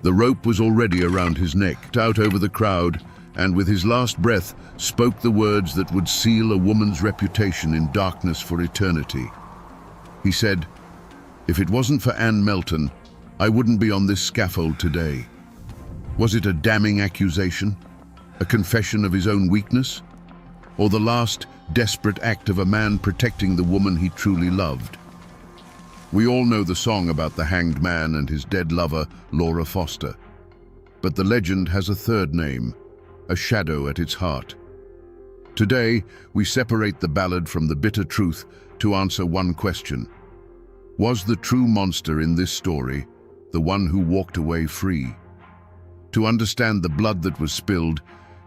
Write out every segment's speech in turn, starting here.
The rope was already around his neck, out over the crowd, and with his last breath spoke the words that would seal a woman's reputation in darkness for eternity. He said, "If it wasn't for Anne Melton, I wouldn't be on this scaffold today." Was it a damning accusation? A confession of his own weakness? Or the last desperate act of a man protecting the woman he truly loved? We all know the song about the hanged man and his dead lover, Laura Foster. But the legend has a third name, a shadow at its heart. Today, we separate the ballad from the bitter truth to answer one question. Was the true monster in this story the one who walked away free? To understand the blood that was spilled,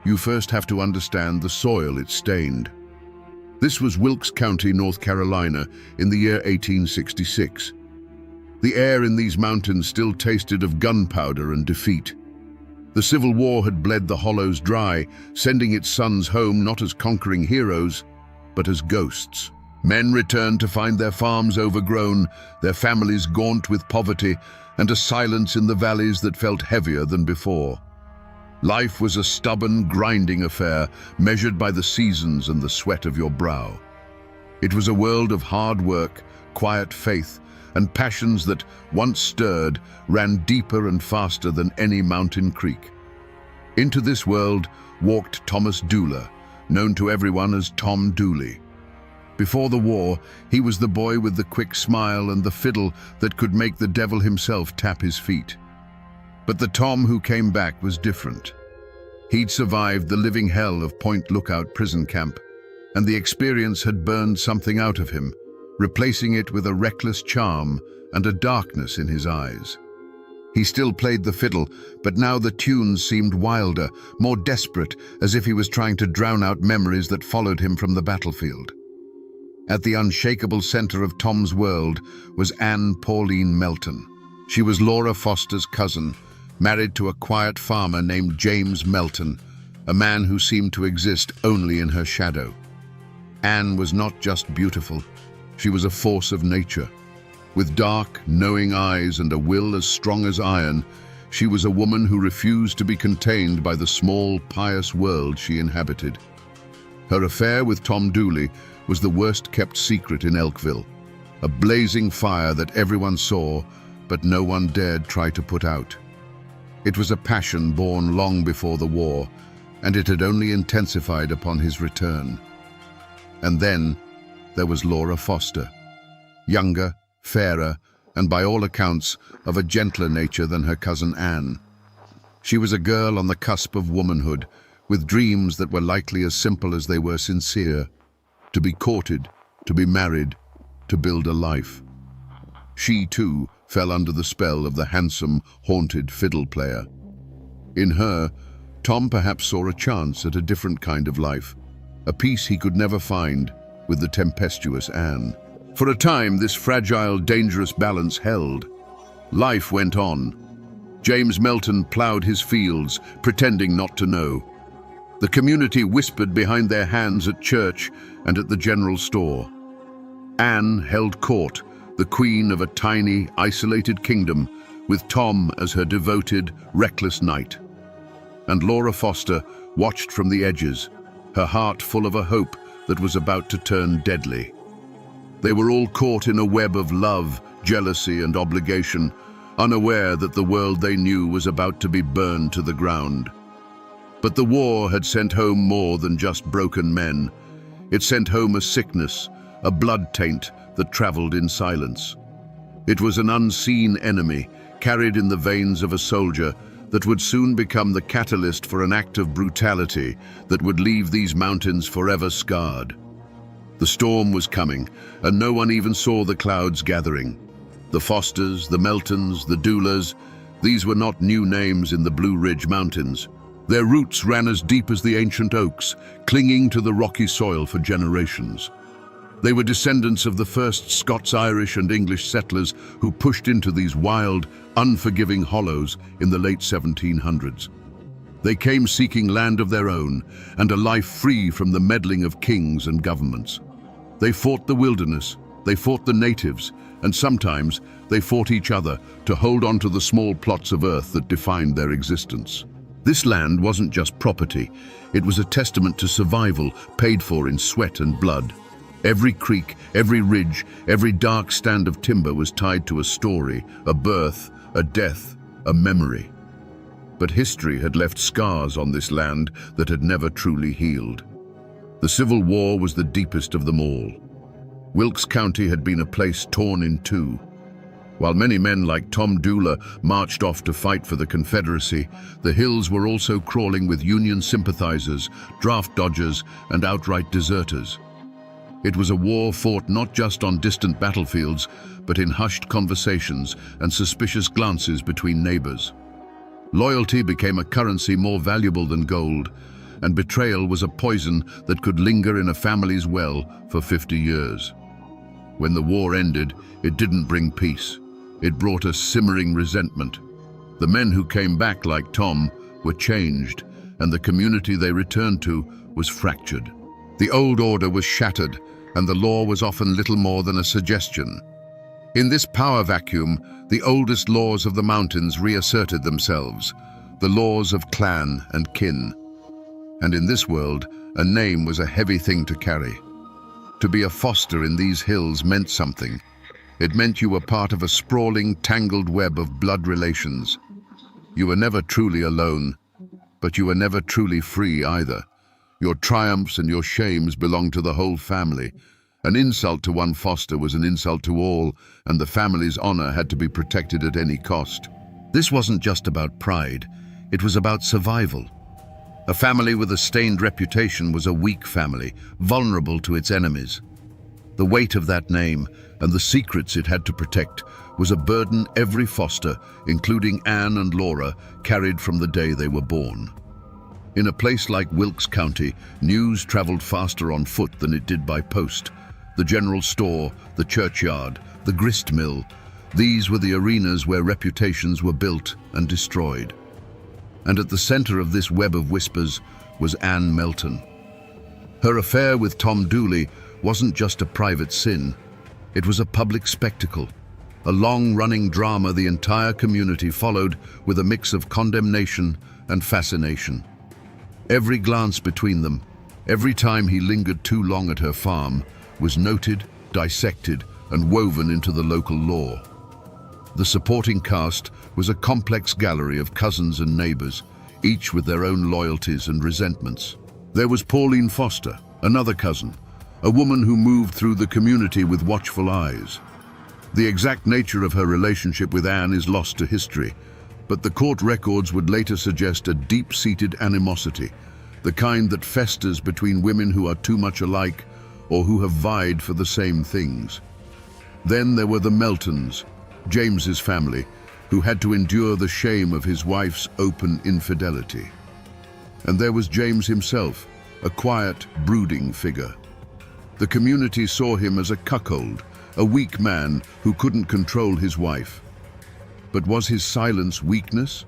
you first have to understand the soil it stained. This was Wilkes County, North Carolina, in the year 1866. The air in these mountains still tasted of gunpowder and defeat. The Civil War had bled the hollows dry, sending its sons home not as conquering heroes, but as ghosts. Men returned to find their farms overgrown, their families gaunt with poverty, and a silence in the valleys that felt heavier than before. Life was a stubborn, grinding affair, measured by the seasons and the sweat of your brow. It was a world of hard work, quiet faith, and passions that, once stirred, ran deeper and faster than any mountain creek. Into this world walked Thomas Dooler, known to everyone as Tom Dooley. Before the war, he was the boy with the quick smile and the fiddle that could make the devil himself tap his feet. But the Tom who came back was different. He'd survived the living hell of Point Lookout prison camp, and the experience had burned something out of him, replacing it with a reckless charm and a darkness in his eyes. He still played the fiddle, but now the tunes seemed wilder, more desperate, as if he was trying to drown out memories that followed him from the battlefield. At the unshakable center of Tom's world was Anne Pauline Melton. She was Laura Foster's cousin, married to a quiet farmer named James Melton, a man who seemed to exist only in her shadow. Anne was not just beautiful, she was a force of nature. With dark, knowing eyes and a will as strong as iron, she was a woman who refused to be contained by the small, pious world she inhabited. Her affair with Tom Dooley was the worst-kept secret in Elkville, a blazing fire that everyone saw, but no one dared try to put out. It was a passion born long before the war, and it had only intensified upon his return. And then there was Laura Foster, younger, fairer, and by all accounts of a gentler nature than her cousin Anne. She was a girl on the cusp of womanhood, with dreams that were likely as simple as they were sincere: to be courted, to be married, to build a life. She, too, fell under the spell of the handsome, haunted fiddle player. In her, Tom perhaps saw a chance at a different kind of life, a peace he could never find with the tempestuous Anne. For a time, this fragile, dangerous balance held. Life went on. James Melton ploughed his fields, pretending not to know. The community whispered behind their hands at church and at the general store. Anne held court, the queen of a tiny, isolated kingdom, with Tom as her devoted, reckless knight. And Laura Foster watched from the edges, her heart full of a hope that was about to turn deadly. They were all caught in a web of love, jealousy, and obligation, unaware that the world they knew was about to be burned to the ground. But the war had sent home more than just broken men. It sent home a sickness, a blood taint that traveled in silence. It was an unseen enemy, carried in the veins of a soldier, that would soon become the catalyst for an act of brutality that would leave these mountains forever scarred. The storm was coming, and no one even saw the clouds gathering. The Fosters, the Meltons, the Doolers, these were not new names in the Blue Ridge Mountains. Their roots ran as deep as the ancient oaks, clinging to the rocky soil for generations. They were descendants of the first Scots, Irish, and English settlers who pushed into these wild, unforgiving hollows in the late 1700s. They came seeking land of their own and a life free from the meddling of kings and governments. They fought the wilderness, They fought the natives, and sometimes they fought each other to hold on to the small plots of earth that defined their existence. This land wasn't just property, it was a testament to survival paid for in sweat and blood. Every creek, every ridge, every dark stand of timber was tied to a story, a birth, a death, a memory. But history had left scars on this land that had never truly healed. The Civil War was the deepest of them all. Wilkes County had been a place torn in two. While many men like Tom Dooley marched off to fight for the Confederacy, the hills were also crawling with Union sympathizers, draft dodgers, and outright deserters. It was a war fought not just on distant battlefields, but in hushed conversations and suspicious glances between neighbors. Loyalty became a currency more valuable than gold, and betrayal was a poison that could linger in a family's well for 50 years. When the war ended, it didn't bring peace. It brought a simmering resentment. The men who came back, like Tom, were changed, and the community they returned to was fractured. The old order was shattered, and the law was often little more than a suggestion. In this power vacuum, the oldest laws of the mountains reasserted themselves, the laws of clan and kin. And in this world, a name was a heavy thing to carry. To be a foster in these hills meant something. It meant you were part of a sprawling, tangled web of blood relations. You were never truly alone, but you were never truly free either. Your triumphs and your shames belonged to the whole family. An insult to one foster was an insult to all, and the family's honor had to be protected at any cost. This wasn't just about pride, it was about survival. A family with a stained reputation was a weak family, vulnerable to its enemies. The weight of that name and the secrets it had to protect was a burden every foster, including Anne and Laura, carried from the day they were born. In a place like Wilkes County, news traveled faster on foot than it did by post. The general store, the churchyard, the grist mill, these were the arenas where reputations were built and destroyed. And at the center of this web of whispers was Anne Melton. Her affair with Tom Dooley wasn't just a private sin, it was a public spectacle, a long-running drama the entire community followed with a mix of condemnation and fascination. Every glance between them, every time he lingered too long at her farm, was noted, dissected, and woven into the local law. The supporting cast was a complex gallery of cousins and neighbors, each with their own loyalties and resentments. There was Pauline Foster, another cousin, a woman who moved through the community with watchful eyes. The exact nature of her relationship with Anne is lost to history, but the court records would later suggest a deep-seated animosity, the kind that festers between women who are too much alike or who have vied for the same things. Then there were the Meltons, James's family, who had to endure the shame of his wife's open infidelity. And there was James himself, a quiet, brooding figure. The community saw him as a cuckold, a weak man who couldn't control his wife. But was his silence weakness,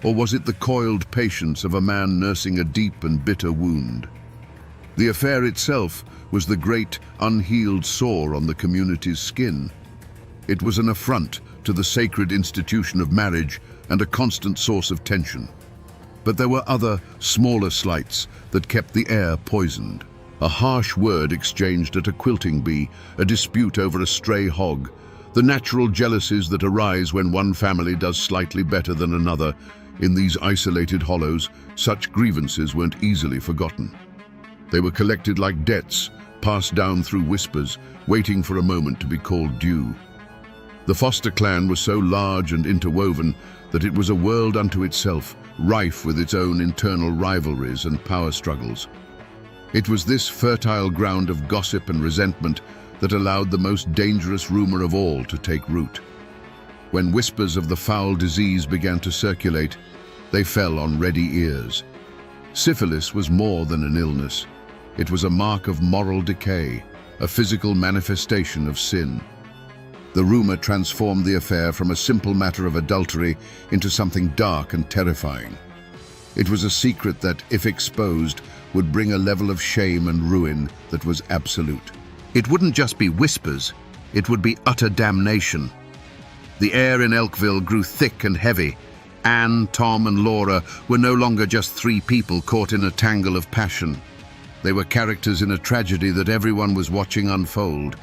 or was it the coiled patience of a man nursing a deep and bitter wound? The affair itself was the great, unhealed sore on the community's skin. It was an affront to the sacred institution of marriage and a constant source of tension. But there were other, smaller slights that kept the air poisoned. A harsh word exchanged at a quilting bee, a dispute over a stray hog, the natural jealousies that arise when one family does slightly better than another. In these isolated hollows, such grievances weren't easily forgotten. They were collected like debts, passed down through whispers, waiting for a moment to be called due. The Foster clan was so large and interwoven that it was a world unto itself, rife with its own internal rivalries and power struggles. It was this fertile ground of gossip and resentment that allowed the most dangerous rumor of all to take root. When whispers of the foul disease began to circulate, they fell on ready ears. Syphilis was more than an illness. It was a mark of moral decay, a physical manifestation of sin. The rumor transformed the affair from a simple matter of adultery into something dark and terrifying. It was a secret that, if exposed, would bring a level of shame and ruin that was absolute. It wouldn't just be whispers, It would be utter damnation. The air in Elkville grew thick and heavy. Anne, Tom, and Laura were no longer just three people caught in a tangle of passion. They were characters in a tragedy that everyone was watching unfold,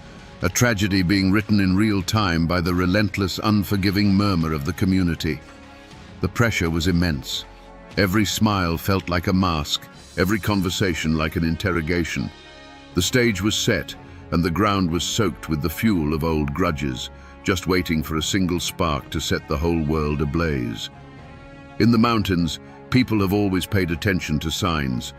a tragedy being written in real time by the relentless, unforgiving murmur of the community. The pressure was immense. Every smile felt like a mask, every conversation like an interrogation. The stage was set, and the ground was soaked with the fuel of old grudges, just waiting for a single spark to set the whole world ablaze. In the mountains, people have always paid attention to signs.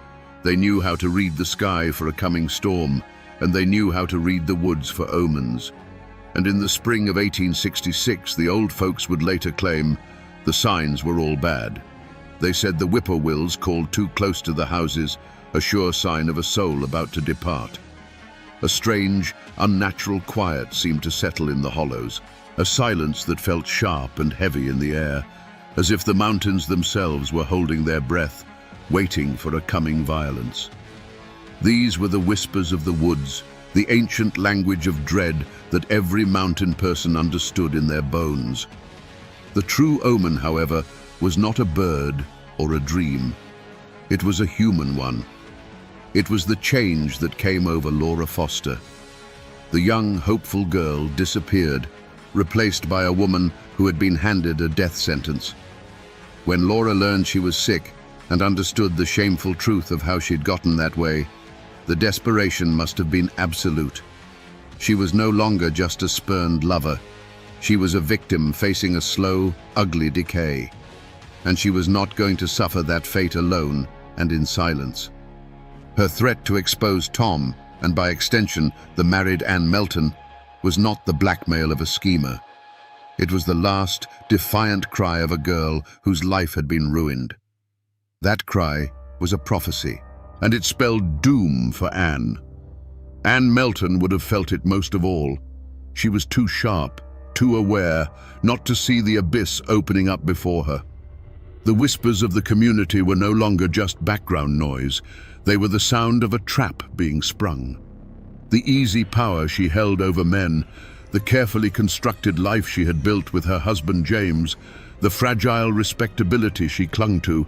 They knew how to read the sky for a coming storm, and they knew how to read the woods for omens. And in the spring of 1866, the old folks would later claim the signs were all bad. They said the whippoorwills called too close to the houses, a sure sign of a soul about to depart. A strange, unnatural quiet seemed to settle in the hollows, a silence that felt sharp and heavy in the air, as if the mountains themselves were holding their breath, waiting for a coming violence. These were the whispers of the woods, the ancient language of dread that every mountain person understood in their bones. The true omen, however, was not a bird or a dream. It was a human one. It was the change that came over Laura Foster. The young, hopeful girl disappeared, replaced by a woman who had been handed a death sentence. When Laura learned she was sick and understood the shameful truth of how she'd gotten that way, the desperation must have been absolute. She was no longer just a spurned lover. She was a victim facing a slow, ugly decay. And she was not going to suffer that fate alone and in silence. Her threat to expose Tom, and by extension the married Anne Melton, was not the blackmail of a schemer. It was the last, defiant cry of a girl whose life had been ruined. That cry was a prophecy, and it spelled doom for Anne. Anne Melton would have felt it most of all. She was too sharp, too aware, not to see the abyss opening up before her. The whispers of the community were no longer just background noise. They were the sound of a trap being sprung. The easy power she held over men, the carefully constructed life she had built with her husband James, the fragile respectability she clung to,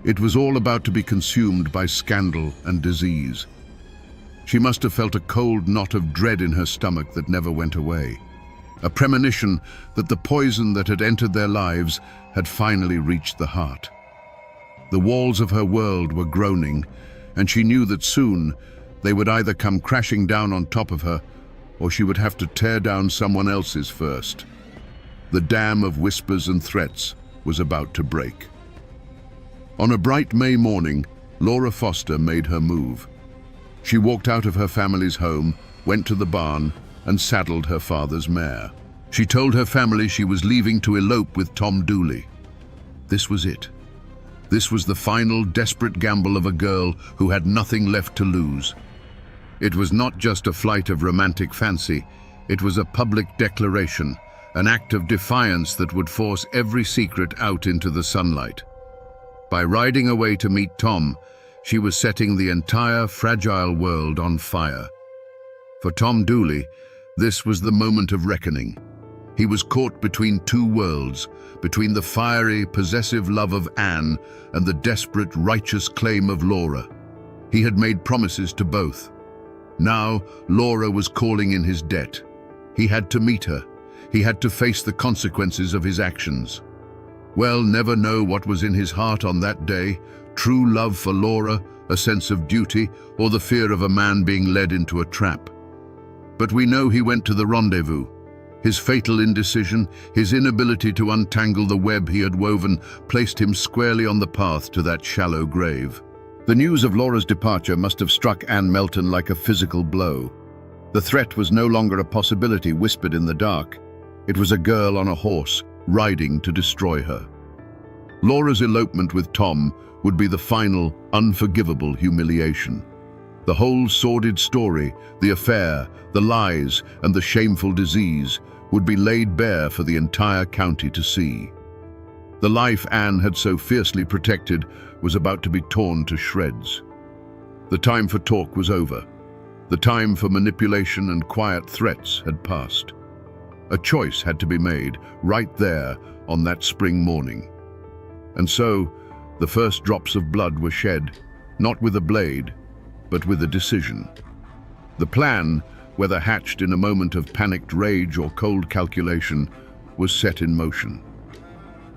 it was all about to be consumed by scandal and disease. She must have felt a cold knot of dread in her stomach that never went away, a premonition that the poison that had entered their lives had finally reached the heart. The walls of her world were groaning, and she knew that soon they would either come crashing down on top of her, or she would have to tear down someone else's first. The dam of whispers and threats was about to break. On a bright May morning, Laura Foster made her move. She walked out of her family's home, went to the barn, and saddled her father's mare. She told her family she was leaving to elope with Tom Dooley. This was it. This was the final desperate gamble of a girl who had nothing left to lose. It was not just a flight of romantic fancy, it was a public declaration, an act of defiance that would force every secret out into the sunlight. By riding away to meet Tom, she was setting the entire fragile world on fire. For Tom Dooley, this was the moment of reckoning. He was caught between two worlds, between the fiery, possessive love of Anne and the desperate, righteous claim of Laura. He had made promises to both. Now, Laura was calling in his debt. He had to meet her. He had to face the consequences of his actions. We'll never know what was in his heart on that day, true love for Laura, a sense of duty, or the fear of a man being led into a trap. But we know he went to the rendezvous. His fatal indecision, his inability to untangle the web he had woven, placed him squarely on the path to that shallow grave. The news of Laura's departure must have struck Anne Melton like a physical blow. The threat was no longer a possibility whispered in the dark. It was a girl on a horse, riding to destroy her. Laura's elopement with Tom would be the final, unforgivable humiliation. The whole sordid story, the affair, the lies, and the shameful disease would be laid bare for the entire county to see. The life Anne had so fiercely protected was about to be torn to shreds. The time for talk was over. The time for manipulation and quiet threats had passed. A choice had to be made right there on that spring morning. And so, the first drops of blood were shed, not with a blade, but with a decision. The plan, whether hatched in a moment of panicked rage or cold calculation, was set in motion.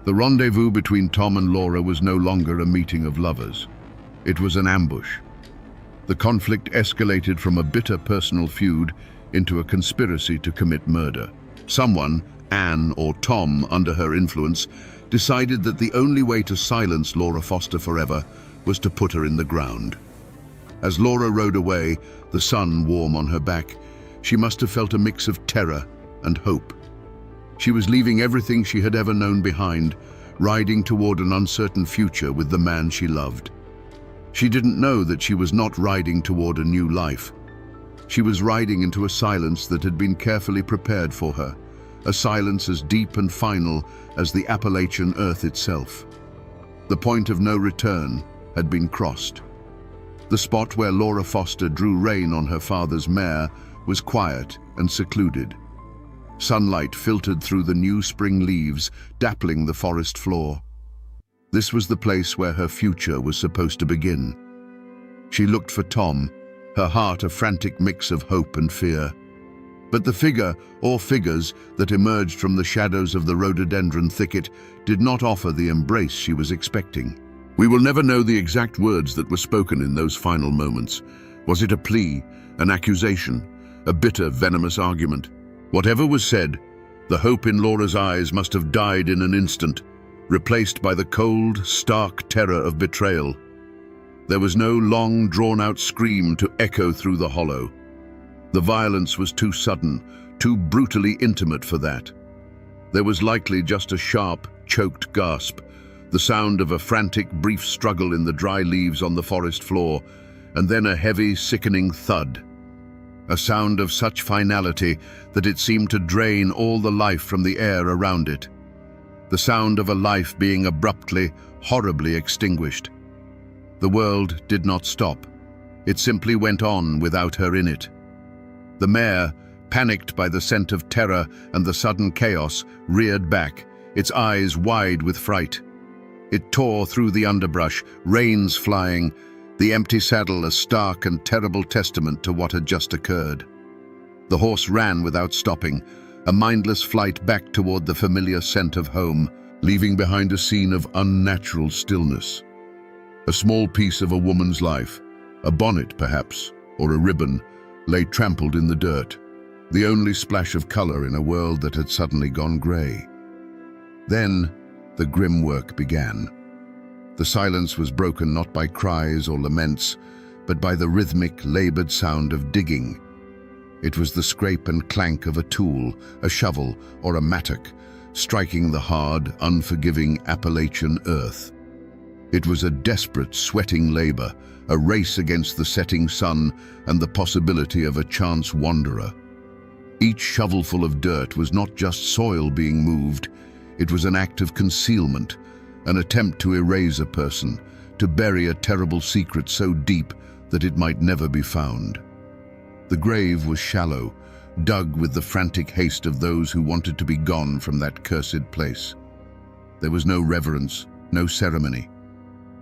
The rendezvous between Tom and Laura was no longer a meeting of lovers. It was an ambush. The conflict escalated from a bitter personal feud into a conspiracy to commit murder. Someone, Anne or Tom, under her influence, decided that the only way to silence Laura Foster forever was to put her in the ground. As Laura rode away, the sun warm on her back, she must have felt a mix of terror and hope. She was leaving everything she had ever known behind, riding toward an uncertain future with the man she loved. She didn't know that she was not riding toward a new life. She was riding into a silence that had been carefully prepared for her, a silence as deep and final as the Appalachian earth itself. The point of no return had been crossed. The spot where Laura Foster drew rein on her father's mare was quiet and secluded. Sunlight filtered through the new spring leaves, dappling the forest floor. This was the place where her future was supposed to begin. She looked for Tom, her heart a frantic mix of hope and fear. But the figure, or figures, that emerged from the shadows of the rhododendron thicket did not offer the embrace she was expecting. We will never know the exact words that were spoken in those final moments. Was it a plea, an accusation, a bitter, venomous argument? Whatever was said, the hope in Laura's eyes must have died in an instant, replaced by the cold, stark terror of betrayal. There was no long, drawn-out scream to echo through the hollow. The violence was too sudden, too brutally intimate for that. There was likely just a sharp, choked gasp, the sound of a frantic, brief struggle in the dry leaves on the forest floor, and then a heavy, sickening thud. A sound of such finality that it seemed to drain all the life from the air around it. The sound of a life being abruptly, horribly extinguished. The world did not stop. It simply went on without her in it. The mare, panicked by the scent of terror and the sudden chaos, reared back, its eyes wide with fright. It tore through the underbrush, reins flying, the empty saddle a stark and terrible testament to what had just occurred. The horse ran without stopping, a mindless flight back toward the familiar scent of home, leaving behind a scene of unnatural stillness. A small piece of a woman's life, a bonnet perhaps, or a ribbon, lay trampled in the dirt, the only splash of color in a world that had suddenly gone gray. Then, the grim work began. The silence was broken not by cries or laments, but by the rhythmic, labored sound of digging. It was the scrape and clank of a tool, a shovel, or a mattock, striking the hard, unforgiving Appalachian earth. It was a desperate, sweating labor, a race against the setting sun and the possibility of a chance wanderer. Each shovelful of dirt was not just soil being moved, it was an act of concealment, an attempt to erase a person, to bury a terrible secret so deep that it might never be found. The grave was shallow, dug with the frantic haste of those who wanted to be gone from that cursed place. There was no reverence, no ceremony.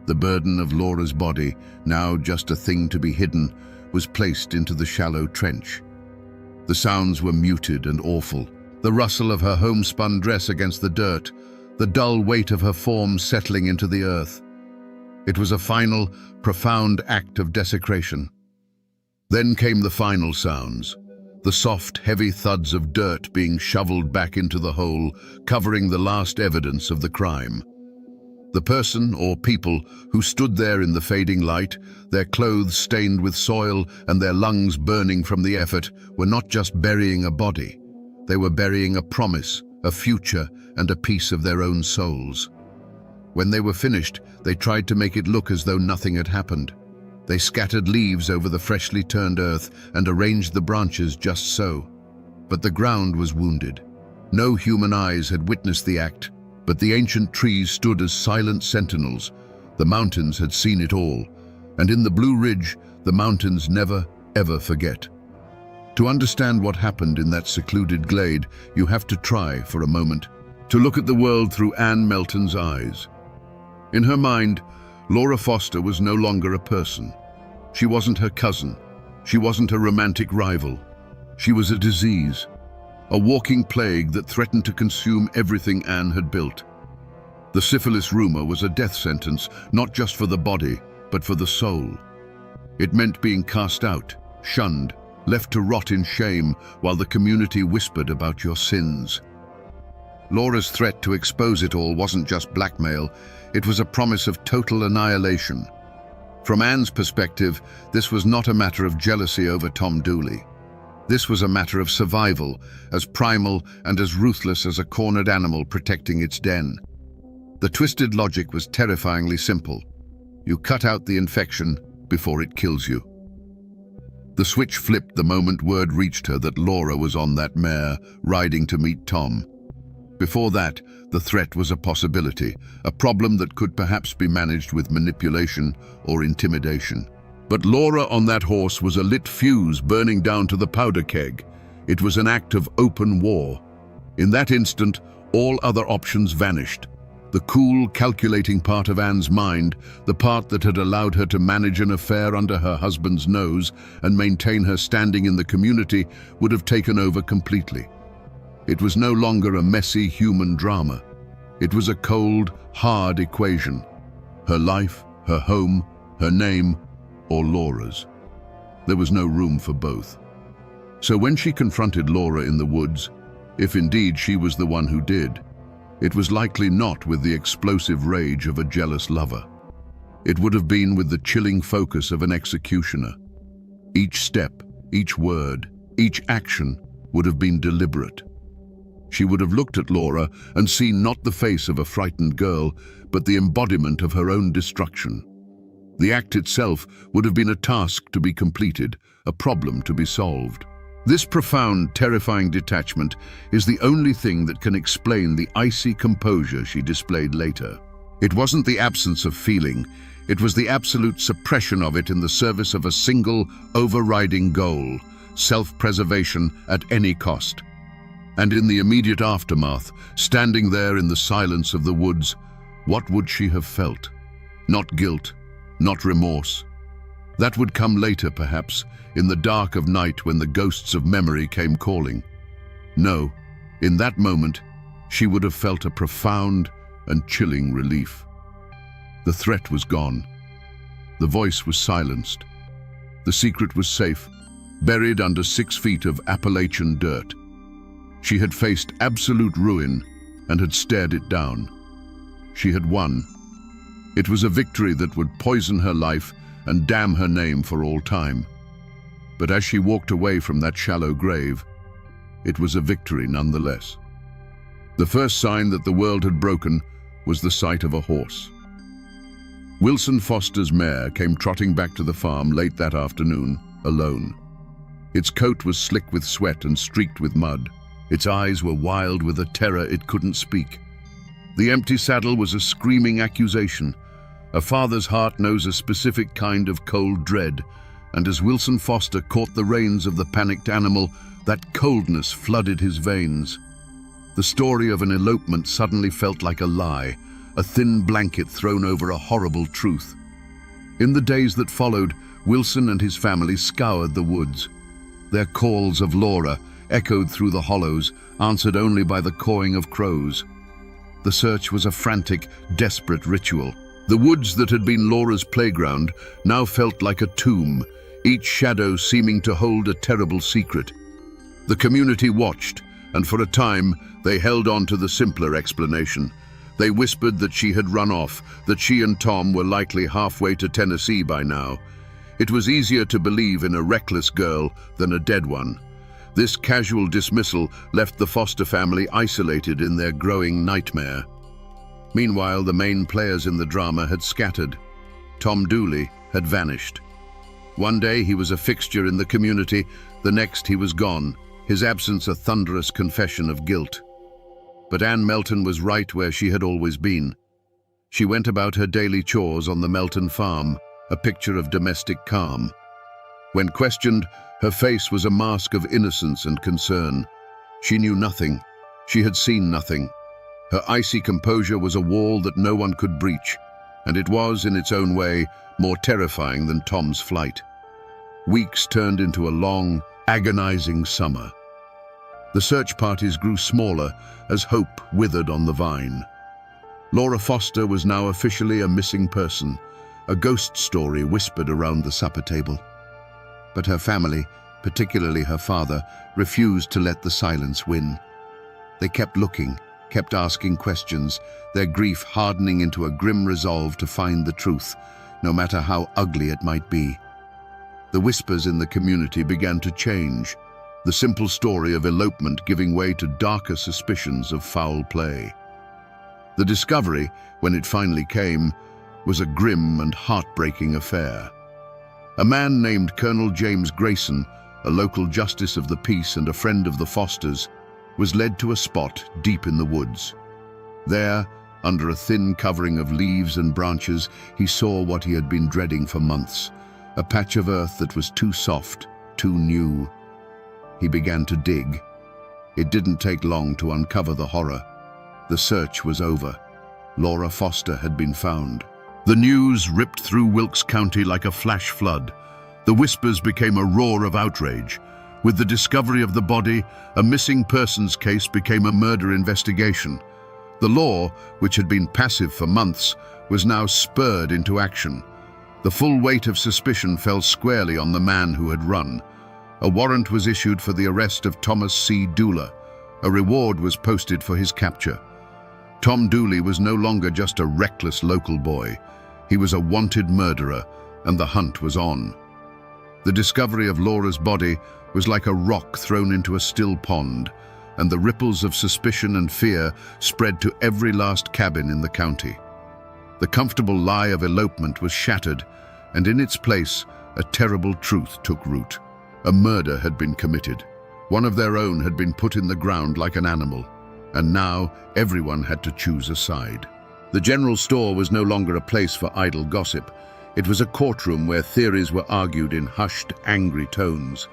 The burden of Laura's body, now just a thing to be hidden, was placed into the shallow trench. The sounds were muted and awful. The rustle of her homespun dress against the dirt, the dull weight of her form settling into the earth. It was a final, profound act of desecration. Then came the final sounds, the soft, heavy thuds of dirt being shoveled back into the hole, covering the last evidence of the crime. The person, or people, who stood there in the fading light, their clothes stained with soil and their lungs burning from the effort, were not just burying a body. They were burying a promise, a future, and a piece of their own souls. When they were finished, they tried to make it look as though nothing had happened. They scattered leaves over the freshly turned earth and arranged the branches just so. But the ground was wounded. No human eyes had witnessed the act, but the ancient trees stood as silent sentinels. The mountains had seen it all, and in the Blue Ridge, the mountains never, ever forget. To understand what happened in that secluded glade, you have to try, for a moment, to look at the world through Anne Melton's eyes. In her mind, Laura Foster was no longer a person. She wasn't her cousin. She wasn't a romantic rival. She was a disease, a walking plague that threatened to consume everything Anne had built. The syphilis rumor was a death sentence, not just for the body, but for the soul. It meant being cast out, shunned, left to rot in shame while the community whispered about your sins. Laura's threat to expose it all wasn't just blackmail, it was a promise of total annihilation. From Anne's perspective, this was not a matter of jealousy over Tom Dooley. This was a matter of survival, as primal and as ruthless as a cornered animal protecting its den. The twisted logic was terrifyingly simple. You cut out the infection before it kills you. The switch flipped the moment word reached her that Laura was on that mare, riding to meet Tom. Before that, the threat was a possibility, a problem that could perhaps be managed with manipulation or intimidation. But Laura on that horse was a lit fuse burning down to the powder keg. It was an act of open war. In that instant, all other options vanished. The cool, calculating part of Anne's mind, the part that had allowed her to manage an affair under her husband's nose and maintain her standing in the community, would have taken over completely. It was no longer a messy human drama. It was a cold, hard equation. Her life, her home, her name, or Laura's. There was no room for both. So when she confronted Laura in the woods, if indeed she was the one who did, it was likely not with the explosive rage of a jealous lover. It would have been with the chilling focus of an executioner. Each step, each word, each action would have been deliberate. She would have looked at Laura and seen not the face of a frightened girl, but the embodiment of her own destruction. The act itself would have been a task to be completed, a problem to be solved. This profound, terrifying detachment is the only thing that can explain the icy composure she displayed later. It wasn't the absence of feeling, it was the absolute suppression of it in the service of a single, overriding goal, self-preservation at any cost. And in the immediate aftermath, standing there in the silence of the woods, what would she have felt? Not guilt, not remorse. That would come later, perhaps, in the dark of night when the ghosts of memory came calling. No, in that moment, she would have felt a profound and chilling relief. The threat was gone. The voice was silenced. The secret was safe, buried under 6 feet of Appalachian dirt. She had faced absolute ruin and had stared it down. She had won. It was a victory that would poison her life and damn her name for all time. But as she walked away from that shallow grave, it was a victory nonetheless. The first sign that the world had broken was the sight of a horse. Wilson Foster's mare came trotting back to the farm late that afternoon, alone. Its coat was slick with sweat and streaked with mud. Its eyes were wild with a terror it couldn't speak. The empty saddle was a screaming accusation. A father's heart knows a specific kind of cold dread, and as Wilson Foster caught the reins of the panicked animal, that coldness flooded his veins. The story of an elopement suddenly felt like a lie, a thin blanket thrown over a horrible truth. In the days that followed, Wilson and his family scoured the woods. Their calls of Laura echoed through the hollows, answered only by the cawing of crows. The search was a frantic, desperate ritual. The woods that had been Laura's playground now felt like a tomb, each shadow seeming to hold a terrible secret. The community watched, and for a time they held on to the simpler explanation. They whispered that she had run off, that she and Tom were likely halfway to Tennessee by now. It was easier to believe in a reckless girl than a dead one. This casual dismissal left the Foster family isolated in their growing nightmare. Meanwhile, the main players in the drama had scattered. Tom Dooley had vanished. One day he was a fixture in the community, the next he was gone, his absence a thunderous confession of guilt. But Anne Melton was right where she had always been. She went about her daily chores on the Melton farm, a picture of domestic calm. When questioned, her face was a mask of innocence and concern. She knew nothing. She had seen nothing. Her icy composure was a wall that no one could breach, and it was, in its own way, more terrifying than Tom's flight. Weeks turned into a long, agonizing summer. The search parties grew smaller as hope withered on the vine. Laura Foster was now officially a missing person, a ghost story whispered around the supper table. But her family, particularly her father, refused to let the silence win. They kept looking, kept asking questions, their grief hardening into a grim resolve to find the truth, no matter how ugly it might be. The whispers in the community began to change, the simple story of elopement giving way to darker suspicions of foul play. The discovery, when it finally came, was a grim and heartbreaking affair. A man named Colonel James Grayson, a local justice of the peace and a friend of the Fosters, was led to a spot deep in the woods. There, under a thin covering of leaves and branches, he saw what he had been dreading for months, a patch of earth that was too soft, too new. He began to dig. It didn't take long to uncover the horror. The search was over. Laura Foster had been found. The news ripped through Wilkes County like a flash flood. The whispers became a roar of outrage. With the discovery of the body, a missing persons case became a murder investigation. The law, which had been passive for months, was now spurred into action. The full weight of suspicion fell squarely on the man who had run. A warrant was issued for the arrest of Thomas C. Dooley. A reward was posted for his capture. Tom Dooley was no longer just a reckless local boy. He was a wanted murderer, and the hunt was on. The discovery of Laura's body was like a rock thrown into a still pond, and the ripples of suspicion and fear spread to every last cabin in the county. The comfortable lie of elopement was shattered, and in its place, a terrible truth took root. A murder had been committed. One of their own had been put in the ground like an animal, and now everyone had to choose a side. The general store was no longer a place for idle gossip. It was a courtroom where theories were argued in hushed, angry tones.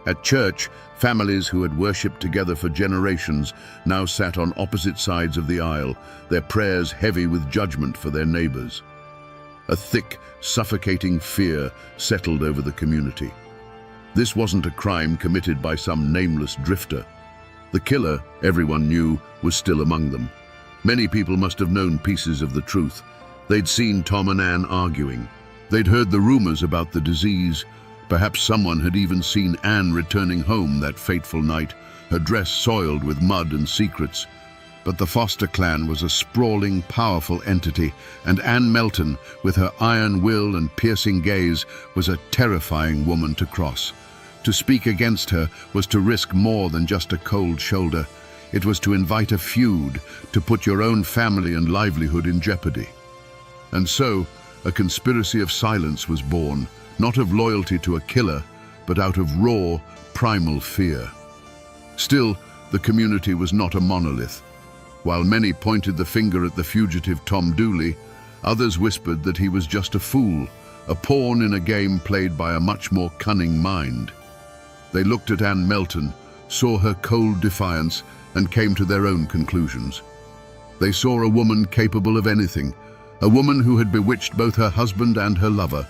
At church, families who had worshipped together for generations now sat on opposite sides of the aisle, their prayers heavy with judgment for their neighbors. A thick, suffocating fear settled over the community. This wasn't a crime committed by some nameless drifter. The killer, everyone knew, was still among them. Many people must have known pieces of the truth. They'd seen Tom and Ann arguing. They'd heard the rumors about the disease. Perhaps someone had even seen Ann returning home that fateful night, her dress soiled with mud and secrets. But the Foster clan was a sprawling, powerful entity, and Ann Melton, with her iron will and piercing gaze, was a terrifying woman to cross. To speak against her was to risk more than just a cold shoulder. It was to invite a feud, to put your own family and livelihood in jeopardy. And so, a conspiracy of silence was born, not of loyalty to a killer, but out of raw, primal fear. Still, the community was not a monolith. While many pointed the finger at the fugitive Tom Dooley, others whispered that he was just a fool, a pawn in a game played by a much more cunning mind. They looked at Ann Melton, saw her cold defiance, and came to their own conclusions. They saw a woman capable of anything, a woman who had bewitched both her husband and her lover,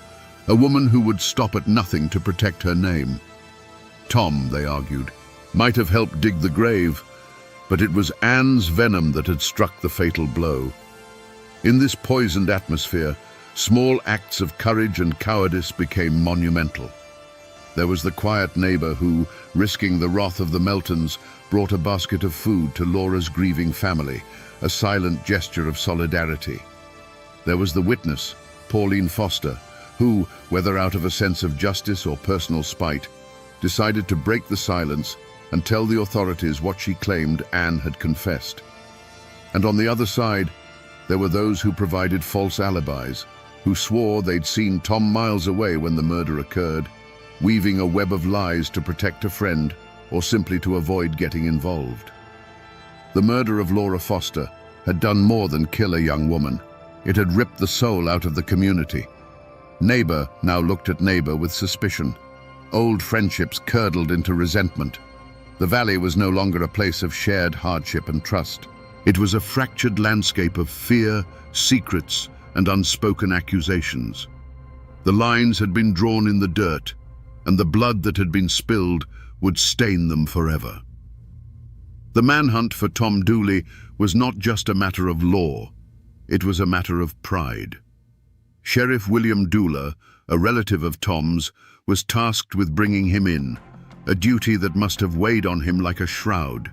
a woman who would stop at nothing to protect her name. Tom, they argued, might have helped dig the grave, but it was Ann's venom that had struck the fatal blow. In this poisoned atmosphere, small acts of courage and cowardice became monumental. There was the quiet neighbor who, risking the wrath of the Meltons, brought a basket of food to Laura's grieving family, a silent gesture of solidarity. There was the witness, Pauline Foster, who, whether out of a sense of justice or personal spite, decided to break the silence and tell the authorities what she claimed Ann had confessed. And on the other side, there were those who provided false alibis, who swore they'd seen Tom miles away when the murder occurred, weaving a web of lies to protect a friend or simply to avoid getting involved. The murder of Laura Foster had done more than kill a young woman. It had ripped the soul out of the community. Neighbor now looked at neighbor with suspicion. Old friendships curdled into resentment. The valley was no longer a place of shared hardship and trust. It was a fractured landscape of fear, secrets, and unspoken accusations. The lines had been drawn in the dirt, and the blood that had been spilled would stain them forever. The manhunt for Tom Dooley was not just a matter of law, it was a matter of pride. Sheriff William Dooley, a relative of Tom's, was tasked with bringing him in, a duty that must have weighed on him like a shroud.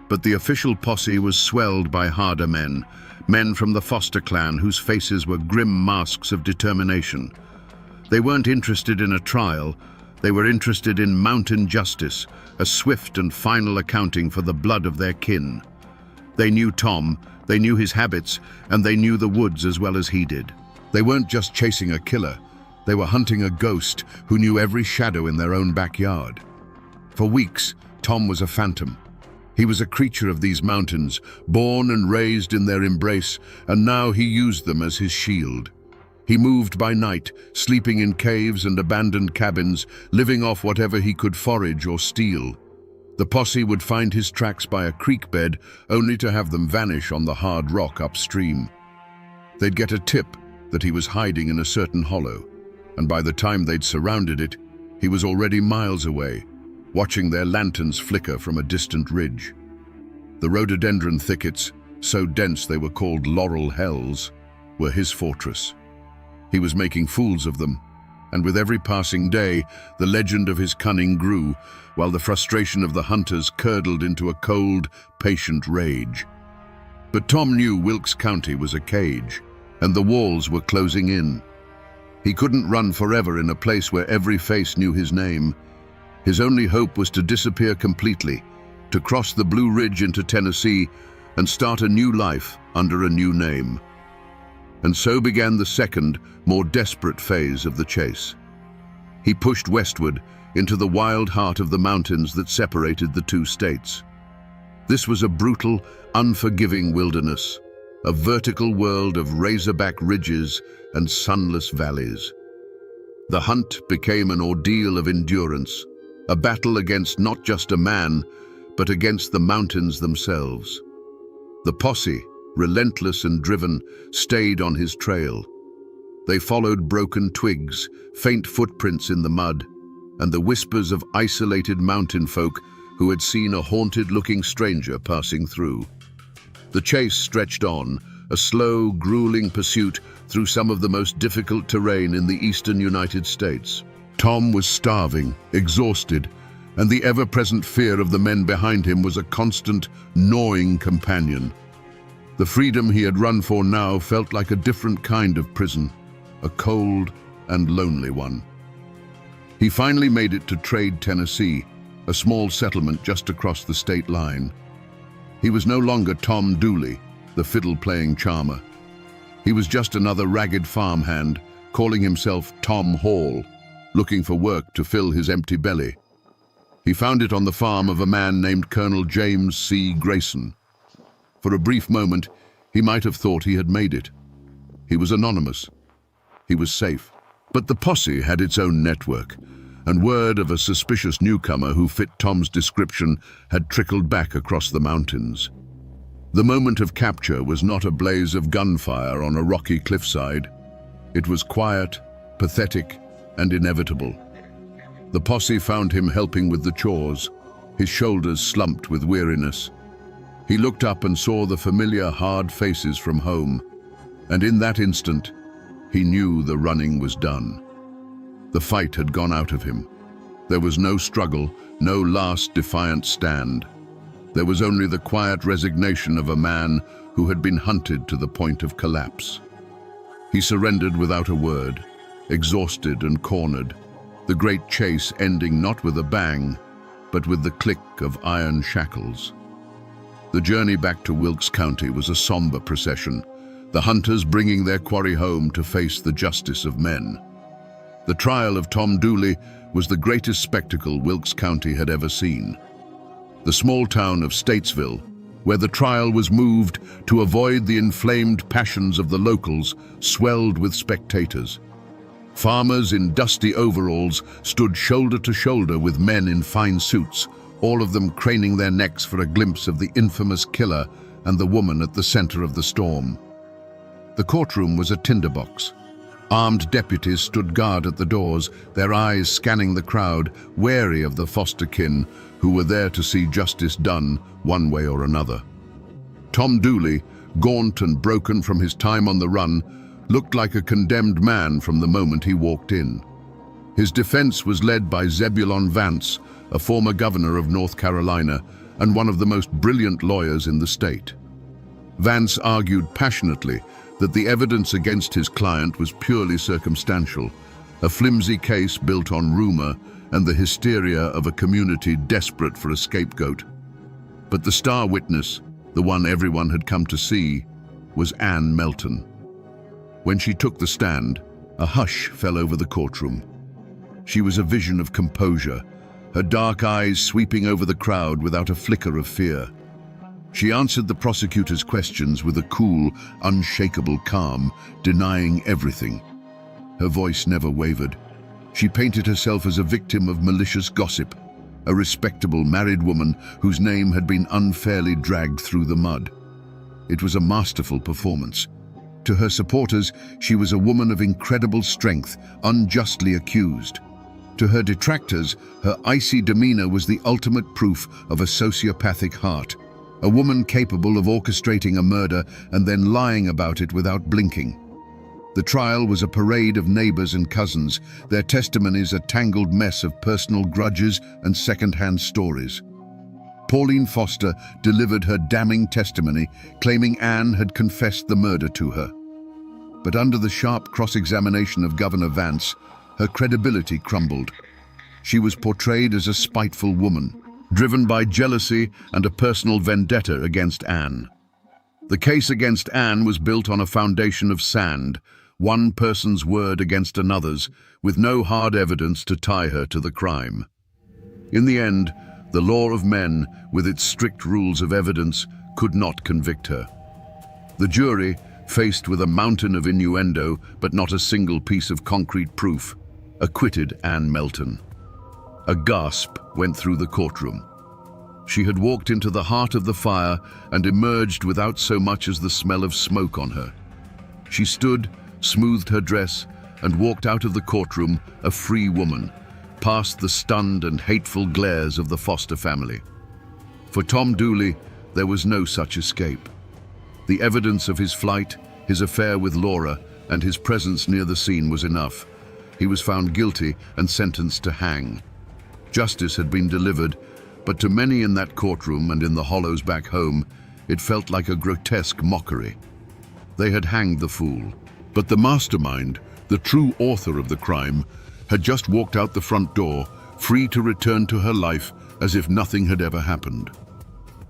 But the official posse was swelled by harder men from the Foster clan whose faces were grim masks of determination. They weren't interested in a trial, they were interested in mountain justice, a swift and final accounting for the blood of their kin. They knew Tom, they knew his habits, and they knew the woods as well as he did. They weren't just chasing a killer, they were hunting a ghost who knew every shadow in their own backyard. For weeks, Tom was a phantom. He was a creature of these mountains, born and raised in their embrace, and now he used them as his shield. He moved by night, sleeping in caves and abandoned cabins, living off whatever he could forage or steal. The posse would find his tracks by a creek bed, only to have them vanish on the hard rock upstream. They'd get a tip that he was hiding in a certain hollow, and by the time they'd surrounded it, he was already miles away, watching their lanterns flicker from a distant ridge. The rhododendron thickets, so dense they were called laurel hells, were his fortress. He was making fools of them, and with every passing day, the legend of his cunning grew, while the frustration of the hunters curdled into a cold, patient rage. But Tom knew Wilkes County was a cage, and the walls were closing in. He couldn't run forever in a place where every face knew his name. His only hope was to disappear completely, to cross the Blue Ridge into Tennessee and start a new life under a new name. And so began the second, more desperate phase of the chase. He pushed westward into the wild heart of the mountains that separated the two states. This was a brutal, unforgiving wilderness, a vertical world of razorback ridges and sunless valleys. The hunt became an ordeal of endurance, a battle against not just a man, but against the mountains themselves. The posse, relentless and driven, stayed on his trail. They followed broken twigs, faint footprints in the mud, and the whispers of isolated mountain folk who had seen a haunted-looking stranger passing through. The chase stretched on, a slow, grueling pursuit through some of the most difficult terrain in the eastern United States. Tom was starving, exhausted, and the ever-present fear of the men behind him was a constant, gnawing companion. The freedom he had run for now felt like a different kind of prison, a cold and lonely one. He finally made it to Trade, Tennessee, a small settlement just across the state line. He was no longer Tom Dooley, the fiddle-playing charmer. He was just another ragged farmhand, calling himself Tom Hall, looking for work to fill his empty belly. He found it on the farm of a man named Colonel James C. Grayson. For a brief moment, he might have thought he had made it. He was anonymous. He was safe. But the posse had its own network, and word of a suspicious newcomer who fit Tom's description had trickled back across the mountains. The moment of capture was not a blaze of gunfire on a rocky cliffside. It was quiet, pathetic, and inevitable. The posse found him helping with the chores, his shoulders slumped with weariness. He looked up and saw the familiar hard faces from home, and in that instant, he knew the running was done. The fight had gone out of him. There was no struggle, no last defiant stand. There was only the quiet resignation of a man who had been hunted to the point of collapse. He surrendered without a word, exhausted and cornered, the great chase ending not with a bang, but with the click of iron shackles. The journey back to Wilkes County was a somber procession, the hunters bringing their quarry home to face the justice of men. The trial of Tom Dooley was the greatest spectacle Wilkes County had ever seen. The small town of Statesville, where the trial was moved to avoid the inflamed passions of the locals, swelled with spectators. Farmers in dusty overalls stood shoulder to shoulder with men in fine suits, all of them craning their necks for a glimpse of the infamous killer and the woman at the center of the storm. The courtroom was a tinderbox. Armed deputies stood guard at the doors, their eyes scanning the crowd, wary of the foster-kin who were there to see justice done one way or another. Tom Dooley, gaunt and broken from his time on the run, looked like a condemned man from the moment he walked in. His defense was led by Zebulon Vance, a former governor of North Carolina and one of the most brilliant lawyers in the state. Vance argued passionately that the evidence against his client was purely circumstantial, a flimsy case built on rumor and the hysteria of a community desperate for a scapegoat. But the star witness, the one everyone had come to see, was Ann Melton. When she took the stand, a hush fell over the courtroom. She was a vision of composure, her dark eyes sweeping over the crowd without a flicker of fear. She answered the prosecutor's questions with a cool, unshakable calm, denying everything. Her voice never wavered. She painted herself as a victim of malicious gossip, a respectable married woman whose name had been unfairly dragged through the mud. It was a masterful performance. To her supporters, she was a woman of incredible strength, unjustly accused. To her detractors, her icy demeanor was the ultimate proof of a sociopathic heart, a woman capable of orchestrating a murder and then lying about it without blinking. The trial was a parade of neighbors and cousins, their testimonies a tangled mess of personal grudges and second-hand stories. Pauline Foster delivered her damning testimony, claiming Ann had confessed the murder to her. But under the sharp cross-examination of Governor Vance, her credibility crumbled. She was portrayed as a spiteful woman, driven by jealousy and a personal vendetta against Ann. The case against Ann was built on a foundation of sand, one person's word against another's, with no hard evidence to tie her to the crime. In the end, the law of men, with its strict rules of evidence, could not convict her. The jury, faced with a mountain of innuendo but not a single piece of concrete proof, acquitted Ann Melton. A gasp went through the courtroom. She had walked into the heart of the fire and emerged without so much as the smell of smoke on her. She stood, smoothed her dress, and walked out of the courtroom a free woman, past the stunned and hateful glares of the Foster family. For Tom Dooley, there was no such escape. The evidence of his flight, his affair with Laura, and his presence near the scene was enough. He was found guilty and sentenced to hang. Justice had been delivered, but to many in that courtroom and in the hollows back home, it felt like a grotesque mockery. They had hanged the fool, but the mastermind, the true author of the crime, had just walked out the front door, free to return to her life as if nothing had ever happened.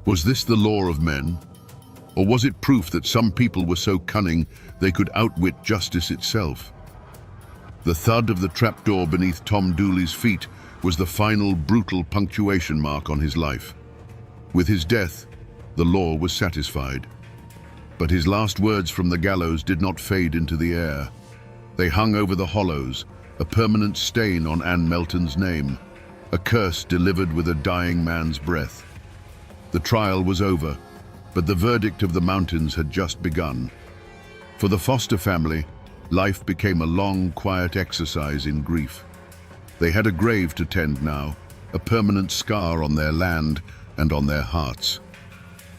Was this the law of men? Or was it proof that some people were so cunning they could outwit justice itself? The thud of the trapdoor beneath Tom Dooley's feet was the final brutal punctuation mark on his life. With his death, the law was satisfied. But his last words from the gallows did not fade into the air. They hung over the hollows, a permanent stain on Ann Melton's name, a curse delivered with a dying man's breath. The trial was over, but the verdict of the mountains had just begun. For the Foster family, life became a long, quiet exercise in grief. They had a grave to tend now, a permanent scar on their land and on their hearts.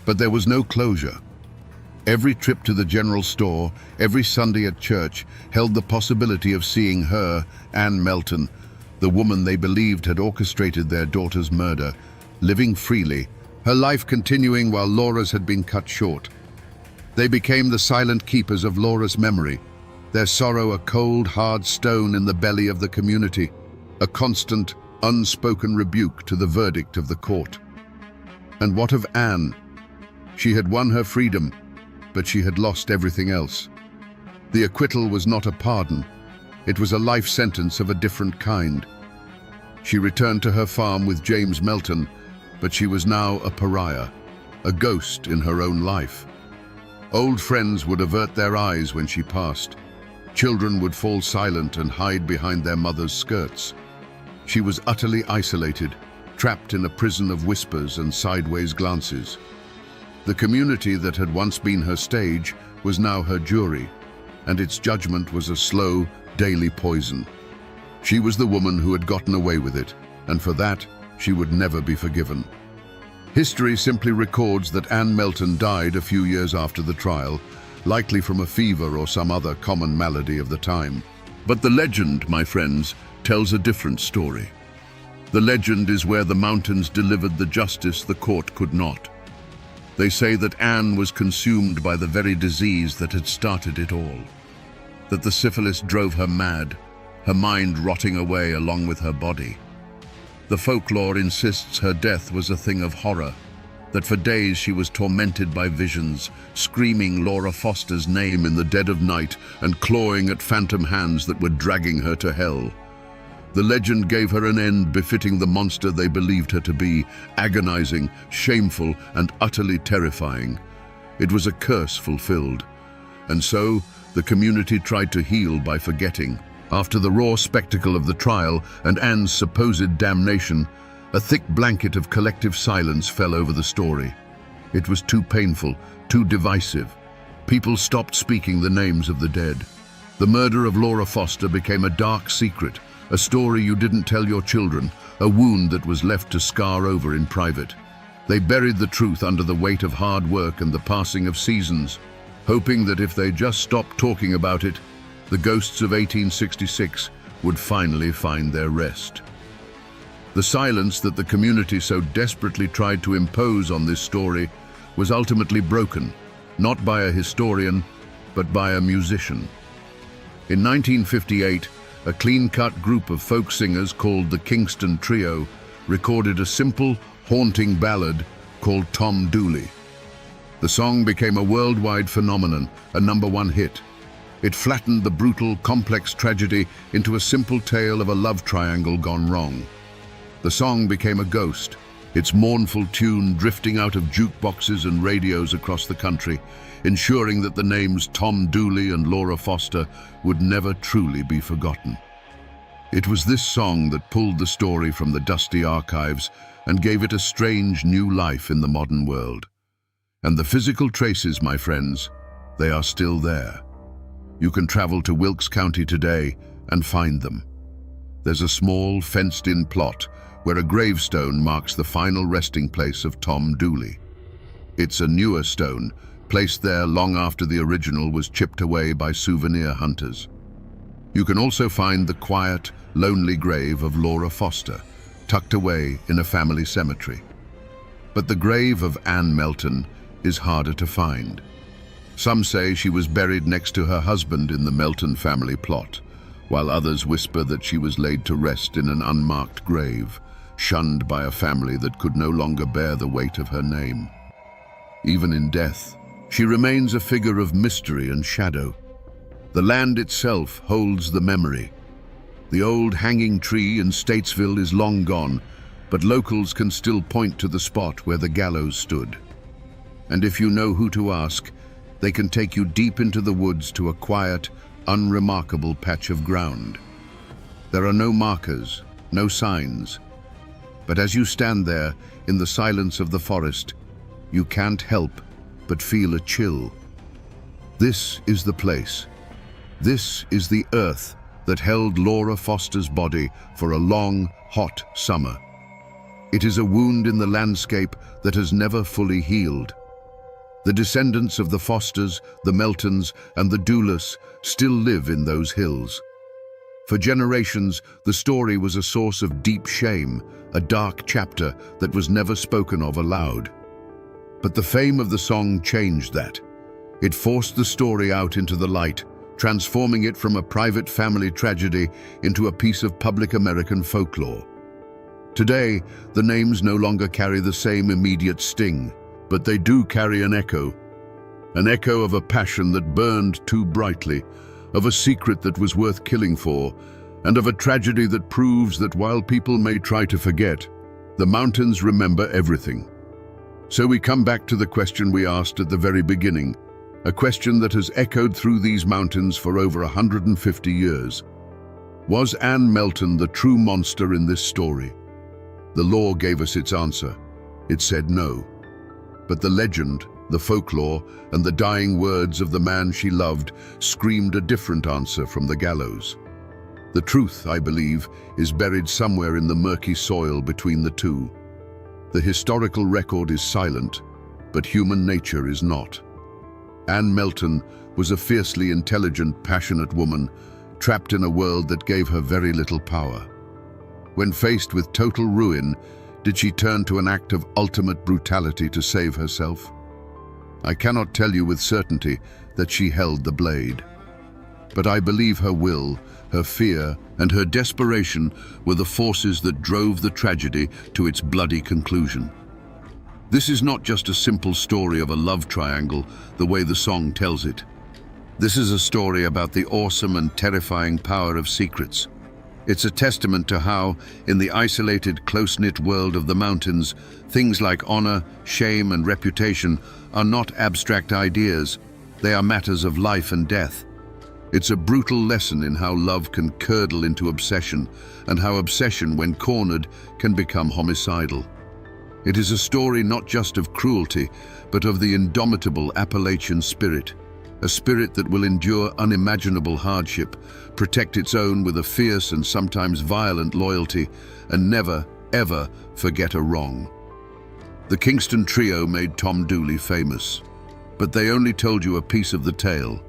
But there was no closure. Every trip to the general store, every Sunday at church, held the possibility of seeing her, Ann Melton, the woman they believed had orchestrated their daughter's murder, living freely, her life continuing while Laura's had been cut short. They became the silent keepers of Laura's memory, their sorrow a cold, hard stone in the belly of the community, a constant, unspoken rebuke to the verdict of the court. And what of Ann? She had won her freedom, but she had lost everything else. The acquittal was not a pardon. It was a life sentence of a different kind. She returned to her farm with James Melton, but she was now a pariah, a ghost in her own life. Old friends would avert their eyes when she passed. Children would fall silent and hide behind their mothers' skirts. She was utterly isolated, trapped in a prison of whispers and sideways glances. The community that had once been her stage was now her jury, and its judgment was a slow, daily poison. She was the woman who had gotten away with it, and for that, she would never be forgiven. History simply records that Anne Melton died a few years after the trial, likely from a fever or some other common malady of the time. But the legend, my friends, tells a different story. The legend is where the mountains delivered the justice the court could not. They say that Anne was consumed by the very disease that had started it all. That the syphilis drove her mad, her mind rotting away along with her body. The folklore insists her death was a thing of horror, that for days she was tormented by visions, screaming Laura Foster's name in the dead of night and clawing at phantom hands that were dragging her to hell. The legend gave her an end befitting the monster they believed her to be, agonizing, shameful, and utterly terrifying. It was a curse fulfilled. And so, the community tried to heal by forgetting. After the raw spectacle of the trial and Anne's supposed damnation, a thick blanket of collective silence fell over the story. It was too painful, too divisive. People stopped speaking the names of the dead. The murder of Laura Foster became a dark secret, a story you didn't tell your children, a wound that was left to scar over in private. They buried the truth under the weight of hard work and the passing of seasons, hoping that if they just stopped talking about it, the ghosts of 1866 would finally find their rest. The silence that the community so desperately tried to impose on this story was ultimately broken, not by a historian, but by a musician. In 1958, a clean-cut group of folk singers called the Kingston Trio recorded a simple, haunting ballad called Tom Dooley. The song became a worldwide phenomenon, a #1 hit. It flattened the brutal, complex tragedy into a simple tale of a love triangle gone wrong. The song became a ghost, its mournful tune drifting out of jukeboxes and radios across the country, ensuring that the names Tom Dooley and Laura Foster would never truly be forgotten. It was this song that pulled the story from the dusty archives and gave it a strange new life in the modern world. And the physical traces, my friends, they are still there. You can travel to Wilkes County today and find them. There's a small, fenced-in plot where a gravestone marks the final resting place of Tom Dooley. It's a newer stone, placed there long after the original was chipped away by souvenir hunters. You can also find the quiet, lonely grave of Laura Foster, tucked away in a family cemetery. But the grave of Anne Melton is harder to find. Some say she was buried next to her husband in the Melton family plot, while others whisper that she was laid to rest in an unmarked grave, shunned by a family that could no longer bear the weight of her name. Even in death, she remains a figure of mystery and shadow. The land itself holds the memory. The old hanging tree in Statesville is long gone, but locals can still point to the spot where the gallows stood. And if you know who to ask, they can take you deep into the woods to a quiet, unremarkable patch of ground. There are no markers, no signs. But as you stand there in the silence of the forest, you can't help but feel a chill. This is the place. This is the earth that held Laura Foster's body for a long, hot summer. It is a wound in the landscape that has never fully healed. The descendants of the Fosters, the Meltons, and the Doulas still live in those hills. For generations, the story was a source of deep shame, a dark chapter that was never spoken of aloud. But the fame of the song changed that. It forced the story out into the light, transforming it from a private family tragedy into a piece of public American folklore. Today, the names no longer carry the same immediate sting, but they do carry an echo of a passion that burned too brightly, of a secret that was worth killing for, and of a tragedy that proves that while people may try to forget, the mountains remember everything. So we come back to the question we asked at the very beginning. a question that has echoed through these mountains for over 150 years. Was Anne Melton the true monster in this story? The law gave us its answer. It said no. But the legend, the folklore, and the dying words of the man she loved screamed a different answer from the gallows. The truth, I believe, is buried somewhere in the murky soil between the two. The historical record is silent, but human nature is not. Anne Melton was a fiercely intelligent, passionate woman, trapped in a world that gave her very little power. When faced with total ruin, did she turn to an act of ultimate brutality to save herself? I cannot tell you with certainty that she held the blade. But I believe her will, her fear, and her desperation were the forces that drove the tragedy to its bloody conclusion. This is not just a simple story of a love triangle, the way the song tells it. This is a story about the awesome and terrifying power of secrets. It's a testament to how, in the isolated, close-knit world of the mountains, things like honor, shame, and reputation are not abstract ideas. They are matters of life and death. It's a brutal lesson in how love can curdle into obsession, and how obsession, when cornered, can become homicidal. It is a story not just of cruelty, but of the indomitable Appalachian spirit. A spirit that will endure unimaginable hardship, protect its own with a fierce and sometimes violent loyalty, and never, ever forget a wrong. The Kingston Trio made Tom Dooley famous, but they only told you a piece of the tale.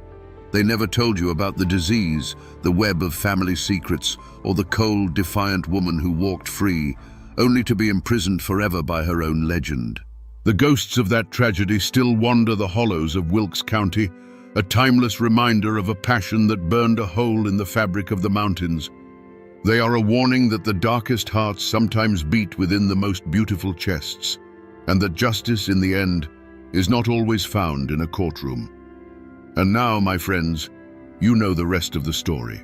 They never told you about the disease, the web of family secrets, or the cold, defiant woman who walked free, only to be imprisoned forever by her own legend. The ghosts of that tragedy still wander the hollows of Wilkes County, a timeless reminder of a passion that burned a hole in the fabric of the mountains. They are a warning that the darkest hearts sometimes beat within the most beautiful chests, and that justice, in the end, is not always found in a courtroom. And now, my friends, you know the rest of the story.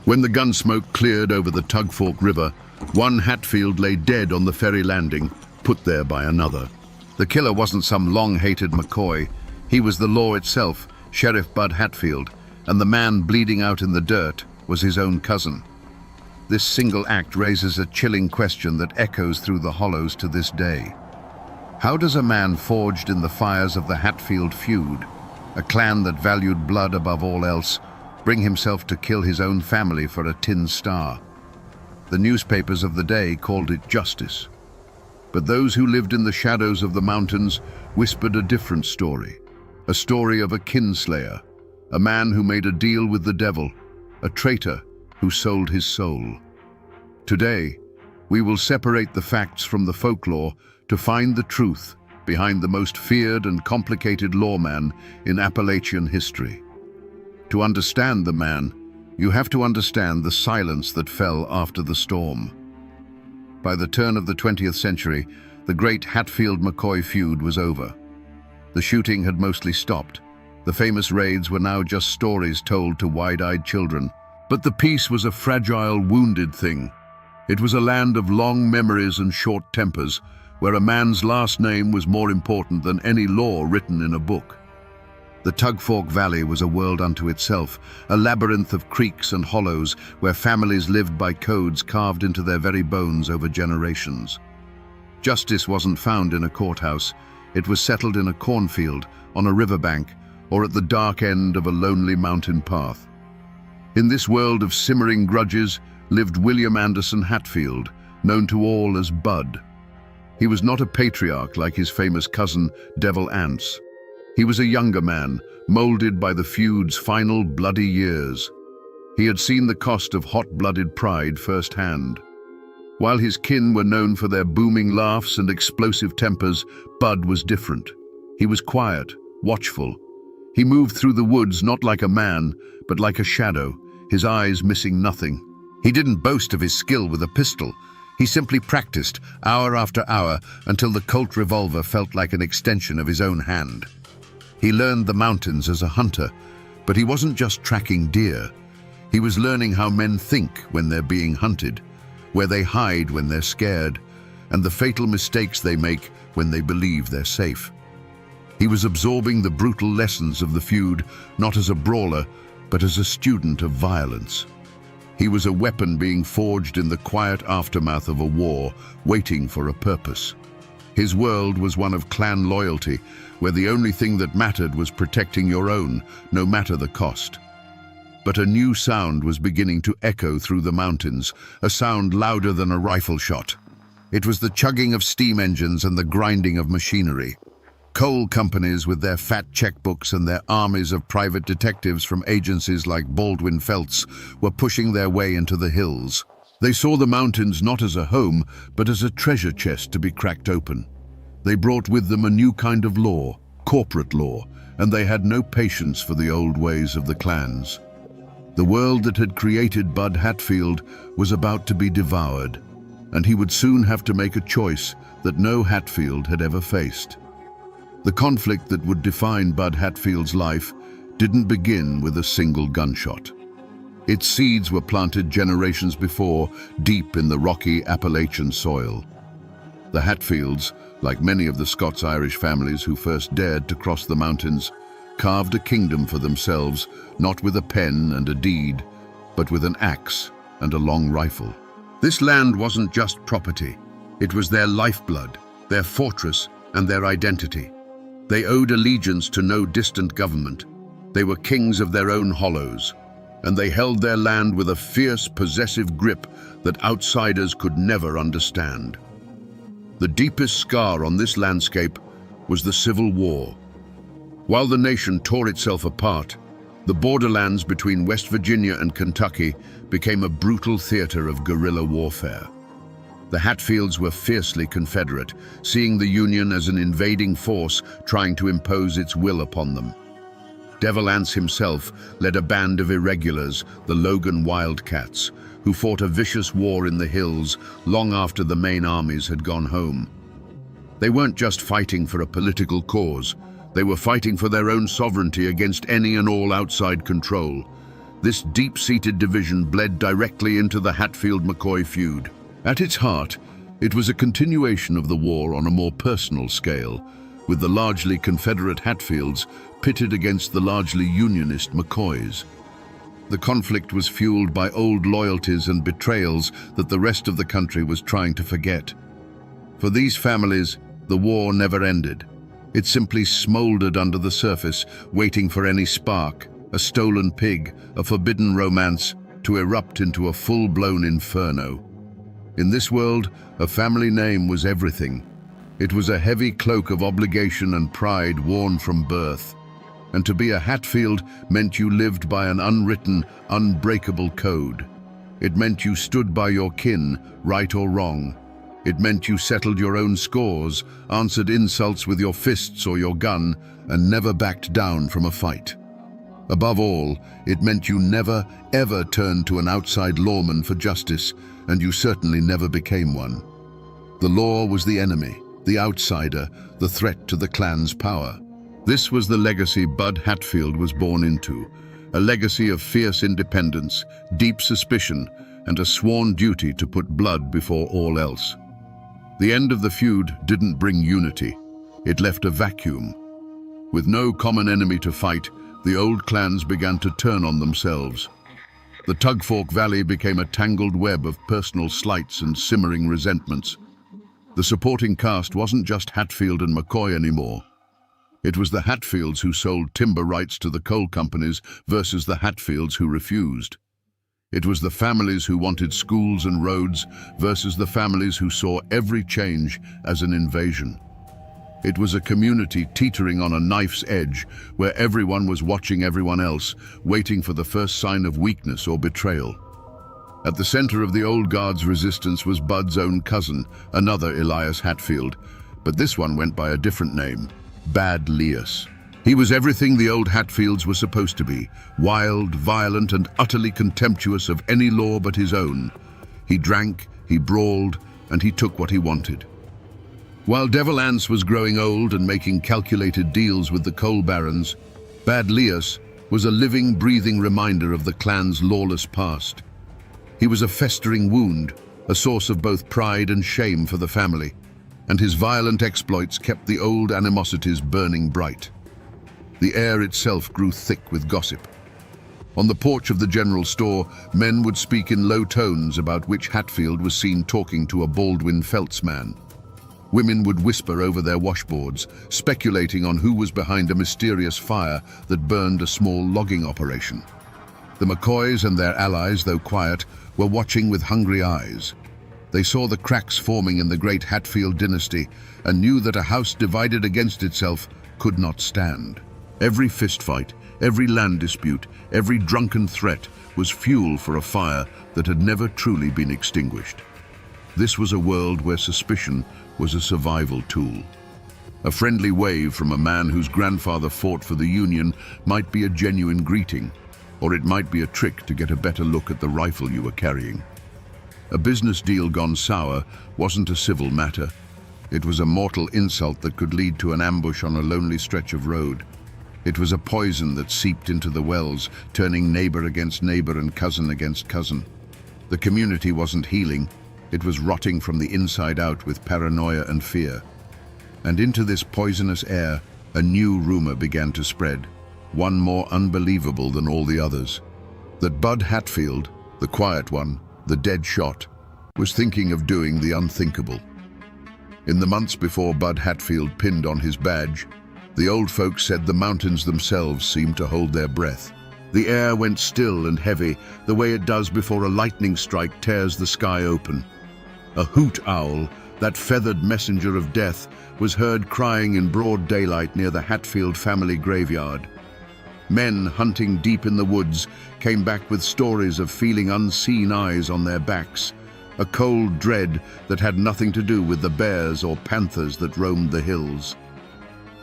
When the gun smoke cleared over the Tug Fork River, one Hatfield lay dead on the ferry landing, put there by another. The killer wasn't some long-hated McCoy. He was the law itself, Sheriff Bud Hatfield, and the man bleeding out in the dirt was his own cousin. This single act raises a chilling question that echoes through the hollows to this day. How does a man forged in the fires of the Hatfield feud, a clan that valued blood above all else, bring himself to kill his own family for a tin star? The newspapers of the day called it justice. But those who lived in the shadows of the mountains whispered a different story, a story of a kinslayer, a man who made a deal with the devil, a traitor who sold his soul. Today, we will separate the facts from the folklore to find the truth behind the most feared and complicated lawman in Appalachian history. To understand the man, you have to understand the silence that fell after the storm. By the turn of the 20th century, the great Hatfield-McCoy feud was over. The shooting had mostly stopped. The famous raids were now just stories told to wide-eyed children. But the peace was a fragile, wounded thing. It was a land of long memories and short tempers, where a man's last name was more important than any law written in a book. The Tug Fork Valley was a world unto itself, a labyrinth of creeks and hollows where families lived by codes carved into their very bones over generations. Justice wasn't found in a courthouse. It was settled in a cornfield, on a riverbank, or at the dark end of a lonely mountain path. In this world of simmering grudges lived William Anderson Hatfield, known to all as Bud. He was not a patriarch like his famous cousin, Devil Anse. He was a younger man, molded by the feud's final bloody years. He had seen the cost of hot-blooded pride firsthand. While his kin were known for their booming laughs and explosive tempers, Bud was different. He was quiet, watchful. He moved through the woods not like a man, but like a shadow, his eyes missing nothing. He didn't boast of his skill with a pistol. He simply practiced, hour after hour, until the Colt revolver felt like an extension of his own hand. He learned the mountains as a hunter, but he wasn't just tracking deer. He was learning how men think when they're being hunted, where they hide when they're scared, and the fatal mistakes they make when they believe they're safe. He was absorbing the brutal lessons of the feud, not as a brawler, but as a student of violence. He was a weapon being forged in the quiet aftermath of a war, waiting for a purpose. His world was one of clan loyalty, where the only thing that mattered was protecting your own, no matter the cost. But a new sound was beginning to echo through the mountains, a sound louder than a rifle shot. It was the chugging of steam engines and the grinding of machinery. Coal companies with their fat checkbooks and their armies of private detectives from agencies like Baldwin Felts were pushing their way into the hills. They saw the mountains not as a home, but as a treasure chest to be cracked open. They brought with them a new kind of law, corporate law, and they had no patience for the old ways of the clans. The world that had created Bud Hatfield was about to be devoured, and he would soon have to make a choice that no Hatfield had ever faced. The conflict that would define Bud Hatfield's life didn't begin with a single gunshot. Its seeds were planted generations before, deep in the rocky Appalachian soil. The Hatfields, like many of the Scots-Irish families who first dared to cross the mountains, carved a kingdom for themselves, not with a pen and a deed, but with an axe and a long rifle. This land wasn't just property. It was their lifeblood, their fortress, and their identity. They owed allegiance to no distant government. They were kings of their own hollows, and they held their land with a fierce, possessive grip that outsiders could never understand. The deepest scar on this landscape was the Civil War. While the nation tore itself apart, the borderlands between West Virginia and Kentucky became a brutal theater of guerrilla warfare. The Hatfields were fiercely Confederate, seeing the Union as an invading force trying to impose its will upon them. Devil Anse himself led a band of irregulars, the Logan Wildcats, who fought a vicious war in the hills long after the main armies had gone home. They weren't just fighting for a political cause. They were fighting for their own sovereignty against any and all outside control. This deep-seated division bled directly into the Hatfield-McCoy feud. At its heart, it was a continuation of the war on a more personal scale, with the largely Confederate Hatfields pitted against the largely Unionist McCoys. The conflict was fueled by old loyalties and betrayals that the rest of the country was trying to forget. For these families, the war never ended. It simply smoldered under the surface, waiting for any spark, a stolen pig, a forbidden romance, to erupt into a full-blown inferno. In this world, a family name was everything. It was a heavy cloak of obligation and pride worn from birth. And to be a Hatfield meant you lived by an unwritten, unbreakable code. It meant you stood by your kin, right or wrong. It meant you settled your own scores, answered insults with your fists or your gun, and never backed down from a fight. Above all, it meant you never, ever turned to an outside lawman for justice, and you certainly never became one. The law was the enemy, the outsider, the threat to the clan's power. This was the legacy Bud Hatfield was born into, a legacy of fierce independence, deep suspicion, and a sworn duty to put blood before all else. The end of the feud didn't bring unity. It left a vacuum. With no common enemy to fight, the old clans began to turn on themselves. The Tugfork Valley became a tangled web of personal slights and simmering resentments. The supporting cast wasn't just Hatfield and McCoy anymore. It was the Hatfields who sold timber rights to the coal companies versus the Hatfields who refused. It was the families who wanted schools and roads versus the families who saw every change as an invasion. It was a community teetering on a knife's edge, where everyone was watching everyone else, waiting for the first sign of weakness or betrayal. At the center of the old guard's resistance was Bud's own cousin, another Elias Hatfield, but this one went by a different name, Bad Lias. He was everything the old Hatfields were supposed to be, wild, violent, and utterly contemptuous of any law but his own. He drank, he brawled, and he took what he wanted. While Devil Anse was growing old and making calculated deals with the coal barons, Bad Lias was a living, breathing reminder of the clan's lawless past. He was a festering wound, a source of both pride and shame for the family. and his violent exploits kept the old animosities burning bright. The air itself grew thick with gossip. On the porch of the general store, men would speak in low tones about which Hatfield was seen talking to a Baldwin Felts man. Women would whisper over their washboards, speculating on who was behind a mysterious fire that burned a small logging operation. The McCoys and their allies, though quiet, were watching with hungry eyes. They saw the cracks forming in the great Hatfield dynasty and knew that a house divided against itself could not stand. Every fistfight, every land dispute, every drunken threat was fuel for a fire that had never truly been extinguished. This was a world where suspicion was a survival tool. A friendly wave from a man whose grandfather fought for the Union might be a genuine greeting, or it might be a trick to get a better look at the rifle you were carrying. A business deal gone sour wasn't a civil matter. It was a mortal insult that could lead to an ambush on a lonely stretch of road. It was a poison that seeped into the wells, turning neighbor against neighbor and cousin against cousin. The community wasn't healing. It was rotting from the inside out with paranoia and fear. And into this poisonous air, a new rumor began to spread, one more unbelievable than all the others. That Bud Hatfield, the quiet one, the dead shot, was thinking of doing the unthinkable. In the months before Bud Hatfield pinned on his badge, the old folks said the mountains themselves seemed to hold their breath. The air went still and heavy, the way it does before a lightning strike tears the sky open. A hoot owl, that feathered messenger of death, was heard crying in broad daylight near the Hatfield family graveyard. Men hunting deep in the woods came back with stories of feeling unseen eyes on their backs, a cold dread that had nothing to do with the bears or panthers that roamed the hills.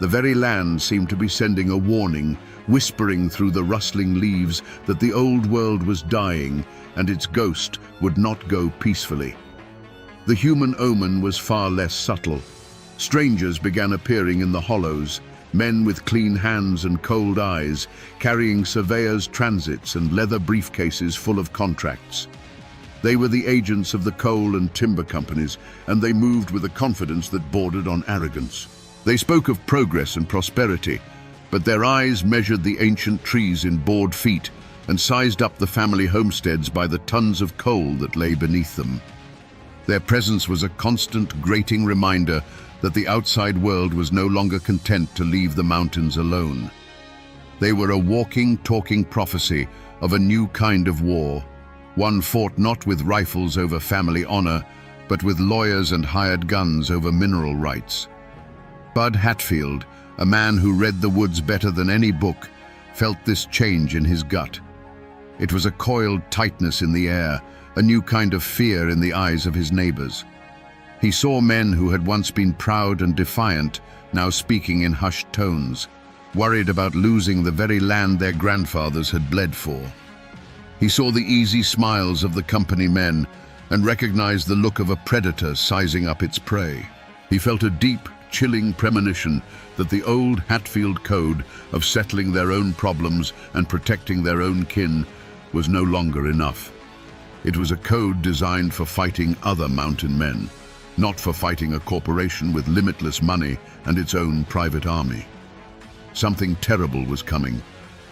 The very land seemed to be sending a warning, whispering through the rustling leaves that the old world was dying and its ghost would not go peacefully. The human omen was far less subtle. Strangers began appearing in the hollows, men with clean hands and cold eyes, carrying surveyors' transits and leather briefcases full of contracts. They were the agents of the coal and timber companies, and they moved with a confidence that bordered on arrogance. They spoke of progress and prosperity, but their eyes measured the ancient trees in board feet and sized up the family homesteads by the tons of coal that lay beneath them. Their presence was a constant, grating reminder that the outside world was no longer content to leave the mountains alone. They were a walking, talking prophecy of a new kind of war, one fought not with rifles over family honor, but with lawyers and hired guns over mineral rights. Bud Hatfield, a man who read the woods better than any book, felt this change in his gut. It was a coiled tightness in the air, a new kind of fear in the eyes of his neighbors. He saw men who had once been proud and defiant, now speaking in hushed tones, worried about losing the very land their grandfathers had bled for. He saw the easy smiles of the company men and recognized the look of a predator sizing up its prey. He felt a deep, chilling premonition that the old Hatfield code of settling their own problems and protecting their own kin was no longer enough. It was a code designed for fighting other mountain men, not for fighting a corporation with limitless money and its own private army. Something terrible was coming,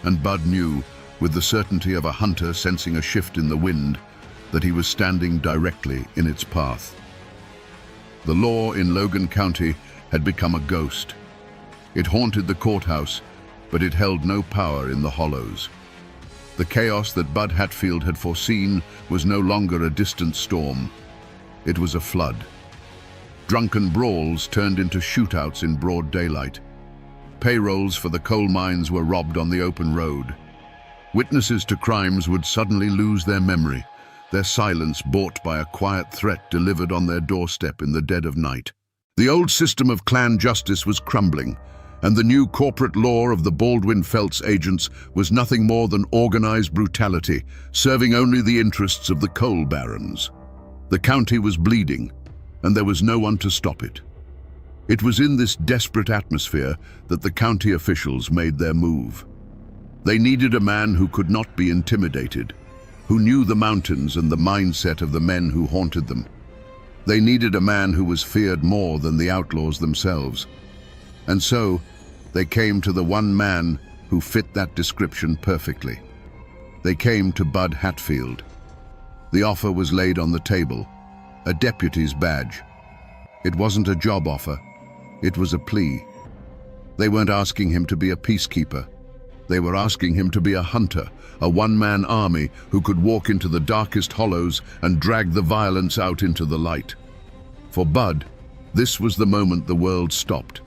and Bud knew, with the certainty of a hunter sensing a shift in the wind, that he was standing directly in its path. The law in Logan County had become a ghost. It haunted the courthouse, but it held no power in the hollows. The chaos that Bud Hatfield had foreseen was no longer a distant storm. It was a flood. Drunken brawls turned into shootouts in broad daylight. Payrolls for the coal mines were robbed on the open road. Witnesses to crimes would suddenly lose their memory, their silence bought by a quiet threat delivered on their doorstep in the dead of night. The old system of clan justice was crumbling, and the new corporate law of the Baldwin Felts agents was nothing more than organized brutality, serving only the interests of the coal barons. The county was bleeding, and there was no one to stop it. It was in this desperate atmosphere that the county officials made their move. They needed a man who could not be intimidated, who knew the mountains and the mindset of the men who haunted them. They needed a man who was feared more than the outlaws themselves. And so, they came to the one man who fit that description perfectly. They came to Bud Hatfield. The offer was laid on the table, a deputy's badge. It wasn't a job offer, it was a plea. They weren't asking him to be a peacekeeper. They were asking him to be a hunter, a one-man army who could walk into the darkest hollows and drag the violence out into the light. For Bud, this was the moment the world stopped.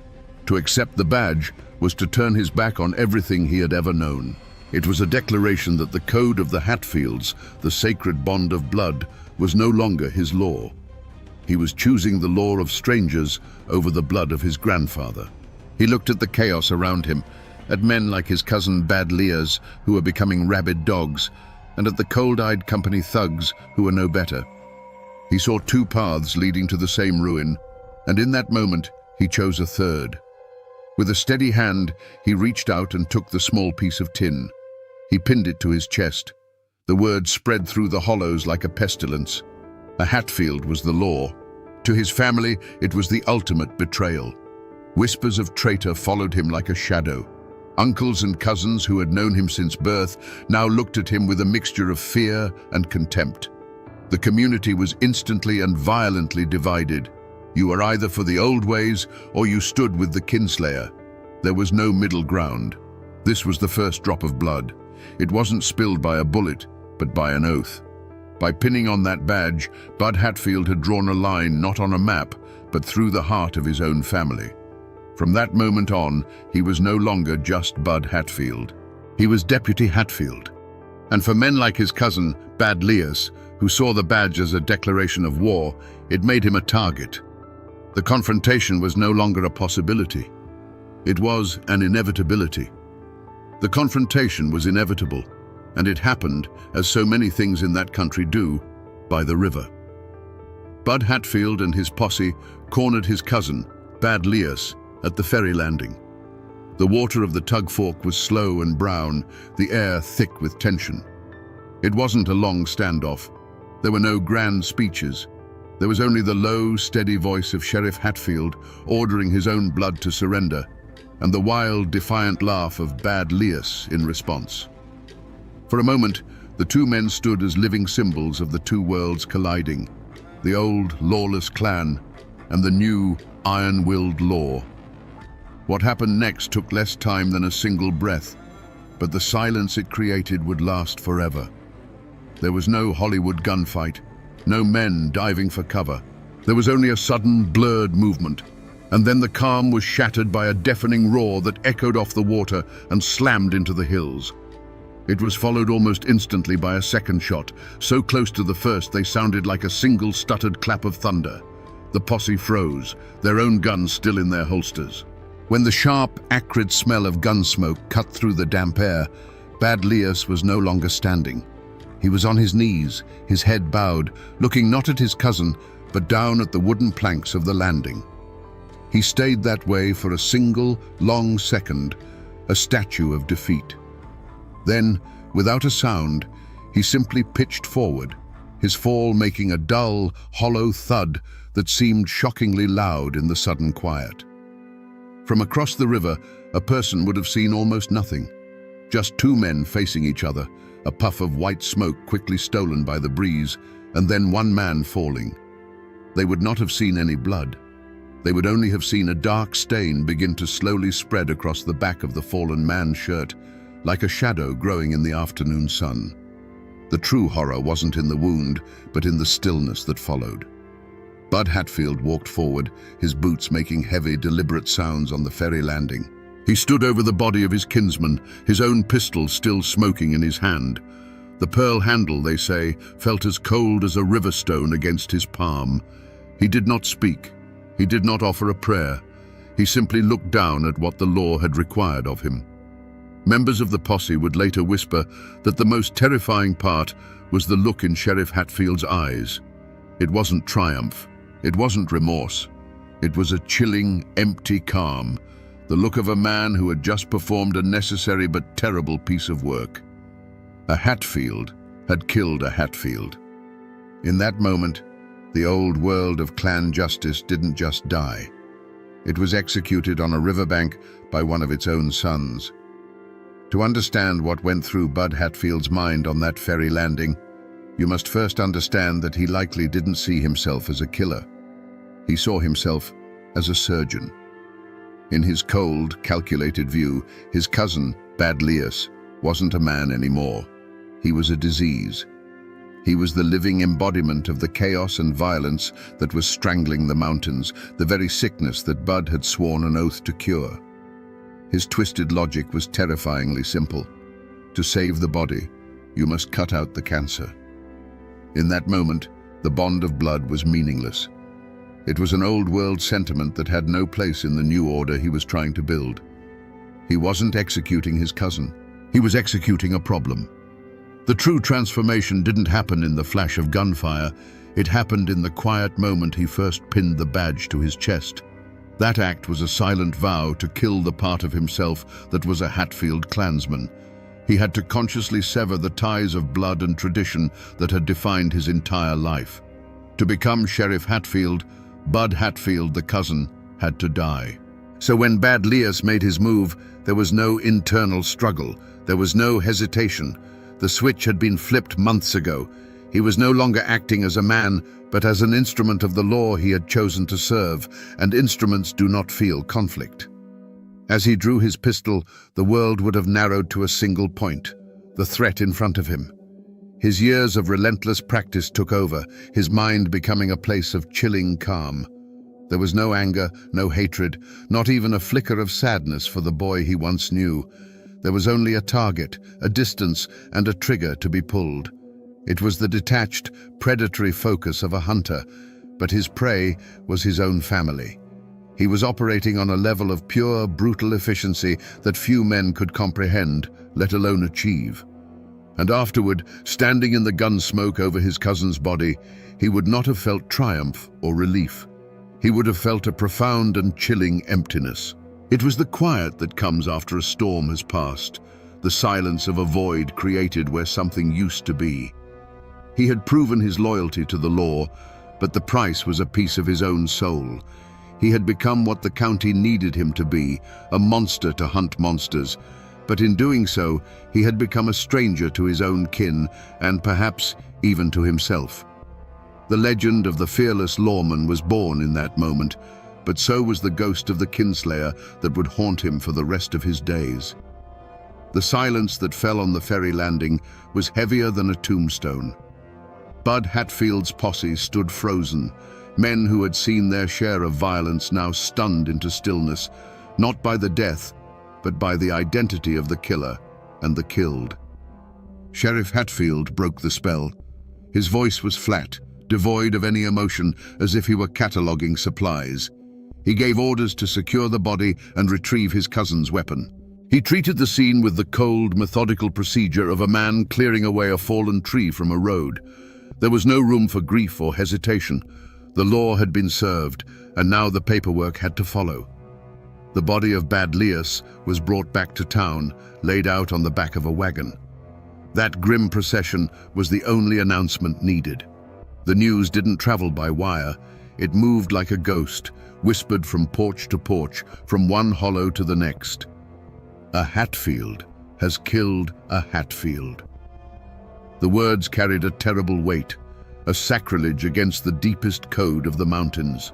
To accept the badge was to turn his back on everything he had ever known. It was a declaration that the code of the Hatfields, the sacred bond of blood, was no longer his law. He was choosing the law of strangers over the blood of his grandfather. He looked at the chaos around him, at men like his cousin Bad Lears, who were becoming rabid dogs, and at the cold-eyed company thugs who were no better. He saw two paths leading to the same ruin, and in that moment he chose a third. With a steady hand, he reached out and took the small piece of tin. He pinned it to his chest. The word spread through the hollows like a pestilence. A Hatfield was the law. To his family, it was the ultimate betrayal. Whispers of traitor followed him like a shadow. Uncles and cousins who had known him since birth now looked at him with a mixture of fear and contempt. The community was instantly and violently divided. You were either for the old ways or you stood with the kinslayer. There was no middle ground. This was the first drop of blood. It wasn't spilled by a bullet, but by an oath. By pinning on that badge, Bud Hatfield had drawn a line not on a map, but through the heart of his own family. From that moment on, he was no longer just Bud Hatfield. He was Deputy Hatfield. And for men like his cousin, Bad Lears, who saw the badge as a declaration of war, it made him a target. The confrontation was no longer a possibility. It was an inevitability. The confrontation was inevitable, and it happened, as so many things in that country do, by the river. Bud Hatfield and his posse cornered his cousin, Bad Lears, at the ferry landing. The water of the tug fork was slow and brown, the air thick with tension. It wasn't a long standoff. There were no grand speeches. There was only the low, steady voice of Sheriff Hatfield ordering his own blood to surrender, and the wild, defiant laugh of Bad Lears in response. For a moment, the two men stood as living symbols of the two worlds colliding, the old, lawless clan and the new, iron-willed law. What happened next took less time than a single breath, but the silence it created would last forever. There was no Hollywood gunfight, no men diving for cover. There was only a sudden, blurred movement, and then the calm was shattered by a deafening roar that echoed off the water and slammed into the hills. It was followed almost instantly by a second shot, so close to the first they sounded like a single stuttered clap of thunder. The posse froze, their own guns still in their holsters. When the sharp, acrid smell of gun smoke cut through the damp air, Bad Lears was no longer standing. He was on his knees, his head bowed, looking not at his cousin, but down at the wooden planks of the landing. He stayed that way for a single, long second, a statue of defeat. Then, without a sound, he simply pitched forward, his fall making a dull, hollow thud that seemed shockingly loud in the sudden quiet. From across the river, a person would have seen almost nothing. Just two men facing each other, a puff of white smoke quickly stolen by the breeze, and then one man falling. They would not have seen any blood. They would only have seen a dark stain begin to slowly spread across the back of the fallen man's shirt, like a shadow growing in the afternoon sun. The true horror wasn't in the wound, but in the stillness that followed. Bud Hatfield walked forward, his boots making heavy, deliberate sounds on the ferry landing. He stood over the body of his kinsman, his own pistol still smoking in his hand. The pearl handle, they say, felt as cold as a river stone against his palm. He did not speak. He did not offer a prayer. He simply looked down at what the law had required of him. Members of the posse would later whisper that the most terrifying part was the look in Sheriff Hatfield's eyes. It wasn't triumph. It wasn't remorse. It was a chilling, empty calm, the look of a man who had just performed a necessary but terrible piece of work. A Hatfield had killed a Hatfield. In that moment, The old world of clan justice didn't just die. It was executed on a riverbank by one of its own sons. To understand what went through Bud Hatfield's mind on that ferry landing, you must first understand that he likely didn't see himself as a killer. He saw himself as a surgeon. In his cold, calculated view, his cousin, Bad Lias, wasn't a man anymore. He was a disease. He was the living embodiment of the chaos and violence that was strangling the mountains, the very sickness that Bud had sworn an oath to cure. His twisted logic was terrifyingly simple. To save the body, you must cut out the cancer. In that moment, the bond of blood was meaningless. It was an old-world sentiment that had no place in the new order he was trying to build. He wasn't executing his cousin. He was executing a problem. The true transformation didn't happen in the flash of gunfire. It happened in the quiet moment he first pinned the badge to his chest. That act was a silent vow to kill the part of himself that was a Hatfield clansman. He had to consciously sever the ties of blood and tradition that had defined his entire life. To become Sheriff Hatfield, Bud Hatfield, the cousin, had to die. So when Bad Lias made his move, there was no internal struggle. There was no hesitation. The switch had been flipped months ago. He was no longer acting as a man, but as an instrument of the law he had chosen to serve, and instruments do not feel conflict. As he drew his pistol, the world would have narrowed to a single point, the threat in front of him. His years of relentless practice took over, his mind becoming a place of chilling calm. There was no anger, no hatred, not even a flicker of sadness for the boy he once knew. There was only a target, a distance, and a trigger to be pulled. It was the detached, predatory focus of a hunter, but his prey was his own family. He was operating on a level of pure, brutal efficiency that few men could comprehend, let alone achieve. And afterward, standing in the gun smoke over his cousin's body, he would not have felt triumph or relief. He would have felt a profound and chilling emptiness. It was the quiet that comes after a storm has passed, the silence of a void created where something used to be. He had proven his loyalty to the law, but the price was a piece of his own soul. He had become what the county needed him to be, a monster to hunt monsters. But in doing so, he had become a stranger to his own kin, and perhaps even to himself. The legend of the fearless lawman was born in that moment, but so was the ghost of the kinslayer that would haunt him for the rest of his days. The silence that fell on the ferry landing was heavier than a tombstone. Bud Hatfield's posse stood frozen, men who had seen their share of violence now stunned into stillness, not by the death, but by the identity of the killer and the killed. Sheriff Hatfield broke the spell. His voice was flat, devoid of any emotion, as if he were cataloging supplies. He gave orders to secure the body and retrieve his cousin's weapon. He treated the scene with the cold, methodical procedure of a man clearing away a fallen tree from a road. There was no room for grief or hesitation. The law had been served, and now the paperwork had to follow. The body of Bad Lias was brought back to town, laid out on the back of a wagon. That grim procession was the only announcement needed. The news didn't travel by wire. It moved like a ghost, whispered from porch to porch, from one hollow to the next. A Hatfield has killed a Hatfield. The words carried a terrible weight, a sacrilege against the deepest code of the mountains.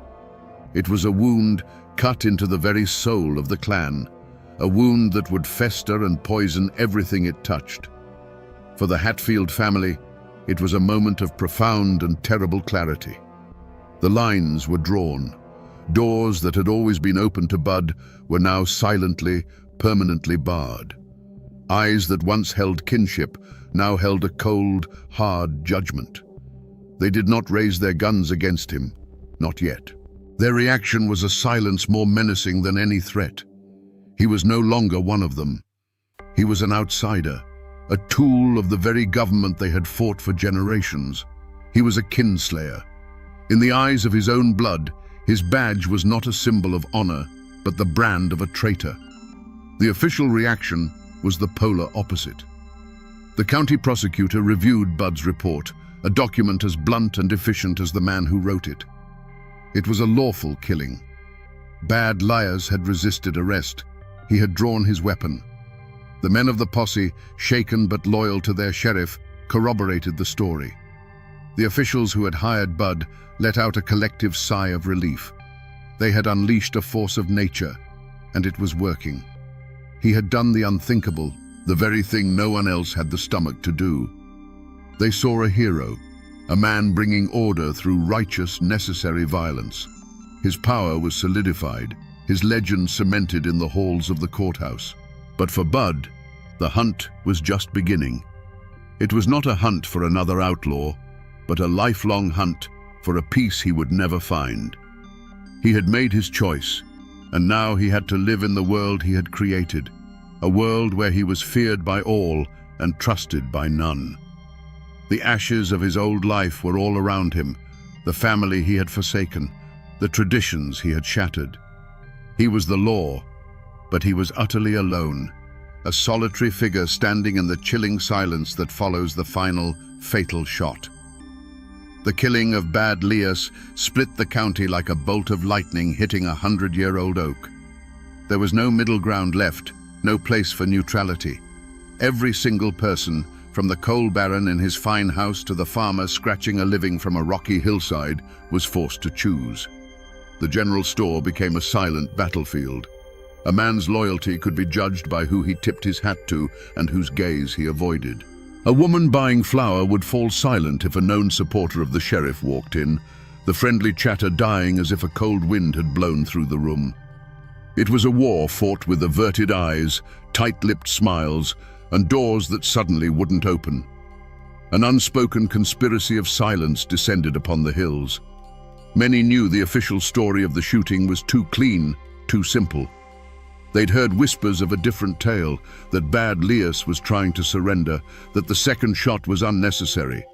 It was a wound cut into the very soul of the clan, a wound that would fester and poison everything it touched. For the Hatfield family, it was a moment of profound and terrible clarity. The lines were drawn. Doors that had always been open to Bud were now silently, permanently barred. Eyes that once held kinship now held a cold, hard judgment. They did not raise their guns against him, not yet. Their reaction was a silence more menacing than any threat. He was no longer one of them. He was an outsider, a tool of the very government they had fought for generations. He was a kinslayer. In the eyes of his own blood, his badge was not a symbol of honor, but the brand of a traitor. The official reaction was the polar opposite. The county prosecutor reviewed Bud's report, a document as blunt and efficient as the man who wrote it. It was a lawful killing. Bad Lias had resisted arrest. He had drawn his weapon. The men of the posse, shaken but loyal to their sheriff, corroborated the story. The officials who had hired Bud let out a collective sigh of relief. They had unleashed a force of nature, and it was working. He had done the unthinkable, the very thing no one else had the stomach to do. They saw a hero, a man bringing order through righteous, necessary violence. His power was solidified, his legend cemented in the halls of the courthouse. But for Bud, the hunt was just beginning. It was not a hunt for another outlaw, but a lifelong hunt for a peace he would never find. He had made his choice, and now he had to live in the world he had created, a world where he was feared by all and trusted by none. The ashes of his old life were all around him, the family he had forsaken, the traditions he had shattered. He was the law, but he was utterly alone, a solitary figure standing in the chilling silence that follows the final, fatal shot. The killing of Bad Lias split the county like a bolt of lightning hitting a 100-year-old oak. There was no middle ground left, no place for neutrality. Every single person, from the coal baron in his fine house to the farmer scratching a living from a rocky hillside, was forced to choose. The general store became a silent battlefield. A man's loyalty could be judged by who he tipped his hat to and whose gaze he avoided. A woman buying flour would fall silent if a known supporter of the sheriff walked in, the friendly chatter dying as if a cold wind had blown through the room. It was a war fought with averted eyes, tight-lipped smiles, and doors that suddenly wouldn't open. An unspoken conspiracy of silence descended upon the hills. Many knew the official story of the shooting was too clean, too simple. They'd heard whispers of a different tale, that Bad Lias was trying to surrender, that the second shot was unnecessary.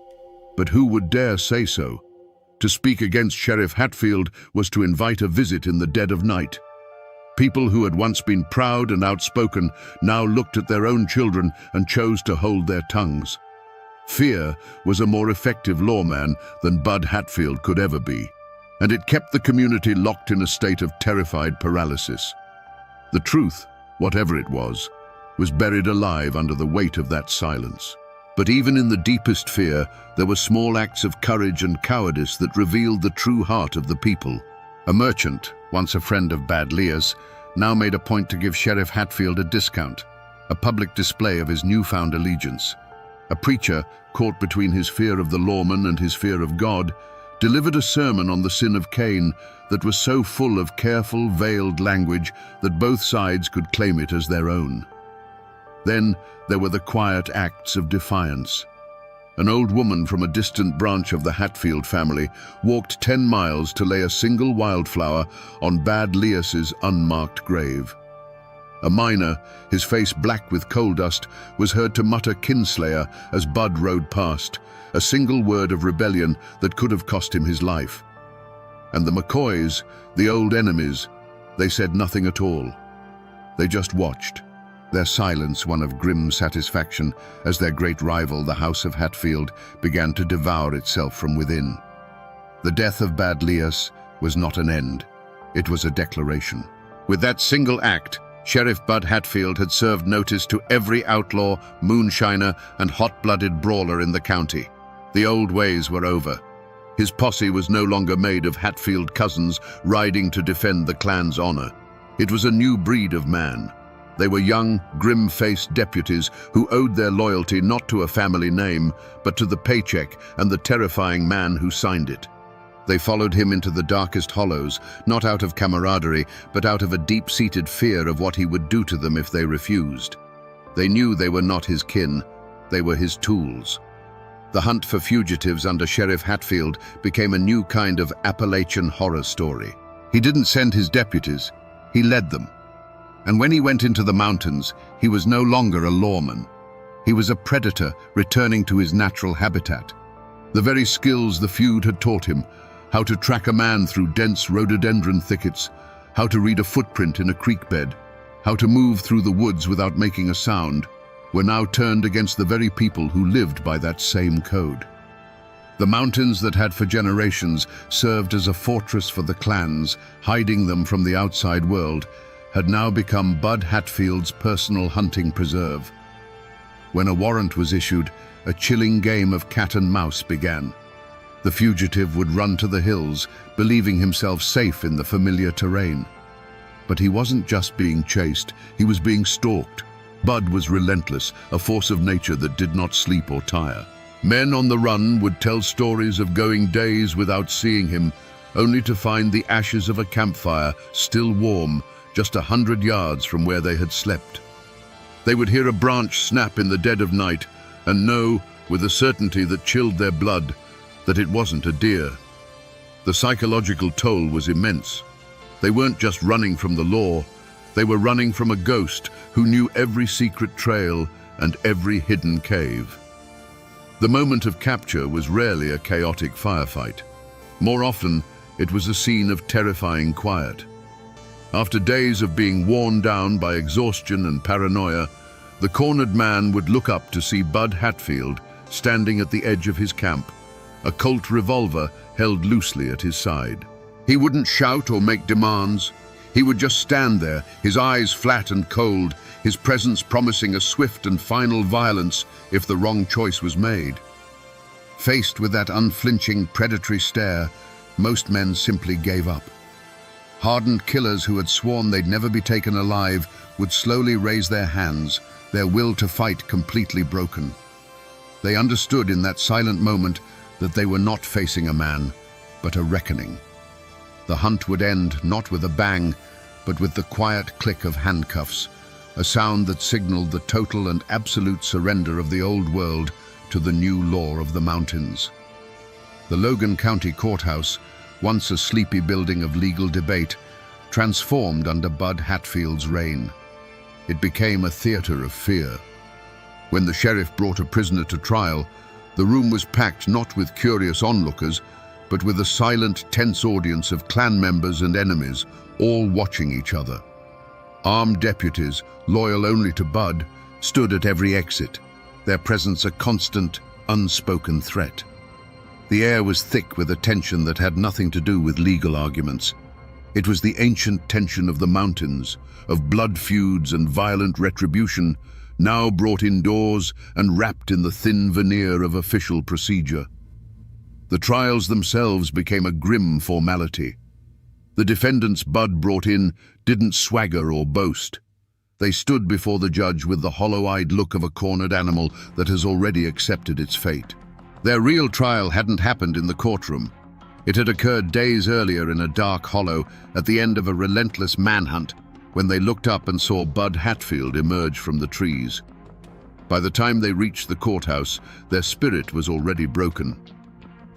But who would dare say so? To speak against Sheriff Hatfield was to invite a visit in the dead of night. People who had once been proud and outspoken now looked at their own children and chose to hold their tongues. Fear was a more effective lawman than Bud Hatfield could ever be, and it kept the community locked in a state of terrified paralysis. The truth, whatever it was buried alive under the weight of that silence. But even in the deepest fear, there were small acts of courage and cowardice that revealed the true heart of the people. A merchant, once a friend of Bad Lias, now made a point to give Sheriff Hatfield a discount, a public display of his newfound allegiance. A preacher, caught between his fear of the lawman and his fear of God, delivered a sermon on the sin of Cain that was so full of careful, veiled language that both sides could claim it as their own. Then there were the quiet acts of defiance. An old woman from a distant branch of the Hatfield family walked 10 miles to lay a single wildflower on Bad Lias's unmarked grave. A miner, his face black with coal dust, was heard to mutter "Kinslayer" as Bud rode past, a single word of rebellion that could have cost him his life. And the McCoys, the old enemies, they said nothing at all. They just watched, their silence one of grim satisfaction as their great rival, the House of Hatfield, began to devour itself from within. The death of Bad Lias was not an end, it was a declaration. With that single act, Sheriff Bud Hatfield had served notice to every outlaw, moonshiner, and hot-blooded brawler in the county. The old ways were over. His posse was no longer made of Hatfield cousins riding to defend the clan's honor. It was a new breed of man. They were young, grim-faced deputies who owed their loyalty not to a family name, but to the paycheck and the terrifying man who signed it. They followed him into the darkest hollows, not out of camaraderie, but out of a deep-seated fear of what he would do to them if they refused. They knew they were not his kin, they were his tools. The hunt for fugitives under Sheriff Hatfield became a new kind of Appalachian horror story. He didn't send his deputies, he led them. And when he went into the mountains, he was no longer a lawman. He was a predator returning to his natural habitat. The very skills the feud had taught him, how to track a man through dense rhododendron thickets, how to read a footprint in a creek bed, how to move through the woods without making a sound, were now turned against the very people who lived by that same code. The mountains that had for generations served as a fortress for the clans, hiding them from the outside world, had now become Bud Hatfield's personal hunting preserve. When a warrant was issued, a chilling game of cat and mouse began. The fugitive would run to the hills, believing himself safe in the familiar terrain. But he wasn't just being chased, he was being stalked. Bud was relentless, a force of nature that did not sleep or tire. Men on the run would tell stories of going days without seeing him, only to find the ashes of a campfire still warm, just 100 yards from where they had slept. They would hear a branch snap in the dead of night and know, with a certainty that chilled their blood, that it wasn't a deer. The psychological toll was immense. They weren't just running from the law, they were running from a ghost who knew every secret trail and every hidden cave. The moment of capture was rarely a chaotic firefight. More often, it was a scene of terrifying quiet. After days of being worn down by exhaustion and paranoia, the cornered man would look up to see Bud Hatfield standing at the edge of his camp, a Colt revolver held loosely at his side. He wouldn't shout or make demands. He would just stand there, his eyes flat and cold, his presence promising a swift and final violence if the wrong choice was made. Faced with that unflinching, predatory stare, most men simply gave up. Hardened killers who had sworn they'd never be taken alive would slowly raise their hands, their will to fight completely broken. They understood in that silent moment that they were not facing a man, but a reckoning. The hunt would end not with a bang, but with the quiet click of handcuffs, a sound that signaled the total and absolute surrender of the old world to the new law of the mountains. The Logan County Courthouse, once a sleepy building of legal debate, transformed under Bud Hatfield's reign. It became a theater of fear. When the sheriff brought a prisoner to trial, the room was packed not with curious onlookers, but with a silent, tense audience of clan members and enemies, all watching each other. Armed deputies, loyal only to Bud, stood at every exit, their presence a constant, unspoken threat. The air was thick with a tension that had nothing to do with legal arguments. It was the ancient tension of the mountains, of blood feuds and violent retribution, now brought indoors and wrapped in the thin veneer of official procedure. The trials themselves became a grim formality. The defendants Bud brought in didn't swagger or boast. They stood before the judge with the hollow-eyed look of a cornered animal that has already accepted its fate. Their real trial hadn't happened in the courtroom. It had occurred days earlier in a dark hollow at the end of a relentless manhunt when they looked up and saw Bud Hatfield emerge from the trees. By the time they reached the courthouse, their spirit was already broken.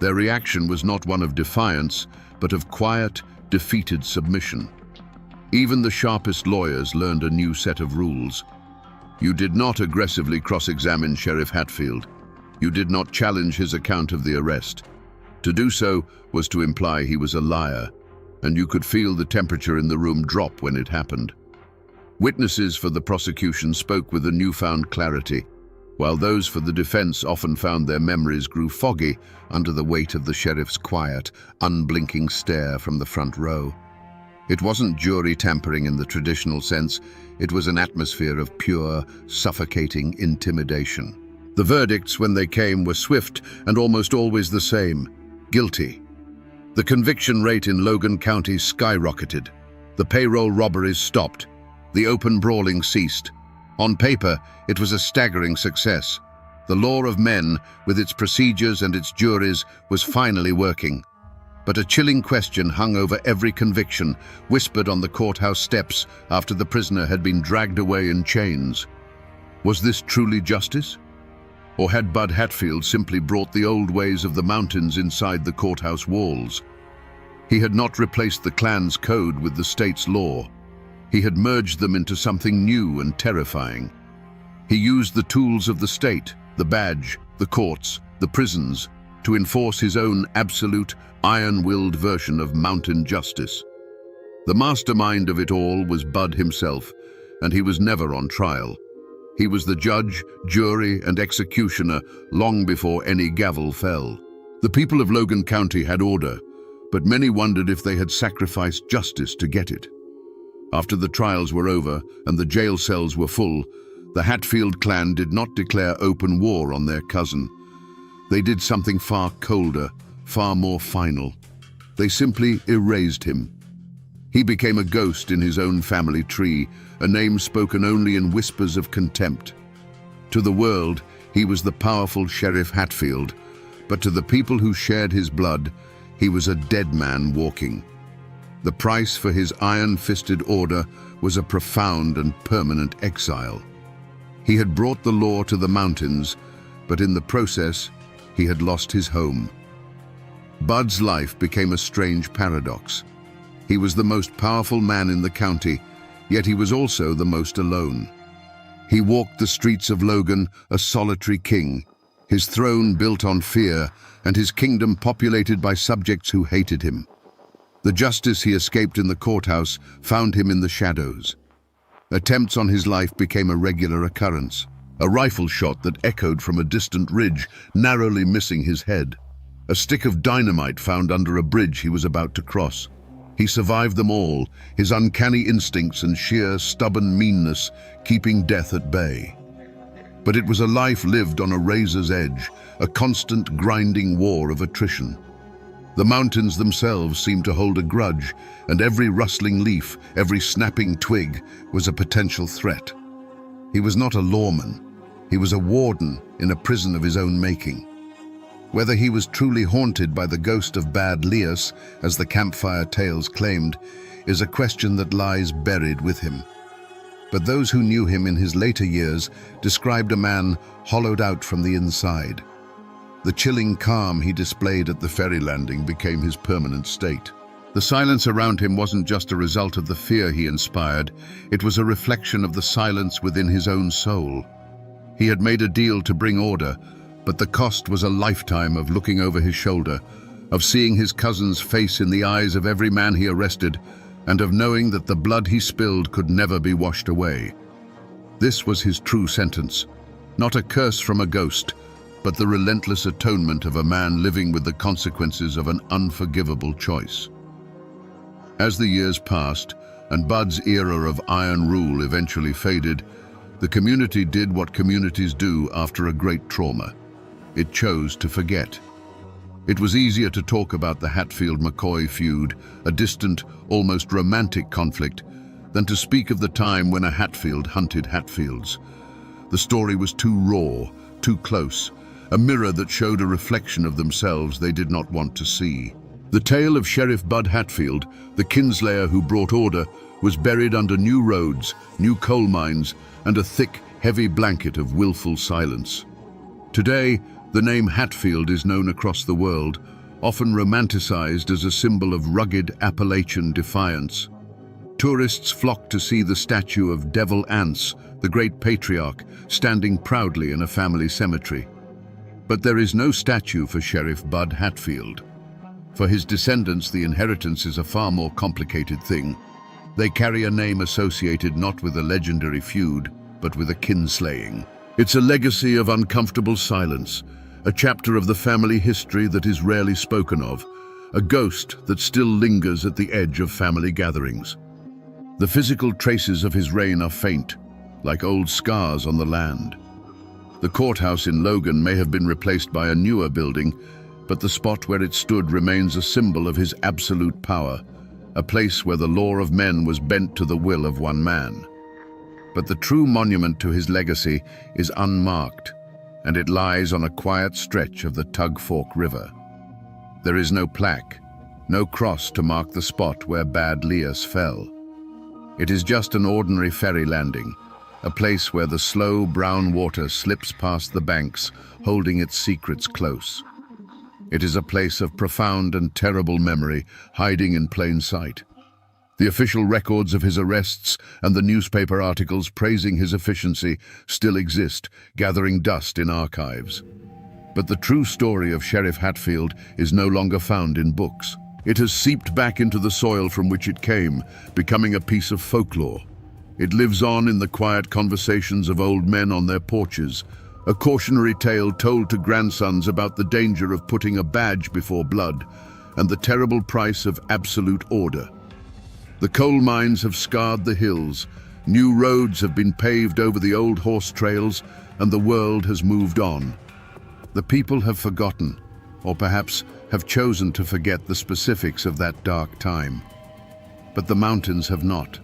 Their reaction was not one of defiance, but of quiet, defeated submission. Even the sharpest lawyers learned a new set of rules. You did not aggressively cross-examine Sheriff Hatfield. You did not challenge his account of the arrest. To do so was to imply he was a liar, and you could feel the temperature in the room drop when it happened. Witnesses for the prosecution spoke with a newfound clarity, while those for the defense often found their memories grew foggy under the weight of the sheriff's quiet, unblinking stare from the front row. It wasn't jury tampering in the traditional sense, it was an atmosphere of pure, suffocating intimidation. The verdicts, when they came, were swift and almost always the same: guilty. The conviction rate in Logan County skyrocketed. The payroll robberies stopped. The open brawling ceased. On paper, it was a staggering success. The law of men, with its procedures and its juries, was finally working. But a chilling question hung over every conviction, whispered on the courthouse steps after the prisoner had been dragged away in chains. Was this truly justice? Or had Bud Hatfield simply brought the old ways of the mountains inside the courthouse walls? He had not replaced the clan's code with the state's law. He had merged them into something new and terrifying. He used the tools of the state, the badge, the courts, the prisons, to enforce his own absolute, iron-willed version of mountain justice. The mastermind of it all was Bud himself, and he was never on trial. He was the judge, jury, and executioner long before any gavel fell. The people of Logan County had order, but many wondered if they had sacrificed justice to get it. After the trials were over and the jail cells were full, the Hatfield clan did not declare open war on their cousin. They did something far colder, far more final. They simply erased him. He became a ghost in his own family tree, a name spoken only in whispers of contempt. To the world, he was the powerful Sheriff Hatfield, but to the people who shared his blood, he was a dead man walking. The price for his iron-fisted order was a profound and permanent exile. He had brought the law to the mountains, but in the process, he had lost his home. Bud's life became a strange paradox. He was the most powerful man in the county, yet he was also the most alone. He walked the streets of Logan, a solitary king, his throne built on fear, and his kingdom populated by subjects who hated him. The justice he escaped in the courthouse found him in the shadows. Attempts on his life became a regular occurrence. A rifle shot that echoed from a distant ridge, narrowly missing his head. A stick of dynamite found under a bridge he was about to cross. He survived them all, his uncanny instincts and sheer, stubborn meanness keeping death at bay. But it was a life lived on a razor's edge, a constant grinding war of attrition. The mountains themselves seemed to hold a grudge, and every rustling leaf, every snapping twig was a potential threat. He was not a lawman. He was a warden in a prison of his own making. Whether he was truly haunted by the ghost of Bad Lias, as the campfire tales claimed, is a question that lies buried with him. But those who knew him in his later years described a man hollowed out from the inside. The chilling calm he displayed at the ferry landing became his permanent state. The silence around him wasn't just a result of the fear he inspired, it was a reflection of the silence within his own soul. He had made a deal to bring order, but the cost was a lifetime of looking over his shoulder, of seeing his cousin's face in the eyes of every man he arrested, and of knowing that the blood he spilled could never be washed away. This was his true sentence, not a curse from a ghost, but the relentless atonement of a man living with the consequences of an unforgivable choice. As the years passed, and Bud's era of iron rule eventually faded, the community did what communities do after a great trauma. It chose to forget. It was easier to talk about the Hatfield-McCoy feud, a distant, almost romantic conflict, than to speak of the time when a Hatfield hunted Hatfields. The story was too raw, too close, a mirror that showed a reflection of themselves they did not want to see. The tale of Sheriff Bud Hatfield, the kinslayer who brought order, was buried under new roads, new coal mines, and a thick, heavy blanket of willful silence. Today, the name Hatfield is known across the world, often romanticized as a symbol of rugged Appalachian defiance. Tourists flock to see the statue of Devil Anse, the great patriarch, standing proudly in a family cemetery. But there is no statue for Sheriff Bud Hatfield. For his descendants, the inheritance is a far more complicated thing. They carry a name associated not with a legendary feud, but with a kinslaying. It's a legacy of uncomfortable silence, a chapter of the family history that is rarely spoken of, a ghost that still lingers at the edge of family gatherings. The physical traces of his reign are faint, like old scars on the land. The courthouse in Logan may have been replaced by a newer building, but the spot where it stood remains a symbol of his absolute power, a place where the law of men was bent to the will of one man. But the true monument to his legacy is unmarked, and it lies on a quiet stretch of the Tug Fork River. There is no plaque, no cross to mark the spot where Bad Lias fell. It is just an ordinary ferry landing, a place where the slow brown water slips past the banks, holding its secrets close. It is a place of profound and terrible memory, hiding in plain sight. The official records of his arrests and the newspaper articles praising his efficiency still exist, gathering dust in archives. But the true story of Sheriff Hatfield is no longer found in books. It has seeped back into the soil from which it came, becoming a piece of folklore. It lives on in the quiet conversations of old men on their porches, a cautionary tale told to grandsons about the danger of putting a badge before blood and the terrible price of absolute order. The coal mines have scarred the hills, new roads have been paved over the old horse trails, and the world has moved on. The people have forgotten, or perhaps have chosen to forget the specifics of that dark time. But the mountains have not.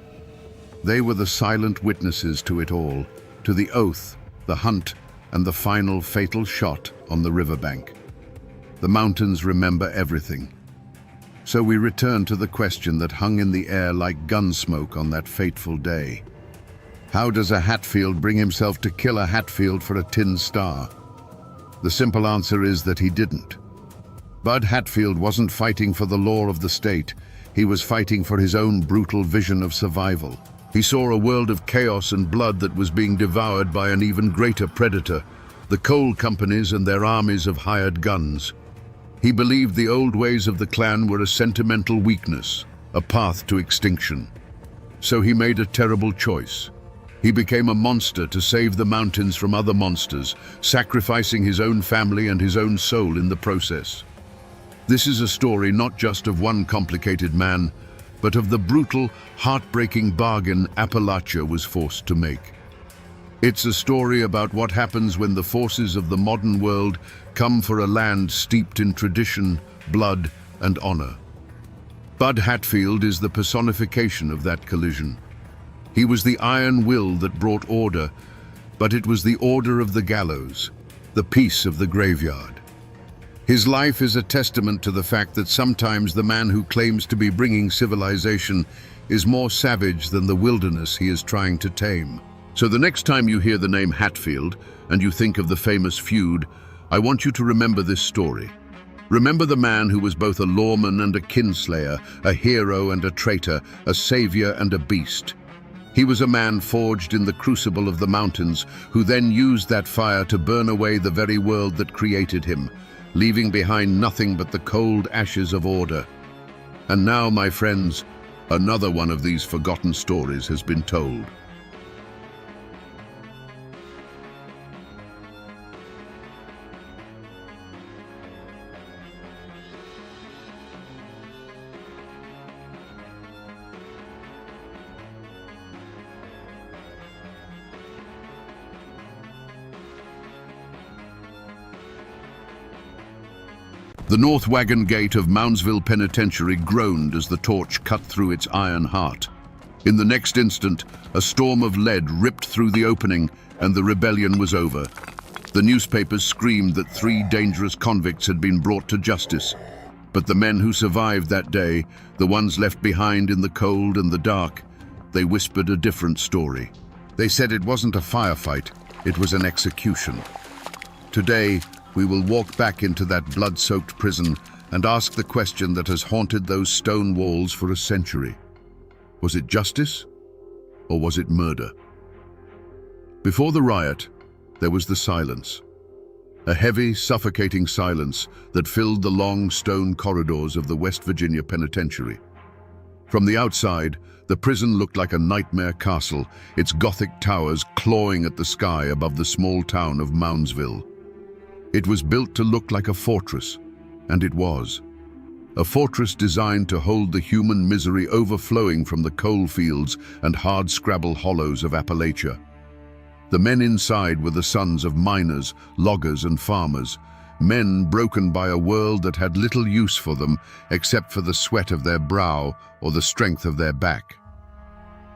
They were the silent witnesses to it all, to the oath, the hunt, and the final fatal shot on the riverbank. The mountains remember everything. So we return to the question that hung in the air like gun smoke on that fateful day. How does a Hatfield bring himself to kill a Hatfield for a tin star? The simple answer is that he didn't. Bud Hatfield wasn't fighting for the law of the state. He was fighting for his own brutal vision of survival. He saw a world of chaos and blood that was being devoured by an even greater predator, the coal companies and their armies of hired guns. He believed the old ways of the clan were a sentimental weakness, a path to extinction. So he made a terrible choice. He became a monster to save the mountains from other monsters, sacrificing his own family and his own soul in the process. This is a story not just of one complicated man, but of the brutal, heartbreaking bargain Appalachia was forced to make. It's a story about what happens when the forces of the modern world come for a land steeped in tradition, blood, and honor. Bud Hatfield is the personification of that collision. He was the iron will that brought order, but it was the order of the gallows, the peace of the graveyard. His life is a testament to the fact that sometimes the man who claims to be bringing civilization is more savage than the wilderness he is trying to tame. So the next time you hear the name Hatfield and you think of the famous feud, I want you to remember this story. Remember the man who was both a lawman and a kinslayer, a hero and a traitor, a savior and a beast. He was a man forged in the crucible of the mountains, who then used that fire to burn away the very world that created him, leaving behind nothing but the cold ashes of order. And now, my friends, another one of these forgotten stories has been told. The north wagon gate of Moundsville Penitentiary groaned as the torch cut through its iron heart. In the next instant, a storm of lead ripped through the opening and the rebellion was over. The newspapers screamed that 3 dangerous convicts had been brought to justice. But the men who survived that day, the ones left behind in the cold and the dark, they whispered a different story. They said it wasn't a firefight, it was an execution. Today, we will walk back into that blood-soaked prison and ask the question that has haunted those stone walls for a century. Was it justice, or was it murder? Before the riot, there was the silence. A heavy, suffocating silence that filled the long stone corridors of the West Virginia Penitentiary. From the outside, the prison looked like a nightmare castle, its Gothic towers clawing at the sky above the small town of Moundsville. It was built to look like a fortress, and it was. A fortress designed to hold the human misery overflowing from the coal fields and hard-scrabble hollows of Appalachia. The men inside were the sons of miners, loggers, and farmers, men broken by a world that had little use for them except for the sweat of their brow or the strength of their back.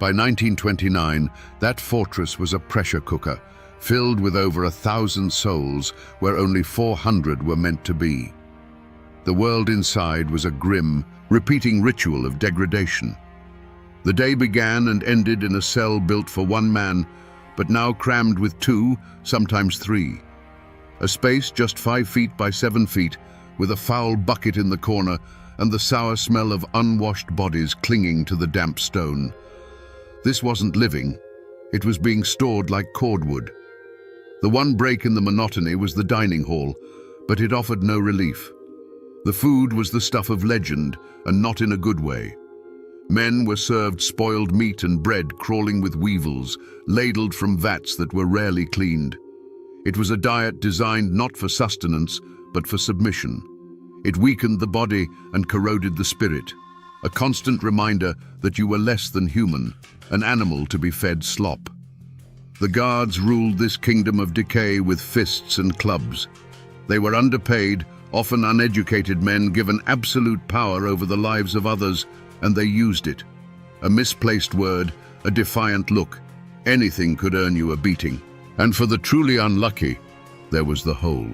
By 1929, that fortress was a pressure cooker, filled with over 1,000 souls where only 400 were meant to be. The world inside was a grim, repeating ritual of degradation. The day began and ended in a cell built for 1 man, but now crammed with 2, sometimes 3. A space just 5 feet by 7 feet, with a foul bucket in the corner and the sour smell of unwashed bodies clinging to the damp stone. This wasn't living, it was being stored like cordwood. The one break in the monotony was the dining hall, but it offered no relief. The food was the stuff of legend, and not in a good way. Men were served spoiled meat and bread crawling with weevils, ladled from vats that were rarely cleaned. It was a diet designed not for sustenance, but for submission. It weakened the body and corroded the spirit, a constant reminder that you were less than human, an animal to be fed slop. The guards ruled this kingdom of decay with fists and clubs. They were underpaid, often uneducated men given absolute power over the lives of others, and they used it. A misplaced word, a defiant look, anything could earn you a beating. And for the truly unlucky, there was the hole.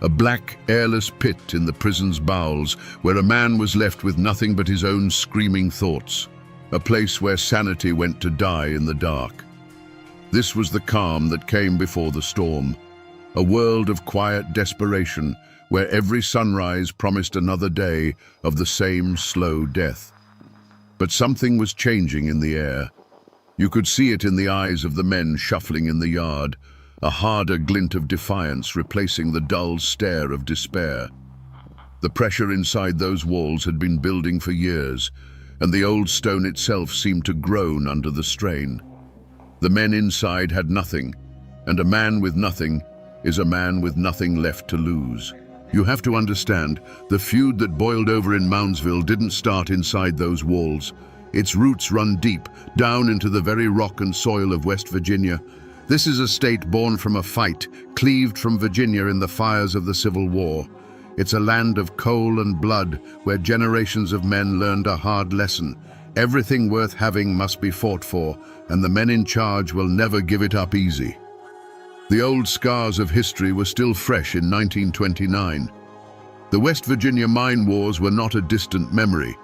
A black, airless pit in the prison's bowels, where a man was left with nothing but his own screaming thoughts. A place where sanity went to die in the dark. This was the calm that came before the storm. A world of quiet desperation, where every sunrise promised another day of the same slow death. But something was changing in the air. You could see it in the eyes of the men shuffling in the yard, a harder glint of defiance replacing the dull stare of despair. The pressure inside those walls had been building for years, and the old stone itself seemed to groan under the strain. The men inside had nothing, and a man with nothing is a man with nothing left to lose. You have to understand, the feud that boiled over in Moundsville didn't start inside those walls. Its roots run deep, down into the very rock and soil of West Virginia. This is a state born from a fight, cleaved from Virginia in the fires of the Civil War. It's a land of coal and blood, where generations of men learned a hard lesson. Everything worth having must be fought for, and the men in charge will never give it up easy. The old scars of history were still fresh in 1929. The West Virginia mine wars were not a distant memory.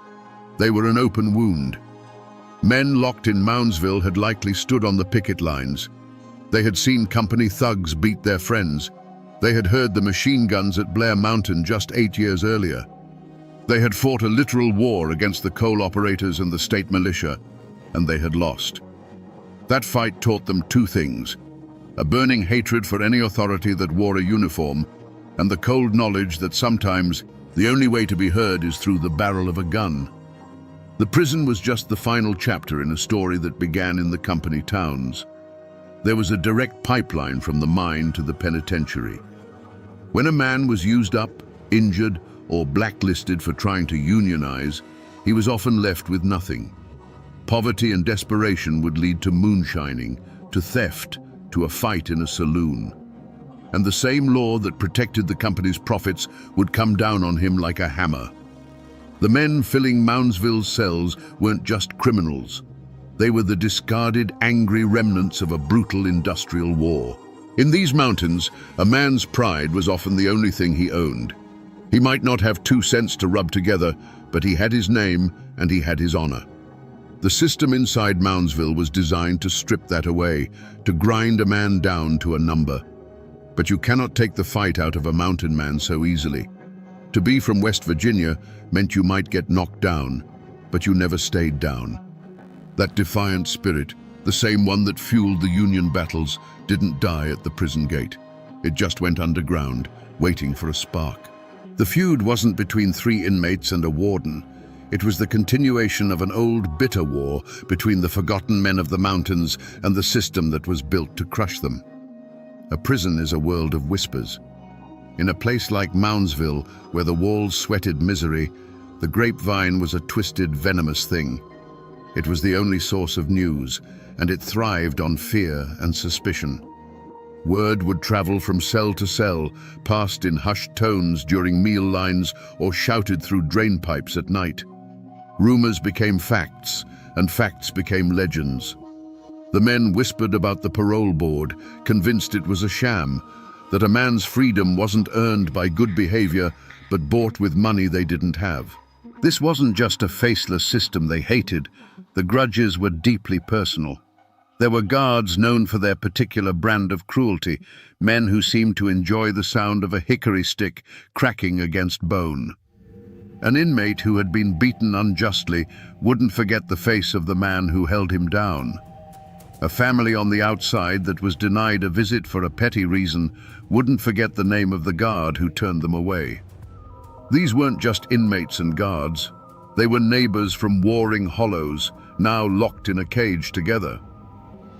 They were an open wound. Men locked in Moundsville had likely stood on the picket lines. They had seen company thugs beat their friends. They had heard the machine guns at Blair Mountain just 8 years earlier. They had fought a literal war against the coal operators and the state militia, and they had lost. That fight taught them two things: a burning hatred for any authority that wore a uniform, and the cold knowledge that sometimes the only way to be heard is through the barrel of a gun. The prison was just the final chapter in a story that began in the company towns. There was a direct pipeline from the mine to the penitentiary. When a man was used up, injured, or blacklisted for trying to unionize, he was often left with nothing. Poverty and desperation would lead to moonshining, to theft, to a fight in a saloon. And the same law that protected the company's profits would come down on him like a hammer. The men filling Moundsville's cells weren't just criminals. They were the discarded, angry remnants of a brutal industrial war. In these mountains, a man's pride was often the only thing he owned. He might not have 2 cents to rub together, but he had his name and he had his honor. The system inside Moundsville was designed to strip that away, to grind a man down to a number. But you cannot take the fight out of a mountain man so easily. To be from West Virginia meant you might get knocked down, but you never stayed down. That defiant spirit, the same one that fueled the Union battles, didn't die at the prison gate. It just went underground, waiting for a spark. The feud wasn't between 3 inmates and a warden. It was the continuation of an old, bitter war between the forgotten men of the mountains and the system that was built to crush them. A prison is a world of whispers. In a place like Moundsville, where the walls sweated misery, the grapevine was a twisted, venomous thing. It was the only source of news, and it thrived on fear and suspicion. Word would travel from cell to cell, passed in hushed tones during meal lines or shouted through drain pipes at night. Rumors became facts, and facts became legends. The men whispered about the parole board, convinced it was a sham, that a man's freedom wasn't earned by good behavior, but bought with money they didn't have. This wasn't just a faceless system they hated. The grudges were deeply personal. There were guards known for their particular brand of cruelty, men who seemed to enjoy the sound of a hickory stick cracking against bone. An inmate who had been beaten unjustly wouldn't forget the face of the man who held him down. A family on the outside that was denied a visit for a petty reason wouldn't forget the name of the guard who turned them away. These weren't just inmates and guards. They were neighbors from warring hollows, now locked in a cage together.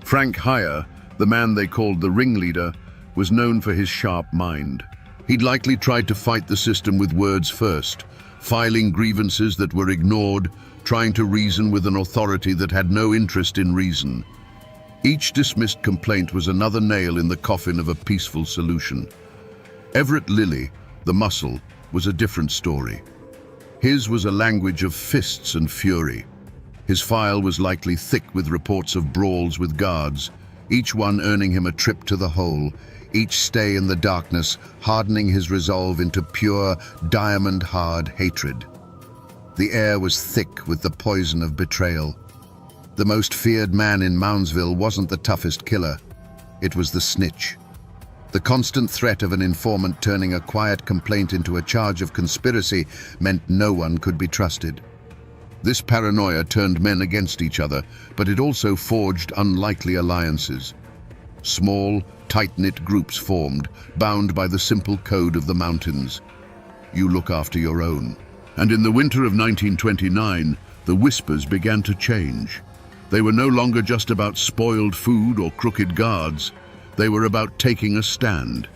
Frank Heyer, the man they called the ringleader, was known for his sharp mind. He'd likely tried to fight the system with words first, filing grievances that were ignored, trying to reason with an authority that had no interest in reason. Each dismissed complaint was another nail in the coffin of a peaceful solution. Everett Lilly, the muscle, was a different story. His was a language of fists and fury. His file was likely thick with reports of brawls with guards, each one earning him a trip to the hole, each stay in the darkness hardening his resolve into pure, diamond-hard hatred. The air was thick with the poison of betrayal. The most feared man in Moundsville wasn't the toughest killer. It was the snitch. The constant threat of an informant turning a quiet complaint into a charge of conspiracy meant no one could be trusted. This paranoia turned men against each other, but it also forged unlikely alliances. Small, tight-knit groups formed, bound by the simple code of the mountains. You look after your own. And in the winter of 1929, the whispers began to change. They were no longer just about spoiled food or crooked guards. They were about taking a stand.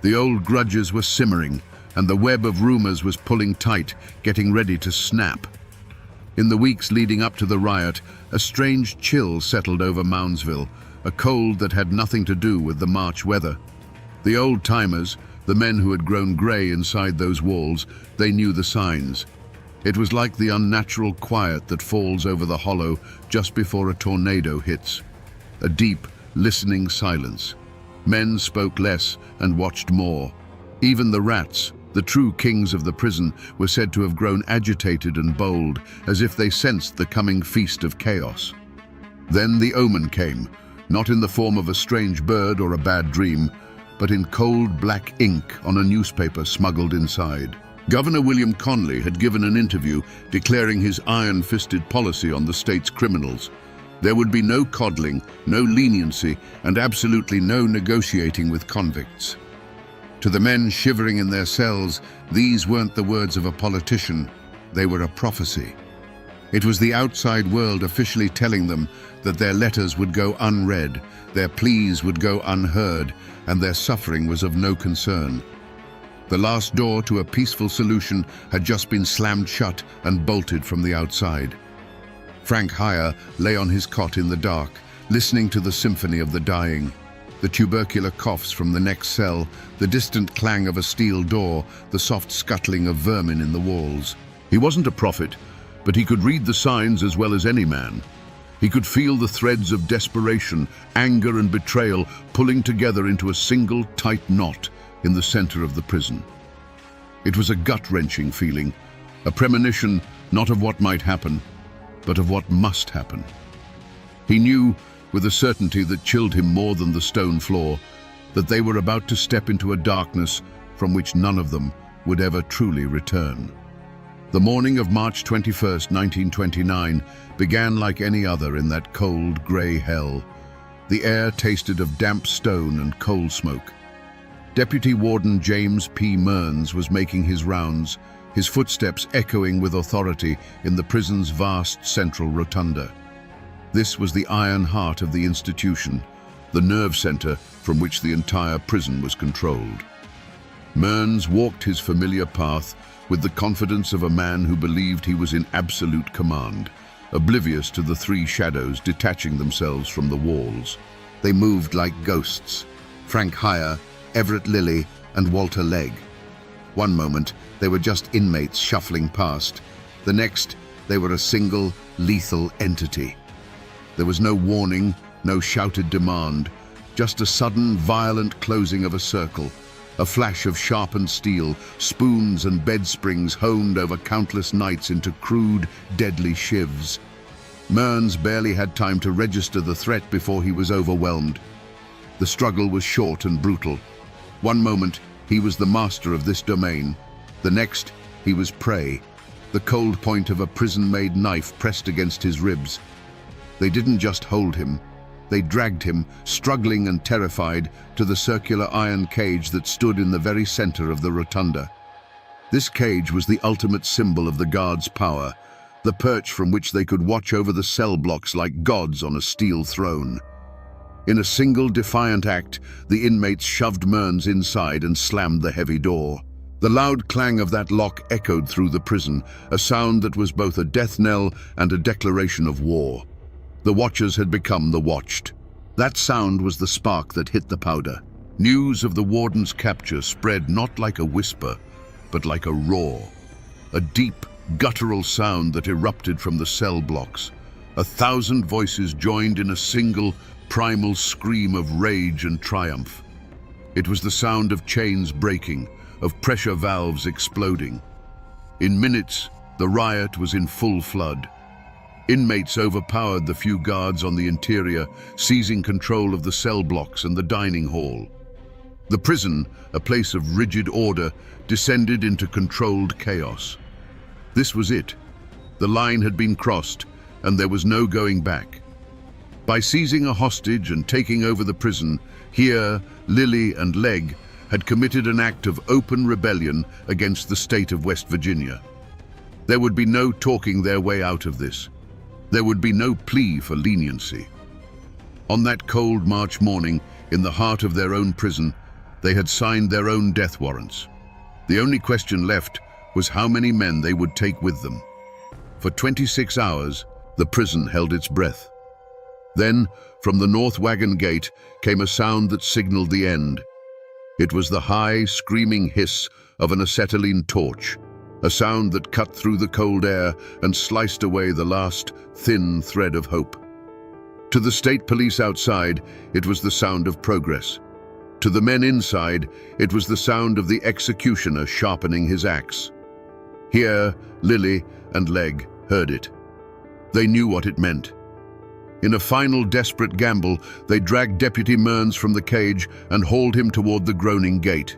The old grudges were simmering, and the web of rumors was pulling tight, getting ready to snap. In the weeks leading up to the riot, a strange chill settled over Moundsville, a cold that had nothing to do with the March weather. The old-timers, the men who had grown grey inside those walls, they knew the signs. It was like the unnatural quiet that falls over the hollow just before a tornado hits. A deep, listening silence. Men spoke less and watched more. Even the rats, the true kings of the prison, were said to have grown agitated and bold, as if they sensed the coming feast of chaos. Then the omen came, not in the form of a strange bird or a bad dream, but in cold black ink on a newspaper smuggled inside. Governor William Conley had given an interview declaring his iron-fisted policy on the state's criminals. There would be no coddling, no leniency, and absolutely no negotiating with convicts. To the men shivering in their cells, these weren't the words of a politician, they were a prophecy. It was the outside world officially telling them that their letters would go unread, their pleas would go unheard, and their suffering was of no concern. The last door to a peaceful solution had just been slammed shut and bolted from the outside. Frank Heyer lay on his cot in the dark, listening to the symphony of the dying. The tubercular coughs from the next cell, the distant clang of a steel door, the soft scuttling of vermin in the walls. He wasn't a prophet, but he could read the signs as well as any man. He could feel the threads of desperation, anger and betrayal pulling together into a single tight knot in the center of the prison. It was a gut-wrenching feeling, a premonition not of what might happen, but of what must happen. He knew, with a certainty that chilled him more than the stone floor, that they were about to step into a darkness from which none of them would ever truly return. The morning of March 21st, 1929, began like any other in that cold, grey hell. The air tasted of damp stone and coal smoke. Deputy Warden James P. Mearns was making his rounds, his footsteps echoing with authority in the prison's vast central rotunda. This was the iron heart of the institution, the nerve center from which the entire prison was controlled. Mearns walked his familiar path with the confidence of a man who believed he was in absolute command, oblivious to the three shadows detaching themselves from the walls. They moved like ghosts: Frank Heyer, Everett Lilly, and Walter Legg. One moment, they were just inmates shuffling past. The next, they were a single, lethal entity. There was no warning, no shouted demand, just a sudden, violent closing of a circle, a flash of sharpened steel, spoons and bed springs honed over countless nights into crude, deadly shivs. Mearns barely had time to register the threat before he was overwhelmed. The struggle was short and brutal. One moment, he was the master of this domain. The next, he was prey, the cold point of a prison-made knife pressed against his ribs. They didn't just hold him. They dragged him, struggling and terrified, to the circular iron cage that stood in the very center of the rotunda. This cage was the ultimate symbol of the guards' power, the perch from which they could watch over the cell blocks like gods on a steel throne. In a single defiant act, the inmates shoved Mearns inside and slammed the heavy door. The loud clang of that lock echoed through the prison, a sound that was both a death knell and a declaration of war. The watchers had become the watched. That sound was the spark that hit the powder. News of the warden's capture spread not like a whisper, but like a roar. A deep, guttural sound that erupted from the cell blocks. 1,000 voices joined in a single, primal scream of rage and triumph. It was the sound of chains breaking, of pressure valves exploding. In minutes, the riot was in full flood. Inmates overpowered the few guards on the interior, seizing control of the cell blocks and the dining hall. The prison, a place of rigid order, descended into controlled chaos. This was it. The line had been crossed, and there was no going back. By seizing a hostage and taking over the prison, here, Lily and Legg had committed an act of open rebellion against the state of West Virginia. There would be no talking their way out of this. There would be no plea for leniency. On that cold March morning, in the heart of their own prison, they had signed their own death warrants. The only question left was how many men they would take with them. For 26 hours, the prison held its breath. Then, from the north wagon gate, came a sound that signaled the end. It was the high, screaming hiss of an acetylene torch, a sound that cut through the cold air and sliced away the last, thin thread of hope. To the state police outside, it was the sound of progress. To the men inside, it was the sound of the executioner sharpening his axe. Here, Lily and Legg heard it. They knew what it meant. In a final desperate gamble, they dragged Deputy Mearns from the cage and hauled him toward the groaning gate.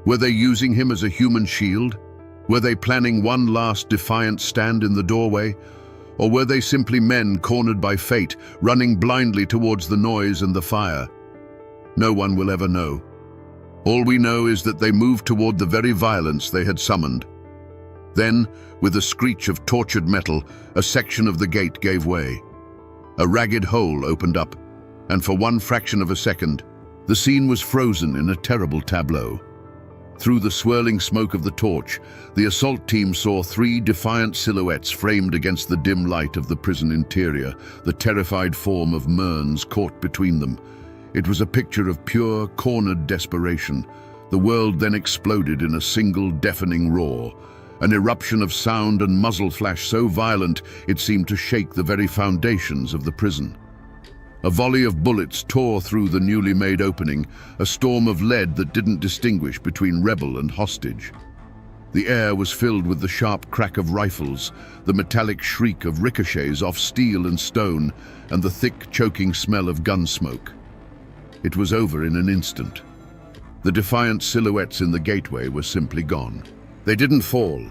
Were they using him as a human shield? Were they planning one last defiant stand in the doorway? Or were they simply men cornered by fate, running blindly towards the noise and the fire? No one will ever know. All we know is that they moved toward the very violence they had summoned. Then, with a screech of tortured metal, a section of the gate gave way. A ragged hole opened up, and for one fraction of a second, the scene was frozen in a terrible tableau. Through the swirling smoke of the torch, the assault team saw 3 defiant silhouettes framed against the dim light of the prison interior, the terrified form of Mearns caught between them. It was a picture of pure, cornered desperation. The world then exploded in a single deafening roar, an eruption of sound and muzzle flash so violent it seemed to shake the very foundations of the prison. A volley of bullets tore through the newly made opening, a storm of lead that didn't distinguish between rebel and hostage. The air was filled with the sharp crack of rifles, the metallic shriek of ricochets off steel and stone, and the thick, choking smell of gun smoke. It was over in an instant. The defiant silhouettes in the gateway were simply gone. They didn't fall.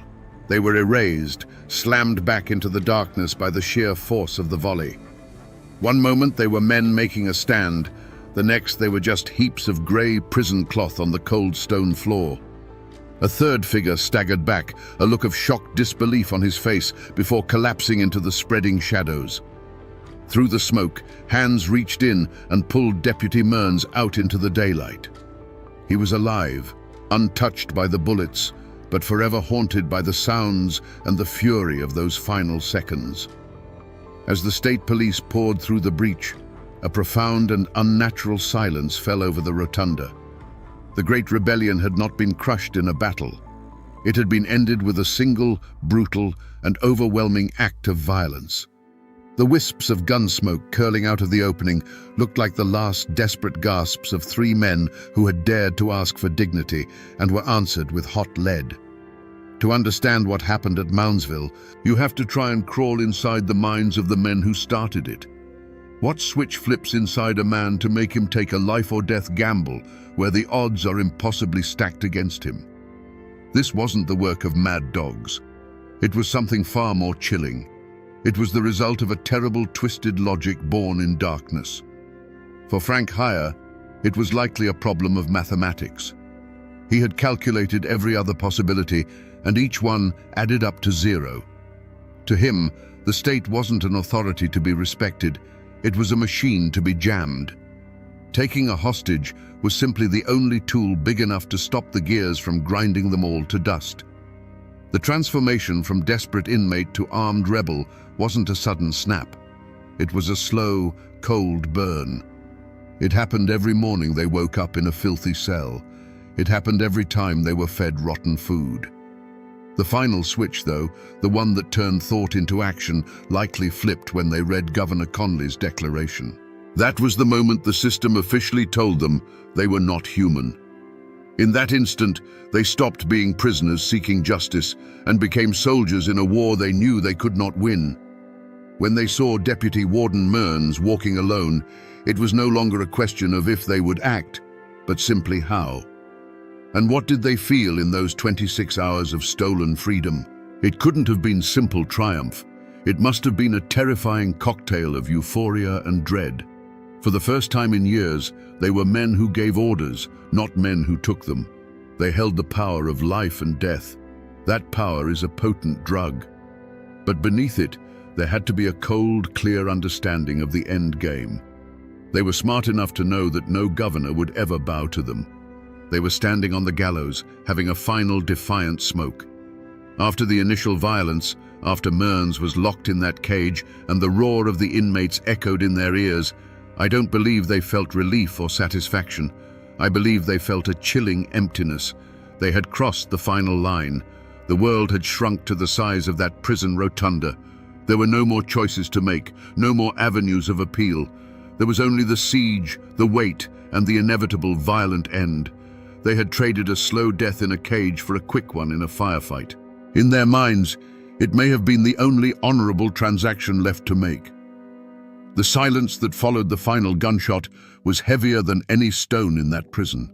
They were erased, slammed back into the darkness by the sheer force of the volley. One moment they were men making a stand, the next they were just heaps of grey prison cloth on the cold stone floor. A third figure staggered back, a look of shocked disbelief on his face before collapsing into the spreading shadows. Through the smoke, hands reached in and pulled Deputy Mearns out into the daylight. He was alive, untouched by the bullets, but forever haunted by the sounds and the fury of those final seconds. As the state police poured through the breach, a profound and unnatural silence fell over the rotunda. The Great Rebellion had not been crushed in a battle. It had been ended with a single, brutal, and overwhelming act of violence. The wisps of gun smoke curling out of the opening looked like the last desperate gasps of 3 men who had dared to ask for dignity and were answered with hot lead. To understand what happened at Moundsville, you have to try and crawl inside the minds of the men who started it. What switch flips inside a man to make him take a life-or-death gamble where the odds are impossibly stacked against him? This wasn't the work of mad dogs. It was something far more chilling. It was the result of a terrible, twisted logic born in darkness. For Frank Heyer, it was likely a problem of mathematics. He had calculated every other possibility, and each one added up to 0. To him, the state wasn't an authority to be respected. It was a machine to be jammed. Taking a hostage was simply the only tool big enough to stop the gears from grinding them all to dust. The transformation from desperate inmate to armed rebel wasn't a sudden snap. It was a slow, cold burn. It happened every morning they woke up in a filthy cell. It happened every time they were fed rotten food. The final switch, though, the one that turned thought into action, likely flipped when they read Governor Conley's declaration. That was the moment the system officially told them they were not human. In that instant, they stopped being prisoners seeking justice and became soldiers in a war they knew they could not win. When they saw Deputy Warden Mearns walking alone, it was no longer a question of if they would act, but simply how. And what did they feel in those 26 hours of stolen freedom? It couldn't have been simple triumph. It must have been a terrifying cocktail of euphoria and dread. For the first time in years, they were men who gave orders, not men who took them. They held the power of life and death. That power is a potent drug. But beneath it, there had to be a cold, clear understanding of the end game. They were smart enough to know that no governor would ever bow to them. They were standing on the gallows, having a final defiant smoke. After the initial violence, after Mearns was locked in that cage and the roar of the inmates echoed in their ears, I don't believe they felt relief or satisfaction. I believe they felt a chilling emptiness. They had crossed the final line. The world had shrunk to the size of that prison rotunda. There were no more choices to make, no more avenues of appeal. There was only the siege, the wait, and the inevitable violent end. They had traded a slow death in a cage for a quick one in a firefight. In their minds, it may have been the only honorable transaction left to make. The silence that followed the final gunshot was heavier than any stone in that prison.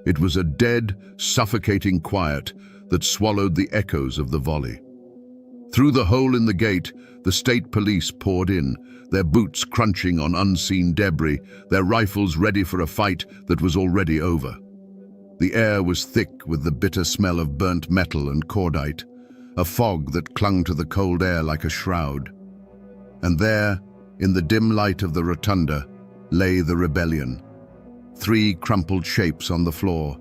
It was a dead, suffocating quiet that swallowed the echoes of the volley. Through the hole in the gate, the state police poured in, their boots crunching on unseen debris, their rifles ready for a fight that was already over. The air was thick with the bitter smell of burnt metal and cordite, a fog that clung to the cold air like a shroud. And there, in the dim light of the rotunda, lay the rebellion. 3 crumpled shapes on the floor,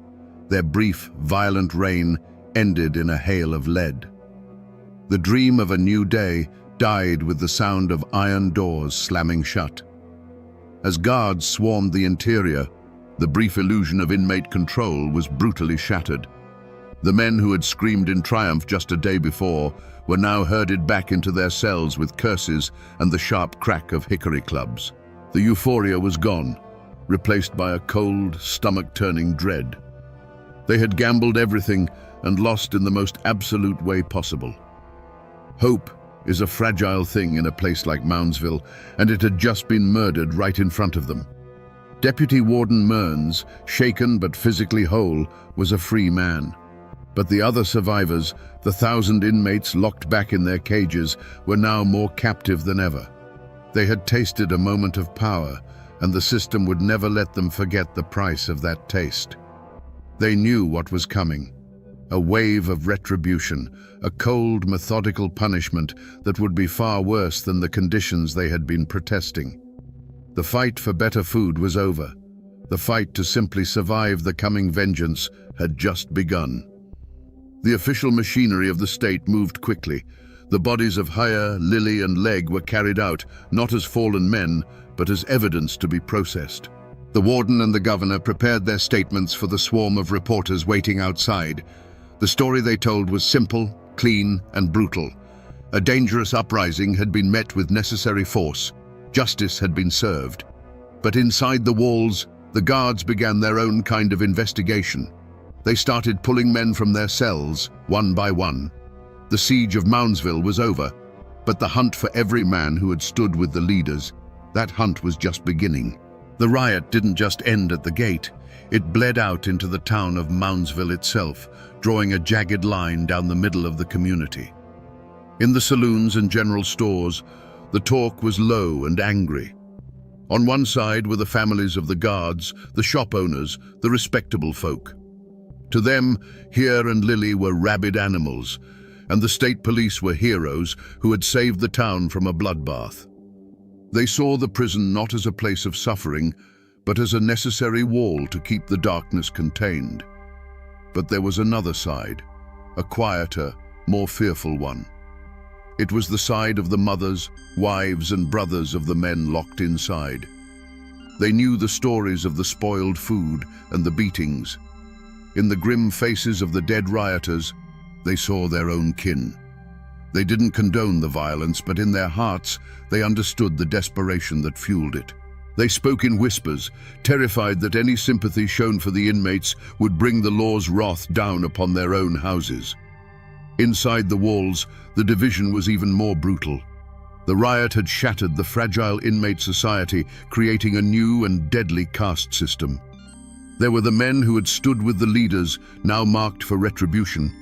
their brief, violent reign ended in a hail of lead. The dream of a new day died with the sound of iron doors slamming shut. As guards swarmed the interior, the brief illusion of inmate control was brutally shattered. The men who had screamed in triumph just a day before were now herded back into their cells with curses and the sharp crack of hickory clubs. The euphoria was gone, replaced by a cold, stomach-turning dread. They had gambled everything and lost in the most absolute way possible. Hope is a fragile thing in a place like Moundsville, and it had just been murdered right in front of them. Deputy Warden Mearns, shaken but physically whole, was a free man. But the other survivors, the 1,000 inmates locked back in their cages, were now more captive than ever. They had tasted a moment of power, and the system would never let them forget the price of that taste. They knew what was coming. A wave of retribution, a cold, methodical punishment that would be far worse than the conditions they had been protesting. The fight for better food was over. The fight to simply survive the coming vengeance had just begun. The official machinery of the state moved quickly. The bodies of Hire, Lily, and Legg were carried out, not as fallen men, but as evidence to be processed. The warden and the governor prepared their statements for the swarm of reporters waiting outside. The story they told was simple, clean, and brutal. A dangerous uprising had been met with necessary force. Justice had been served. But inside the walls, the guards began their own kind of investigation. They started pulling men from their cells, one by one. The siege of Moundsville was over, but the hunt for every man who had stood with the leaders, that hunt was just beginning. The riot didn't just end at the gate. It bled out into the town of Moundsville itself, drawing a jagged line down the middle of the community. In the saloons and general stores, the talk was low and angry. On one side were the families of the guards, the shop owners, the respectable folk. To them, Here and Lily were rabid animals, and the state police were heroes who had saved the town from a bloodbath. They saw the prison not as a place of suffering, but as a necessary wall to keep the darkness contained. But there was another side, a quieter, more fearful one. It was the side of the mothers, wives, and brothers of the men locked inside. They knew the stories of the spoiled food and the beatings. In the grim faces of the dead rioters, they saw their own kin. They didn't condone the violence, but in their hearts, they understood the desperation that fueled it. They spoke in whispers, terrified that any sympathy shown for the inmates would bring the law's wrath down upon their own houses. Inside the walls, the division was even more brutal. The riot had shattered the fragile inmate society, creating a new and deadly caste system. There were the men who had stood with the leaders, now marked for retribution.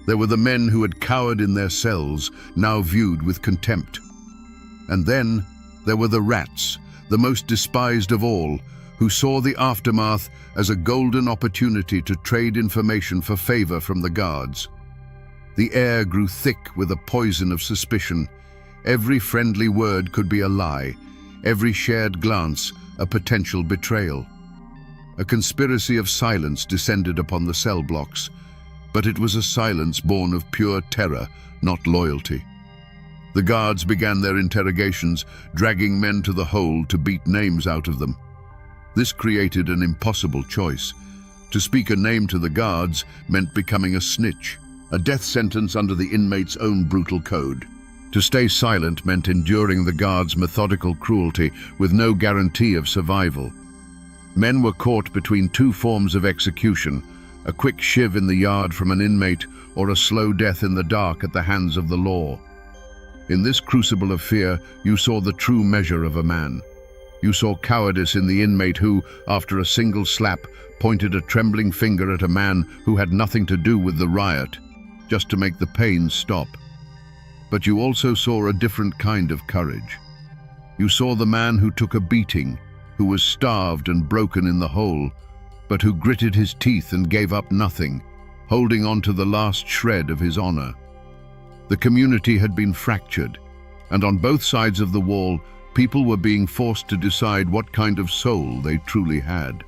There were the men who had cowered in their cells, now viewed with contempt. And then there were the rats, the most despised of all, who saw the aftermath as a golden opportunity to trade information for favor from the guards. The air grew thick with a poison of suspicion. Every friendly word could be a lie, every shared glance a potential betrayal. A conspiracy of silence descended upon the cell blocks, but it was a silence born of pure terror, not loyalty. The guards began their interrogations, dragging men to the hole to beat names out of them. This created an impossible choice. To speak a name to the guards meant becoming a snitch, a death sentence under the inmate's own brutal code. To stay silent meant enduring the guards' methodical cruelty with no guarantee of survival. Men were caught between two forms of execution, a quick shiv in the yard from an inmate or a slow death in the dark at the hands of the law. In this crucible of fear, you saw the true measure of a man. You saw cowardice in the inmate who, after a single slap, pointed a trembling finger at a man who had nothing to do with the riot, just to make the pain stop. But you also saw a different kind of courage. You saw the man who took a beating, who was starved and broken in the hole, but who gritted his teeth and gave up nothing, holding on to the last shred of his honor. The community had been fractured, and on both sides of the wall, people were being forced to decide what kind of soul they truly had.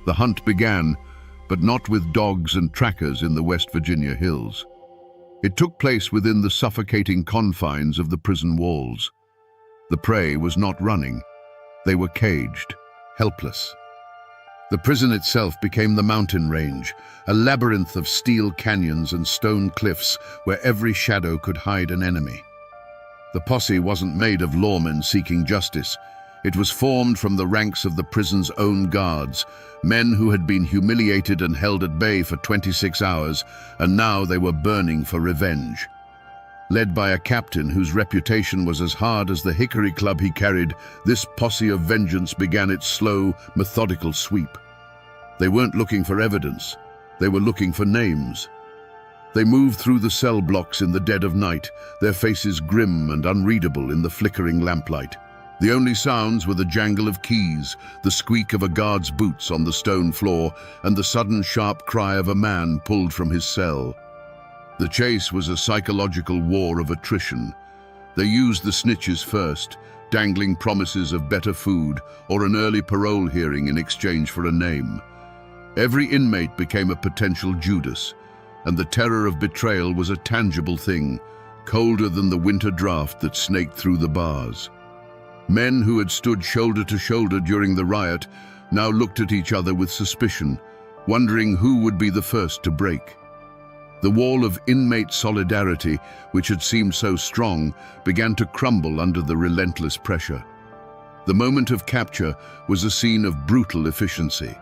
The hunt began, but not with dogs and trackers in the West Virginia hills. It took place within the suffocating confines of the prison walls. The prey was not running. They were caged, helpless. The prison itself became the mountain range, a labyrinth of steel canyons and stone cliffs where every shadow could hide an enemy. The posse wasn't made of lawmen seeking justice. It was formed from the ranks of the prison's own guards, men who had been humiliated and held at bay for 26 hours, and now they were burning for revenge. Led by a captain whose reputation was as hard as the hickory club he carried, this posse of vengeance began its slow, methodical sweep. They weren't looking for evidence. They were looking for names. They moved through the cell blocks in the dead of night, their faces grim and unreadable in the flickering lamplight. The only sounds were the jangle of keys, the squeak of a guard's boots on the stone floor, and the sudden sharp cry of a man pulled from his cell. The chase was a psychological war of attrition. They used the snitches first, dangling promises of better food or an early parole hearing in exchange for a name. Every inmate became a potential Judas, and the terror of betrayal was a tangible thing, colder than the winter draft that snaked through the bars. Men who had stood shoulder to shoulder during the riot now looked at each other with suspicion, wondering who would be the first to break. The wall of inmate solidarity, which had seemed so strong, began to crumble under the relentless pressure. The moment of capture was a scene of brutal efficiency.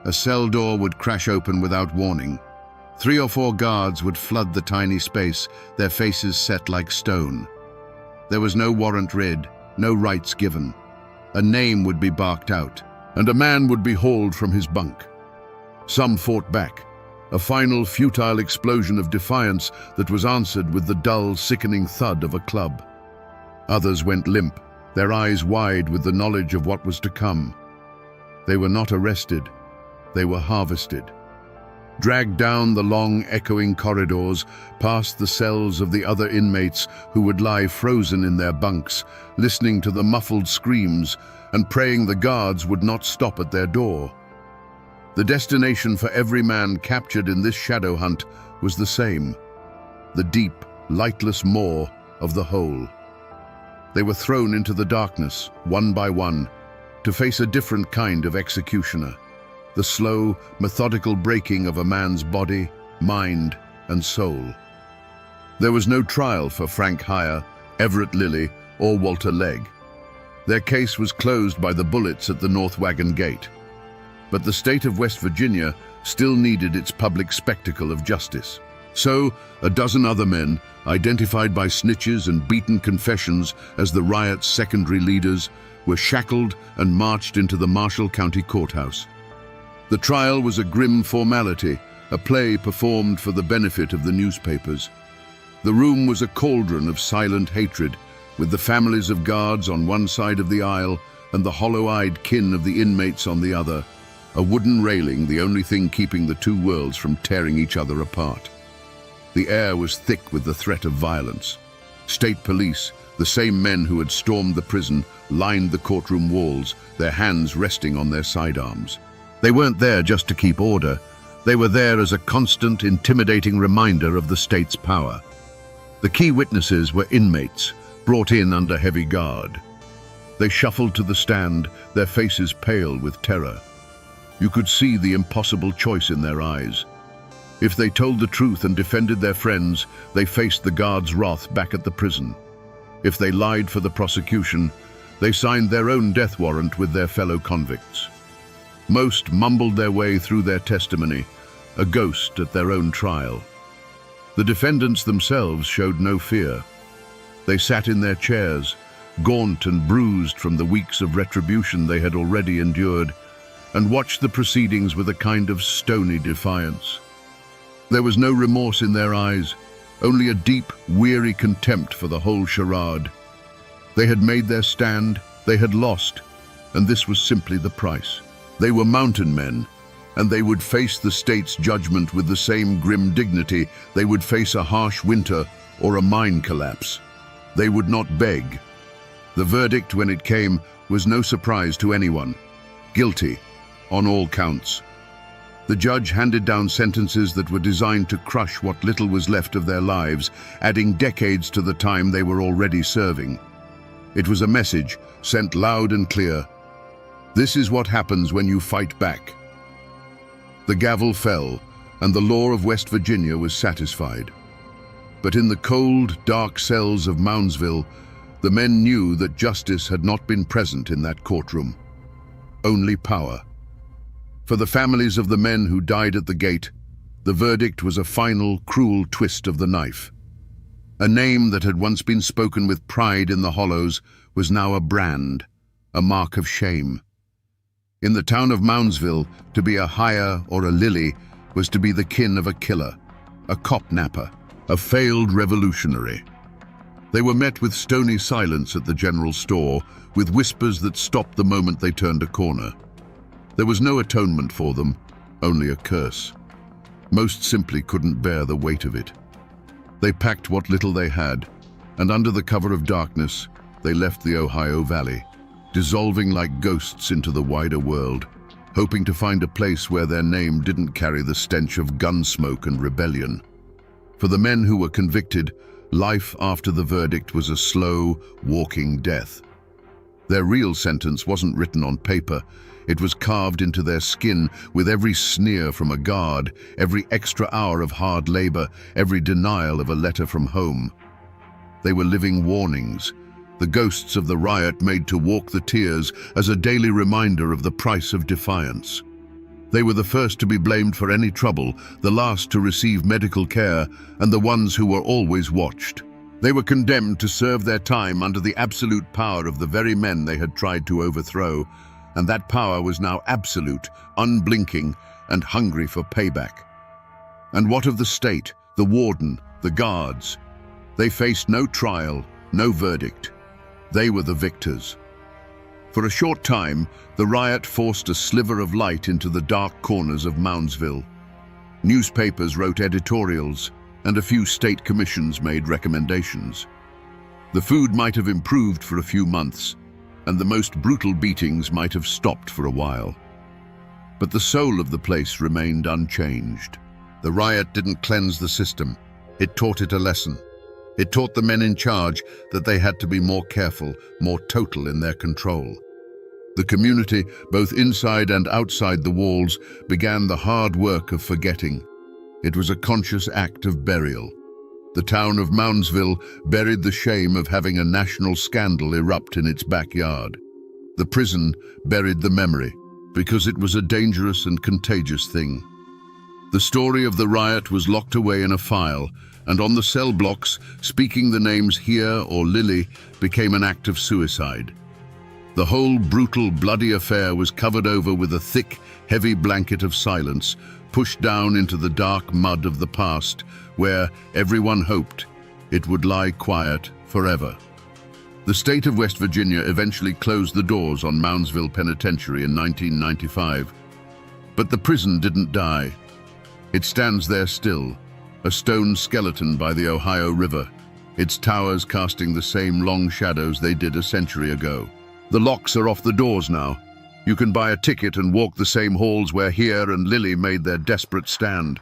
A cell door would crash open without warning. 3 or 4 guards would flood the tiny space, their faces set like stone. There was no warrant read, no rights given. A name would be barked out, and a man would be hauled from his bunk. Some fought back, a final futile explosion of defiance that was answered with the dull, sickening thud of a club. Others went limp, their eyes wide with the knowledge of what was to come. They were not arrested, they were harvested. dragged down the long, echoing corridors, past the cells of the other inmates who would lie frozen in their bunks, listening to the muffled screams and praying the guards would not stop at their door. The destination for every man captured in this shadow hunt was the same: the deep, lightless maw of the hole. They were thrown into the darkness, one by one, to face a different kind of executioner: the slow, methodical breaking of a man's body, mind, and soul. There was no trial for Frank Heyer, Everett Lilly, or Walter Legg. Their case was closed by the bullets at the North Wagon Gate. But the state of West Virginia still needed its public spectacle of justice. So, a dozen other men, identified by snitches and beaten confessions as the riot's secondary leaders, were shackled and marched into the Marshall County Courthouse. The trial was a grim formality, a play performed for the benefit of the newspapers. The room was a cauldron of silent hatred, with the families of guards on one side of the aisle and the hollow-eyed kin of the inmates on the other, a wooden railing the only thing keeping the two worlds from tearing each other apart. The air was thick with the threat of violence. State police, the same men who had stormed the prison, lined the courtroom walls, their hands resting on their sidearms. They weren't there just to keep order. They were there as a constant, intimidating reminder of the state's power. The key witnesses were inmates, brought in under heavy guard. They shuffled to the stand, their faces pale with terror. You could see the impossible choice in their eyes. If they told the truth and defended their friends, they faced the guards' wrath back at the prison. If they lied for the prosecution, they signed their own death warrant with their fellow convicts. Most mumbled their way through their testimony, a ghost at their own trial. The defendants themselves showed no fear. They sat in their chairs, gaunt and bruised from the weeks of retribution they had already endured, and watched the proceedings with a kind of stony defiance. There was no remorse in their eyes, only a deep, weary contempt for the whole charade. They had made their stand, they had lost, and this was simply the price. They were mountain men, and they would face the state's judgment with the same grim dignity they would face a harsh winter or a mine collapse. They would not beg. The verdict, when it came, was no surprise to anyone. Guilty, on all counts. The judge handed down sentences that were designed to crush what little was left of their lives, adding decades to the time they were already serving. It was a message sent loud and clear. This is what happens when you fight back. The gavel fell, and the law of West Virginia was satisfied. But in the cold, dark cells of Moundsville, the men knew that justice had not been present in that courtroom. Only power. For the families of the men who died at the gate, the verdict was a final, cruel twist of the knife. A name that had once been spoken with pride in the hollows was now a brand, a mark of shame. In the town of Moundsville, to be a Heyer or a Lilly was to be the kin of a killer, a cop-napper, a failed revolutionary. They were met with stony silence at the general store, with whispers that stopped the moment they turned a corner. There was no atonement for them, only a curse. Most simply couldn't bear the weight of it. They packed what little they had, and under the cover of darkness, they left the Ohio Valley, dissolving like ghosts into the wider world, hoping to find a place where their name didn't carry the stench of gun smoke and rebellion. For the men who were convicted, life after the verdict was a slow, walking death. Their real sentence wasn't written on paper. It was carved into their skin with every sneer from a guard, every extra hour of hard labor, every denial of a letter from home. They were living warnings, the ghosts of the riot made to walk the tiers as a daily reminder of the price of defiance. They were the first to be blamed for any trouble, the last to receive medical care, and the ones who were always watched. They were condemned to serve their time under the absolute power of the very men they had tried to overthrow, and that power was now absolute, unblinking, and hungry for payback. And what of the state, the warden, the guards? They faced no trial, no verdict. They were the victors. For a short time, the riot forced a sliver of light into the dark corners of Moundsville. Newspapers wrote editorials, and a few state commissions made recommendations. The food might have improved for a few months, and the most brutal beatings might have stopped for a while. But the soul of the place remained unchanged. The riot didn't cleanse the system. It taught it a lesson. It taught the men in charge that they had to be more careful, more total in their control. The community, both inside and outside the walls, began the hard work of forgetting. It was a conscious act of burial. The town of Moundsville buried the shame of having a national scandal erupt in its backyard. The prison buried the memory, because it was a dangerous and contagious thing. The story of the riot was locked away in a file, and on the cell blocks, speaking the names Here or Lily became an act of suicide. The whole brutal, bloody affair was covered over with a thick, heavy blanket of silence, pushed down into the dark mud of the past, where everyone hoped it would lie quiet forever. The state of West Virginia eventually closed the doors on Moundsville Penitentiary in 1995. But the prison didn't die. It stands there still, a stone skeleton by the Ohio River, its towers casting the same long shadows they did a century ago. The locks are off the doors now. You can buy a ticket and walk the same halls where Here and Lily made their desperate stand.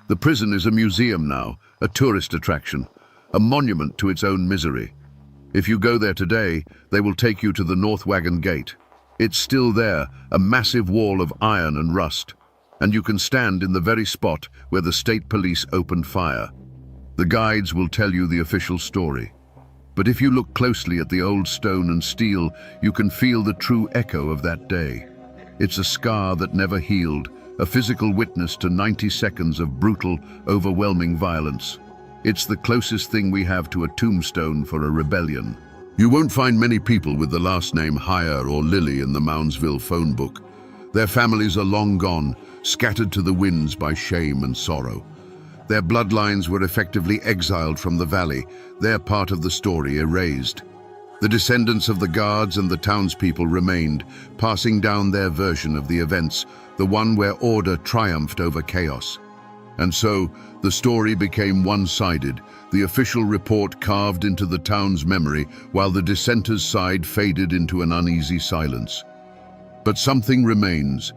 The prison is a museum now, a tourist attraction, a monument to its own misery. If you go there today, they will take you to the North Wagon Gate. It's still there, a massive wall of iron and rust, and you can stand in the very spot where the state police opened fire. The guides will tell you the official story. But if you look closely at the old stone and steel, you can feel the true echo of that day. It's a scar that never healed, a physical witness to 90 seconds of brutal, overwhelming violence. It's the closest thing we have to a tombstone for a rebellion. You won't find many people with the last name Here or Lily in the Moundsville phone book. Their families are long gone, scattered to the winds by shame and sorrow. Their bloodlines were effectively exiled from the valley, their part of the story erased. The descendants of the guards and the townspeople remained, passing down their version of the events, the one where order triumphed over chaos. And so, the story became one-sided, the official report carved into the town's memory, while the dissenters' side faded into an uneasy silence. But something remains.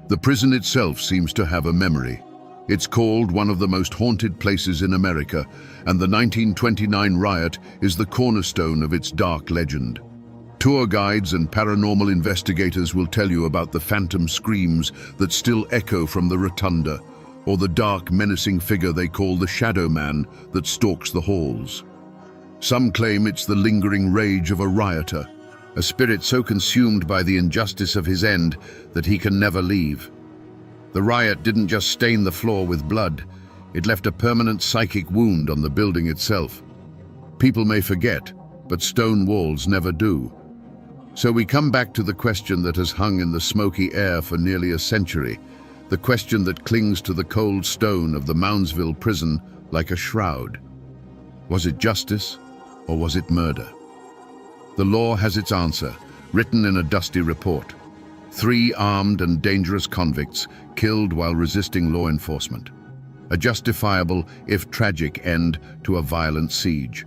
The prison itself seems to have a memory. It's called one of the most haunted places in America, and the 1929 riot is the cornerstone of its dark legend. Tour guides and paranormal investigators will tell you about the phantom screams that still echo from the rotunda, or the dark, menacing figure they call the Shadow Man that stalks the halls. Some claim it's the lingering rage of a rioter, a spirit so consumed by the injustice of his end that he can never leave. The riot didn't just stain the floor with blood, it left a permanent psychic wound on the building itself. People may forget, but stone walls never do. So we come back to the question that has hung in the smoky air for nearly a century, the question that clings to the cold stone of the Moundsville prison like a shroud. Was it justice, or was it murder? The law has its answer, written in a dusty report. 3 armed and dangerous convicts killed while resisting law enforcement. A justifiable, if tragic, end to a violent siege.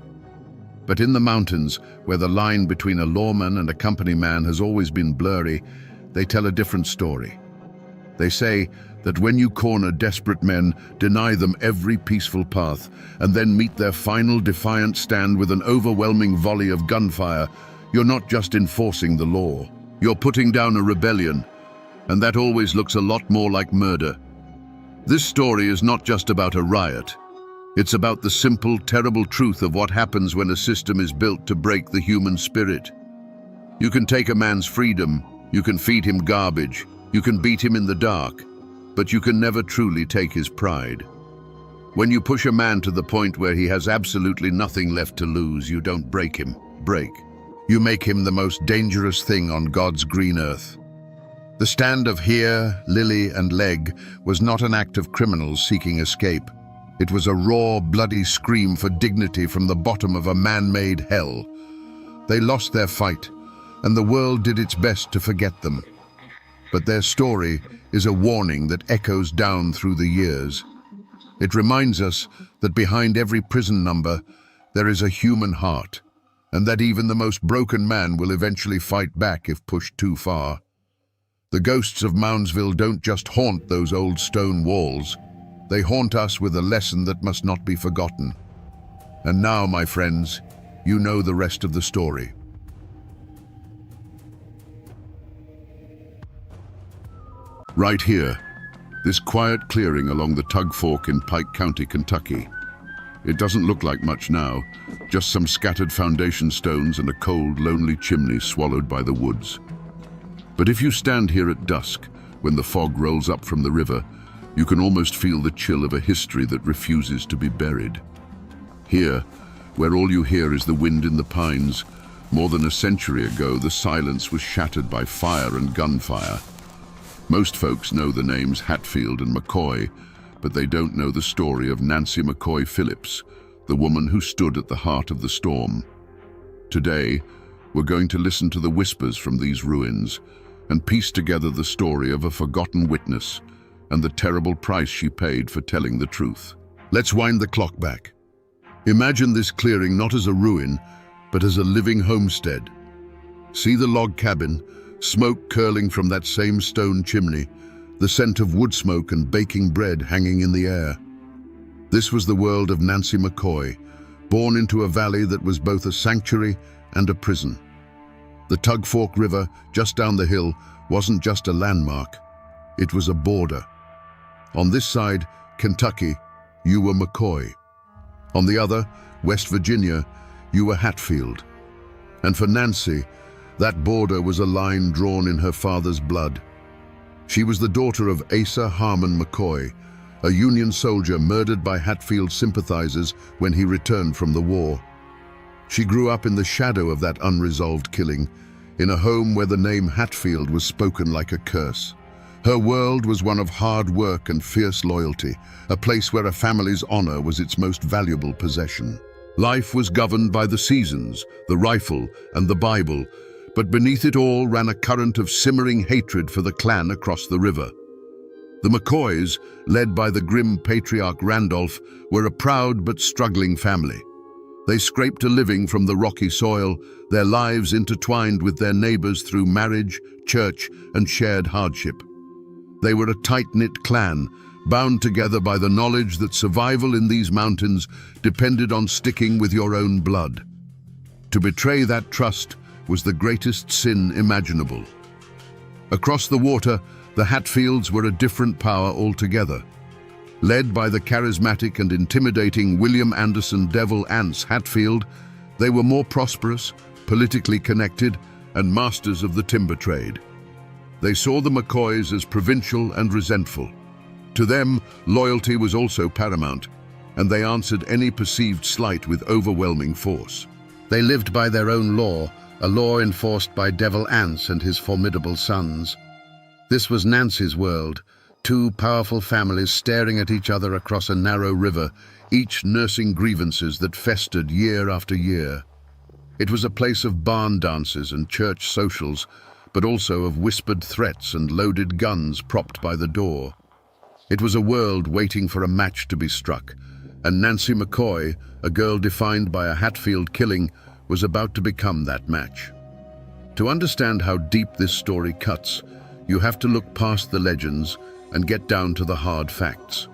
But in the mountains, where the line between a lawman and a company man has always been blurry, they tell a different story. They say that when you corner desperate men, deny them every peaceful path, and then meet their final defiant stand with an overwhelming volley of gunfire, you're not just enforcing the law. You're putting down a rebellion, and that always looks a lot more like murder. This story is not just about a riot. It's about the simple, terrible truth of what happens when a system is built to break the human spirit. You can take a man's freedom, you can feed him garbage, you can beat him in the dark, but you can never truly take his pride. When you push a man to the point where he has absolutely nothing left to lose, you don't break him. You make him the most dangerous thing on God's green earth. The stand of Here, Lily, and Leg was not an act of criminals seeking escape. It was a raw, bloody scream for dignity from the bottom of a man-made hell. They lost their fight, and the world did its best to forget them. but their story is a warning that echoes down through the years. It reminds us that behind every prison number, there is a human heart, and that even the most broken man will eventually fight back if pushed too far. The ghosts of Moundsville don't just haunt those old stone walls. They haunt us with a lesson that must not be forgotten. And now, my friends, you know the rest of the story. Right here, this quiet clearing along the Tug Fork in Pike County, Kentucky. It doesn't look like much now, just some scattered foundation stones and a cold, lonely chimney swallowed by the woods. But if you stand here at dusk, when the fog rolls up from the river, you can almost feel the chill of a history that refuses to be buried. Here, where all you hear is the wind in the pines, more than a century ago, the silence was shattered by fire and gunfire. Most folks know the names Hatfield and McCoy, but they don't know the story of Nancy McCoy Phillips, the woman who stood at the heart of the storm. Today, we're going to listen to the whispers from these ruins and piece together the story of a forgotten witness and the terrible price she paid for telling the truth. Let's wind the clock back. Imagine this clearing not as a ruin, but as a living homestead. See the log cabin, smoke curling from that same stone chimney, the scent of wood smoke and baking bread hanging in the air. This was the world of Nancy McCoy, born into a valley that was both a sanctuary and a prison. The Tug Fork River, just down the hill, wasn't just a landmark, it was a border. On this side, Kentucky, you were McCoy. On the other, West Virginia, you were Hatfield. And for Nancy, that border was a line drawn in her father's blood. She was the daughter of Asa Harmon McCoy, a Union soldier murdered by Hatfield sympathizers when he returned from the war. She grew up in the shadow of that unresolved killing, in a home where the name Hatfield was spoken like a curse. Her world was one of hard work and fierce loyalty, a place where a family's honor was its most valuable possession. Life was governed by the seasons, the rifle, and the Bible, but beneath it all ran a current of simmering hatred for the clan across the river. The McCoys, led by the grim patriarch Randolph, were a proud but struggling family. They scraped a living from the rocky soil, their lives intertwined with their neighbors through marriage, church, and shared hardship. They were a tight-knit clan, bound together by the knowledge that survival in these mountains depended on sticking with your own blood. To betray that trust was the greatest sin imaginable. Across the water, the Hatfields were a different power altogether. Led by the charismatic and intimidating William Anderson Devil Anse Hatfield, they were more prosperous, politically connected, and masters of the timber trade. They saw the McCoys as provincial and resentful. To them, loyalty was also paramount, and they answered any perceived slight with overwhelming force. They lived by their own law, a law enforced by Devil Anse and his formidable sons. This was Nancy's world, two powerful families staring at each other across a narrow river, each nursing grievances that festered year after year. It was a place of barn dances and church socials, but also of whispered threats and loaded guns propped by the door. It was a world waiting for a match to be struck, and Nancy McCoy, a girl defined by a Hatfield killing, was about to become that match. To understand how deep this story cuts, you have to look past the legends and get down to the hard facts.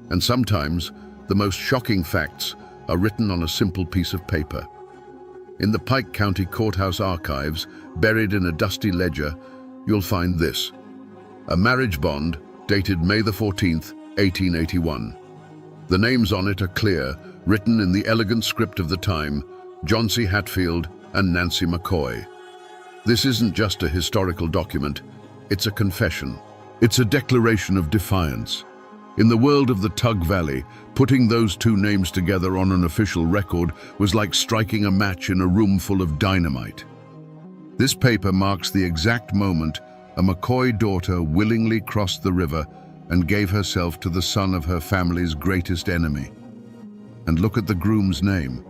And sometimes, the most shocking facts are written on a simple piece of paper. In the Pike County Courthouse archives, buried in a dusty ledger, you'll find this: a marriage bond dated May the 14th, 1881. The names on it are clear, written in the elegant script of the time: John C. Hatfield and Nancy McCoy. This isn't just a historical document, it's a confession. It's a declaration of defiance. In the world of the Tug Valley, putting those two names together on an official record was like striking a match in a room full of dynamite. This paper marks the exact moment a McCoy daughter willingly crossed the river and gave herself to the son of her family's greatest enemy. And look at the groom's name: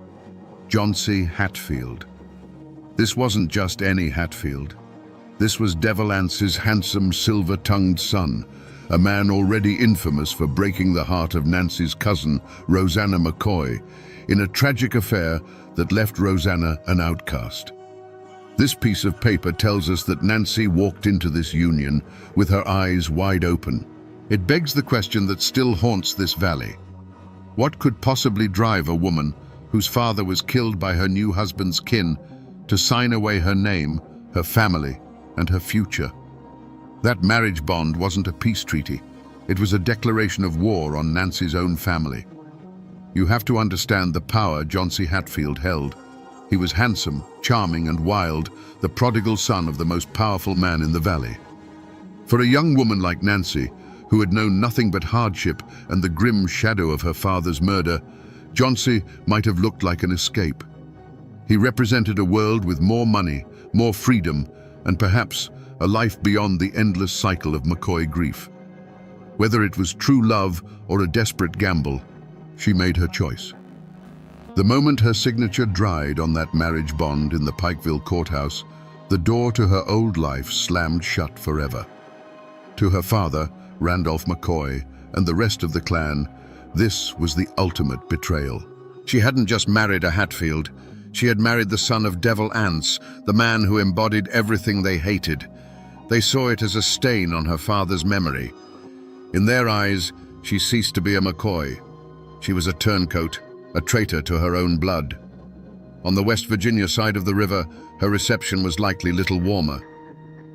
John C. Hatfield. This wasn't just any Hatfield. This was Devil Anse's handsome, silver-tongued son, a man already infamous for breaking the heart of Nancy's cousin, Rosanna McCoy, in a tragic affair that left Rosanna an outcast. This piece of paper tells us that Nancy walked into this union with her eyes wide open. It begs the question that still haunts this valley. What could possibly drive a woman whose father was killed by her new husband's kin to sign away her name, her family, and her future? That marriage bond wasn't a peace treaty. It was a declaration of war on Nancy's own family. You have to understand the power John C. Hatfield held. He was handsome, charming, and wild, the prodigal son of the most powerful man in the valley. For a young woman like Nancy, who had known nothing but hardship and the grim shadow of her father's murder, John C. might have looked like an escape. He represented a world with more money, more freedom, and perhaps a life beyond the endless cycle of McCoy grief. Whether it was true love or a desperate gamble, she made her choice. The moment her signature dried on that marriage bond in the Pikeville courthouse, the door to her old life slammed shut forever. To her father, Randolph McCoy, and the rest of the clan, this was the ultimate betrayal. She hadn't just married a Hatfield. She had married the son of Devil Anse, the man who embodied everything they hated. They saw it as a stain on her father's memory. In their eyes, she ceased to be a McCoy. She was a turncoat, a traitor to her own blood. On the West Virginia side of the river, her reception was likely little warmer.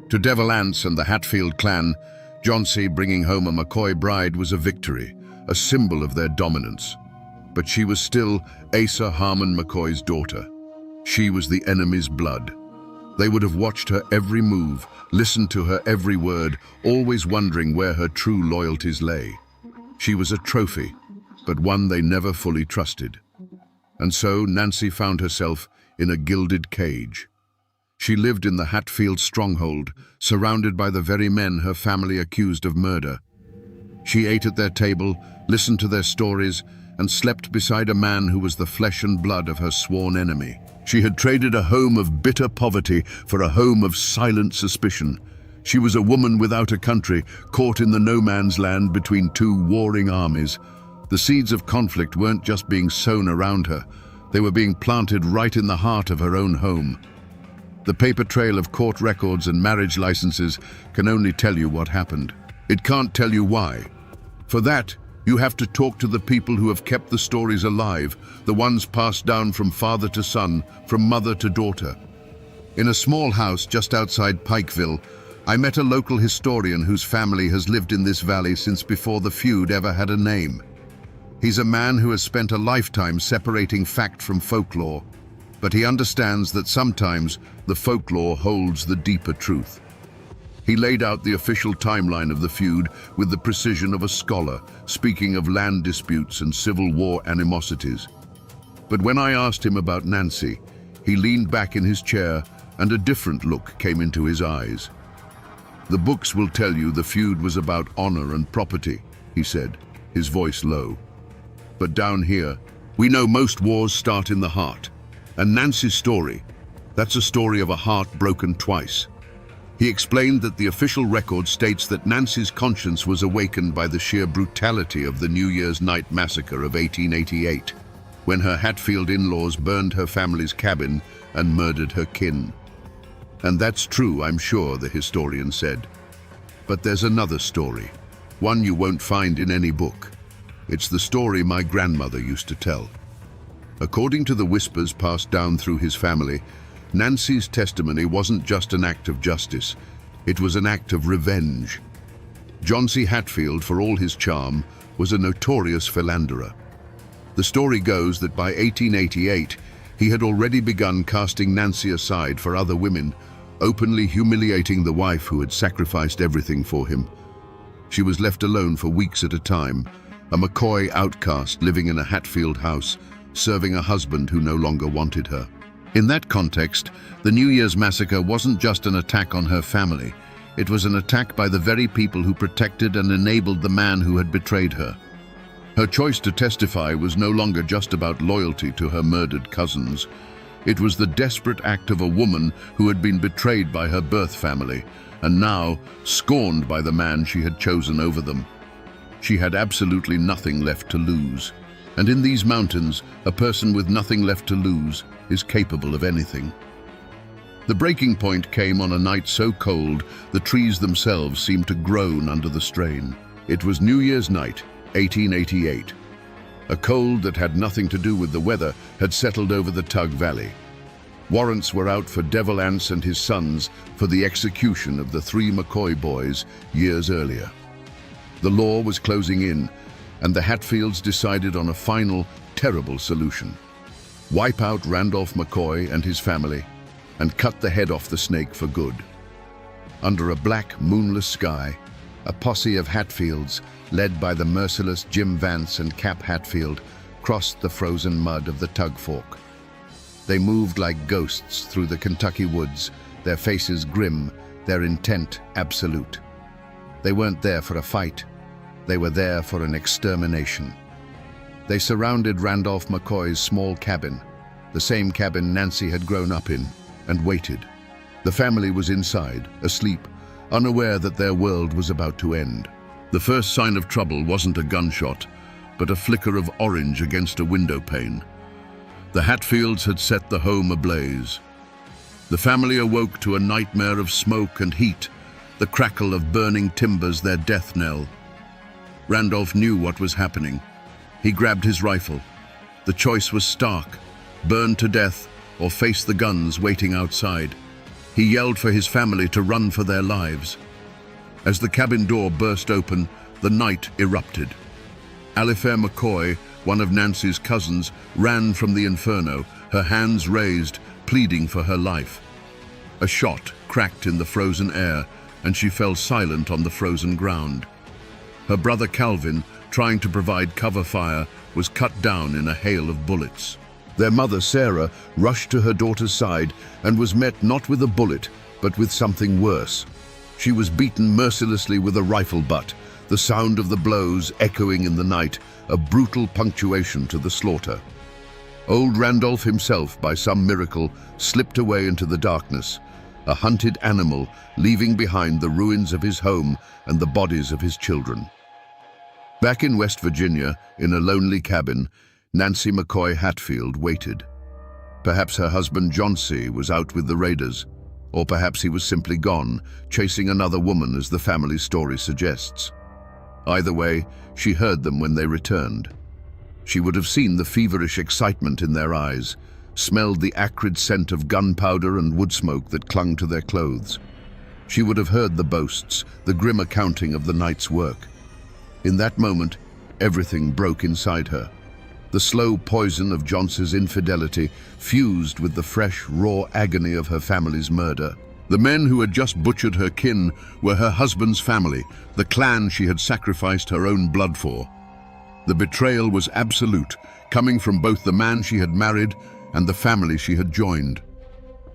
To Devil Anse and the Hatfield clan, John C. bringing home a McCoy bride was a victory, a symbol of their dominance. But she was still Asa Harmon McCoy's daughter. She was the enemy's blood. They would have watched her every move, listened to her every word, always wondering where her true loyalties lay. She was a trophy, but one they never fully trusted. And so Nancy found herself in a gilded cage. She lived in the Hatfield stronghold, surrounded by the very men her family accused of murder. She ate at their table, listened to their stories, and slept beside a man who was the flesh and blood of her sworn enemy. She had traded a home of bitter poverty for a home of silent suspicion. She was a woman without a country, caught in the no-man's land between two warring armies. The seeds of conflict weren't just being sown around her. They were being planted right in the heart of her own home. The paper trail of court records and marriage licenses can only tell you what happened. It can't tell you why. For that, you have to talk to the people who have kept the stories alive, the ones passed down from father to son, from mother to daughter. In a small house just outside Pikeville, I met a local historian whose family has lived in this valley since before the feud ever had a name. He's a man who has spent a lifetime separating fact from folklore, but he understands that sometimes the folklore holds the deeper truth. He laid out the official timeline of the feud with the precision of a scholar, speaking of land disputes and Civil War animosities. But when I asked him about Nancy, he leaned back in his chair and a different look came into his eyes. "The books will tell you the feud was about honor and property," he said, his voice low. "But down here, we know most wars start in the heart. And Nancy's story, that's a story of a heart broken twice." He explained that the official record states that Nancy's conscience was awakened by the sheer brutality of the New Year's night massacre of 1888, when her Hatfield in-laws burned her family's cabin and murdered her kin. And that's true, I'm sure, the historian said. But there's another story, one you won't find in any book. It's the story my grandmother used to tell. According to the whispers passed down through his family, Nancy's testimony wasn't just an act of justice, it was an act of revenge. John C. Hatfield, for all his charm, was a notorious philanderer. The story goes that by 1888, he had already begun casting Nancy aside for other women, openly humiliating the wife who had sacrificed everything for him. She was left alone for weeks at a time, a McCoy outcast living in a Hatfield house, serving a husband who no longer wanted her. In that context, the New Year's massacre wasn't just an attack on her family. It was an attack by the very people who protected and enabled the man who had betrayed her. Her choice to testify was no longer just about loyalty to her murdered cousins. It was the desperate act of a woman who had been betrayed by her birth family and now scorned by the man she had chosen over them. She had absolutely nothing left to lose. And in these mountains, a person with nothing left to lose is capable of anything. The breaking point came on a night so cold the trees themselves seemed to groan under the strain. It was New Year's night, 1888. A cold that had nothing to do with the weather had settled over the Tug Valley. Warrants were out for Devil Anse and his sons for the execution of the 3 McCoy boys years earlier. The law was closing in, and the Hatfields decided on a final, terrible solution. Wipe out Randolph McCoy and his family and cut the head off the snake for good. Under a black, moonless sky, a posse of Hatfields, led by the merciless Jim Vance and Cap Hatfield, crossed the frozen mud of the Tug Fork. They moved like ghosts through the Kentucky woods, their faces grim, their intent absolute. They weren't there for a fight. They were there for an extermination. They surrounded Randolph McCoy's small cabin, the same cabin Nancy had grown up in, and waited. The family was inside, asleep, unaware that their world was about to end. The first sign of trouble wasn't a gunshot, but a flicker of orange against a window pane. The Hatfields had set the home ablaze. The family awoke to a nightmare of smoke and heat, the crackle of burning timbers their death knell. Randolph knew what was happening. He grabbed his rifle. The choice was stark: burn to death or face the guns waiting outside. He yelled for his family to run for their lives. As the cabin door burst open, the night erupted. Alifair McCoy, one of Nancy's cousins, ran from the inferno, her hands raised, pleading for her life. A shot cracked in the frozen air, and she fell silent on the frozen ground. Her brother Calvin, trying to provide cover fire, was cut down in a hail of bullets. Their mother, Sarah, rushed to her daughter's side and was met not with a bullet, but with something worse. She was beaten mercilessly with a rifle butt, the sound of the blows echoing in the night, a brutal punctuation to the slaughter. Old Randolph himself, by some miracle, slipped away into the darkness, a hunted animal, leaving behind the ruins of his home and the bodies of his children. Back in West Virginia, in a lonely cabin, Nancy McCoy Hatfield waited. Perhaps her husband Johnsy was out with the raiders, or perhaps he was simply gone, chasing another woman, as the family story suggests. Either way, she heard them when they returned. She would have seen the feverish excitement in their eyes, smelled the acrid scent of gunpowder and wood smoke that clung to their clothes. She would have heard the boasts, the grim accounting of the night's work. In that moment, everything broke inside her. The slow poison of Johnson's infidelity fused with the fresh, raw agony of her family's murder. The men who had just butchered her kin were her husband's family, the clan she had sacrificed her own blood for. The betrayal was absolute, coming from both the man she had married and the family she had joined.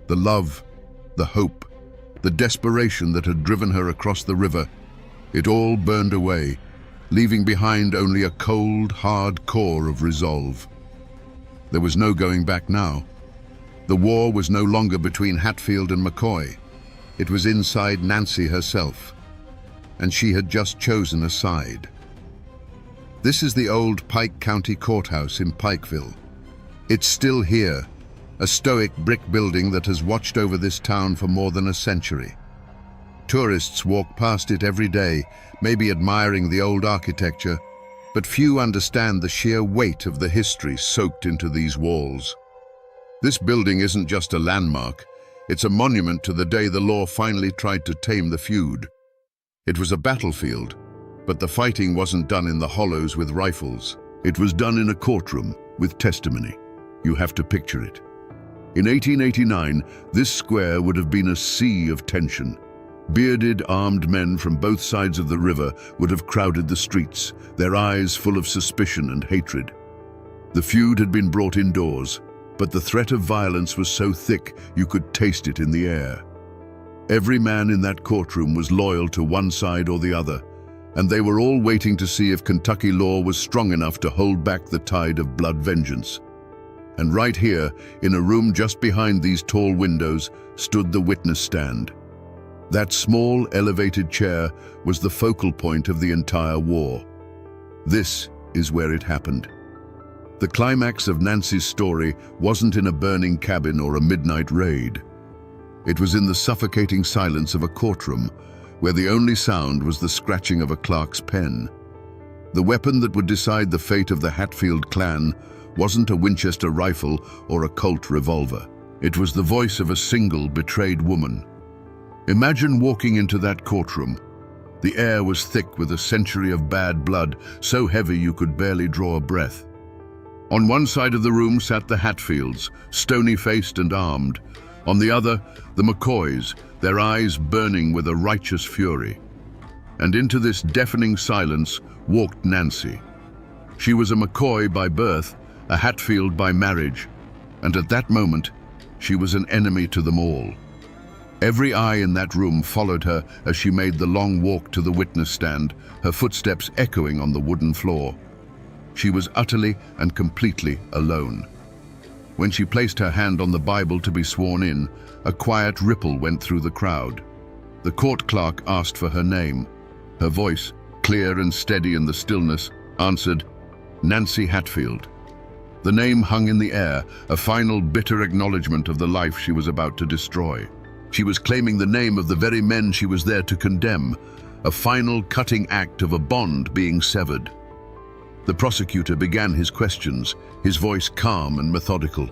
The love, the hope, the desperation that had driven her across the river, it all burned away, leaving behind only a cold, hard core of resolve. There was no going back now. The war was no longer between Hatfield and McCoy. It was inside Nancy herself, and she had just chosen a side. This is the old Pike County Courthouse in Pikeville. It's still here, a stoic brick building that has watched over this town for more than a century. Tourists walk past it every day, maybe admiring the old architecture, but few understand the sheer weight of the history soaked into these walls. This building isn't just a landmark, it's a monument to the day the law finally tried to tame the feud. It was a battlefield, but the fighting wasn't done in the hollows with rifles. It was done in a courtroom with testimony. You have to picture it. In 1889, this square would have been a sea of tension. Bearded, armed men from both sides of the river would have crowded the streets, their eyes full of suspicion and hatred. The feud had been brought indoors, but the threat of violence was so thick you could taste it in the air. Every man in that courtroom was loyal to one side or the other, and they were all waiting to see if Kentucky law was strong enough to hold back the tide of blood vengeance. And right here, in a room just behind these tall windows, stood the witness stand. That small, elevated chair was the focal point of the entire war. This is where it happened. The climax of Nancy's story wasn't in a burning cabin or a midnight raid. It was in the suffocating silence of a courtroom, where the only sound was the scratching of a clerk's pen. The weapon that would decide the fate of the Hatfield clan wasn't a Winchester rifle or a Colt revolver. It was the voice of a single betrayed woman. Imagine walking into that courtroom. The air was thick with a century of bad blood, so heavy you could barely draw a breath. On one side of the room sat the Hatfields, stony-faced and armed. On the other, the McCoys, their eyes burning with a righteous fury. And into this deafening silence walked Nancy. She was a McCoy by birth, a Hatfield by marriage, and at that moment, she was an enemy to them all. Every eye in that room followed her as she made the long walk to the witness stand, her footsteps echoing on the wooden floor. She was utterly and completely alone. When she placed her hand on the Bible to be sworn in, a quiet ripple went through the crowd. The court clerk asked for her name. Her voice, clear and steady in the stillness, answered, "Nancy Hatfield." The name hung in the air, a final bitter acknowledgement of the life she was about to destroy. She was claiming the name of the very men she was there to condemn, a final cutting act of a bond being severed. The prosecutor began his questions, his voice calm and methodical.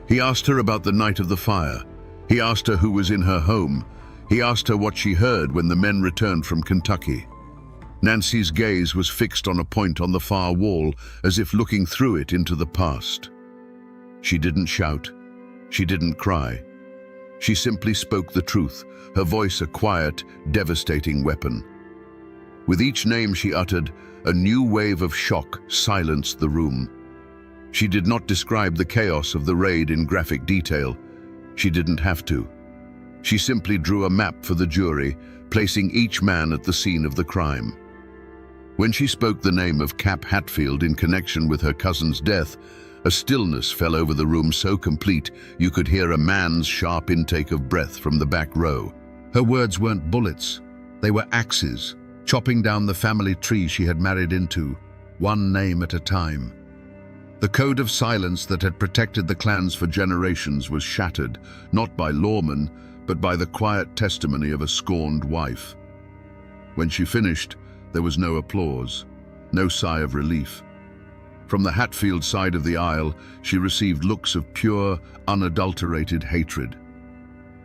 He asked her about the night of the fire. He asked her who was in her home. He asked her what she heard when the men returned from Kentucky. Nancy's gaze was fixed on a point on the far wall, as if looking through it into the past. She didn't shout. She didn't cry. She simply spoke the truth, her voice a quiet, devastating weapon. With each name she uttered, a new wave of shock silenced the room. She did not describe the chaos of the raid in graphic detail. She didn't have to. She simply drew a map for the jury, placing each man at the scene of the crime. When she spoke the name of Cap Hatfield in connection with her cousin's death, a stillness fell over the room so complete you could hear a man's sharp intake of breath from the back row. Her words weren't bullets, they were axes, chopping down the family tree she had married into, one name at a time. The code of silence that had protected the clans for generations was shattered, not by lawmen, but by the quiet testimony of a scorned wife. When she finished, there was no applause, no sigh of relief. From the Hatfield side of the aisle, she received looks of pure, unadulterated hatred.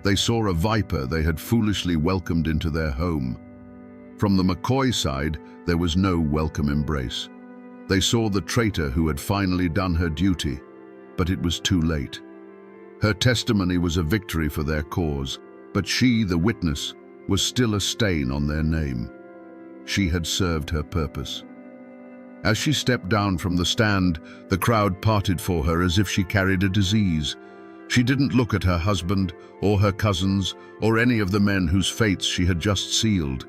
They saw a viper they had foolishly welcomed into their home. From the McCoy side, there was no welcome embrace. They saw the traitor who had finally done her duty, but it was too late. Her testimony was a victory for their cause, but she, the witness, was still a stain on their name. She had served her purpose. As she stepped down from the stand, the crowd parted for her as if she carried a disease. She didn't look at her husband, or her cousins, or any of the men whose fates she had just sealed.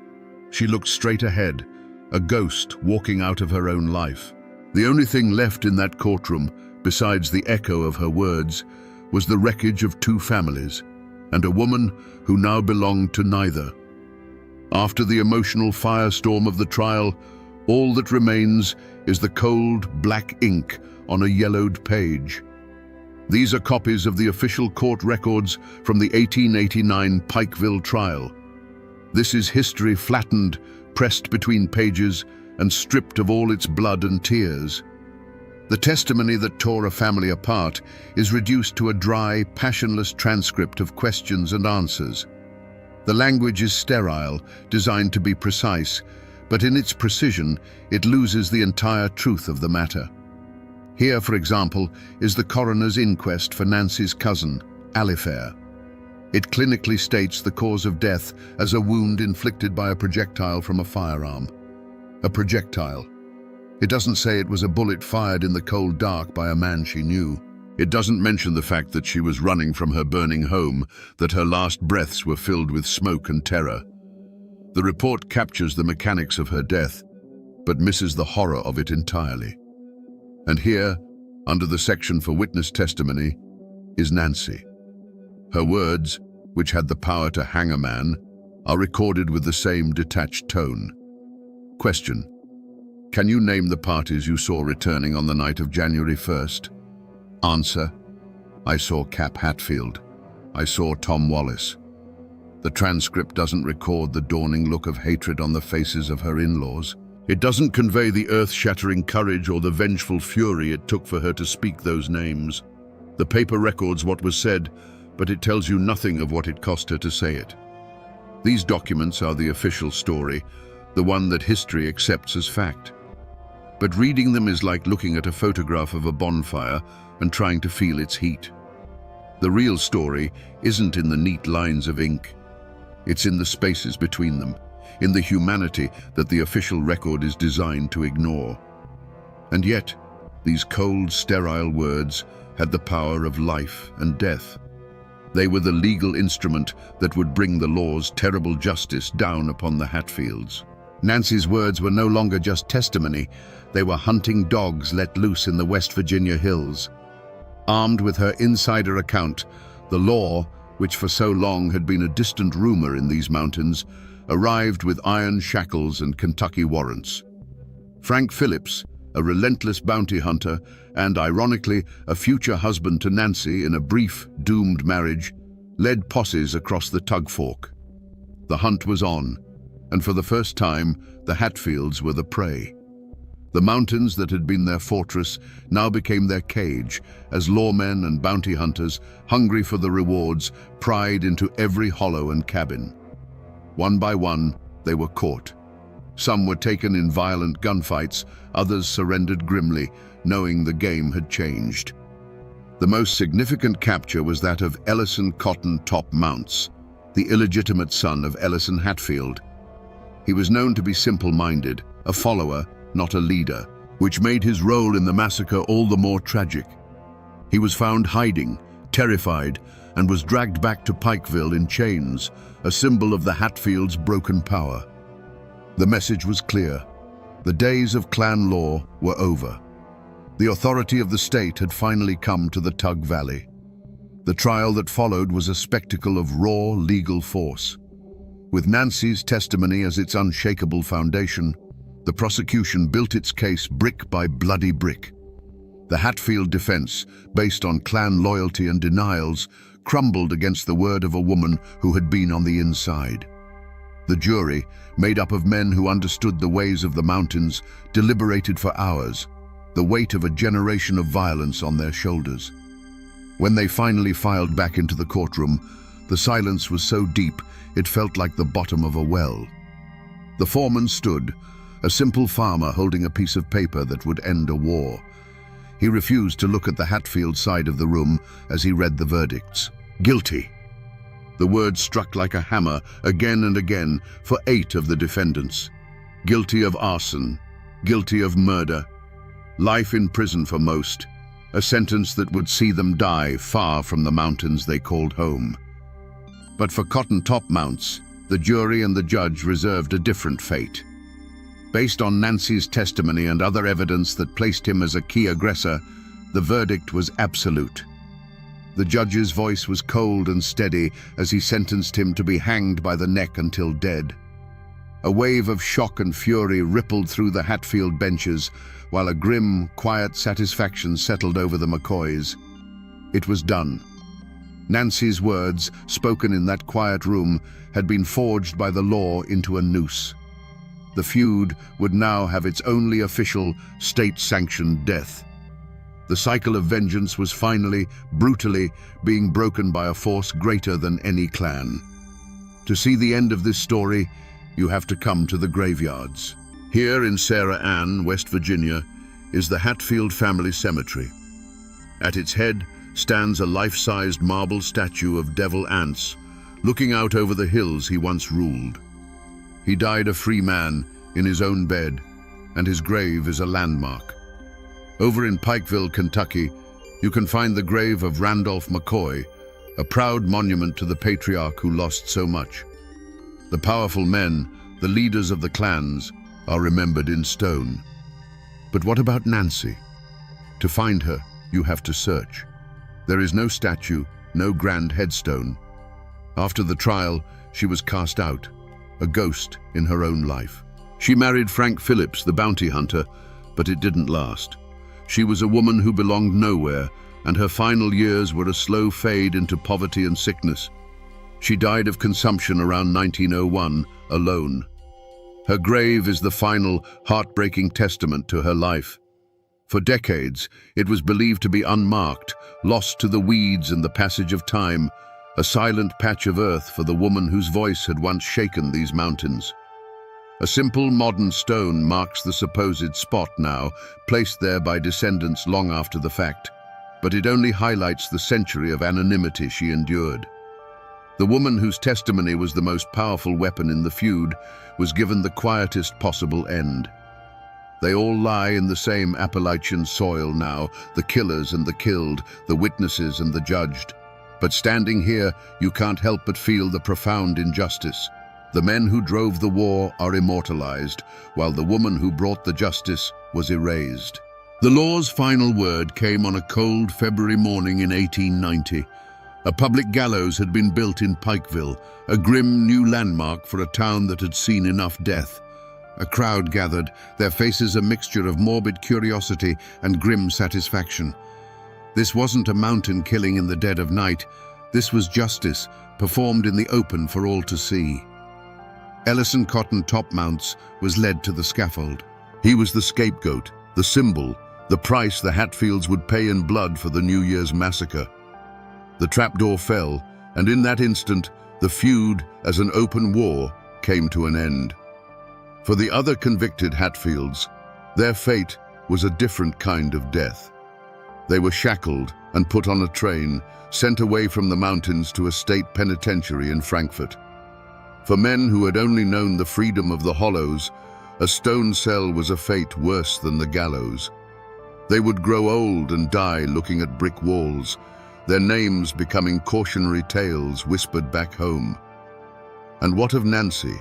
She looked straight ahead, a ghost walking out of her own life. The only thing left in that courtroom, besides the echo of her words, was the wreckage of two families, and a woman who now belonged to neither. After the emotional firestorm of the trial, all that remains is the cold, black ink on a yellowed page. These are copies of the official court records from the 1889 Pikeville trial. This is history flattened, pressed between pages, and stripped of all its blood and tears. The testimony that tore a family apart is reduced to a dry, passionless transcript of questions and answers. The language is sterile, designed to be precise, but in its precision, it loses the entire truth of the matter. Here, for example, is the coroner's inquest for Nancy's cousin, Alifair. It clinically states the cause of death as a wound inflicted by a projectile from a firearm. A projectile. It doesn't say it was a bullet fired in the cold dark by a man she knew. It doesn't mention the fact that she was running from her burning home, that her last breaths were filled with smoke and terror. The report captures the mechanics of her death, but misses the horror of it entirely. And here, Under the section for witness testimony is Nancy. Her words, which had the power to hang a man, are recorded with the same detached tone. Question: can you name the parties you saw returning on the night of January 1st? Answer: I saw Cap Hatfield. I saw Tom Wallace. The transcript doesn't record the dawning look of hatred on the faces of her in-laws. It doesn't convey the earth-shattering courage or the vengeful fury it took for her to speak those names. The paper records what was said, but it tells you nothing of what it cost her to say it. These documents are the official story, the one that history accepts as fact. But reading them is like looking at a photograph of a bonfire and trying to feel its heat. The real story isn't in the neat lines of ink. It's in the spaces between them, in the humanity that the official record is designed to ignore. And yet, these cold, sterile words had the power of life and death. They were the legal instrument that would bring the law's terrible justice down upon the Hatfields. Nancy's words were no longer just testimony. They were hunting dogs let loose in the West Virginia hills. Armed with her insider account, the law, which for so long had been a distant rumor in these mountains, arrived with iron shackles and Kentucky warrants. Frank Phillips, a relentless bounty hunter and, ironically, a future husband to Nancy in a brief, doomed marriage, led posses across the Tug Fork. The hunt was on, and for the first time, the Hatfields were the prey. The mountains that had been their fortress now became their cage, as lawmen and bounty hunters, hungry for the rewards, pried into every hollow and cabin. One by one, they were caught. Some were taken in violent gunfights, others surrendered grimly, knowing the game had changed. The most significant capture was that of Ellison Cotton Top Mounts, the illegitimate son of Ellison Hatfield. He was known to be simple-minded, a follower, not a leader, which made his role in the massacre all the more tragic. He was found hiding, terrified, and was dragged back to Pikeville in chains, a symbol of the Hatfields' broken power. The message was clear. The days of clan law were over. The authority of the state had finally come to the Tug Valley. The trial that followed was a spectacle of raw legal force. With Nancy's testimony as its unshakable foundation, the prosecution built its case brick by bloody brick. The Hatfield defense, based on clan loyalty and denials, crumbled against the word of a woman who had been on the inside. The jury, made up of men who understood the ways of the mountains, deliberated for hours, the weight of a generation of violence on their shoulders. When they finally filed back into the courtroom, the silence was so deep it felt like the bottom of a well. The foreman stood, a simple farmer holding a piece of paper that would end a war. He refused to look at the Hatfield side of the room as he read the verdicts. Guilty. The word struck like a hammer again and again for 8 of the defendants. Guilty of arson, guilty of murder, life in prison for most, a sentence that would see them die far from the mountains they called home. But for Cotton Top Mounts, the jury and the judge reserved a different fate. Based on Nancy's testimony and other evidence that placed him as a key aggressor, the verdict was absolute. The judge's voice was cold and steady as he sentenced him to be hanged by the neck until dead. A wave of shock and fury rippled through the Hatfield benches, while a grim, quiet satisfaction settled over the McCoys. It was done. Nancy's words, spoken in that quiet room, had been forged by the law into a noose. The feud would now have its only official, state-sanctioned death. The cycle of vengeance was finally, brutally, being broken by a force greater than any clan. To see the end of this story, you have to come to the graveyards. Here in Sarah Ann, West Virginia, is the Hatfield family cemetery. At its head stands a life-sized marble statue of Devil Anse, looking out over the hills he once ruled. He died a free man in his own bed, and his grave is a landmark. Over in Pikeville, Kentucky, you can find the grave of Randolph McCoy, a proud monument to the patriarch who lost so much. The powerful men, the leaders of the clans, are remembered in stone. But what about Nancy? To find her, you have to search. There is no statue, no grand headstone. After the trial, she was cast out, a ghost in her own life. She married Frank Phillips, the bounty hunter, but it didn't last. She was a woman who belonged nowhere, and her final years were a slow fade into poverty and sickness. She died of consumption around 1901, alone. Her grave is the final, heartbreaking testament to her life. For decades, it was believed to be unmarked, lost to the weeds and the passage of time, a silent patch of earth for the woman whose voice had once shaken these mountains. A simple modern stone marks the supposed spot now, placed there by descendants long after the fact, but it only highlights the century of anonymity she endured. The woman whose testimony was the most powerful weapon in the feud was given the quietest possible end. They all lie in the same Appalachian soil now, the killers and the killed, the witnesses and the judged. But standing here, you can't help but feel the profound injustice. The men who drove the war are immortalized, while the woman who brought the justice was erased. The law's final word came on a cold February morning in 1890. A public gallows had been built in Pikeville, a grim new landmark for a town that had seen enough death. A crowd gathered, their faces a mixture of morbid curiosity and grim satisfaction. This wasn't a mountain killing in the dead of night. This was justice, performed in the open for all to see. Ellison Cotton Topmounts was led to the scaffold. He was the scapegoat, the symbol, the price the Hatfields would pay in blood for the New Year's massacre. The trapdoor fell, and in that instant, the feud, as an open war, came to an end. For the other convicted Hatfields, their fate was a different kind of death. They were shackled and put on a train, sent away from the mountains to a state penitentiary in Frankfurt. For men who had only known the freedom of the hollows, a stone cell was a fate worse than the gallows. They would grow old and die looking at brick walls, their names becoming cautionary tales whispered back home. And what of Nancy?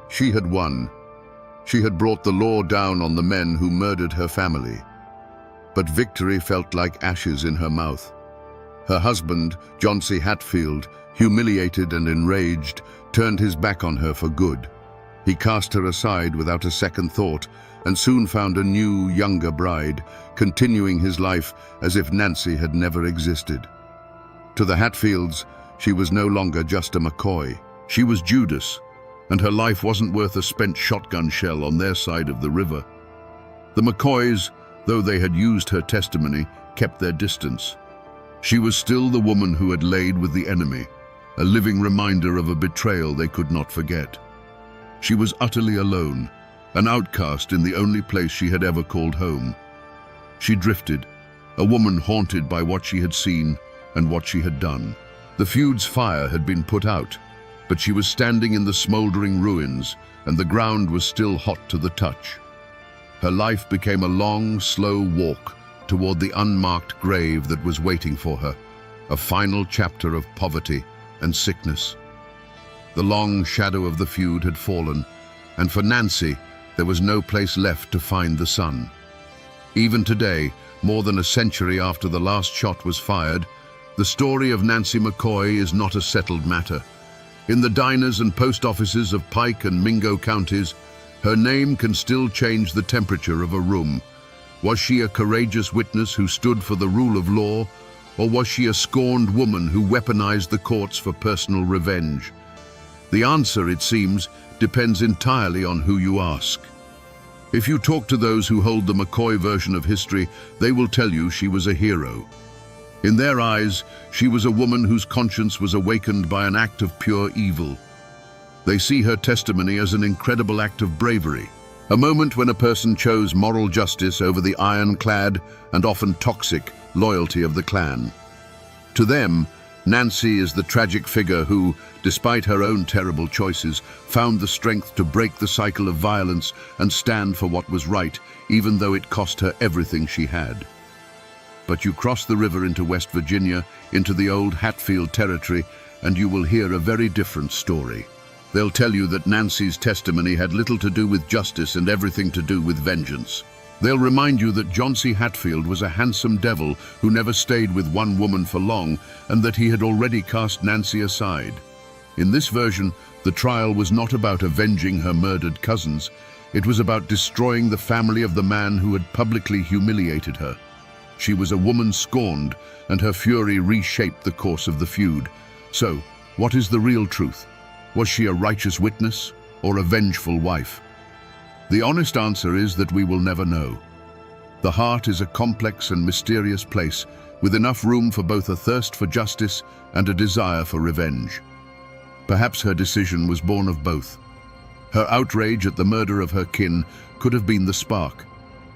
She had won. She had brought the law down on the men who murdered her family. But victory felt like ashes in her mouth. Her husband, John C. Hatfield, humiliated and enraged, turned his back on her for good. He cast her aside without a second thought and soon found a new, younger bride, continuing his life as if Nancy had never existed. To the Hatfields, she was no longer just a McCoy. She was Judas, and her life wasn't worth a spent shotgun shell on their side of the river. The McCoys, though they had used her testimony, kept their distance. She was still the woman who had laid with the enemy, a living reminder of a betrayal they could not forget. She was utterly alone, an outcast in the only place she had ever called home. She drifted, a woman haunted by what she had seen and what she had done. The feud's fire had been put out, but she was standing in the smoldering ruins, and the ground was still hot to the touch. Her life became a long, slow walk toward the unmarked grave that was waiting for her, a final chapter of poverty and sickness. The long shadow of the feud had fallen, and for Nancy, there was no place left to find the sun. Even today, more than a century after the last shot was fired, the story of Nancy McCoy is not a settled matter. In the diners and post offices of Pike and Mingo counties, her name can still change the temperature of a room. Was she a courageous witness who stood for the rule of law, or was she a scorned woman who weaponized the courts for personal revenge? The answer, it seems, depends entirely on who you ask. If you talk to those who hold the McCoy version of history, they will tell you she was a hero. In their eyes, she was a woman whose conscience was awakened by an act of pure evil. They see her testimony as an incredible act of bravery, a moment when a person chose moral justice over the ironclad and often toxic loyalty of the clan. To them, Nancy is the tragic figure who, despite her own terrible choices, found the strength to break the cycle of violence and stand for what was right, even though it cost her everything she had. But you cross the river into West Virginia, into the old Hatfield territory, and you will hear a very different story. They'll tell you that Nancy's testimony had little to do with justice and everything to do with vengeance. They'll remind you that John C. Hatfield was a handsome devil who never stayed with one woman for long, and that he had already cast Nancy aside. In this version, the trial was not about avenging her murdered cousins. It was about destroying the family of the man who had publicly humiliated her. She was a woman scorned, and her fury reshaped the course of the feud. So, what is the real truth? Was she a righteous witness or a vengeful wife? The honest answer is that we will never know. The heart is a complex and mysterious place, with enough room for both a thirst for justice and a desire for revenge. Perhaps her decision was born of both. Her outrage at the murder of her kin could have been the spark,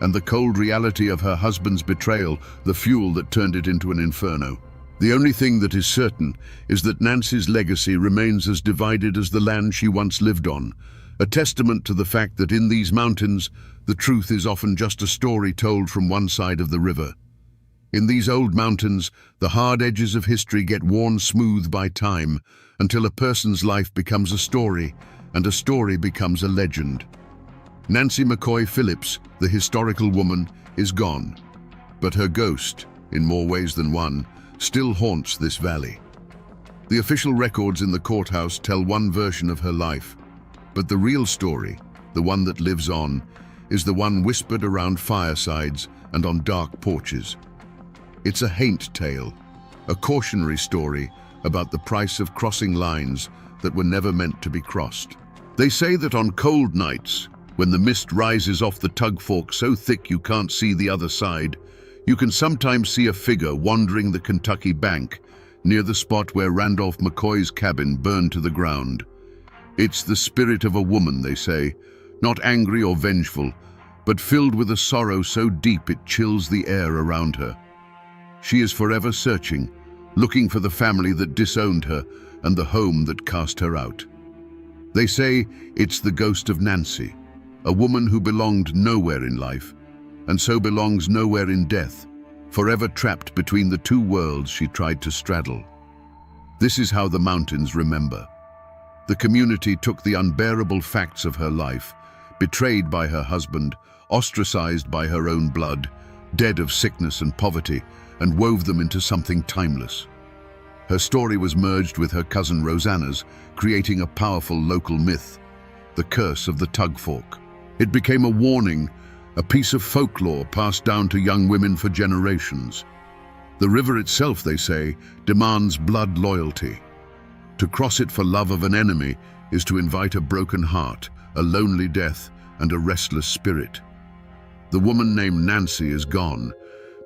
and the cold reality of her husband's betrayal the fuel that turned it into an inferno. The only thing that is certain is that Nancy's legacy remains as divided as the land she once lived on, a testament to the fact that in these mountains, the truth is often just a story told from one side of the river. In these old mountains, the hard edges of history get worn smooth by time until a person's life becomes a story, and a story becomes a legend. Nancy McCoy Phillips, the historical woman, is gone, but her ghost, in more ways than one, still haunts this valley. The official records in the courthouse tell one version of her life, but the real story, the one that lives on, is the one whispered around firesides and on dark porches. It's a haint tale, a cautionary story about the price of crossing lines that were never meant to be crossed. They say that on cold nights, when the mist rises off the tug fork so thick you can't see the other side, you can sometimes see a figure wandering the Kentucky bank near the spot where Randolph McCoy's cabin burned to the ground. It's the spirit of a woman, they say, not angry or vengeful, but filled with a sorrow so deep it chills the air around her. She is forever searching, looking for the family that disowned her and the home that cast her out. They say it's the ghost of Nancy, a woman who belonged nowhere in life, and so belongs nowhere in death, forever trapped between the two worlds she tried to straddle. This is how the mountains remember. The community took the unbearable facts of her life, betrayed by her husband, ostracized by her own blood, dead of sickness and poverty, and wove them into something timeless. Her story was merged with her cousin Rosanna's, creating a powerful local myth, the curse of the tug fork. It became a warning, a piece of folklore passed down to young women for generations. The river itself, they say, demands blood loyalty. To cross it for love of an enemy is to invite a broken heart, a lonely death, and a restless spirit. The woman named Nancy is gone,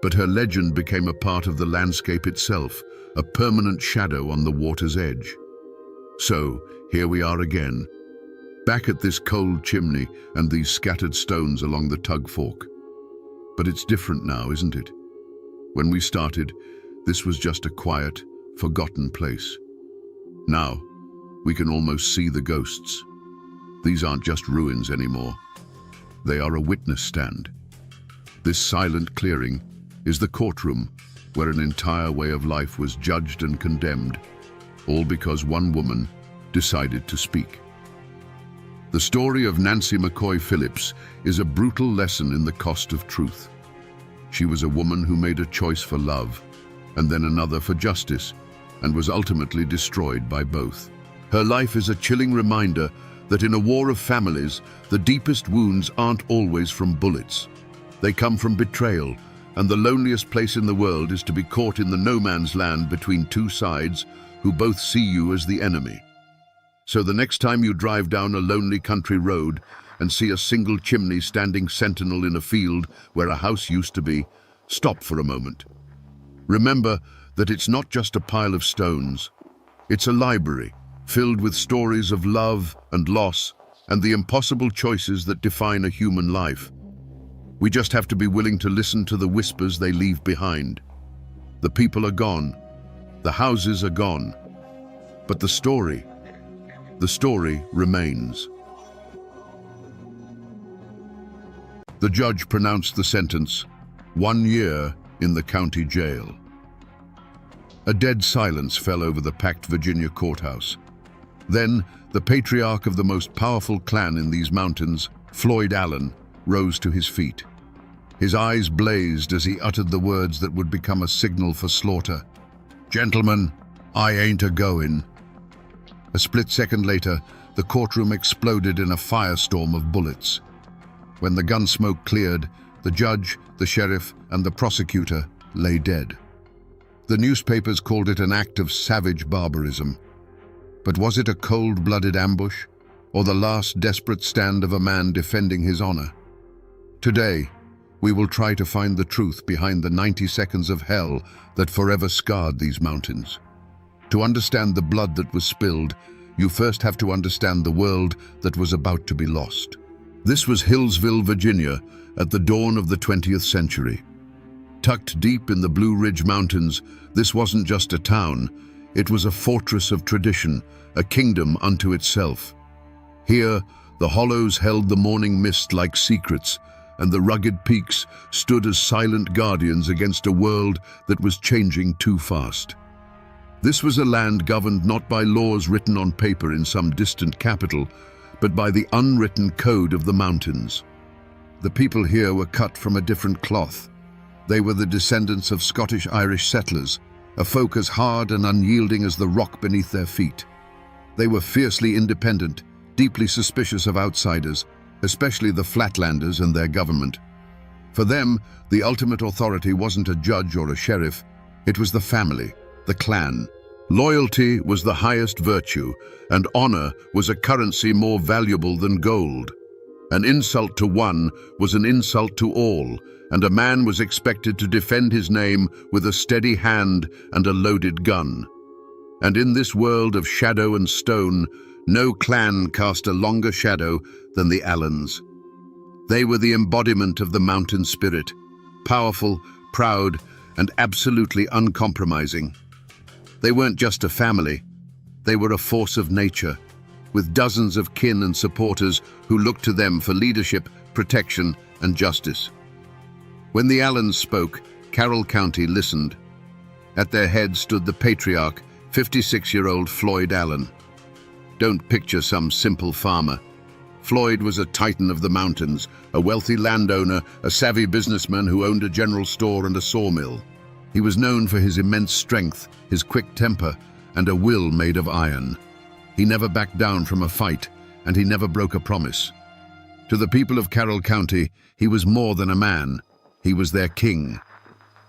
but her legend became a part of the landscape itself, a permanent shadow on the water's edge. So, here we are again, back at this cold chimney and these scattered stones along the tug fork. But it's different now, isn't it? When we started, this was just a quiet, forgotten place. Now, we can almost see the ghosts. These aren't just ruins anymore. They are a witness stand. This silent clearing is the courtroom where an entire way of life was judged and condemned, all because one woman decided to speak. The story of Nancy McCoy Phillips is a brutal lesson in the cost of truth. She was a woman who made a choice for love, and then another for justice, and was ultimately destroyed by both. Her life is a chilling reminder that in a war of families, the deepest wounds aren't always from bullets. They come from betrayal, and the loneliest place in the world is to be caught in the no-man's land between two sides who both see you as the enemy. So the next time you drive down a lonely country road and see a single chimney standing sentinel in a field where a house used to be, stop for a moment. Remember that it's not just a pile of stones. It's a library filled with stories of love and loss and the impossible choices that define a human life. We just have to be willing to listen to the whispers they leave behind. The people are gone. The houses are gone. But the story remains. The judge pronounced the sentence, 1 year in the county jail. A dead silence fell over the packed Virginia courthouse. Then, the patriarch of the most powerful clan in these mountains, Floyd Allen, rose to his feet. His eyes blazed as he uttered the words that would become a signal for slaughter. "Gentlemen, I ain't a-goin'." A split second later, the courtroom exploded in a firestorm of bullets. When the gun smoke cleared, the judge, the sheriff, and the prosecutor lay dead. The newspapers called it an act of savage barbarism. But was it a cold-blooded ambush, or the last desperate stand of a man defending his honor? Today, we will try to find the truth behind the 90 seconds of hell that forever scarred these mountains. To understand the blood that was spilled, you first have to understand the world that was about to be lost. This was Hillsville, Virginia, at the dawn of the 20th century. Tucked deep in the Blue Ridge Mountains, this wasn't just a town, it was a fortress of tradition, a kingdom unto itself. Here, the hollows held the morning mist like secrets, and the rugged peaks stood as silent guardians against a world that was changing too fast. This was a land governed not by laws written on paper in some distant capital, but by the unwritten code of the mountains. The people here were cut from a different cloth. They were the descendants of Scottish-Irish settlers, a folk as hard and unyielding as the rock beneath their feet. They were fiercely independent, deeply suspicious of outsiders, especially the Flatlanders and their government. For them, the ultimate authority wasn't a judge or a sheriff, it was the family, the clan. Loyalty was the highest virtue, and honor was a currency more valuable than gold. An insult to one was an insult to all, and a man was expected to defend his name with a steady hand and a loaded gun. And in this world of shadow and stone, no clan cast a longer shadow than the Allens. They were the embodiment of the mountain spirit, powerful, proud, and absolutely uncompromising. They weren't just a family, they were a force of nature, with dozens of kin and supporters who looked to them for leadership, protection, and justice. When the Allens spoke, Carroll County listened. At their head stood the patriarch, 56-year-old Floyd Allen. Don't picture some simple farmer. Floyd was a titan of the mountains, a wealthy landowner, a savvy businessman who owned a general store and a sawmill. He was known for his immense strength, his quick temper, and a will made of iron. He never backed down from a fight, and he never broke a promise. To the people of Carroll County, he was more than a man. He was their king.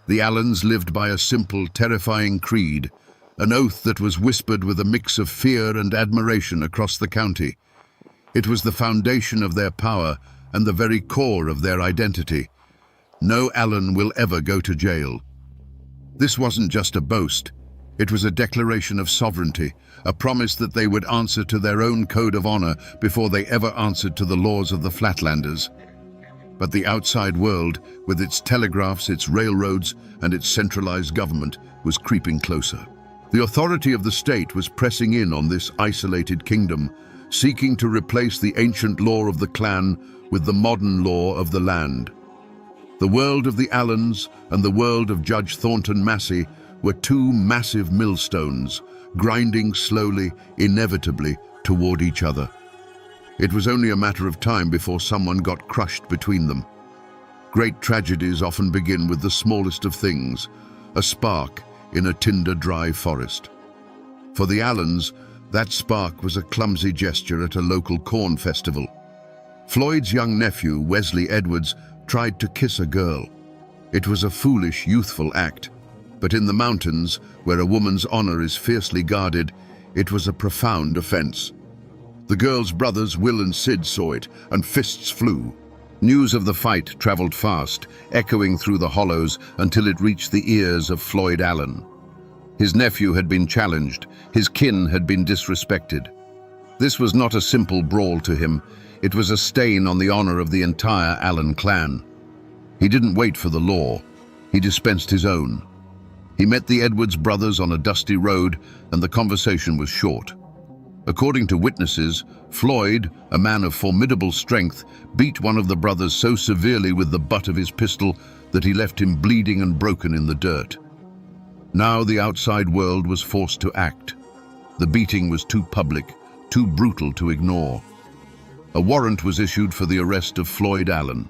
The Allens lived by a simple, terrifying creed, an oath that was whispered with a mix of fear and admiration across the county. It was the foundation of their power and the very core of their identity. No Allen will ever go to jail. This wasn't just a boast. It was a declaration of sovereignty, a promise that they would answer to their own code of honor before they ever answered to the laws of the Flatlanders. But the outside world, with its telegraphs, its railroads, and its centralized government, was creeping closer. The authority of the state was pressing in on this isolated kingdom, seeking to replace the ancient law of the clan with the modern law of the land. The world of the Allens and the world of Judge Thornton Massey were two massive millstones, grinding slowly, inevitably, toward each other. It was only a matter of time before someone got crushed between them. Great tragedies often begin with the smallest of things, a spark in a tinder-dry forest. For the Allens, that spark was a clumsy gesture at a local corn festival. Floyd's young nephew, Wesley Edwards, tried to kiss a girl. It was a foolish, youthful act, but in the mountains, where a woman's honor is fiercely guarded, it was a profound offense. The girl's brothers, Will and Sid, saw it, and fists flew. News of the fight traveled fast, echoing through the hollows until it reached the ears of Floyd Allen. His nephew had been challenged, his kin had been disrespected. This was not a simple brawl to him, it was a stain on the honor of the entire Allen clan. He didn't wait for the law, he dispensed his own. He met the Edwards brothers on a dusty road, and the conversation was short. According to witnesses, Floyd, a man of formidable strength, beat one of the brothers so severely with the butt of his pistol that he left him bleeding and broken in the dirt. Now the outside world was forced to act. The beating was too public, too brutal to ignore. A warrant was issued for the arrest of Floyd Allen.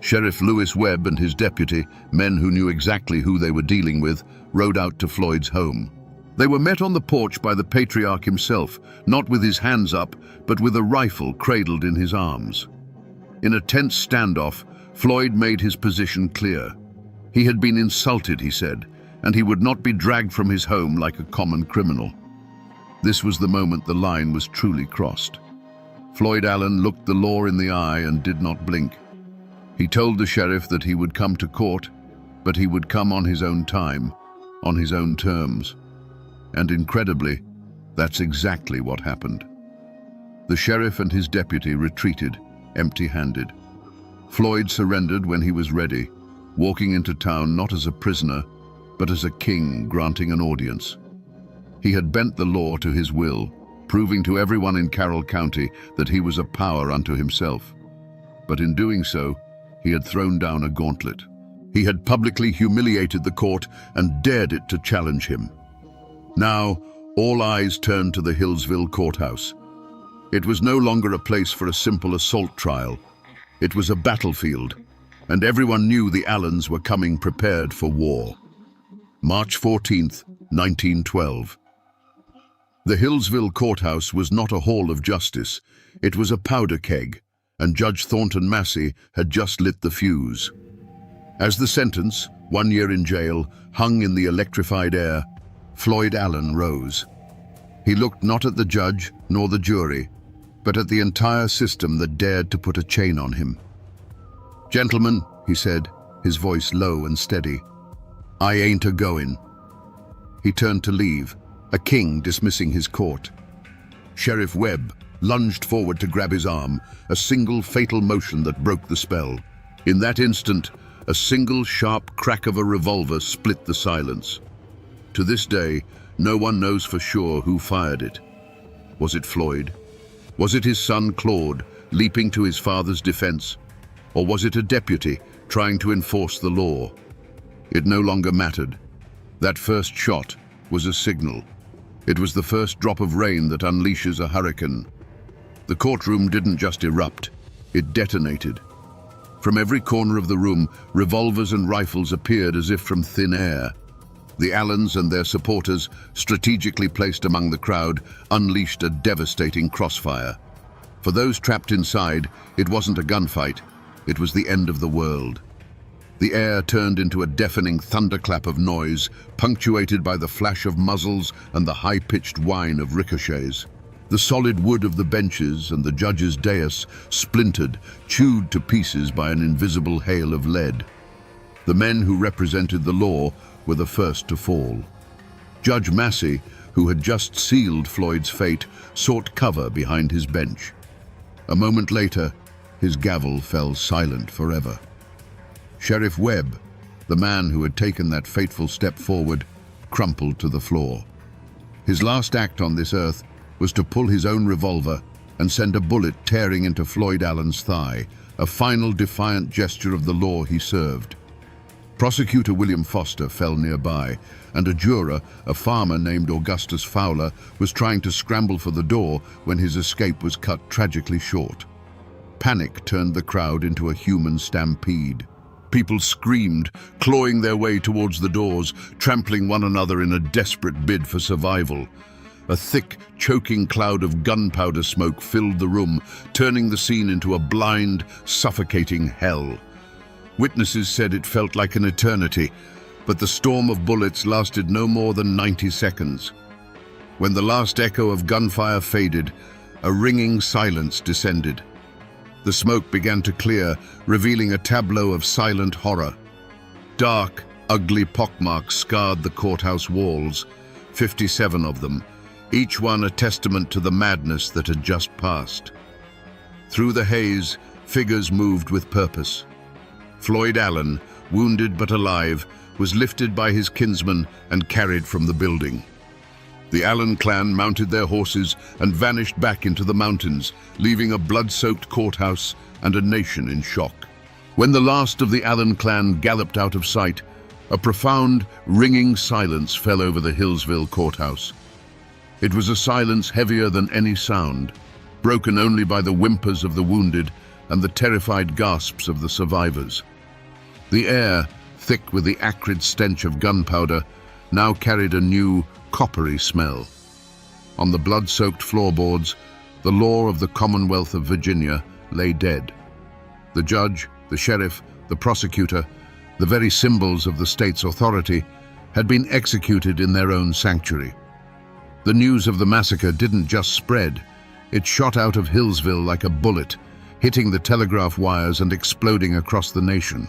Sheriff Lewis Webb and his deputy, men who knew exactly who they were dealing with, rode out to Floyd's home. They were met on the porch by the patriarch himself, not with his hands up, but with a rifle cradled in his arms. In a tense standoff, Floyd made his position clear. He had been insulted, he said, and he would not be dragged from his home like a common criminal. This was the moment the line was truly crossed. Floyd Allen looked the law in the eye and did not blink. He told the sheriff that he would come to court, but he would come on his own time, on his own terms. And incredibly, that's exactly what happened. The sheriff and his deputy retreated, empty-handed. Floyd surrendered when he was ready, walking into town not as a prisoner, but as a king granting an audience. He had bent the law to his will, proving to everyone in Carroll County that he was a power unto himself. But in doing so, he had thrown down a gauntlet. He had publicly humiliated the court and dared it to challenge him. Now, all eyes turned to the Hillsville courthouse. It was no longer a place for a simple assault trial. It was a battlefield, and everyone knew the Allens were coming prepared for war. March 14th, 1912. The Hillsville courthouse was not a hall of justice. It was a powder keg, and Judge Thornton Massey had just lit the fuse. As the sentence, 1 year in jail, hung in the electrified air, Floyd Allen rose. He looked not at the judge nor the jury, but at the entire system that dared to put a chain on him. "Gentlemen," he said, his voice low and steady, "I ain't a-goin'." He turned to leave, a king dismissing his court. Sheriff Webb lunged forward to grab his arm, a single fatal motion that broke the spell. In that instant, a single sharp crack of a revolver split the silence. To this day, no one knows for sure who fired it. Was it Floyd? Was it his son Claude, leaping to his father's defense? Or was it a deputy trying to enforce the law? It no longer mattered. That first shot was a signal. It was the first drop of rain that unleashes a hurricane. The courtroom didn't just erupt, it detonated. From every corner of the room, revolvers and rifles appeared as if from thin air. The Allens and their supporters, strategically placed among the crowd, unleashed a devastating crossfire. For those trapped inside, it wasn't a gunfight, it was the end of the world. The air turned into a deafening thunderclap of noise, punctuated by the flash of muzzles and the high-pitched whine of ricochets. The solid wood of the benches and the judge's dais splintered, chewed to pieces by an invisible hail of lead. The men who represented the law were the first to fall. Judge Massey, who had just sealed Floyd's fate, sought cover behind his bench. A moment later, his gavel fell silent forever. Sheriff Webb, the man who had taken that fateful step forward, crumpled to the floor. His last act on this earth was to pull his own revolver and send a bullet tearing into Floyd Allen's thigh, a final defiant gesture of the law he served. Prosecutor William Foster fell nearby, and a juror, a farmer named Augustus Fowler, was trying to scramble for the door when his escape was cut tragically short. Panic turned the crowd into a human stampede. People screamed, clawing their way towards the doors, trampling one another in a desperate bid for survival. A thick, choking cloud of gunpowder smoke filled the room, turning the scene into a blind, suffocating hell. Witnesses said it felt like an eternity, but the storm of bullets lasted no more than 90 seconds. When the last echo of gunfire faded, a ringing silence descended. The smoke began to clear, revealing a tableau of silent horror. Dark, ugly pockmarks scarred the courthouse walls, 57 of them, each one a testament to the madness that had just passed. Through the haze, figures moved with purpose. Floyd Allen, wounded but alive, was lifted by his kinsmen and carried from the building. The Allen clan mounted their horses and vanished back into the mountains, leaving a blood-soaked courthouse and a nation in shock. When the last of the Allen clan galloped out of sight, a profound, ringing silence fell over the Hillsville courthouse. It was a silence heavier than any sound, broken only by the whimpers of the wounded and the terrified gasps of the survivors. The air, thick with the acrid stench of gunpowder, now carried a new, coppery smell. On the blood-soaked floorboards, the law of the Commonwealth of Virginia lay dead. The judge, the sheriff, the prosecutor, the very symbols of the state's authority, had been executed in their own sanctuary. The news of the massacre didn't just spread, it shot out of Hillsville like a bullet, hitting the telegraph wires and exploding across the nation.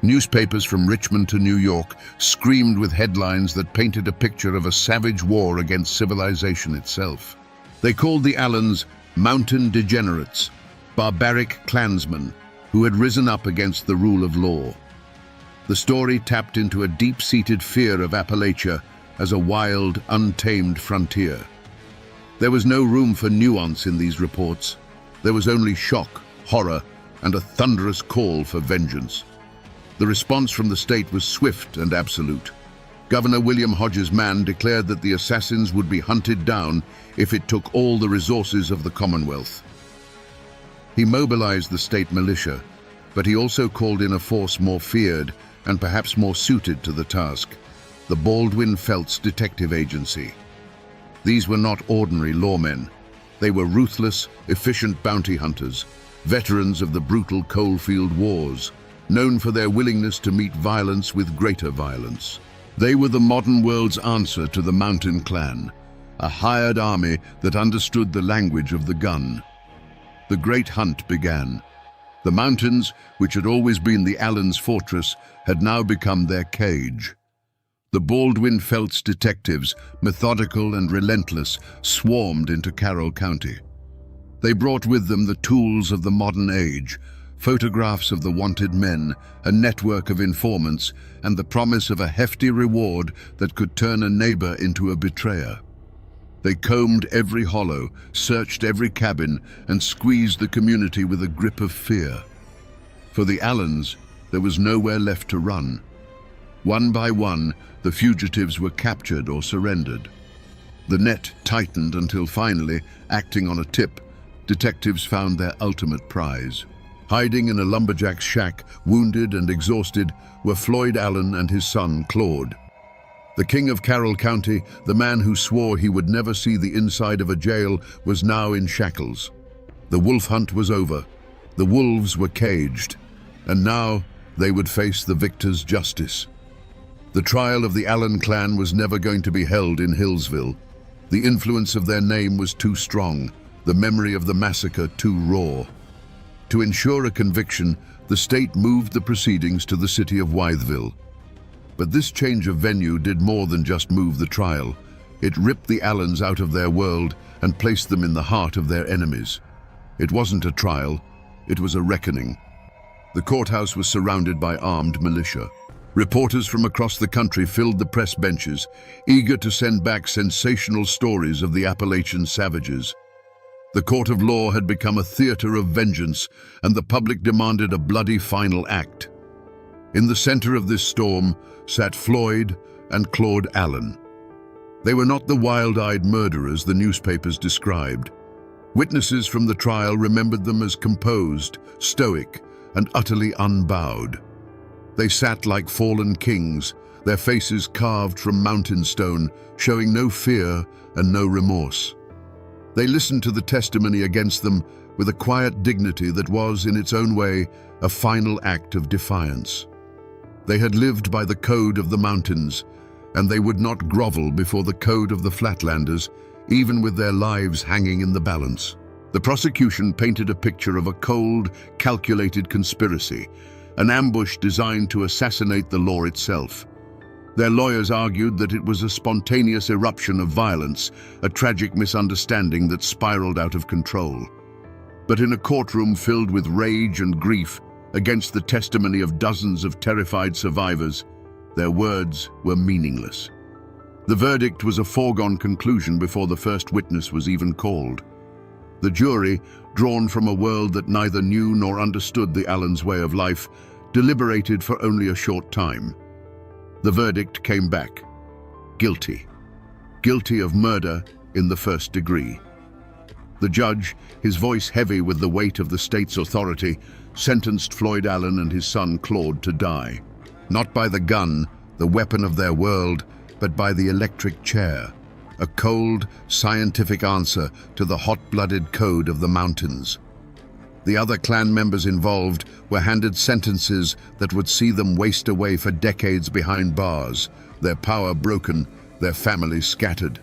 Newspapers from Richmond to New York screamed with headlines that painted a picture of a savage war against civilization itself. They called the Allens mountain degenerates, barbaric clansmen who had risen up against the rule of law. The story tapped into a deep-seated fear of Appalachia as a wild, untamed frontier. There was no room for nuance in these reports. There was only shock, horror, and a thunderous call for vengeance. The response from the state was swift and absolute. Governor William Hodges Mann declared that the assassins would be hunted down if it took all the resources of the Commonwealth. He mobilized the state militia, but he also called in a force more feared and perhaps more suited to the task, the Baldwin Felts Detective Agency. These were not ordinary lawmen. They were ruthless, efficient bounty hunters, veterans of the brutal coalfield wars, known for their willingness to meet violence with greater violence. They were the modern world's answer to the Mountain Clan, a hired army that understood the language of the gun. The great hunt began. The mountains, which had always been the Allens' fortress, had now become their cage. The Baldwin Felts detectives, methodical and relentless, swarmed into Carroll County. They brought with them the tools of the modern age, photographs of the wanted men, a network of informants, and the promise of a hefty reward that could turn a neighbor into a betrayer. They combed every hollow, searched every cabin, and squeezed the community with a grip of fear. For the Allens, there was nowhere left to run. One by one, the fugitives were captured or surrendered. The net tightened until finally, acting on a tip, detectives found their ultimate prize. Hiding in a lumberjack's shack, wounded and exhausted, were Floyd Allen and his son, Claude. The king of Carroll County, the man who swore he would never see the inside of a jail, was now in shackles. The wolf hunt was over. The wolves were caged. And now they would face the victor's justice. The trial of the Allen clan was never going to be held in Hillsville. The influence of their name was too strong, the memory of the massacre too raw. To ensure a conviction, the state moved the proceedings to the city of Wytheville. But this change of venue did more than just move the trial. It ripped the Allens out of their world and placed them in the heart of their enemies. It wasn't a trial, it was a reckoning. The courthouse was surrounded by armed militia. Reporters from across the country filled the press benches, eager to send back sensational stories of the Appalachian savages. The court of law had become a theater of vengeance, and the public demanded a bloody final act. In the center of this storm sat Floyd and Claude Allen. They were not the wild-eyed murderers the newspapers described. Witnesses from the trial remembered them as composed, stoic, and utterly unbowed. They sat like fallen kings, their faces carved from mountain stone, showing no fear and no remorse. They listened to the testimony against them with a quiet dignity that was, in its own way, a final act of defiance. They had lived by the code of the mountains, and they would not grovel before the code of the Flatlanders, even with their lives hanging in the balance. The prosecution painted a picture of a cold, calculated conspiracy, an ambush designed to assassinate the law itself. Their lawyers argued that it was a spontaneous eruption of violence, a tragic misunderstanding that spiraled out of control. But in a courtroom filled with rage and grief against the testimony of dozens of terrified survivors, their words were meaningless. The verdict was a foregone conclusion before the first witness was even called. The jury, drawn from a world that neither knew nor understood the Allens' way of life, deliberated for only a short time. The verdict came back: guilty. Guilty of murder in the first degree. The judge, his voice heavy with the weight of the state's authority, sentenced Floyd Allen and his son Claude to die. Not by the gun, the weapon of their world, but by the electric chair. A cold, scientific answer to the hot-blooded code of the mountains. The other clan members involved were handed sentences that would see them waste away for decades behind bars, their power broken, their families scattered.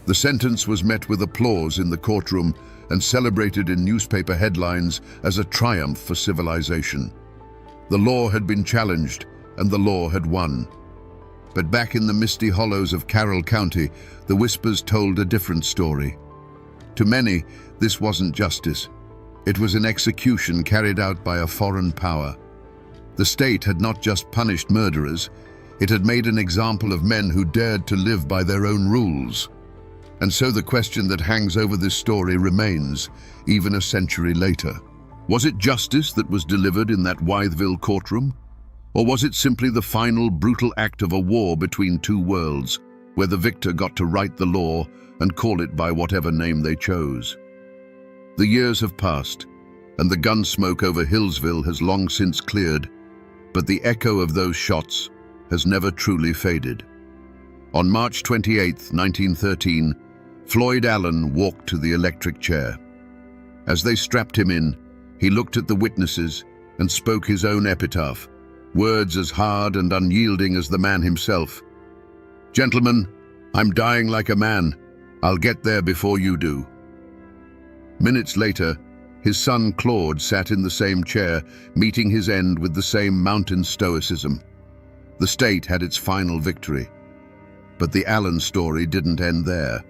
The sentence was met with applause in the courtroom and celebrated in newspaper headlines as a triumph for civilization. The law had been challenged, and the law had won. But back in the misty hollows of Carroll County, the whispers told a different story. To many, this wasn't justice. It was an execution carried out by a foreign power. The state had not just punished murderers, it had made an example of men who dared to live by their own rules. And so the question that hangs over this story remains, even a century later. Was it justice that was delivered in that Wytheville courtroom? Or was it simply the final brutal act of a war between two worlds, where the victor got to write the law and call it by whatever name they chose? The years have passed, and the gun smoke over Hillsville has long since cleared, but the echo of those shots has never truly faded. On March 28, 1913, Floyd Allen walked to the electric chair. As they strapped him in, he looked at the witnesses and spoke his own epitaph, words as hard and unyielding as the man himself. "Gentlemen, I'm dying like a man. I'll get there before you do." Minutes later, his son Claude sat in the same chair, meeting his end with the same mountain stoicism. The state had its final victory. But the Allen story didn't end there.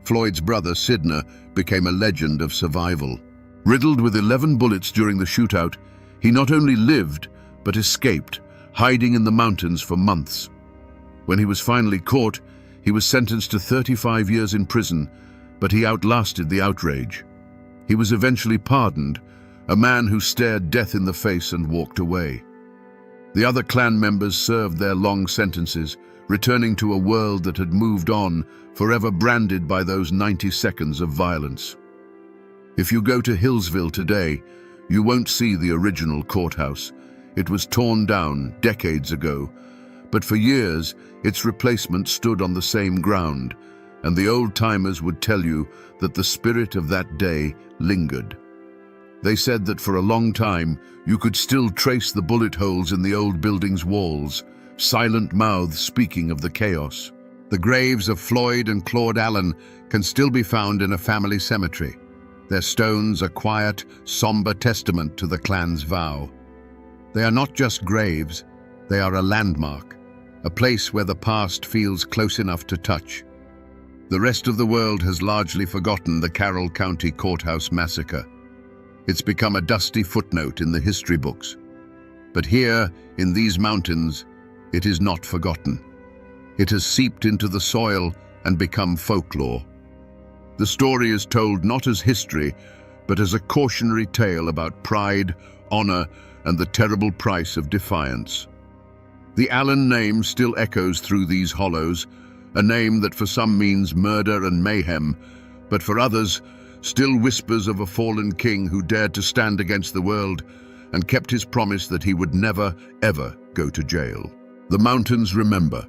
Floyd's brother, Sidner, became a legend of survival. Riddled with 11 bullets during the shootout, he not only lived, but escaped, hiding in the mountains for months. When he was finally caught, he was sentenced to 35 years in prison, but he outlasted the outrage. He was eventually pardoned, a man who stared death in the face and walked away. The other clan members served their long sentences, returning to a world that had moved on, forever branded by those 90 seconds of violence. If you go to Hillsville today, you won't see the original courthouse. It was torn down decades ago, but for years its replacement stood on the same ground, and the old-timers would tell you that the spirit of that day lingered. They said that for a long time you could still trace the bullet holes in the old building's walls, silent mouths speaking of the chaos. The graves of Floyd and Claude Allen can still be found in a family cemetery, their stones a quiet, somber testament to the clan's vow. They are not just graves, they are a landmark, a place where the past feels close enough to touch. The rest of the world has largely forgotten the Carroll County Courthouse massacre. It's become a dusty footnote in the history books. But here, in these mountains, it is not forgotten. It has seeped into the soil and become folklore. The story is told not as history, but as a cautionary tale about pride, honor, and the terrible price of defiance. The Allen name still echoes through these hollows, a name that for some means murder and mayhem, but for others, still whispers of a fallen king who dared to stand against the world and kept his promise that he would never, ever go to jail. The mountains remember.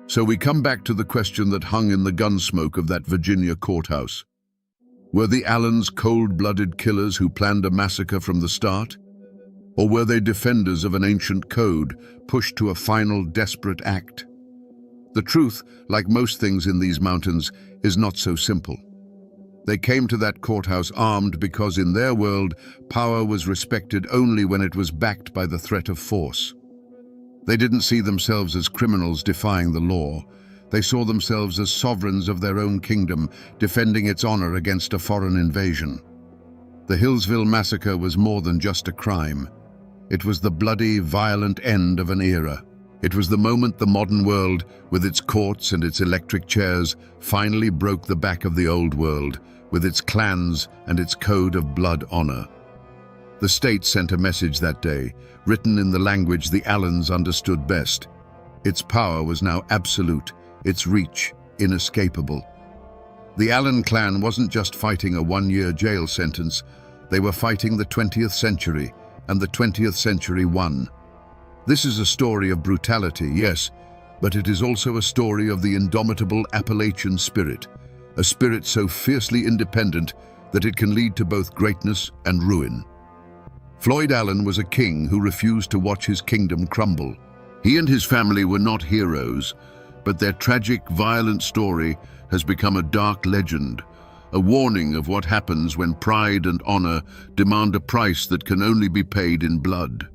So we come back to the question that hung in the gunsmoke of that Virginia courthouse. Were the Allens cold-blooded killers who planned a massacre from the start? Or were they defenders of an ancient code, pushed to a final desperate act? The truth, like most things in these mountains, is not so simple. They came to that courthouse armed because in their world, power was respected only when it was backed by the threat of force. They didn't see themselves as criminals defying the law. They saw themselves as sovereigns of their own kingdom, defending its honor against a foreign invasion. The Hillsville massacre was more than just a crime. It was the bloody, violent end of an era. It was the moment the modern world, with its courts and its electric chairs, finally broke the back of the old world, with its clans and its code of blood honor. The state sent a message that day, written in the language the Allens understood best. Its power was now absolute, its reach inescapable. The Allen clan wasn't just fighting a one-year jail sentence, they were fighting the 20th century, and the 20th century won. This is a story of brutality, yes, but it is also a story of the indomitable Appalachian spirit, a spirit so fiercely independent that it can lead to both greatness and ruin. Floyd Allen was a king who refused to watch his kingdom crumble. He and his family were not heroes, but their tragic, violent story has become a dark legend, a warning of what happens when pride and honor demand a price that can only be paid in blood.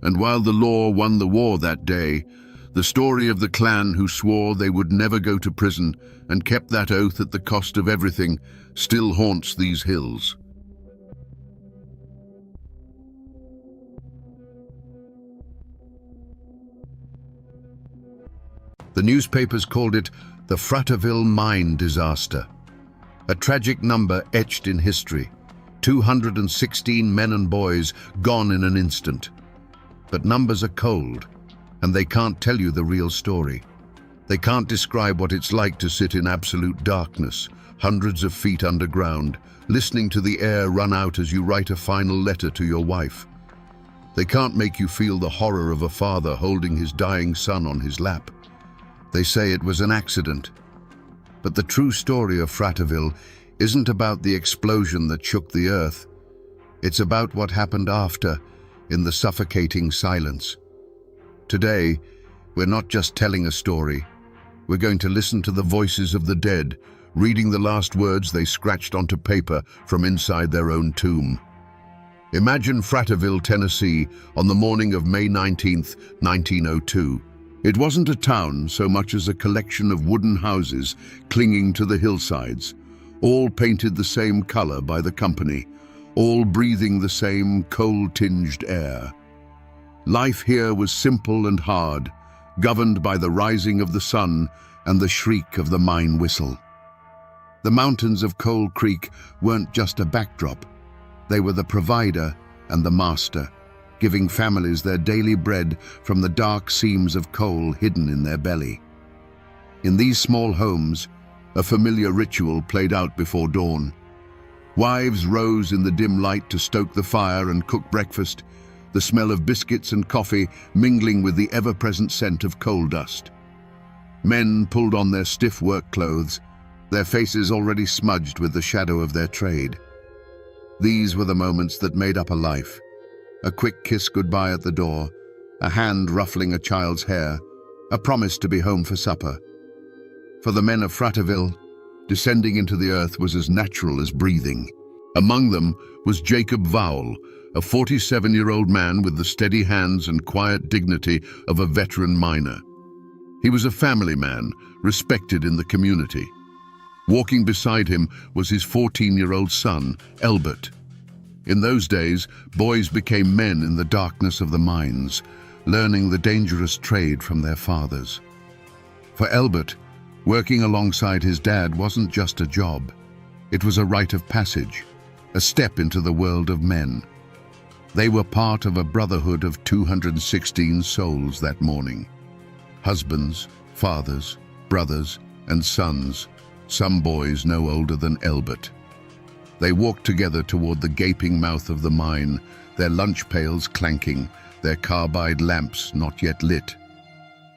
And while the law won the war that day, the story of the clan who swore they would never go to prison and kept that oath at the cost of everything still haunts these hills. The newspapers called it the Fraterville mine disaster, a tragic number etched in history, 216 men and boys gone in an instant. But numbers are cold, and they can't tell you the real story. They can't describe what it's like to sit in absolute darkness, hundreds of feet underground, listening to the air run out as you write a final letter to your wife. They can't make you feel the horror of a father holding his dying son on his lap. They say it was an accident. But the true story of Fraterville isn't about the explosion that shook the earth. It's about what happened after, in the suffocating silence. Today, we're not just telling a story. We're going to listen to the voices of the dead, reading the last words they scratched onto paper from inside their own tomb. Imagine Fraterville, Tennessee, on the morning of May 19th, 1902. It wasn't a town so much as a collection of wooden houses clinging to the hillsides, all painted the same color by the company, all breathing the same coal-tinged air. Life here was simple and hard, governed by the rising of the sun and the shriek of the mine whistle. The mountains of Coal Creek weren't just a backdrop. They were the provider and the master, giving families their daily bread from the dark seams of coal hidden in their belly. In these small homes, a familiar ritual played out before dawn. Wives rose in the dim light to stoke the fire and cook breakfast, the smell of biscuits and coffee mingling with the ever-present scent of coal dust. Men pulled on their stiff work clothes, their faces already smudged with the shadow of their trade. These were the moments that made up a life. A quick kiss goodbye at the door, a hand ruffling a child's hair, a promise to be home for supper. For the men of Fraterville, descending into the earth was as natural as breathing. Among them was Jacob Vowell, a 47-year-old man with the steady hands and quiet dignity of a veteran miner. He was a family man, respected in the community. Walking beside him was his 14-year-old son, Elbert. In those days, boys became men in the darkness of the mines, learning the dangerous trade from their fathers. For Elbert, working alongside his dad wasn't just a job. It was a rite of passage, a step into the world of men. They were part of a brotherhood of 216 souls that morning. Husbands, fathers, brothers, and sons, some boys no older than Elbert. They walked together toward the gaping mouth of the mine, their lunch pails clanking, their carbide lamps not yet lit.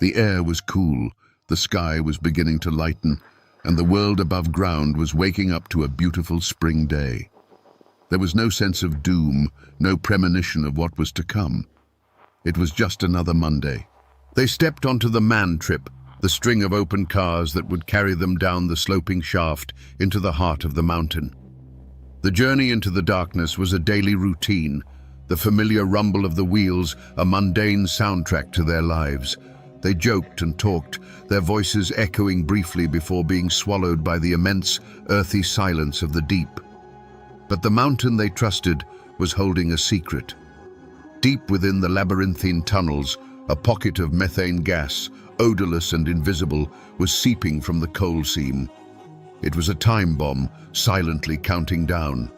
The air was cool, the sky was beginning to lighten, and the world above ground was waking up to a beautiful spring day. There was no sense of doom, no premonition of what was to come. It was just another Monday. They stepped onto the man trip, the string of open cars that would carry them down the sloping shaft into the heart of the mountain. The journey into the darkness was a daily routine, the familiar rumble of the wheels a mundane soundtrack to their lives. They joked and talked, their voices echoing briefly before being swallowed by the immense, earthy silence of the deep. But the mountain they trusted was holding a secret. Deep within the labyrinthine tunnels, a pocket of methane gas, odorless and invisible, was seeping from the coal seam. It was a time bomb, silently counting down.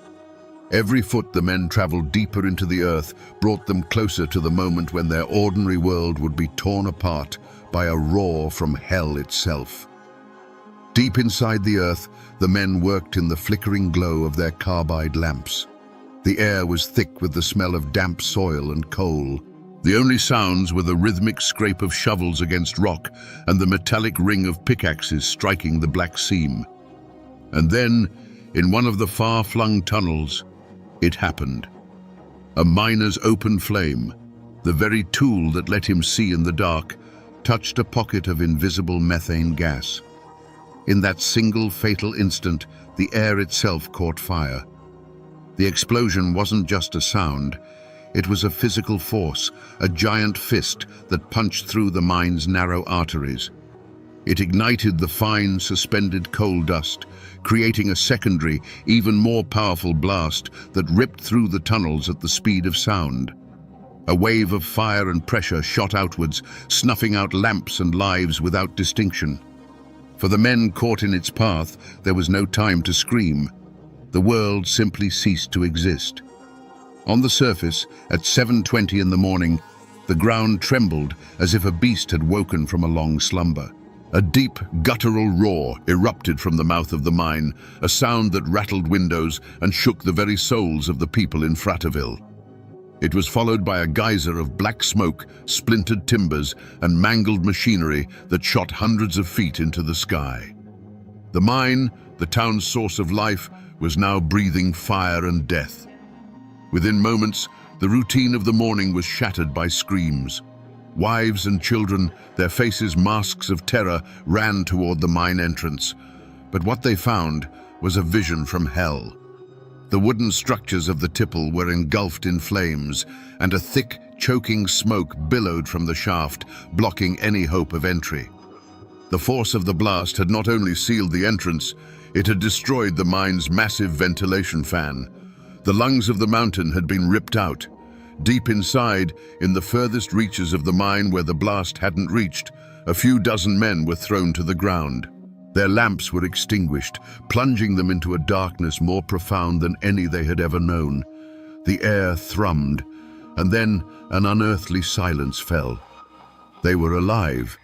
Every foot the men traveled deeper into the earth brought them closer to the moment when their ordinary world would be torn apart by a roar from hell itself. Deep inside the earth, the men worked in the flickering glow of their carbide lamps. The air was thick with the smell of damp soil and coal. The only sounds were the rhythmic scrape of shovels against rock and the metallic ring of pickaxes striking the black seam. And then, in one of the far-flung tunnels, it happened. A miner's open flame, the very tool that let him see in the dark, touched a pocket of invisible methane gas. In that single fatal instant, the air itself caught fire. The explosion wasn't just a sound. It was a physical force, a giant fist that punched through the mine's narrow arteries. It ignited the fine, suspended coal dust, creating a secondary, even more powerful blast that ripped through the tunnels at the speed of sound. A wave of fire and pressure shot outwards, snuffing out lamps and lives without distinction. For the men caught in its path, there was no time to scream. The world simply ceased to exist. On the surface, at 7:20 in the morning, the ground trembled as if a beast had woken from a long slumber. A deep, guttural roar erupted from the mouth of the mine, a sound that rattled windows and shook the very souls of the people in Frateville. It was followed by a geyser of black smoke, splintered timbers, and mangled machinery that shot hundreds of feet into the sky. The mine, the town's source of life, was now breathing fire and death. Within moments, the routine of the morning was shattered by screams. Wives and children, their faces masks of terror, ran toward the mine entrance. But what they found was a vision from hell. The wooden structures of the tipple were engulfed in flames, and a thick, choking smoke billowed from the shaft, blocking any hope of entry. The force of the blast had not only sealed the entrance, it had destroyed the mine's massive ventilation fan. The lungs of the mountain had been ripped out. Deep inside, in the furthest reaches of the mine where the blast hadn't reached, a few dozen men were thrown to the ground. Their lamps were extinguished, plunging them into a darkness more profound than any they had ever known. The air thrummed, and then an unearthly silence fell. They were alive,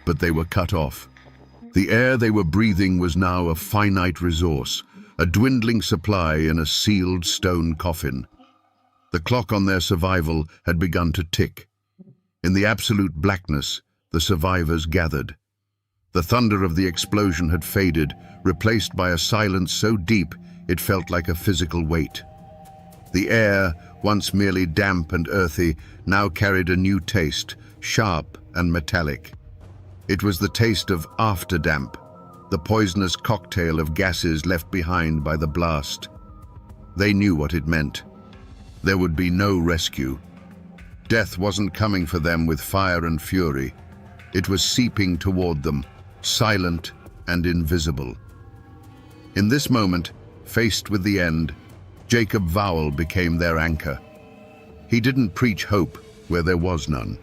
but they were cut off. The air they were breathing was now a finite resource, a dwindling supply in a sealed stone coffin. The clock on their survival had begun to tick. In the absolute blackness, the survivors gathered. The thunder of the explosion had faded, replaced by a silence so deep it felt like a physical weight. The air, once merely damp and earthy, now carried a new taste, sharp and metallic. It was the taste of afterdamp, the poisonous cocktail of gases left behind by the blast. They knew what it meant. There would be no rescue. Death wasn't coming for them with fire and fury. It was seeping toward them, silent and invisible. In this moment, faced with the end, Jacob Vowell became their anchor. He didn't preach hope where there was none.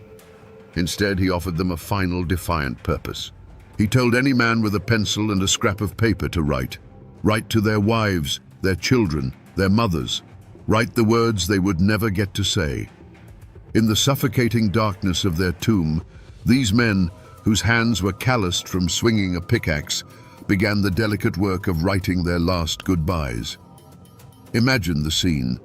Instead, he offered them a final, defiant purpose. He told any man with a pencil and a scrap of paper to write. Write to their wives, their children, their mothers. Write the words they would never get to say. In the suffocating darkness of their tomb, these men, whose hands were calloused from swinging a pickaxe, began the delicate work of writing their last goodbyes. Imagine the scene.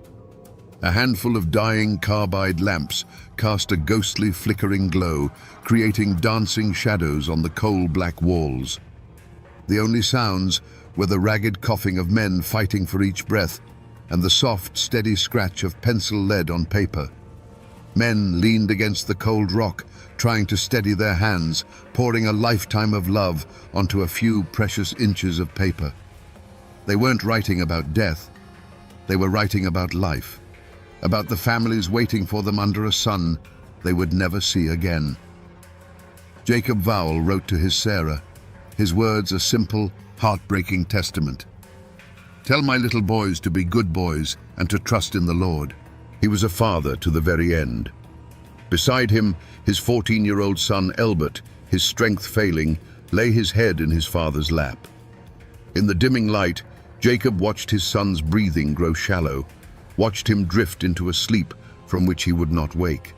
A handful of dying carbide lamps cast a ghostly flickering glow, creating dancing shadows on the coal-black walls. The only sounds were the ragged coughing of men fighting for each breath and the soft, steady scratch of pencil lead on paper. Men leaned against the cold rock, trying to steady their hands, pouring a lifetime of love onto a few precious inches of paper. They weren't writing about death. They were writing about life, about the families waiting for them under a sun they would never see again. Jacob Vowell wrote to his Sarah, his words a simple, heartbreaking testament. Tell my little boys to be good boys and to trust in the Lord. He was a father to the very end. Beside him, his 14-year-old son Elbert, his strength failing, lay his head in his father's lap. In the dimming light, Jacob watched his son's breathing grow shallow, watched him drift into a sleep from which he would not wake.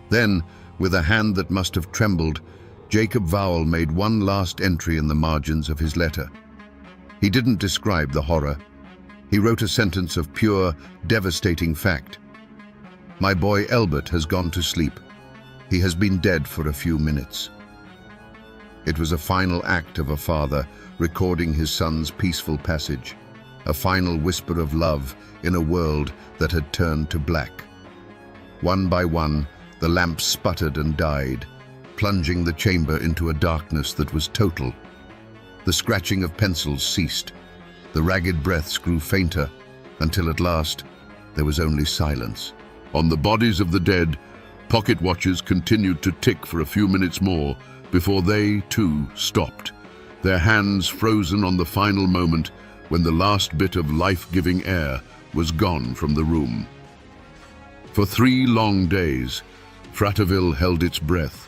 Then, with a hand that must have trembled, Jacob Vowell made one last entry in the margins of his letter. He didn't describe the horror. He wrote a sentence of pure, devastating fact. "My boy Elbert has gone to sleep. He has been dead for a few minutes." It was a final act of a father recording his son's peaceful passage, a final whisper of love in a world that had turned to black. One by one, the lamps sputtered and died, plunging the chamber into a darkness that was total. The scratching of pencils ceased. The ragged breaths grew fainter, until at last there was only silence. On the bodies of the dead, pocket watches continued to tick for a few minutes more before they, too, stopped, their hands frozen on the final moment when the last bit of life-giving air was gone from the room. For 3 long days, Fraterville held its breath.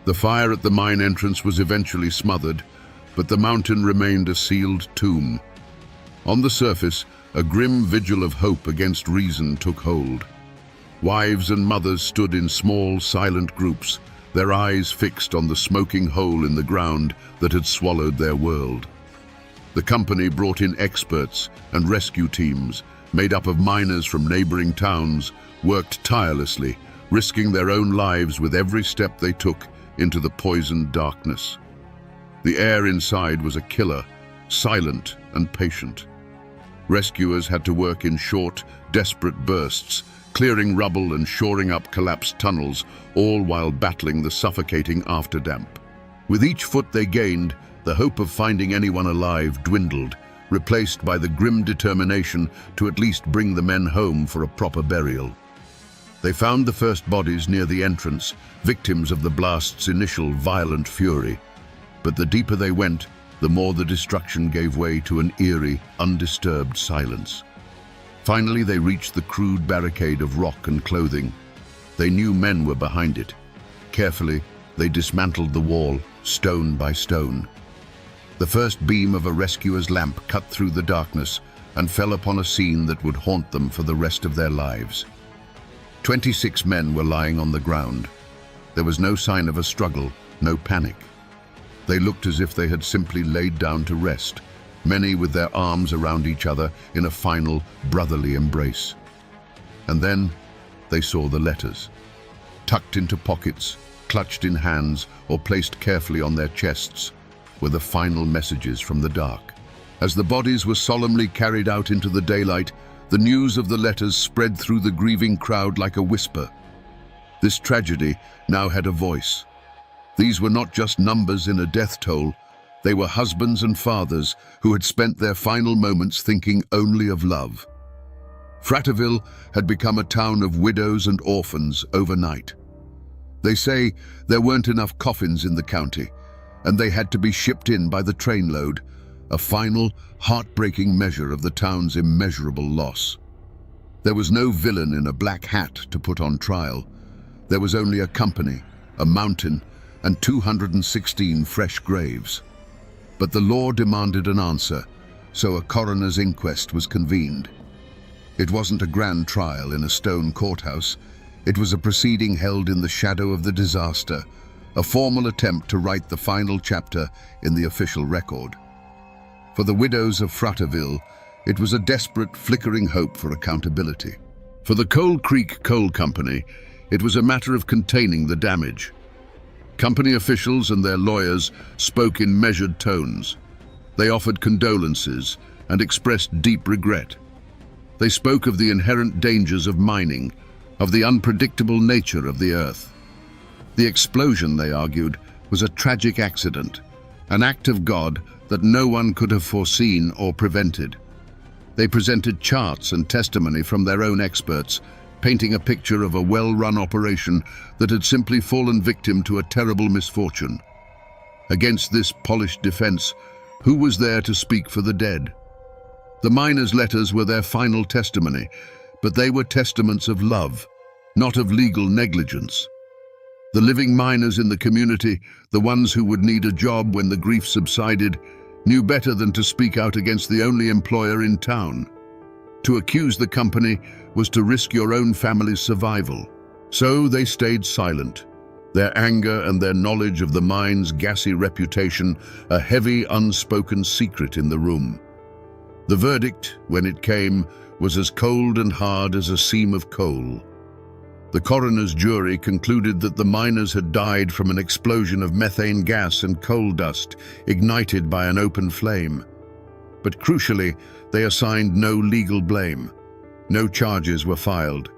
The fire at the mine entrance was eventually smothered, but the mountain remained a sealed tomb. On the surface, a grim vigil of hope against reason took hold. Wives and mothers stood in small, silent groups, their eyes fixed on the smoking hole in the ground that had swallowed their world. The company brought in experts and rescue teams, made up of miners from neighboring towns, worked tirelessly, risking their own lives with every step they took into the poisoned darkness. The air inside was a killer, silent and patient. Rescuers had to work in short, desperate bursts, clearing rubble and shoring up collapsed tunnels, all while battling the suffocating afterdamp. With each foot they gained, the hope of finding anyone alive dwindled, replaced by the grim determination to at least bring the men home for a proper burial. They found the first bodies near the entrance, victims of the blast's initial violent fury. But the deeper they went, the more the destruction gave way to an eerie, undisturbed silence. Finally, they reached the crude barricade of rock and clothing. They knew men were behind it. Carefully, they dismantled the wall, stone by stone. The first beam of a rescuer's lamp cut through the darkness and fell upon a scene that would haunt them for the rest of their lives. 26 men were lying on the ground. There was no sign of a struggle, no panic. They looked as if they had simply laid down to rest, many with their arms around each other in a final brotherly embrace. And then they saw the letters, tucked into pockets, clutched in hands, or placed carefully on their chests, were the final messages from the dark. As the bodies were solemnly carried out into the daylight, the news of the letters spread through the grieving crowd like a whisper. This tragedy now had a voice. These were not just numbers in a death toll. They were husbands and fathers who had spent their final moments thinking only of love. Fraterville had become a town of widows and orphans overnight. They say there weren't enough coffins in the county, and they had to be shipped in by the trainload, a final, heartbreaking measure of the town's immeasurable loss. There was no villain in a black hat to put on trial. There was only a company, a mountain, and 216 fresh graves. But the law demanded an answer, so a coroner's inquest was convened. It wasn't a grand trial in a stone courthouse. It was a proceeding held in the shadow of the disaster, a formal attempt to write the final chapter in the official record. For the widows of Fraterville, it was a desperate, flickering hope for accountability. For the Coal Creek Coal Company, it was a matter of containing the damage. Company officials and their lawyers spoke in measured tones. They offered condolences and expressed deep regret. They spoke of the inherent dangers of mining, of the unpredictable nature of the earth. The explosion, they argued, was a tragic accident, an act of God that no one could have foreseen or prevented. They presented charts and testimony from their own experts, painting a picture of a well-run operation that had simply fallen victim to a terrible misfortune. Against this polished defense, who was there to speak for the dead? The miners' letters were their final testimony, but they were testaments of love, not of legal negligence. The living miners in the community, the ones who would need a job when the grief subsided, knew better than to speak out against the only employer in town. To accuse the company was to risk your own family's survival. So they stayed silent, Their anger and their knowledge of the mine's gassy reputation, a heavy, unspoken secret in the room. The verdict, when it came, was as cold and hard as a seam of coal. The coroner's jury concluded that the miners had died from an explosion of methane gas and coal dust ignited by an open flame. But crucially, they assigned no legal blame. No charges were filed.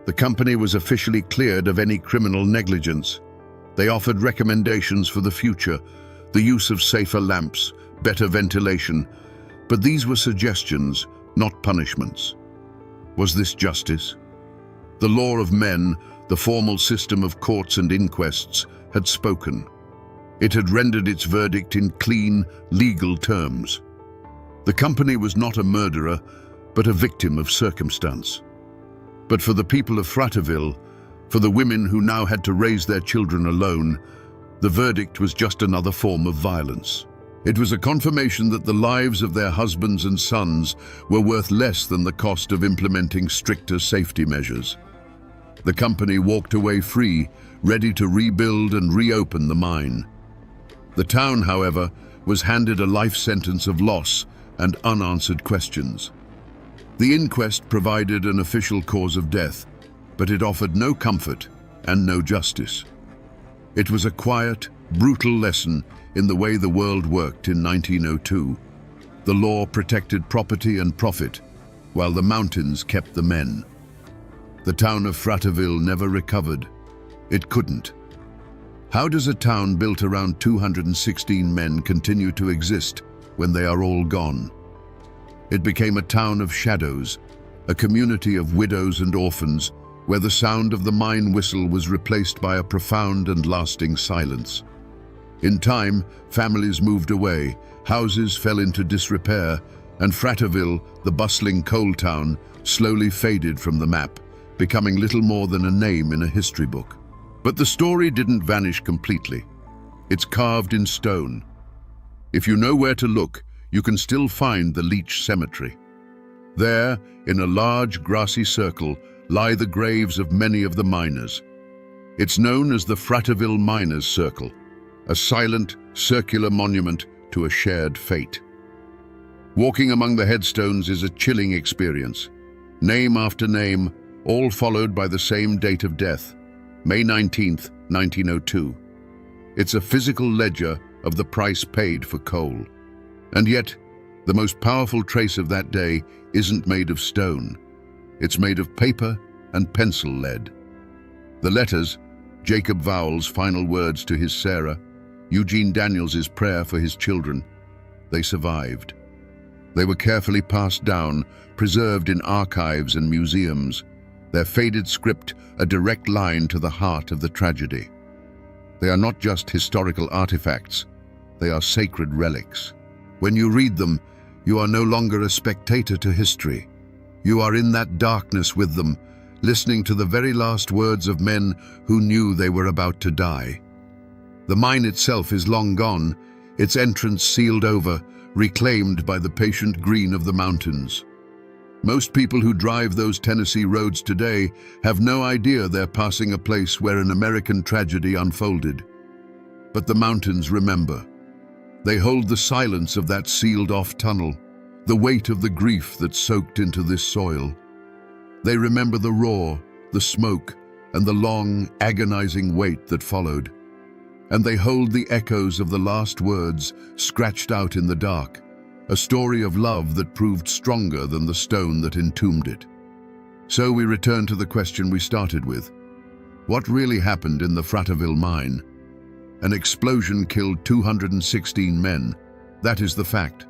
The company was officially cleared of any criminal negligence. They offered recommendations for the future, the use of safer lamps, better ventilation, but these were suggestions, not punishments. Was this justice? The law of men, the formal system of courts and inquests, had spoken. It had rendered its verdict in clean, legal terms. The company was not a murderer, but a victim of circumstance. But for the people of Fratterville, for the women who now had to raise their children alone, the verdict was just another form of violence. It was a confirmation that the lives of their husbands and sons were worth less than the cost of implementing stricter safety measures. The company walked away free, ready to rebuild and reopen the mine. The town, however, was handed a life sentence of loss and unanswered questions. The inquest provided an official cause of death, but it offered no comfort and no justice. It was a quiet, brutal lesson in the way the world worked in 1902. The law protected property and profit, while the mountains kept the men. The town of Fratterville never recovered. It couldn't. How does a town built around 216 men continue to exist when they are all gone? It became a town of shadows, a community of widows and orphans, where the sound of the mine whistle was replaced by a profound and lasting silence. In time, families moved away, houses fell into disrepair, and Fratterville, the bustling coal town, slowly faded from the map, becoming little more than a name in a history book. But the story didn't vanish completely. It's carved in stone. If you know where to look, you can still find the Leach Cemetery. There, in a large grassy circle, lie the graves of many of the miners. It's known as the Fratterville Miners' Circle, a silent, circular monument to a shared fate. Walking among the headstones is a chilling experience. Name after name, all followed by the same date of death, May 19th, 1902. It's a physical ledger of the price paid for coal. And yet, the most powerful trace of that day isn't made of stone. It's made of paper and pencil lead. The letters, Jacob Vowell's final words to his Sarah, Eugene Daniels's prayer for his children, they survived. They were carefully passed down, preserved in archives and museums, their faded script a direct line to the heart of the tragedy. They are not just historical artifacts, they are sacred relics. When you read them, you are no longer a spectator to history. You are in that darkness with them, listening to the very last words of men who knew they were about to die. The mine itself is long gone, its entrance sealed over, reclaimed by the patient green of the mountains. Most people who drive those Tennessee roads today have no idea they're passing a place where an American tragedy unfolded. But the mountains remember. They hold the silence of that sealed-off tunnel, the weight of the grief that soaked into this soil. They remember the roar, the smoke, and the long, agonizing wait that followed. And they hold the echoes of the last words scratched out in the dark, a story of love that proved stronger than the stone that entombed it. So we return to the question we started with. What really happened in the Fratterville mine? An explosion killed 216 men. That is the fact.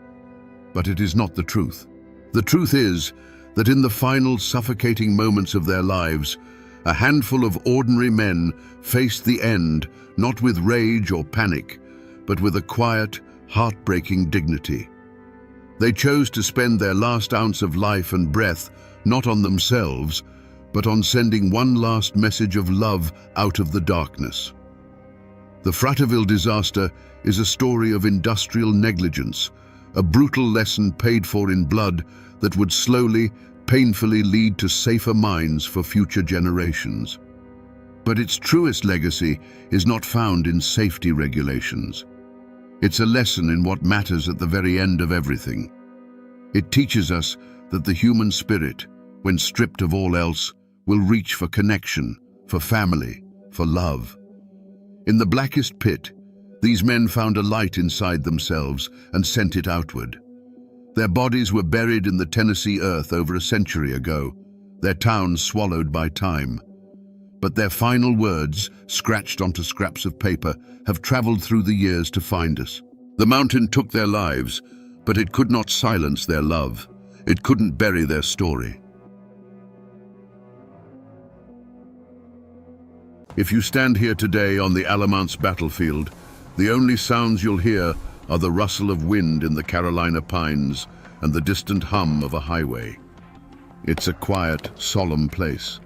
But it is not the truth. The truth is that in the final suffocating moments of their lives, a handful of ordinary men faced the end, not with rage or panic, but with a quiet, heartbreaking dignity. They chose to spend their last ounce of life and breath not on themselves, but on sending one last message of love out of the darkness. The Fratterville disaster is a story of industrial negligence, a brutal lesson paid for in blood that would slowly, painfully lead to safer mines for future generations. But its truest legacy is not found in safety regulations. It's a lesson in what matters at the very end of everything. It teaches us that the human spirit, when stripped of all else, will reach for connection, for family, for love. In the blackest pit, these men found a light inside themselves and sent it outward. Their bodies were buried in the Tennessee earth over a century ago, their towns swallowed by time. But their final words, scratched onto scraps of paper, have traveled through the years to find us. The mountain took their lives, but it could not silence their love. It couldn't bury their story. If you stand here today on the Alamance battlefield, the only sounds you'll hear are the rustle of wind in the Carolina pines and the distant hum of a highway. It's a quiet, solemn place.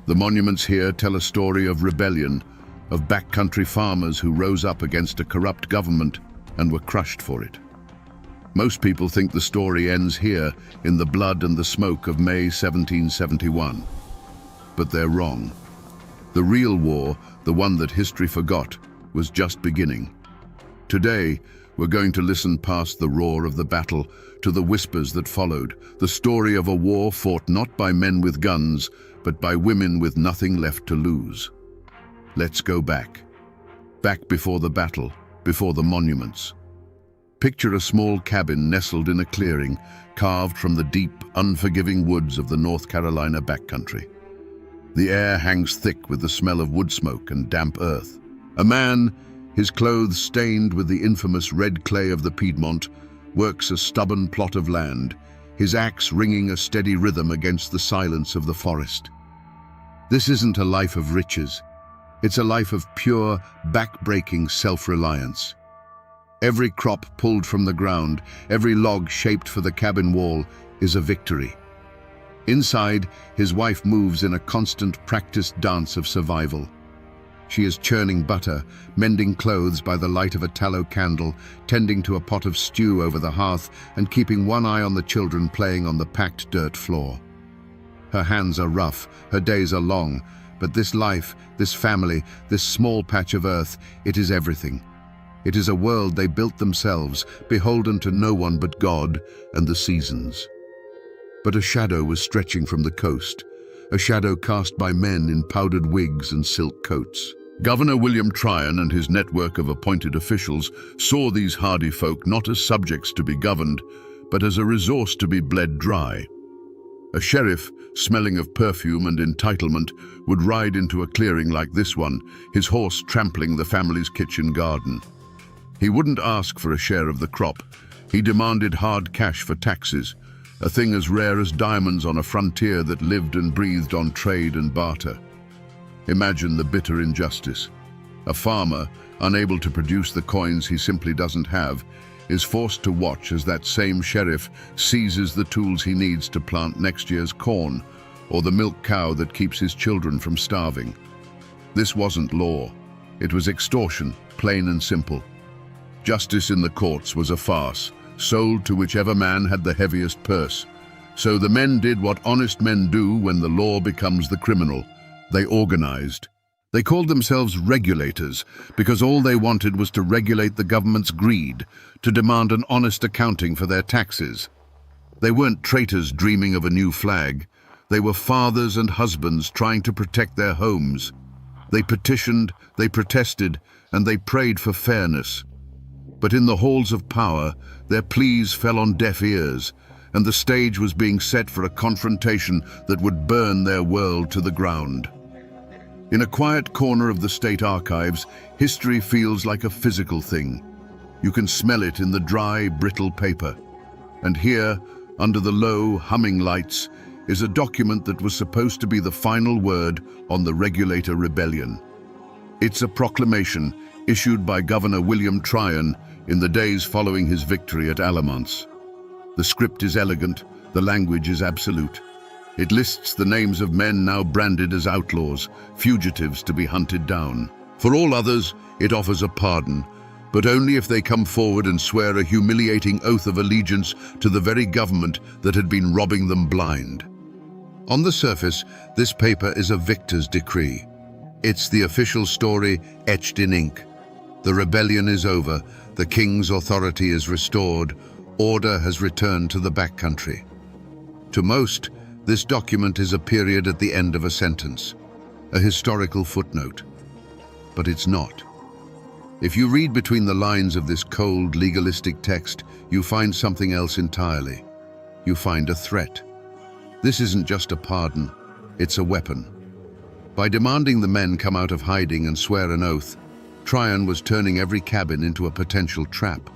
The monuments here tell a story of rebellion, of backcountry farmers who rose up against a corrupt government and were crushed for it. Most people think the story ends here in the blood and the smoke of May 1771. But they're wrong. The real war, the one that history forgot, was just beginning. Today, we're going to listen past the roar of the battle to the whispers that followed, the story of a war fought not by men with guns, but by women with nothing left to lose. Let's go back. Back before the battle, before the monuments. Picture a small cabin nestled in a clearing, carved from the deep, unforgiving woods of the North Carolina backcountry. The air hangs thick with the smell of wood smoke and damp earth. A man, his clothes stained with the infamous red clay of the Piedmont, works a stubborn plot of land, his axe ringing a steady rhythm against the silence of the forest. This isn't a life of riches. It's a life of pure, back-breaking self-reliance. Every crop pulled from the ground, every log shaped for the cabin wall, is a victory. Inside, his wife moves in a constant practiced dance of survival. She is churning butter, mending clothes by the light of a tallow candle, tending to a pot of stew over the hearth, and keeping one eye on the children playing on the packed dirt floor. Her hands are rough, her days are long, but this life, this family, this small patch of earth, it is everything. It is a world they built themselves, beholden to no one but God and the seasons. But a shadow was stretching from the coast, a shadow cast by men in powdered wigs and silk coats. Governor William Tryon and his network of appointed officials saw these hardy folk not as subjects to be governed, but as a resource to be bled dry. A sheriff, smelling of perfume and entitlement, would ride into a clearing like this one, his horse trampling the family's kitchen garden. He wouldn't ask for a share of the crop. He demanded hard cash for taxes, a thing as rare as diamonds on a frontier that lived and breathed on trade and barter. Imagine the bitter injustice. A farmer, unable to produce the coins he simply doesn't have, is forced to watch as that same sheriff seizes the tools he needs to plant next year's corn, or the milk cow that keeps his children from starving. This wasn't law. It was extortion, plain and simple. Justice in the courts was a farce, sold to whichever man had the heaviest purse. So the men did what honest men do when the law becomes the criminal. They organized. They called themselves regulators because all they wanted was to regulate the government's greed, to demand an honest accounting for their taxes. They weren't traitors dreaming of a new flag. They were fathers and husbands trying to protect their homes. They petitioned, they protested, and they prayed for fairness. But in the halls of power, their pleas fell on deaf ears, and the stage was being set for a confrontation that would burn their world to the ground. In a quiet corner of the state archives, history feels like a physical thing. You can smell it in the dry, brittle paper. And here, under the low, humming lights, is a document that was supposed to be the final word on the Regulator Rebellion. It's a proclamation issued by Governor William Tryon in the days following his victory at Alamance. The script is elegant, the language is absolute. It lists the names of men now branded as outlaws, fugitives to be hunted down. For all others, it offers a pardon, but only if they come forward and swear a humiliating oath of allegiance to the very government that had been robbing them blind. On the surface, this paper is a victor's decree. It's the official story etched in ink. The rebellion is over, the king's authority is restored, order has returned to the backcountry. To most, this document is a period at the end of a sentence, a historical footnote. But it's not. If you read between the lines of this cold, legalistic text, you find something else entirely. You find a threat. This isn't just a pardon, it's a weapon. By demanding the men come out of hiding and swear an oath, Tryon was turning every cabin into a potential trap.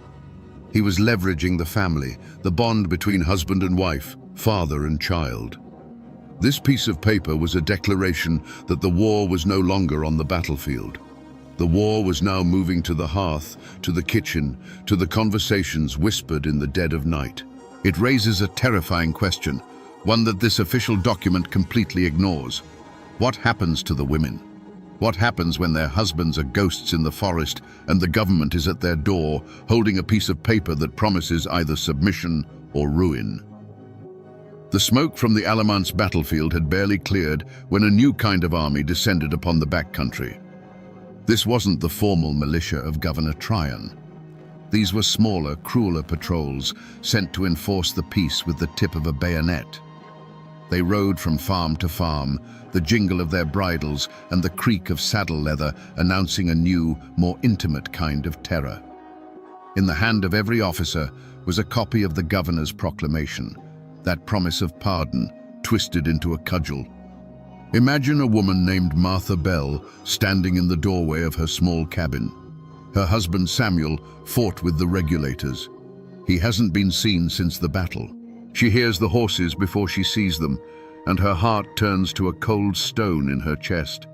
He was leveraging the family, the bond between husband and wife, father and child. This piece of paper was a declaration that the war was no longer on the battlefield. The war was now moving to the hearth, to the kitchen, to the conversations whispered in the dead of night. It raises a terrifying question, one that this official document completely ignores. What happens to the women? What happens when their husbands are ghosts in the forest and the government is at their door, holding a piece of paper that promises either submission or ruin? The smoke from the Alamance battlefield had barely cleared when a new kind of army descended upon the backcountry. This wasn't the formal militia of Governor Tryon. These were smaller, crueler patrols sent to enforce the peace with the tip of a bayonet. They rode from farm to farm, the jingle of their bridles and the creak of saddle leather announcing a new, more intimate kind of terror. In the hand of every officer was a copy of the governor's proclamation, that promise of pardon twisted into a cudgel. Imagine a woman named Martha Bell standing in the doorway of her small cabin. Her husband Samuel fought with the regulators. He hasn't been seen since the battle. She hears the horses before she sees them, and her heart turns to a cold stone in her chest.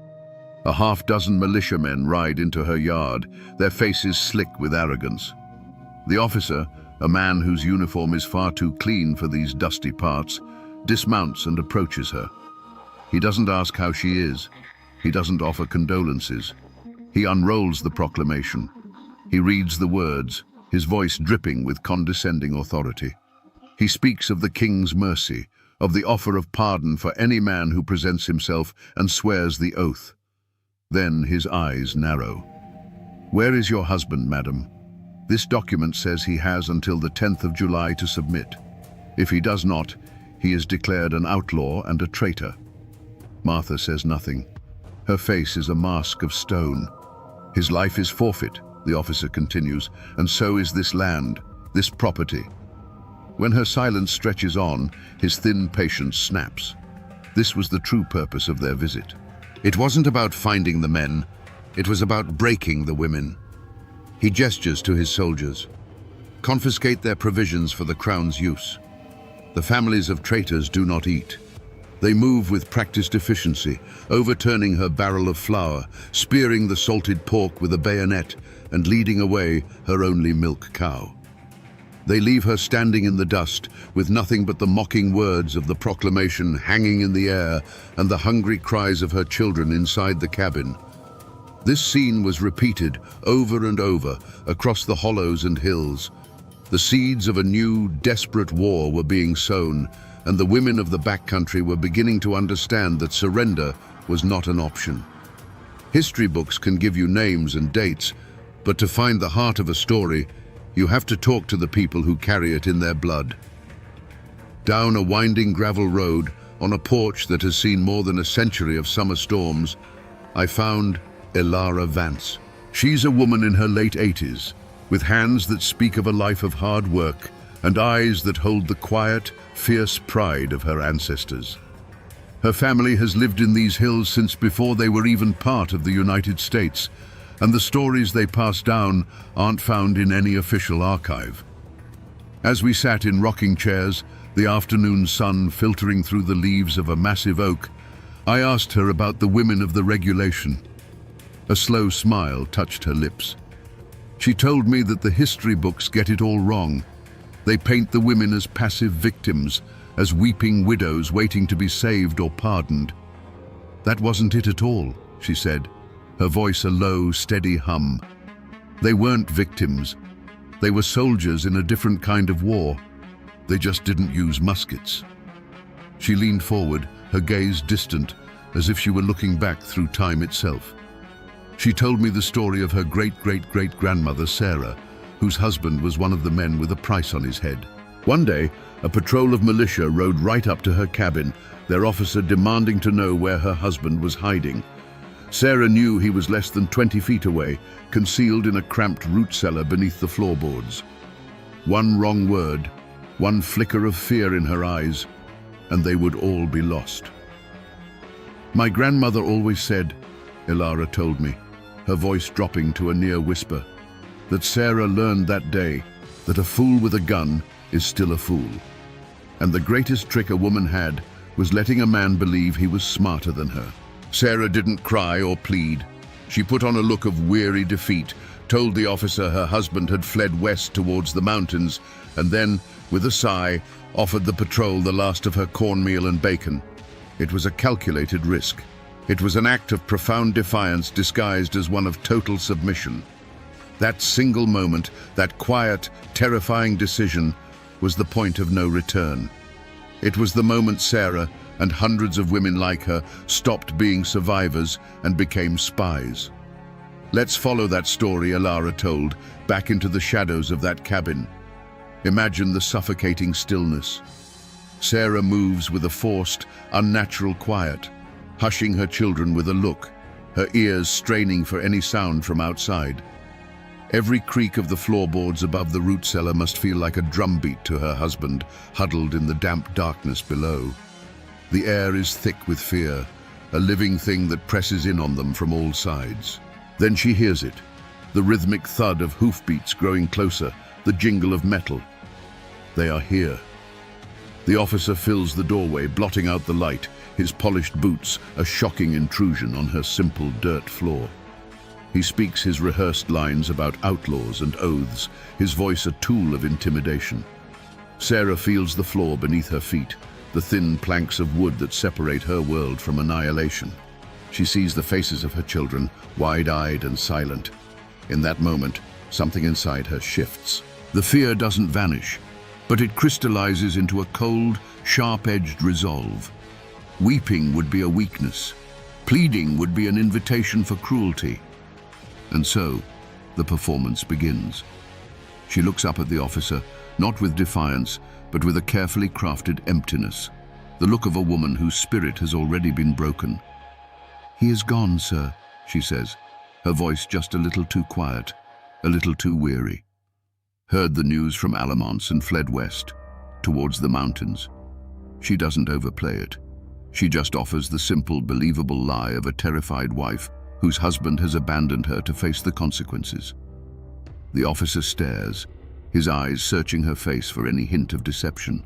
A half-dozen militiamen ride into her yard, their faces slick with arrogance. The officer, a man whose uniform is far too clean for these dusty parts, dismounts and approaches her. He doesn't ask how she is. He doesn't offer condolences. He unrolls the proclamation. He reads the words, his voice dripping with condescending authority. He speaks of the king's mercy, of the offer of pardon for any man who presents himself and swears the oath. Then his eyes narrow. "Where is your husband, madam? This document says he has until the 10th of July to submit. If he does not, he is declared an outlaw and a traitor." Martha says nothing. Her face is a mask of stone. "His life is forfeit," the officer continues, "and so is this land, this property." When her silence stretches on, his thin patience snaps. This was the true purpose of their visit. It wasn't about finding the men, it was about breaking the women. He gestures to his soldiers. "Confiscate their provisions for the crown's use." The families of traitors do not eat. They move with practiced efficiency, overturning her barrel of flour, spearing the salted pork with a bayonet, and leading away her only milk cow. They leave her standing in the dust, with nothing but the mocking words of the proclamation hanging in the air and the hungry cries of her children inside the cabin. This scene was repeated over and over across the hollows and hills. The seeds of a new, desperate war were being sown, and the women of the backcountry were beginning to understand that surrender was not an option. History books can give you names and dates, but to find the heart of a story, you have to talk to the people who carry it in their blood. Down a winding gravel road, on a porch that has seen more than a century of summer storms, I found Elara Vance. She's a woman in her late 80s, with hands that speak of a life of hard work and eyes that hold the quiet, fierce pride of her ancestors. Her family has lived in these hills since before they were even part of the United States, and the stories they pass down aren't found in any official archive. As we sat in rocking chairs, the afternoon sun filtering through the leaves of a massive oak, I asked her about the women of the regulation. A slow smile touched her lips. She told me that the history books get it all wrong. They paint the women as passive victims, as weeping widows waiting to be saved or pardoned. "That wasn't it at all," she said, her voice a low, steady hum. "They weren't victims. They were soldiers in a different kind of war. They just didn't use muskets." She leaned forward, her gaze distant, as if she were looking back through time itself. She told me the story of her great-great-great-grandmother, Sarah, whose husband was one of the men with a price on his head. One day, a patrol of militia rode right up to her cabin, their officer demanding to know where her husband was hiding. Sarah knew he was less than 20 feet away, concealed in a cramped root cellar beneath the floorboards. One wrong word, one flicker of fear in her eyes, and they would all be lost. "My grandmother always said," Ilara told me, her voice dropping to a near whisper, that Sarah learned that day that a fool with a gun is still a fool. And the greatest trick a woman had was letting a man believe he was smarter than her. Sarah didn't cry or plead. She put on a look of weary defeat, told the officer her husband had fled west towards the mountains, and then, with a sigh, offered the patrol the last of her cornmeal and bacon. It was a calculated risk. It was an act of profound defiance disguised as one of total submission. That single moment, that quiet, terrifying decision, was the point of no return. It was the moment Sarah, and hundreds of women like her, stopped being survivors and became spies. "Let's follow that story," Ilara told, back into the shadows of that cabin. Imagine the suffocating stillness. Sarah moves with a forced, unnatural quiet, hushing her children with a look, her ears straining for any sound from outside. Every creak of the floorboards above the root cellar must feel like a drumbeat to her husband, huddled in the damp darkness below. The air is thick with fear, a living thing that presses in on them from all sides. Then she hears it, the rhythmic thud of hoofbeats growing closer, the jingle of metal. They are here. The officer fills the doorway, blotting out the light, his polished boots a shocking intrusion on her simple dirt floor. He speaks his rehearsed lines about outlaws and oaths, his voice a tool of intimidation. Sarah feels the floor beneath her feet, the thin planks of wood that separate her world from annihilation. She sees the faces of her children, wide-eyed and silent. In that moment, something inside her shifts. The fear doesn't vanish, but it crystallizes into a cold, sharp-edged resolve. Weeping would be a weakness. Pleading would be an invitation for cruelty. And so, the performance begins. She looks up at the officer, not with defiance, but with a carefully crafted emptiness, the look of a woman whose spirit has already been broken. "He is gone, sir," she says, her voice just a little too quiet, a little too weary. Heard the news from Alamance and fled west, towards the mountains. She doesn't overplay it. She just offers the simple, believable lie of a terrified wife whose husband has abandoned her to face the consequences. The officer stares, his eyes searching her face for any hint of deception.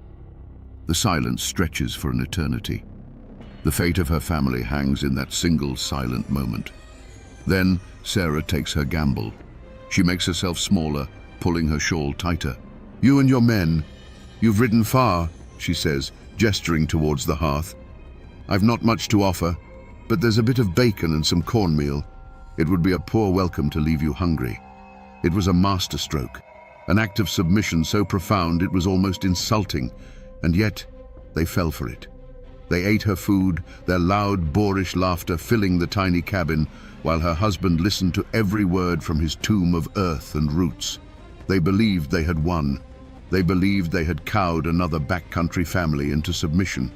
The silence stretches for an eternity. The fate of her family hangs in that single silent moment. Then Sarah takes her gamble. She makes herself smaller, pulling her shawl tighter. "You and your men, you've ridden far," she says, gesturing towards the hearth. "I've not much to offer, but there's a bit of bacon and some cornmeal. It would be a poor welcome to leave you hungry." It was a masterstroke, an act of submission so profound it was almost insulting, and yet they fell for it. They ate her food, their loud, boorish laughter filling the tiny cabin, while her husband listened to every word from his tomb of earth and roots. They believed they had won. They believed they had cowed another backcountry family into submission.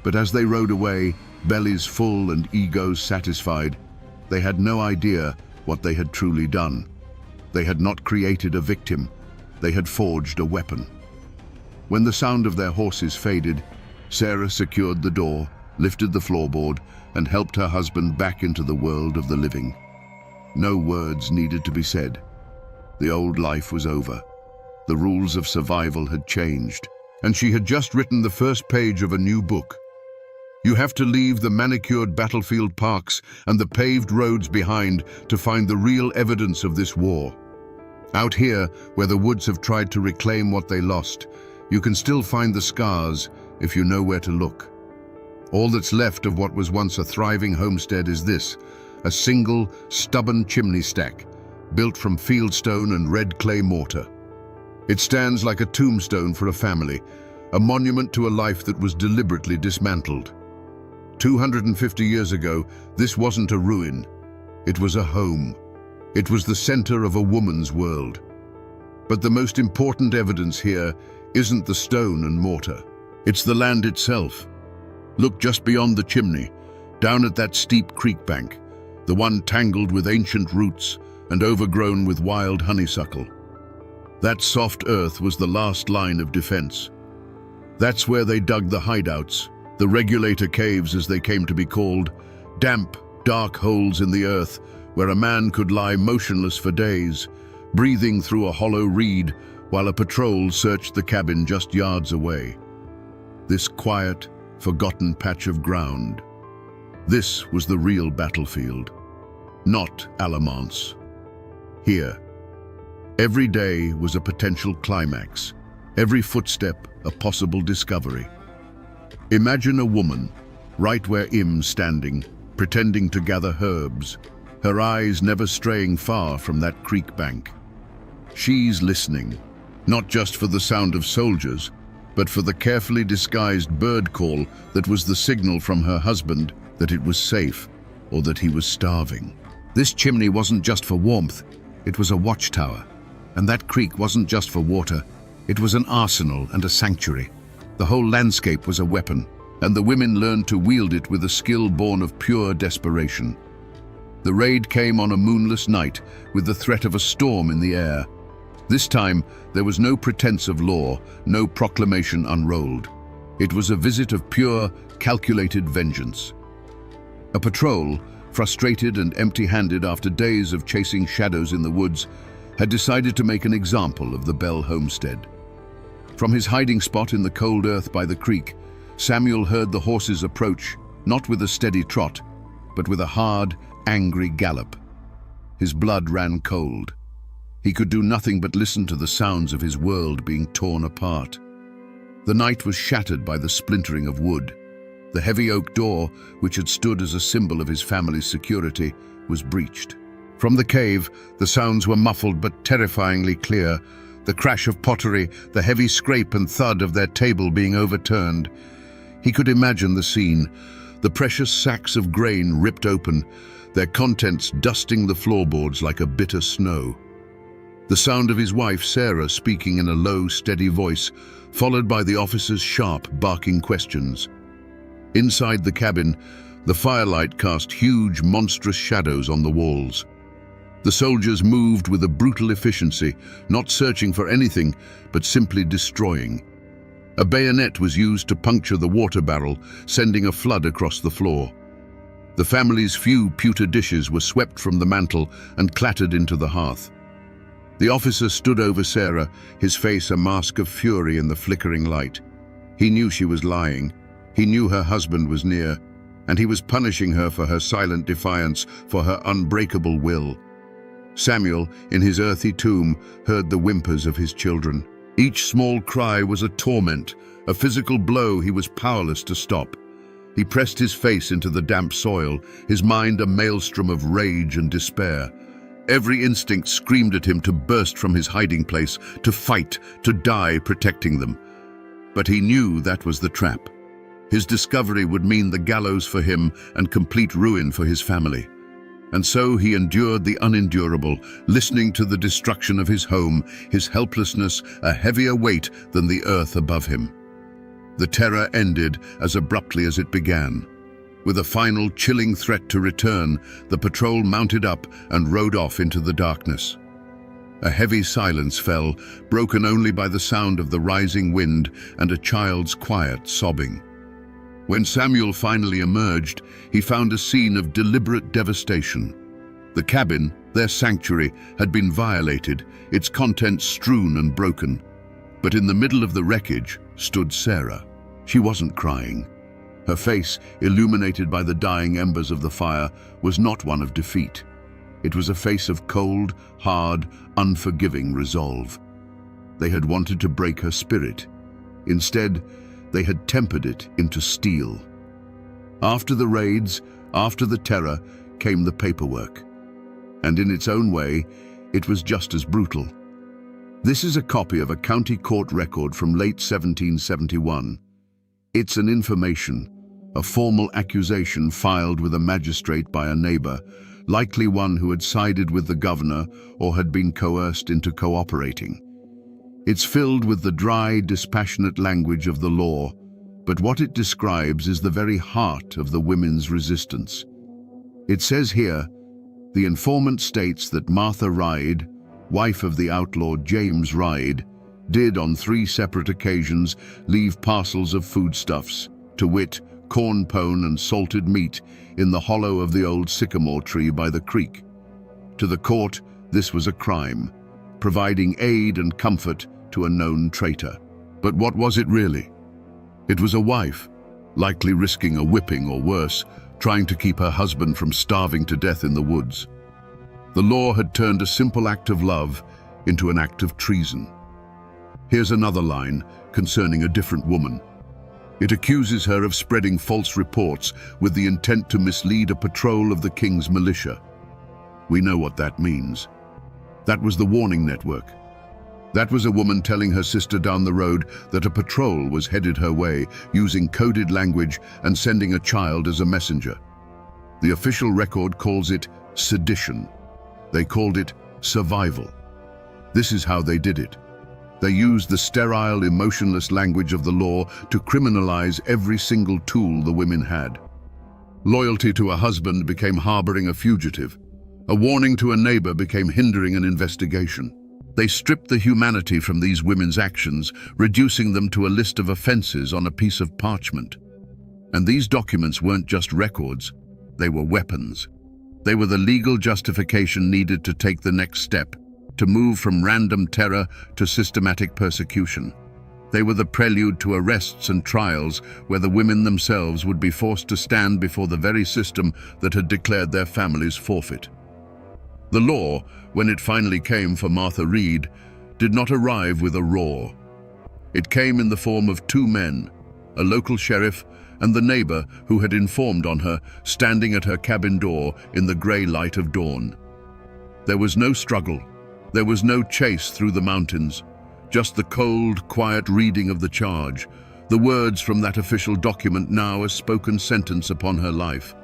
But as they rode away, bellies full and egos satisfied, they had no idea what they had truly done. They had not created a victim. They had forged a weapon. When the sound of their horses faded, Sarah secured the door, lifted the floorboard, and helped her husband back into the world of the living. No words needed to be said. The old life was over. The rules of survival had changed, and she had just written the first page of a new book. You have to leave the manicured battlefield parks and the paved roads behind to find the real evidence of this war. Out here, where the woods have tried to reclaim what they lost, you can still find the scars if you know where to look. All that's left of what was once a thriving homestead is this, a single, stubborn chimney stack, built from fieldstone and red clay mortar. It stands like a tombstone for a family, a monument to a life that was deliberately dismantled. 250 years ago, this wasn't a ruin. It was a home. It was the center of a woman's world. But the most important evidence here isn't the stone and mortar. It's the land itself. Look just beyond the chimney, down at that steep creek bank, the one tangled with ancient roots and overgrown with wild honeysuckle. That soft earth was the last line of defense. That's where they dug the hideouts, the regulator caves as they came to be called, damp, dark holes in the earth where a man could lie motionless for days, breathing through a hollow reed while a patrol searched the cabin just yards away. This quiet, forgotten patch of ground. This was the real battlefield, not Alamance. Here, every day was a potential climax, every footstep a possible discovery. Imagine a woman, right where Im's standing, pretending to gather herbs, her eyes never straying far from that creek bank. She's listening, not just for the sound of soldiers, but for the carefully disguised bird call that was the signal from her husband that it was safe or that he was starving. This chimney wasn't just for warmth, it was a watchtower. And that creek wasn't just for water, it was an arsenal and a sanctuary. The whole landscape was a weapon, and the women learned to wield it with a skill born of pure desperation. The raid came on a moonless night with the threat of a storm in the air. This time, there was no pretense of law, no proclamation unrolled. It was a visit of pure, calculated vengeance. A patrol, frustrated and empty-handed after days of chasing shadows in the woods, had decided to make an example of the Bell homestead. From his hiding spot in the cold earth by the creek, Samuel heard the horses approach, not with a steady trot, but with a hard, angry gallop. His blood ran cold. He could do nothing but listen to the sounds of his world being torn apart. The night was shattered by the splintering of wood. The heavy oak door, which had stood as a symbol of his family's security, was breached. From the cave, the sounds were muffled but terrifyingly clear. The crash of pottery, the heavy scrape and thud of their table being overturned. He could imagine the scene, the precious sacks of grain ripped open, their contents dusting the floorboards like a bitter snow. The sound of his wife, Sarah, speaking in a low, steady voice, followed by the officer's sharp, barking questions. Inside the cabin, the firelight cast huge, monstrous shadows on the walls. The soldiers moved with a brutal efficiency, not searching for anything, but simply destroying. A bayonet was used to puncture the water barrel, sending a flood across the floor. The family's few pewter dishes were swept from the mantel and clattered into the hearth. The officer stood over Sarah, his face a mask of fury in the flickering light. He knew she was lying. He knew her husband was near, and he was punishing her for her silent defiance, for her unbreakable will. Samuel, in his earthy tomb, heard the whimpers of his children. Each small cry was a torment, a physical blow he was powerless to stop. He pressed his face into the damp soil, his mind a maelstrom of rage and despair. Every instinct screamed at him to burst from his hiding place, to fight, to die protecting them. But he knew that was the trap. His discovery would mean the gallows for him and complete ruin for his family. And so he endured the unendurable, listening to the destruction of his home, his helplessness a heavier weight than the earth above him. The terror ended as abruptly as it began. With a final chilling threat to return, the patrol mounted up and rode off into the darkness. A heavy silence fell, broken only by the sound of the rising wind and a child's quiet sobbing. When Samuel finally emerged, he found a scene of deliberate devastation. The cabin, their sanctuary, had been violated, its contents strewn and broken. But in the middle of the wreckage stood Sarah. She wasn't crying. Her face, illuminated by the dying embers of the fire, was not one of defeat. It was a face of cold, hard, unforgiving resolve. They had wanted to break her spirit. Instead, they had tempered it into steel. After the raids, after the terror, came the paperwork. And in its own way, it was just as brutal. This is a copy of a county court record from late 1771. It's an information, a formal accusation filed with a magistrate by a neighbor, likely one who had sided with the governor or had been coerced into cooperating. It's filled with the dry, dispassionate language of the law, but what it describes is the very heart of the women's resistance. It says here, the informant states that Martha Ryde, wife of the outlaw James Ryde, did on 3 separate occasions leave parcels of foodstuffs, to wit, corn pone and salted meat, in the hollow of the old sycamore tree by the creek. To the court, this was a crime, providing aid and comfort to a known traitor. But what was it really? It was a wife, likely risking a whipping or worse, trying to keep her husband from starving to death in the woods. The law had turned a simple act of love into an act of treason. Here's another line concerning a different woman. It accuses her of spreading false reports with the intent to mislead a patrol of the king's militia. We know what that means. That was the warning network. That was a woman telling her sister down the road that a patrol was headed her way, using coded language and sending a child as a messenger. The official record calls it sedition. They called it survival. This is how they did it. They used the sterile, emotionless language of the law to criminalize every single tool the women had. Loyalty to a husband became harboring a fugitive. A warning to a neighbor became hindering an investigation. They stripped the humanity from these women's actions, reducing them to a list of offenses on a piece of parchment. And these documents weren't just records, they were weapons. They were the legal justification needed to take the next step, to move from random terror to systematic persecution. They were the prelude to arrests and trials where the women themselves would be forced to stand before the very system that had declared their families forfeit. The law, when it finally came for Martha Reed, did not arrive with a roar. It came in the form of 2 men, a local sheriff and the neighbor who had informed on her, standing at her cabin door in the gray light of dawn. There was no struggle. There was no chase through the mountains, just the cold, quiet reading of the charge, the words from that official document now a spoken sentence upon her life.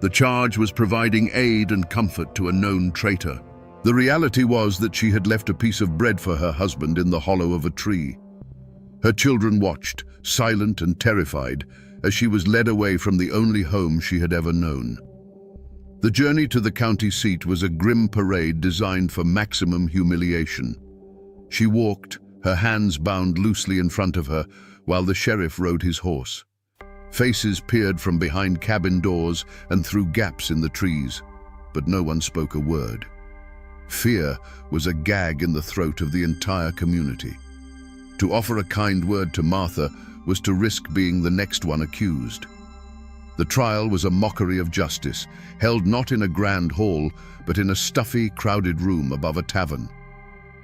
The charge was providing aid and comfort to a known traitor. The reality was that she had left a piece of bread for her husband in the hollow of a tree. Her children watched, silent and terrified, as she was led away from the only home she had ever known. The journey to the county seat was a grim parade designed for maximum humiliation. She walked, her hands bound loosely in front of her, while the sheriff rode his horse. Faces peered from behind cabin doors and through gaps in the trees, but no one spoke a word. Fear was a gag in the throat of the entire community. To offer a kind word to Martha was to risk being the next one accused. The trial was a mockery of justice, held not in a grand hall, but in a stuffy, crowded room above a tavern.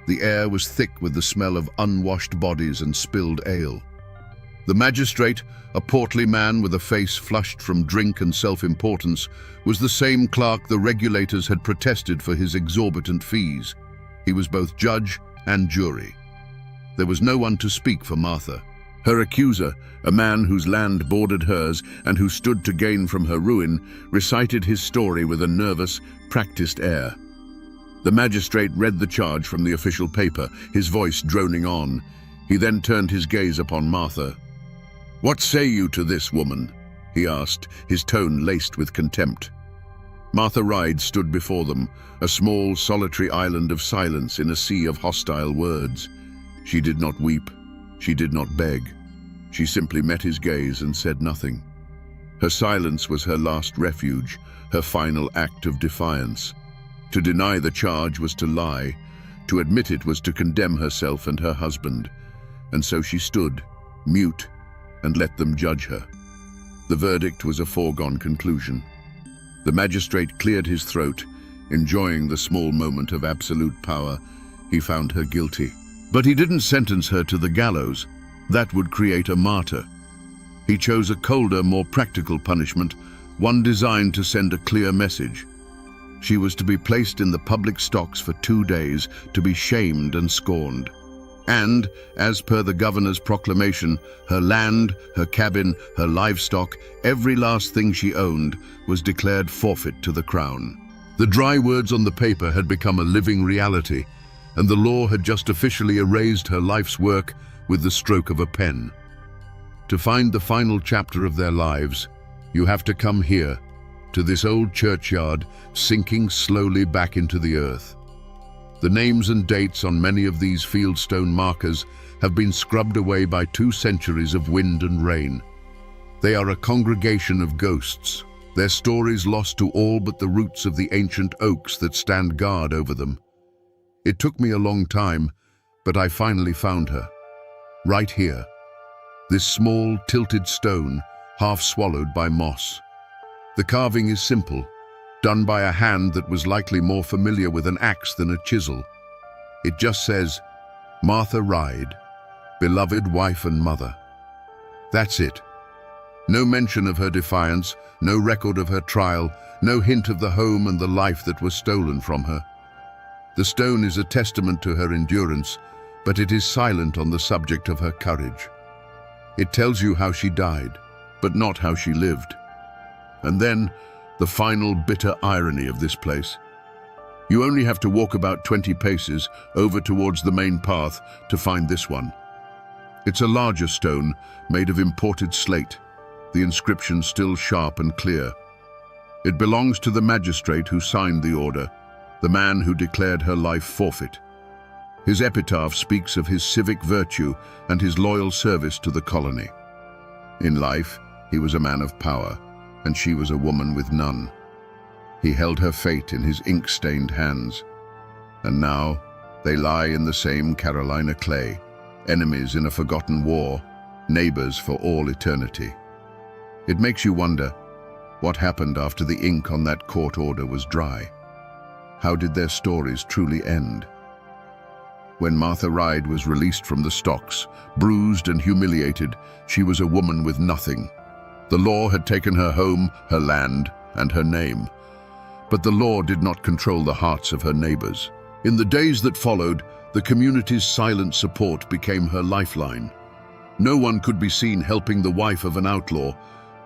The air was thick with the smell of unwashed bodies and spilled ale. The magistrate, a portly man with a face flushed from drink and self-importance, was the same clerk the regulators had protested for his exorbitant fees. He was both judge and jury. There was no one to speak for Martha. Her accuser, a man whose land bordered hers and who stood to gain from her ruin, recited his story with a nervous, practiced air. The magistrate read the charge from the official paper, his voice droning on. He then turned his gaze upon Martha. "What say you to this, woman?" he asked, his tone laced with contempt. Martha Ryde stood before them, a small, solitary island of silence in a sea of hostile words. She did not weep. She did not beg. She simply met his gaze and said nothing. Her silence was her last refuge, her final act of defiance. To deny the charge was to lie. To admit it was to condemn herself and her husband. And so she stood, mute, and let them judge her. The verdict was a foregone conclusion. The magistrate cleared his throat, enjoying the small moment of absolute power. He found her guilty. But he didn't sentence her to the gallows. That would create a martyr. He chose a colder, more practical punishment, one designed to send a clear message. She was to be placed in the public stocks for 2 days, to be shamed and scorned. And, as per the governor's proclamation, her land, her cabin, her livestock, every last thing she owned, was declared forfeit to the crown. The dry words on the paper had become a living reality, and the law had just officially erased her life's work with the stroke of a pen. To find the final chapter of their lives, you have to come here, to this old churchyard, sinking slowly back into the earth. The names and dates on many of these fieldstone markers have been scrubbed away by 2 centuries of wind and rain. They are a congregation of ghosts, their stories lost to all but the roots of the ancient oaks that stand guard over them. It took me a long time, but I finally found her. Right here. This small, tilted stone, half swallowed by moss. The carving is simple, done by a hand that was likely more familiar with an axe than a chisel. It just says, Martha Ryde, beloved wife and mother. That's it. No mention of her defiance, no record of her trial, no hint of the home and the life that was stolen from her. The stone is a testament to her endurance, but it is silent on the subject of her courage. It tells you how she died, but not how she lived. And then, the final bitter irony of this place. You only have to walk about 20 paces over towards the main path to find this one. It's a larger stone made of imported slate, the inscription still sharp and clear. It belongs to the magistrate who signed the order, the man who declared her life forfeit. His epitaph speaks of his civic virtue and his loyal service to the colony. In life, he was a man of power, and she was a woman with none. He held her fate in his ink-stained hands. And now, they lie in the same Carolina clay, enemies in a forgotten war, neighbors for all eternity. It makes you wonder, what happened after the ink on that court order was dry? How did their stories truly end? When Martha Ryde was released from the stocks, bruised and humiliated, she was a woman with nothing. The law had taken her home, her land, and her name. But the law did not control the hearts of her neighbors. In the days that followed, the community's silent support became her lifeline. No one could be seen helping the wife of an outlaw,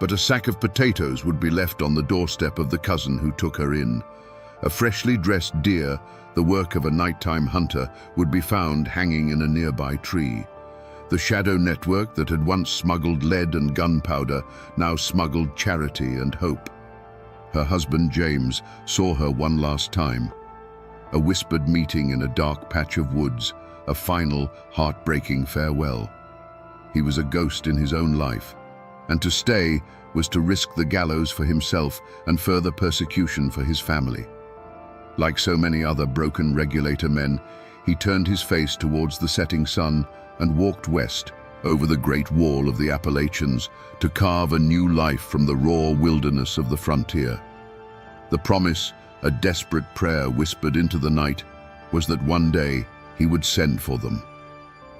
but a sack of potatoes would be left on the doorstep of the cousin who took her in. A freshly dressed deer, the work of a nighttime hunter, would be found hanging in a nearby tree. The shadow network that had once smuggled lead and gunpowder now smuggled charity and hope. Her husband James saw her one last time. A whispered meeting in a dark patch of woods, a final, heartbreaking farewell. He was a ghost in his own life, and to stay was to risk the gallows for himself and further persecution for his family. Like so many other broken regulator men, he turned his face towards the setting sun and walked west, over the great wall of the Appalachians, to carve a new life from the raw wilderness of the frontier. The promise, a desperate prayer whispered into the night, was that one day he would send for them.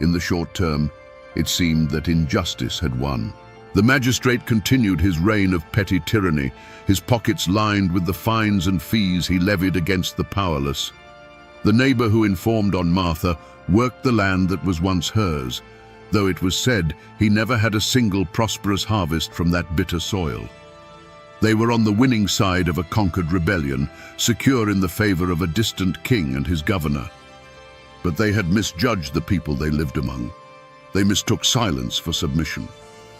In the short term, it seemed that injustice had won. The magistrate continued his reign of petty tyranny, his pockets lined with the fines and fees he levied against the powerless. The neighbor who informed on Martha worked the land that was once hers, though it was said he never had a single prosperous harvest from that bitter soil. They were on the winning side of a conquered rebellion, secure in the favor of a distant king and his governor. But they had misjudged the people they lived among. They mistook silence for submission.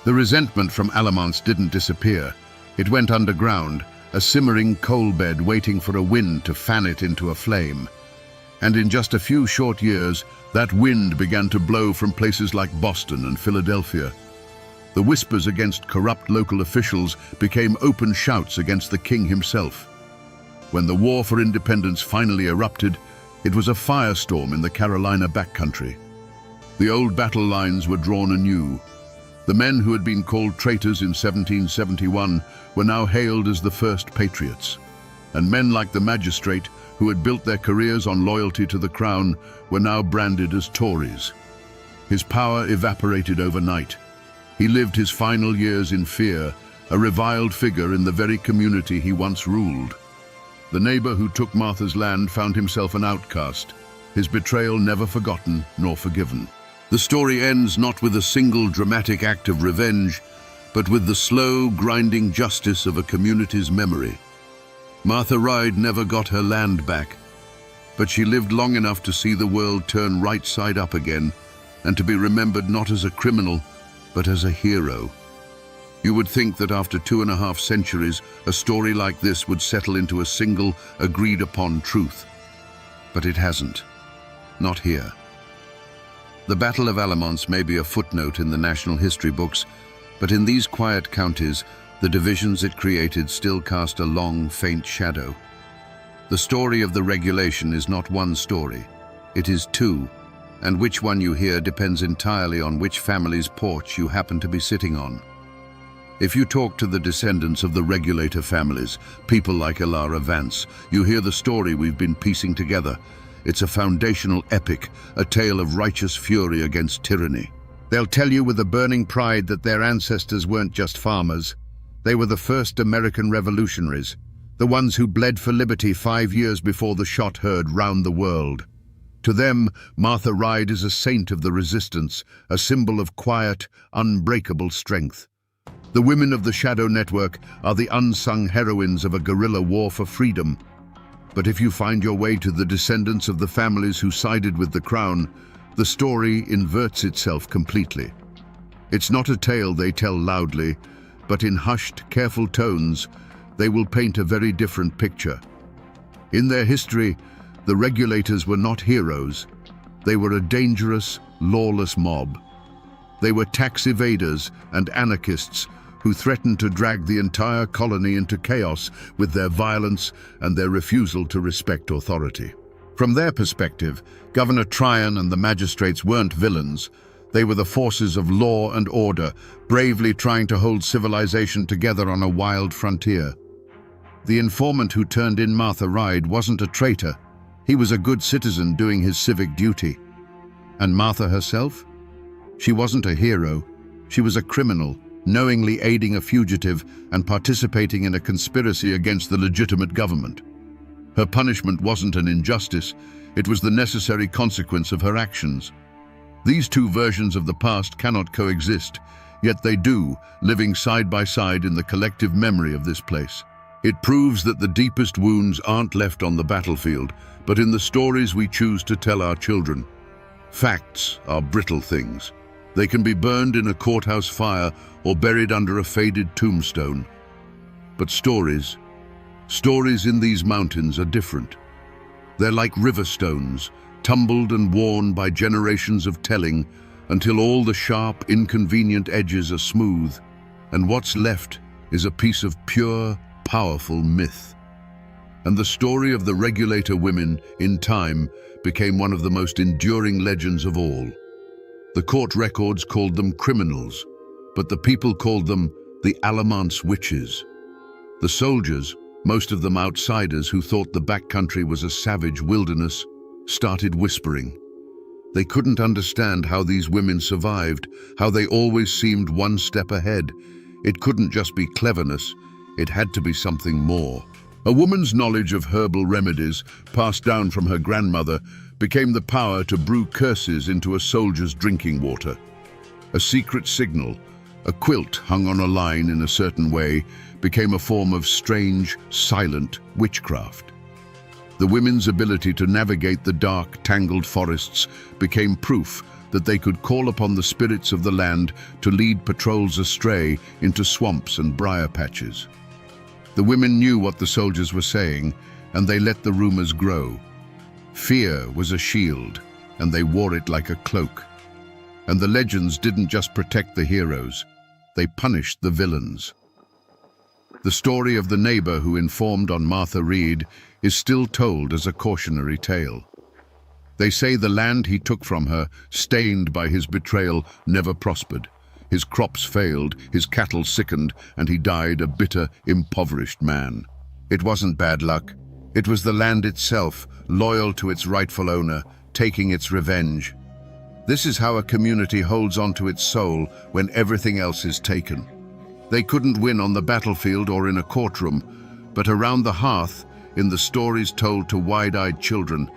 The resentment from Alamance didn't disappear. It went underground, a simmering coal bed waiting for a wind to fan it into a flame. And in just a few short years, that wind began to blow from places like Boston and Philadelphia. The whispers against corrupt local officials became open shouts against the king himself. When the war for independence finally erupted, it was a firestorm in the Carolina backcountry. The old battle lines were drawn anew. The men who had been called traitors in 1771 were now hailed as the first patriots. And men like the magistrate, who had built their careers on loyalty to the crown, were now branded as Tories. His power evaporated overnight. He lived his final years in fear, a reviled figure in the very community he once ruled. The neighbor who took Martha's land found himself an outcast, his betrayal never forgotten nor forgiven. The story ends not with a single dramatic act of revenge, but with the slow, grinding justice of a community's memory. Martha Ryde never got her land back, but she lived long enough to see the world turn right side up again, and to be remembered not as a criminal, but as a hero. You would think that after 2.5 centuries, a story like this would settle into a single, agreed-upon truth. But it hasn't. Not here. The Battle of Alamance may be a footnote in the national history books, but in these quiet counties, the divisions it created still cast a long, faint shadow. The story of the regulation is not one story. It is two, and which one you hear depends entirely on which family's porch you happen to be sitting on. If you talk to the descendants of the regulator families, people like Elara Vance, you hear the story we've been piecing together. It's a foundational epic, a tale of righteous fury against tyranny. They'll tell you with a burning pride that their ancestors weren't just farmers. They were the first American revolutionaries, the ones who bled for liberty 5 years before the shot heard round the world. To them, Martha Ryde is a saint of the resistance, a symbol of quiet, unbreakable strength. The women of the Shadow Network are the unsung heroines of a guerrilla war for freedom. But if you find your way to the descendants of the families who sided with the crown, the story inverts itself completely. It's not a tale they tell loudly, but in hushed, careful tones, they will paint a very different picture. In their history, the regulators were not heroes. They were a dangerous, lawless mob. They were tax evaders and anarchists who threatened to drag the entire colony into chaos with their violence and their refusal to respect authority. From their perspective, Governor Tryon and the magistrates weren't villains. They were the forces of law and order, bravely trying to hold civilization together on a wild frontier. The informant who turned in Martha Ryde wasn't a traitor. He was a good citizen doing his civic duty. And Martha herself? She wasn't a hero. She was a criminal, knowingly aiding a fugitive and participating in a conspiracy against the legitimate government. Her punishment wasn't an injustice, it was the necessary consequence of her actions. These two versions of the past cannot coexist, yet they do, living side by side in the collective memory of this place. It proves that the deepest wounds aren't left on the battlefield, but in the stories we choose to tell our children. Facts are brittle things. They can be burned in a courthouse fire or buried under a faded tombstone. But stories in these mountains are different. They're like river stones, tumbled and worn by generations of telling, until all the sharp, inconvenient edges are smooth, and what's left is a piece of pure, powerful myth. And the story of the regulator women, in time, became one of the most enduring legends of all. The court records called them criminals, but the people called them the Alamance witches. The soldiers, most of them outsiders who thought the backcountry was a savage wilderness, started whispering. They couldn't understand how these women survived, how they always seemed one step ahead. It couldn't just be cleverness, it had to be something more. A woman's knowledge of herbal remedies, passed down from her grandmother, became the power to brew curses into a soldier's drinking water. A secret signal, a quilt hung on a line in a certain way, became a form of strange, silent witchcraft. The women's ability to navigate the dark, tangled forests became proof that they could call upon the spirits of the land to lead patrols astray into swamps and briar patches. The women knew what the soldiers were saying, and they let the rumors grow. Fear was a shield, and they wore it like a cloak. And the legends didn't just protect the heroes, they punished the villains. The story of the neighbor who informed on Martha Ryde is still told as a cautionary tale. They say the land he took from her, stained by his betrayal, never prospered. His crops failed, his cattle sickened, and he died a bitter, impoverished man. It wasn't bad luck. It was the land itself, loyal to its rightful owner, taking its revenge. This is how a community holds on to its soul when everything else is taken. They couldn't win on the battlefield or in a courtroom, but around the hearth, in the stories told to wide-eyed children,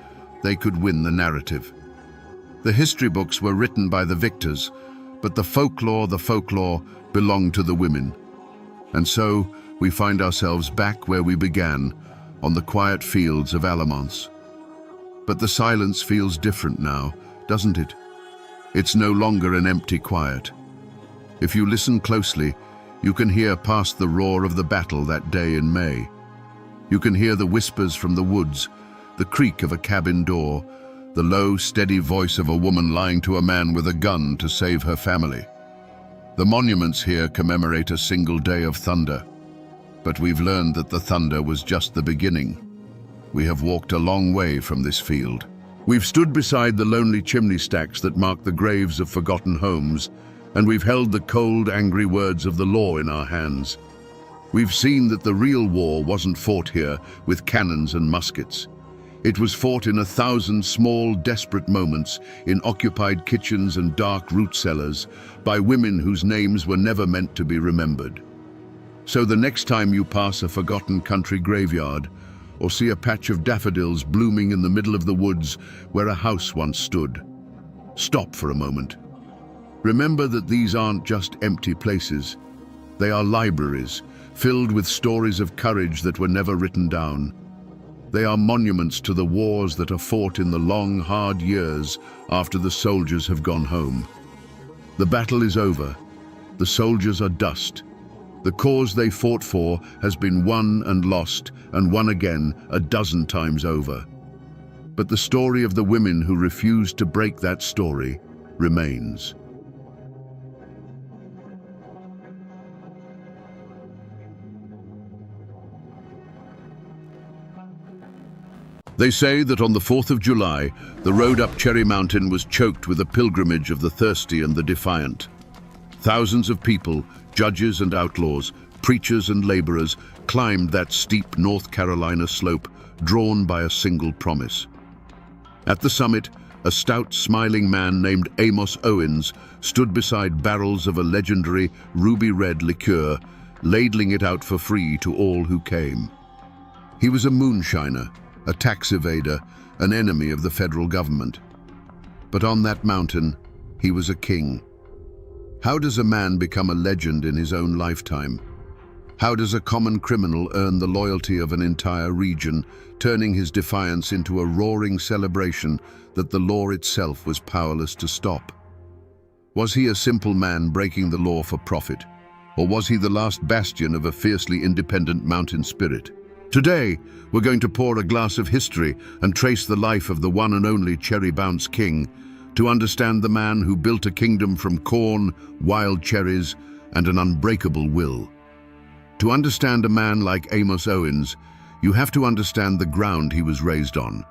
they could win the narrative. The history books were written by the victors, but the folklore belonged to the women. And so we find ourselves back where we began, on the quiet fields of Alamance. But the silence feels different now, doesn't it? It's no longer an empty quiet. If you listen closely, you can hear past the roar of the battle that day in May. You can hear the whispers from the woods, the creak of a cabin door, the low, steady voice of a woman lying to a man with a gun to save her family. The monuments here commemorate a single day of thunder, but we've learned that the thunder was just the beginning. We have walked a long way from this field. We've stood beside the lonely chimney stacks that mark the graves of forgotten homes, and we've held the cold, angry words of the law in our hands. We've seen that the real war wasn't fought here with cannons and muskets. It was fought in 1,000 small, desperate moments, in occupied kitchens and dark root cellars, by women whose names were never meant to be remembered. So the next time you pass a forgotten country graveyard, or see a patch of daffodils blooming in the middle of the woods where a house once stood, stop for a moment. Remember that these aren't just empty places. They are libraries, filled with stories of courage that were never written down. They are monuments to the wars that are fought in the long, hard years after the soldiers have gone home. The battle is over. The soldiers are dust. The cause they fought for has been won and lost, and won again 12 times over. But the story of the women who refused to break that story remains. They say that on the 4th of July, the road up Cherry Mountain was choked with a pilgrimage of the thirsty and the defiant. Thousands of people, judges and outlaws, preachers and laborers, climbed that steep North Carolina slope, drawn by a single promise. At the summit, a stout, smiling man named Amos Owens stood beside barrels of a legendary ruby-red liqueur, ladling it out for free to all who came. He was a moonshiner, a tax evader, an enemy of the federal government. But on that mountain, he was a king. How does a man become a legend in his own lifetime? How does a common criminal earn the loyalty of an entire region, turning his defiance into a roaring celebration that the law itself was powerless to stop? Was he a simple man breaking the law for profit? Or was he the last bastion of a fiercely independent mountain spirit? Today, we're going to pour a glass of history and trace the life of the one and only Cherry Bounce King, to understand the man who built a kingdom from corn, wild cherries, and an unbreakable will. To understand a man like Amos Owens, you have to understand the ground he was raised on.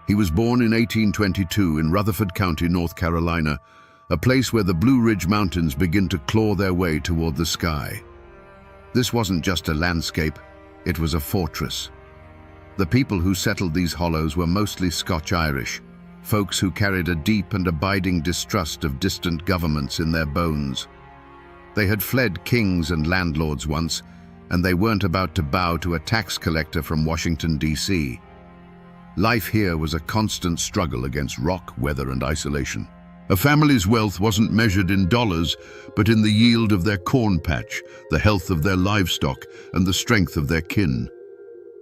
He was born in 1822 in Rutherford County, North Carolina, a place where the Blue Ridge Mountains begin to claw their way toward the sky. This wasn't just a landscape, it was a fortress. The people who settled these hollows were mostly Scotch-Irish, folks who carried a deep and abiding distrust of distant governments in their bones. They had fled kings and landlords once, and they weren't about to bow to a tax collector from Washington, D.C. Life here was a constant struggle against rock, weather, and isolation. A family's wealth wasn't measured in dollars, but in the yield of their corn patch, the health of their livestock, and the strength of their kin.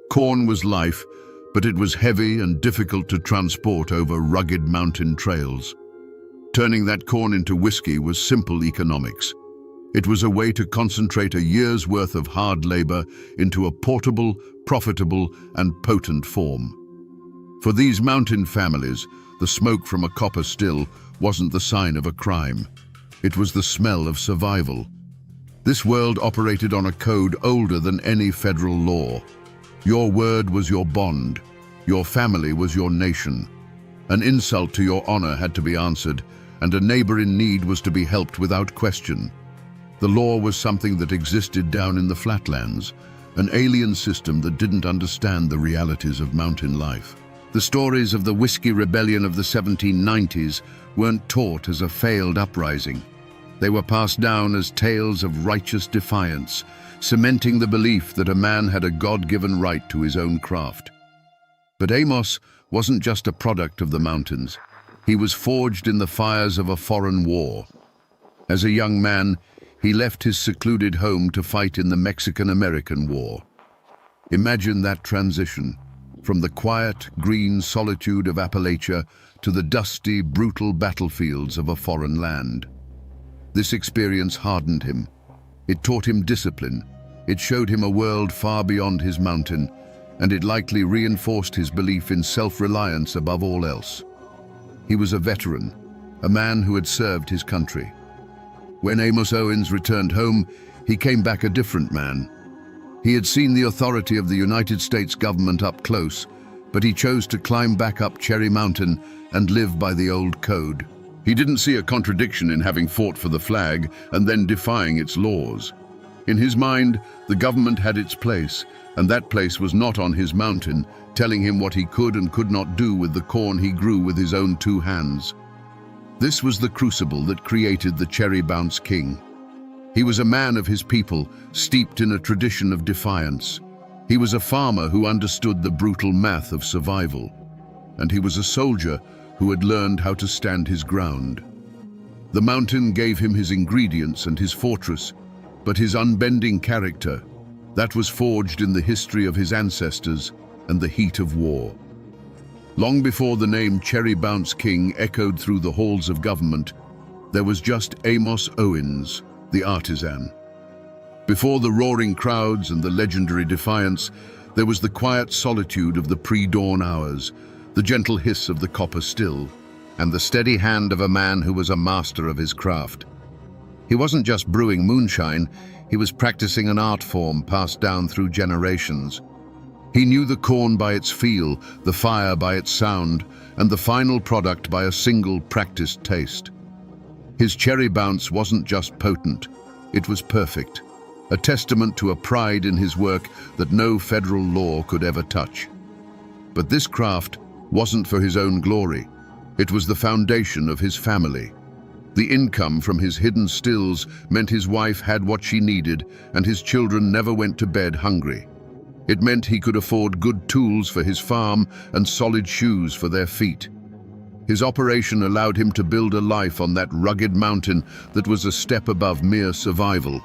Corn was life, but it was heavy and difficult to transport over rugged mountain trails. Turning that corn into whiskey was simple economics. It was a way to concentrate a year's worth of hard labor into a portable, profitable, and potent form. For these mountain families, the smoke from a copper still wasn't the sign of a crime. It was the smell of survival. This world operated on a code older than any federal law. Your word was your bond. Your family was your nation. An insult to your honor had to be answered, and a neighbor in need was to be helped without question. The law was something that existed down in the flatlands, an alien system that didn't understand the realities of mountain life. The stories of the Whiskey Rebellion of the 1790s weren't taught as a failed uprising. They were passed down as tales of righteous defiance, cementing the belief that a man had a God-given right to his own craft. But Amos wasn't just a product of the mountains. He was forged in the fires of a foreign war. As a young man, he left his secluded home to fight in the Mexican-American War. Imagine that transition, from the quiet, green solitude of Appalachia to the dusty, brutal battlefields of a foreign land. This experience hardened him. It taught him discipline. It showed him a world far beyond his mountain, and it likely reinforced his belief in self-reliance above all else. He was a veteran, a man who had served his country. When Amos Owens returned home, he came back a different man. He had seen the authority of the United States government up close, but he chose to climb back up Cherry Mountain and live by the old code. He didn't see a contradiction in having fought for the flag and then defying its laws. In his mind, the government had its place, and that place was not on his mountain, telling him what he could and could not do with the corn he grew with his own 2 hands. This was the crucible that created the Cherry Bounce King. He was a man of his people, steeped in a tradition of defiance. He was a farmer who understood the brutal math of survival. And he was a soldier who had learned how to stand his ground. The mountain gave him his ingredients and his fortress, but his unbending character, that was forged in the history of his ancestors and the heat of war. Long before the name Cherry Bounce King echoed through the halls of government, there was just Amos Owens, the artisan. Before the roaring crowds and the legendary defiance, there was the quiet solitude of the pre-dawn hours, the gentle hiss of the copper still, and the steady hand of a man who was a master of his craft. He wasn't just brewing moonshine, he was practicing an art form passed down through generations. He knew the corn by its feel, the fire by its sound, and the final product by a single practiced taste. His cherry bounce wasn't just potent, it was perfect, a testament to a pride in his work that no federal law could ever touch. But this craft wasn't for his own glory. It was the foundation of his family. The income from his hidden stills meant his wife had what she needed and his children never went to bed hungry. It meant he could afford good tools for his farm and solid shoes for their feet. His operation allowed him to build a life on that rugged mountain that was a step above mere survival.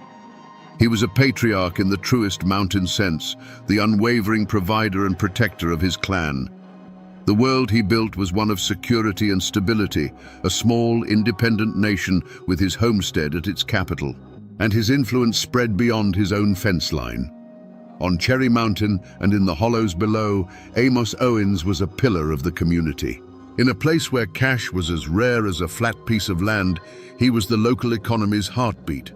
He was a patriarch in the truest mountain sense, the unwavering provider and protector of his clan. The world he built was one of security and stability, a small, independent nation with his homestead at its capital, and his influence spread beyond his own fence line. On Cherry Mountain and in the hollows below, Amos Owens was a pillar of the community. In a place where cash was as rare as a flat piece of land, he was the local economy's heartbeat.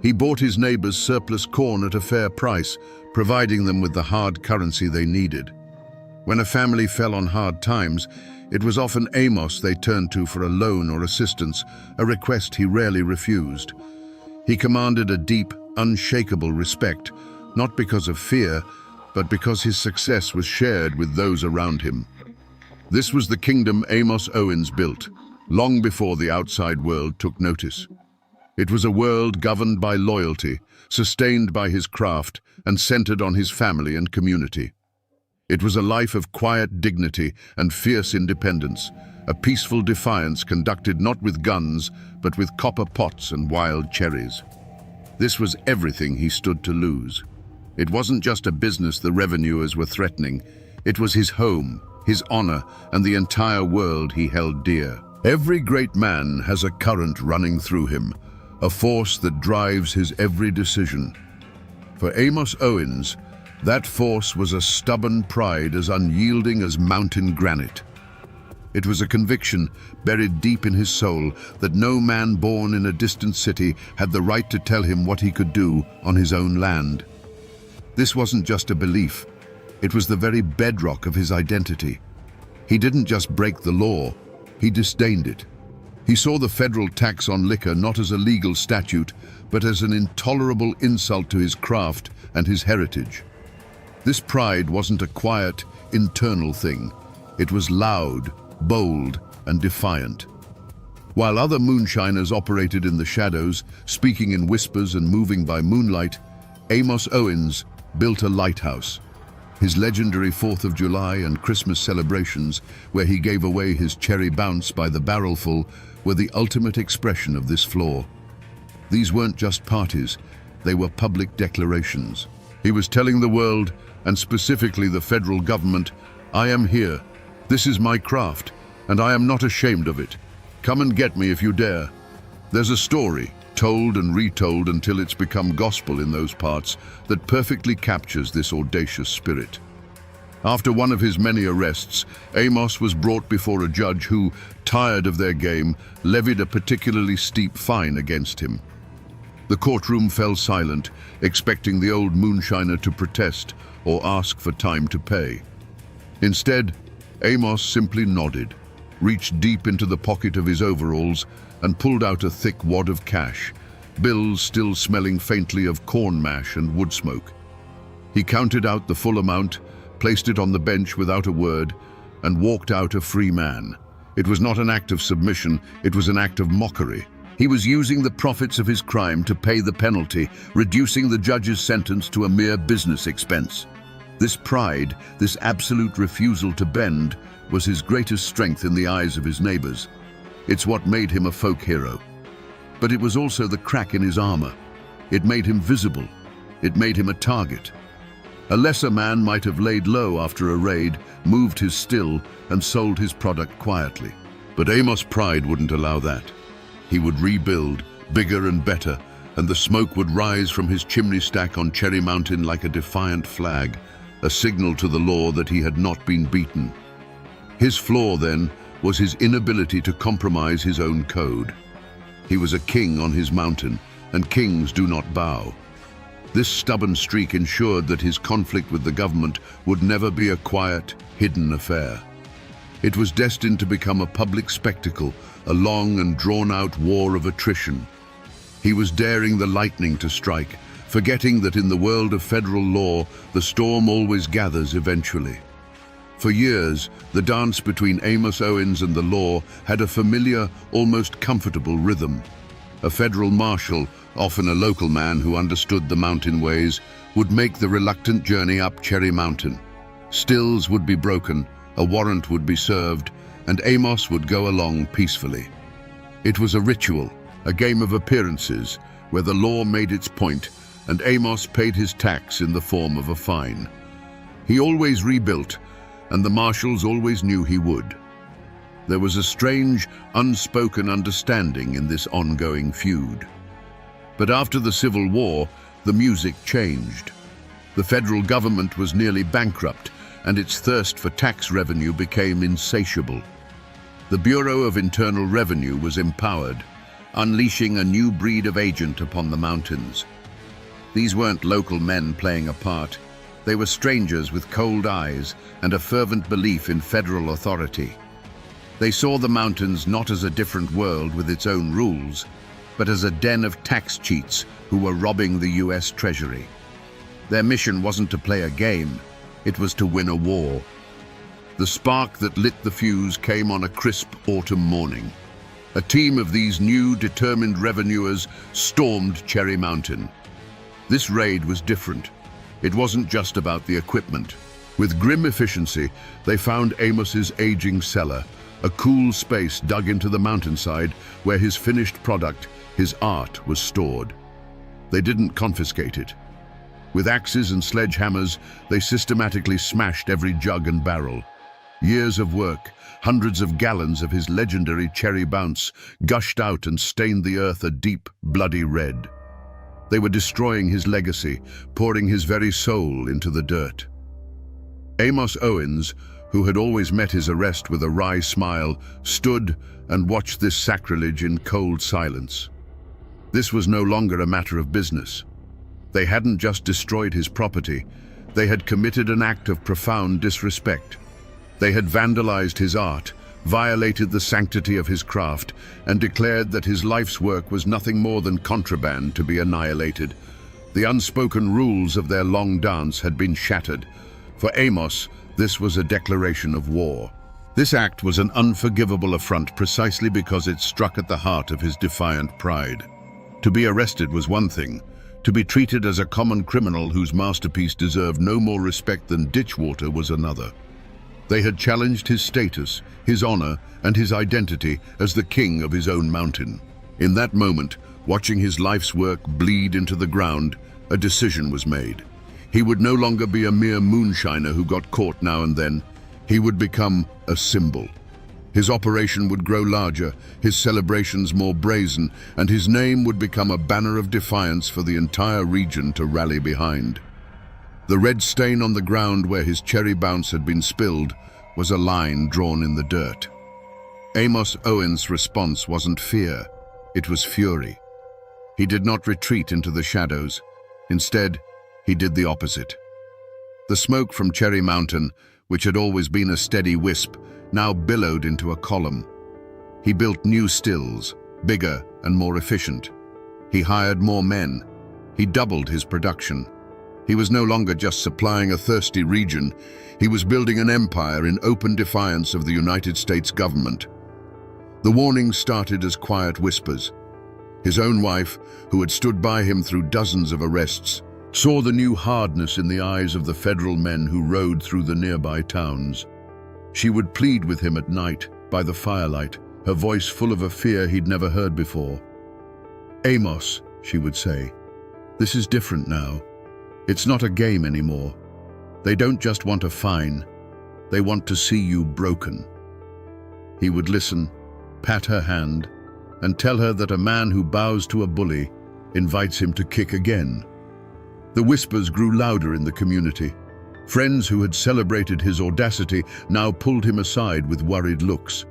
He bought his neighbors surplus corn at a fair price, providing them with the hard currency they needed. When a family fell on hard times, it was often Amos they turned to for a loan or assistance, a request he rarely refused. He commanded a deep, unshakable respect, not because of fear, but because his success was shared with those around him. This was the kingdom Amos Owens built, long before the outside world took notice. It was a world governed by loyalty, sustained by his craft, and centered on his family and community. It was a life of quiet dignity and fierce independence, a peaceful defiance conducted not with guns, but with copper pots and wild cherries. This was everything he stood to lose. It wasn't just a business the revenuers were threatening. It was his home, his honor, and the entire world he held dear. Every great man has a current running through him, a force that drives his every decision. For Amos Owens, that force was a stubborn pride as unyielding as mountain granite. It was a conviction buried deep in his soul that no man born in a distant city had the right to tell him what he could do on his own land. This wasn't just a belief, it was the very bedrock of his identity. He didn't just break the law, he disdained it. He saw the federal tax on liquor not as a legal statute, but as an intolerable insult to his craft and his heritage. This pride wasn't a quiet, internal thing. It was loud, bold, and defiant. While other moonshiners operated in the shadows, speaking in whispers and moving by moonlight, Amos Owens built a lighthouse. His legendary 4th of July and Christmas celebrations, where he gave away his cherry bounce by the barrelful, were the ultimate expression of this flaw. These weren't just parties, they were public declarations. He was telling the world, and specifically the federal government, "I am here. This is my craft, and I am not ashamed of it. Come and get me if you dare." There's a story, told and retold until it's become gospel in those parts, that perfectly captures this audacious spirit. After one of his many arrests, Amos was brought before a judge who, tired of their game, levied a particularly steep fine against him. The courtroom fell silent, expecting the old moonshiner to protest or ask for time to pay. Instead, Amos simply nodded, reached deep into the pocket of his overalls, and pulled out a thick wad of cash, bills still smelling faintly of corn mash and wood smoke. He counted out the full amount, placed it on the bench without a word, and walked out a free man. It was not an act of submission, it was an act of mockery. He was using the profits of his crime to pay the penalty, reducing the judge's sentence to a mere business expense. This pride, this absolute refusal to bend, was his greatest strength in the eyes of his neighbors. It's what made him a folk hero. But it was also the crack in his armor. It made him visible. It made him a target. A lesser man might have laid low after a raid, moved his still, and sold his product quietly. But Amos' pride wouldn't allow that. He would rebuild, bigger and better, and the smoke would rise from his chimney stack on Cherry Mountain like a defiant flag, a signal to the law that he had not been beaten. His flaw, then, was his inability to compromise his own code. He was a king on his mountain, and kings do not bow. This stubborn streak ensured that his conflict with the government would never be a quiet, hidden affair. It was destined to become a public spectacle, a long and drawn-out war of attrition. He was daring the lightning to strike, forgetting that in the world of federal law, the storm always gathers eventually. For years, the dance between Amos Owens and the law had a familiar, almost comfortable rhythm. A federal marshal, often a local man who understood the mountain ways, would make the reluctant journey up Cherry Mountain. Stills would be broken, a warrant would be served, and Amos would go along peacefully. It was a ritual, a game of appearances, where the law made its point, and Amos paid his tax in the form of a fine. He always rebuilt, and the marshals always knew he would. There was a strange, unspoken understanding in this ongoing feud. But after the Civil War, the music changed. The federal government was nearly bankrupt, and its thirst for tax revenue became insatiable. The Bureau of Internal Revenue was empowered, unleashing a new breed of agent upon the mountains. These weren't local men playing a part. They were strangers with cold eyes and a fervent belief in federal authority. They saw the mountains not as a different world with its own rules, but as a den of tax cheats who were robbing the US Treasury. Their mission wasn't to play a game, it was to win a war. The spark that lit the fuse came on a crisp autumn morning. A team of these new, determined revenuers stormed Cherry Mountain. This raid was different. It wasn't just about the equipment. With grim efficiency, they found Amos's aging cellar, a cool space dug into the mountainside where his finished product, his art, was stored. They didn't confiscate it. With axes and sledgehammers, they systematically smashed every jug and barrel. Years of work, hundreds of gallons of his legendary cherry bounce, gushed out and stained the earth a deep, bloody red. They were destroying his legacy, pouring his very soul into the dirt. Amos Owens, who had always met his arrest with a wry smile, stood and watched this sacrilege in cold silence. This was no longer a matter of business. They hadn't just destroyed his property, they had committed an act of profound disrespect. They had vandalized his art, violated the sanctity of his craft, and declared that his life's work was nothing more than contraband to be annihilated. The unspoken rules of their long dance had been shattered. For Amos, this was a declaration of war. This act was an unforgivable affront precisely because it struck at the heart of his defiant pride. To be arrested was one thing. To be treated as a common criminal whose masterpiece deserved no more respect than ditch water was another. They had challenged his status, his honor, and his identity as the king of his own mountain. In that moment, watching his life's work bleed into the ground, a decision was made. He would no longer be a mere moonshiner who got caught now and then. He would become a symbol. His operation would grow larger, his celebrations more brazen, and his name would become a banner of defiance for the entire region to rally behind. The red stain on the ground where his cherry bounce had been spilled was a line drawn in the dirt. Amos Owens' response wasn't fear, it was fury. He did not retreat into the shadows. Instead, he did the opposite. The smoke from Cherry Mountain, which had always been a steady wisp, now billowed into a column. He built new stills, bigger and more efficient. He hired more men. He doubled his production. He was no longer just supplying a thirsty region. He was building an empire in open defiance of the United States government. The warnings started as quiet whispers. His own wife, who had stood by him through dozens of arrests, saw the new hardness in the eyes of the federal men who rode through the nearby towns. She would plead with him at night, by the firelight, her voice full of a fear he'd never heard before. "Amos," she would say, "this is different now. It's not a game anymore. They don't just want a fine. They want to see you broken." He would listen, pat her hand, and tell her that a man who bows to a bully invites him to kick again. The whispers grew louder in the community. Friends who had celebrated his audacity now pulled him aside with worried looks.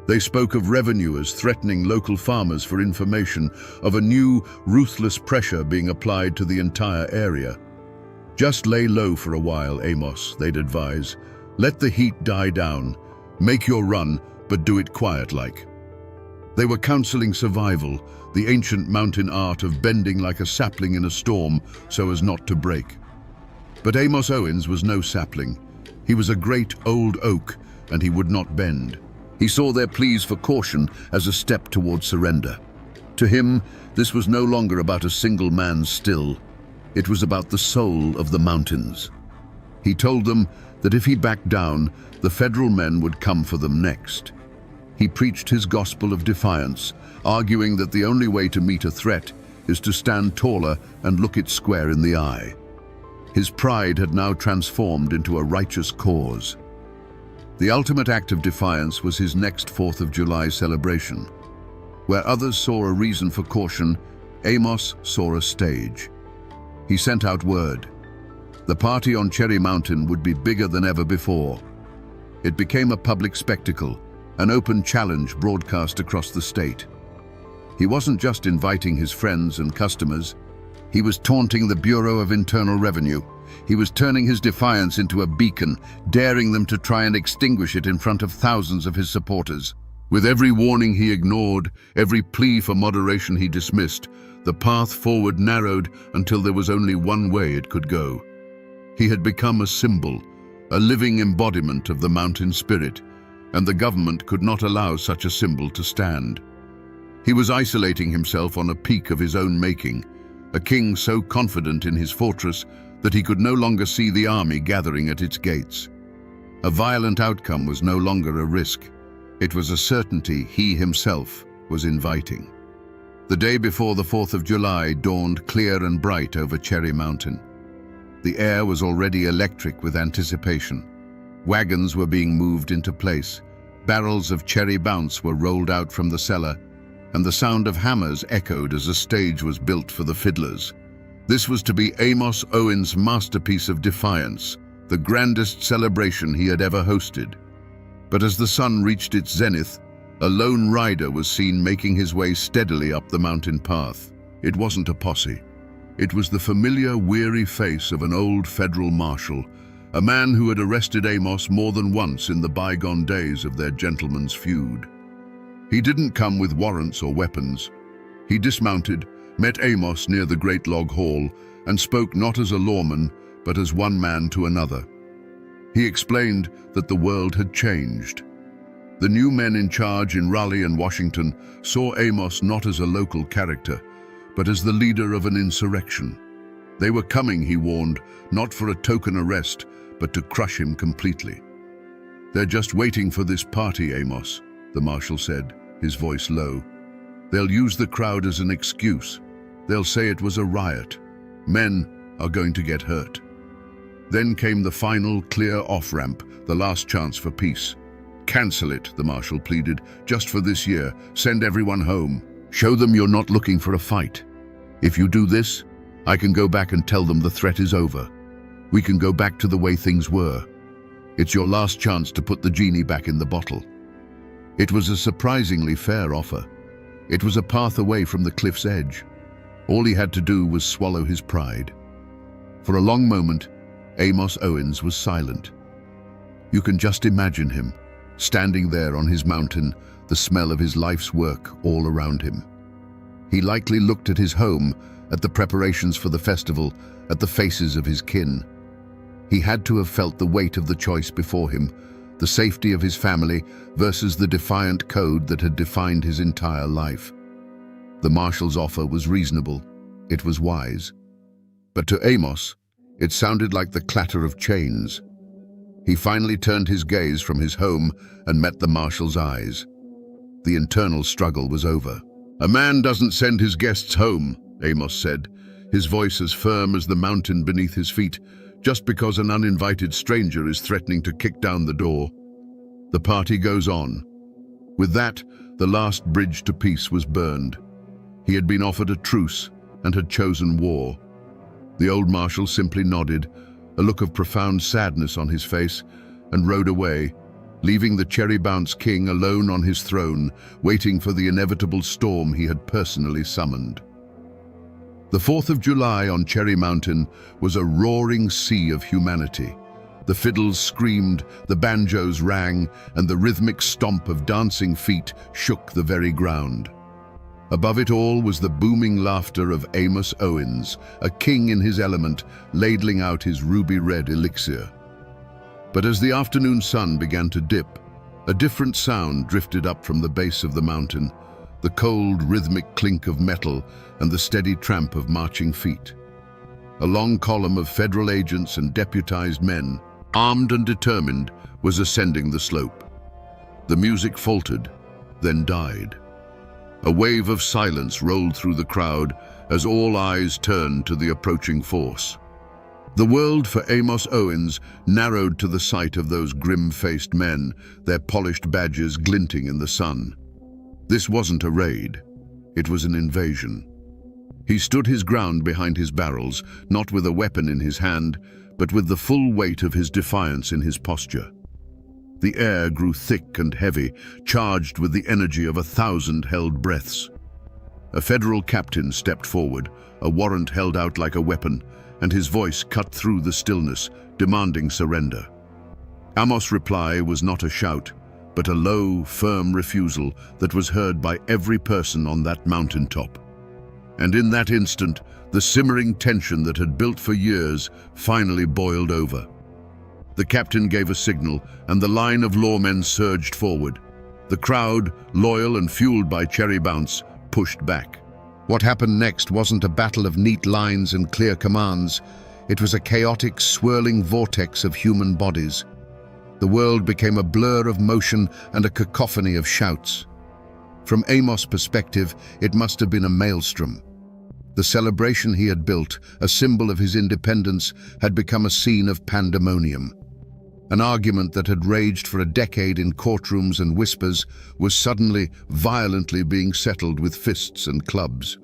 They spoke of revenuers threatening local farmers for information, of a new, ruthless pressure being applied to the entire area. "Just lay low for a while, Amos," they'd advise. "Let the heat die down. Make your run, but do it quiet-like." They were counseling survival, the ancient mountain art of bending like a sapling in a storm so as not to break. But Amos Owens was no sapling. He was a great old oak, and he would not bend. He saw their pleas for caution as a step toward surrender. To him, this was no longer about a single man's still. It was about the soul of the mountains. He told them that if he backed down, the federal men would come for them next. He preached his gospel of defiance, arguing that the only way to meet a threat is to stand taller and look it square in the eye. His pride had now transformed into a righteous cause. The ultimate act of defiance was his next 4th of July celebration. Where others saw a reason for caution, Amos saw a stage. He sent out word. The party on Cherry Mountain would be bigger than ever before. It became a public spectacle, an open challenge broadcast across the state. He wasn't just inviting his friends and customers. He was taunting the Bureau of Internal Revenue. He was turning his defiance into a beacon, daring them to try and extinguish it in front of thousands of his supporters. With every warning he ignored, every plea for moderation he dismissed, the path forward narrowed until there was only one way it could go. He had become a symbol, a living embodiment of the mountain spirit, and the government could not allow such a symbol to stand. He was isolating himself on a peak of his own making, a king so confident in his fortress that he could no longer see the army gathering at its gates. A violent outcome was no longer a risk. It was a certainty he himself was inviting. The day before the 4th of July dawned clear and bright over Cherry Mountain. The air was already electric with anticipation. Wagons were being moved into place. Barrels of cherry bounce were rolled out from the cellar, and the sound of hammers echoed as a stage was built for the fiddlers. This was to be Amos Owens' masterpiece of defiance, the grandest celebration he had ever hosted. But as the sun reached its zenith, a lone rider was seen making his way steadily up the mountain path. It wasn't a posse. It was the familiar, weary face of an old federal marshal, a man who had arrested Amos more than once in the bygone days of their gentleman's feud. He didn't come with warrants or weapons. He dismounted, met Amos near the Great Log Hall, and spoke not as a lawman, but as one man to another. He explained that the world had changed. The new men in charge in Raleigh and Washington saw Amos not as a local character, but as the leader of an insurrection. They were coming, he warned, not for a token arrest, but to crush him completely. "They're just waiting for this party, Amos," the marshal said, his voice low. "They'll use the crowd as an excuse. They'll say it was a riot. Men are going to get hurt." Then came the final, clear off-ramp, the last chance for peace. "Cancel it," the marshal pleaded, "just for this year. Send everyone home. Show them you're not looking for a fight. If you do this, I can go back and tell them the threat is over. We can go back to the way things were. It's your last chance to put the genie back in the bottle." It was a surprisingly fair offer. It was a path away from the cliff's edge. All he had to do was swallow his pride. For a long moment, Amos Owens was silent. You can just imagine him, standing there on his mountain, the smell of his life's work all around him. He likely looked at his home, at the preparations for the festival, at the faces of his kin. He had to have felt the weight of the choice before him, the safety of his family versus the defiant code that had defined his entire life. The marshal's offer was reasonable. It was wise. But to Amos, it sounded like the clatter of chains. He finally turned his gaze from his home and met the marshal's eyes. The internal struggle was over. "A man doesn't send his guests home," Amos said, his voice as firm as the mountain beneath his feet, "just because an uninvited stranger is threatening to kick down the door. The party goes on." With that, the last bridge to peace was burned. He had been offered a truce and had chosen war. The old marshal simply nodded, a look of profound sadness on his face, and rode away, leaving the Cherry Bounce king alone on his throne, waiting for the inevitable storm he had personally summoned. The 4th of July on Cherry Mountain was a roaring sea of humanity. The fiddles screamed, the banjos rang, and the rhythmic stomp of dancing feet shook the very ground. Above it all was the booming laughter of Amos Owens, a king in his element, ladling out his ruby-red elixir. But as the afternoon sun began to dip, a different sound drifted up from the base of the mountain, the cold, rhythmic clink of metal and the steady tramp of marching feet. A long column of federal agents and deputized men, armed and determined, was ascending the slope. The music faltered, then died. A wave of silence rolled through the crowd as all eyes turned to the approaching force. The world for Amos Owens narrowed to the sight of those grim-faced men, their polished badges glinting in the sun. This wasn't a raid. It was an invasion. He stood his ground behind his barrels, not with a weapon in his hand, but with the full weight of his defiance in his posture. The air grew thick and heavy, charged with the energy of 1,000 held breaths. A federal captain stepped forward, a warrant held out like a weapon, and his voice cut through the stillness, demanding surrender. Amos' reply was not a shout, but a low, firm refusal that was heard by every person on that mountaintop. And in that instant, the simmering tension that had built for years finally boiled over. The captain gave a signal, and the line of lawmen surged forward. The crowd, loyal and fueled by Cherry Bounce, pushed back. What happened next wasn't a battle of neat lines and clear commands. It was a chaotic, swirling vortex of human bodies. The world became a blur of motion and a cacophony of shouts. From Amos' perspective, it must have been a maelstrom. The celebration he had built, a symbol of his independence, had become a scene of pandemonium. An argument that had raged for a decade in courtrooms and whispers was suddenly, violently being settled with fists and clubs.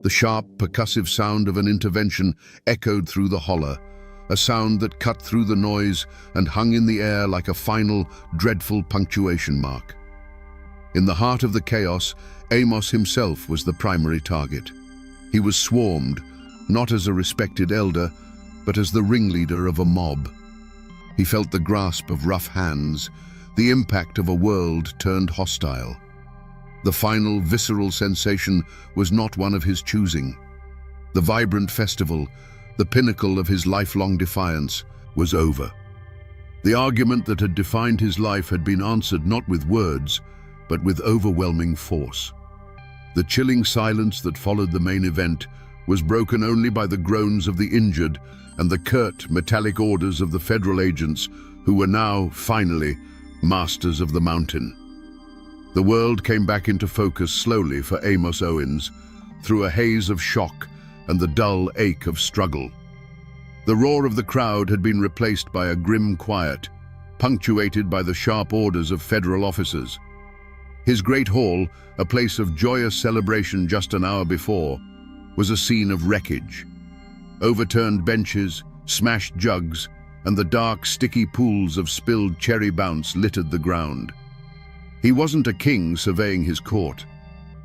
The sharp, percussive sound of an intervention echoed through the holler, a sound that cut through the noise and hung in the air like a final, dreadful punctuation mark. In the heart of the chaos, Amos himself was the primary target. He was swarmed, not as a respected elder, but as the ringleader of a mob. He felt the grasp of rough hands, the impact of a world turned hostile. The final, visceral sensation was not one of his choosing. The vibrant festival, the pinnacle of his lifelong defiance, was over. The argument that had defined his life had been answered not with words, but with overwhelming force. The chilling silence that followed the main event was broken only by the groans of the injured and the curt, metallic orders of the federal agents who were now, finally, masters of the mountain. The world came back into focus slowly for Amos Owens, through a haze of shock and the dull ache of struggle. The roar of the crowd had been replaced by a grim quiet, punctuated by the sharp orders of federal officers. His great hall, a place of joyous celebration just an hour before, was a scene of wreckage. Overturned benches, smashed jugs, and the dark, sticky pools of spilled cherry bounce littered the ground. He wasn't a king surveying his court.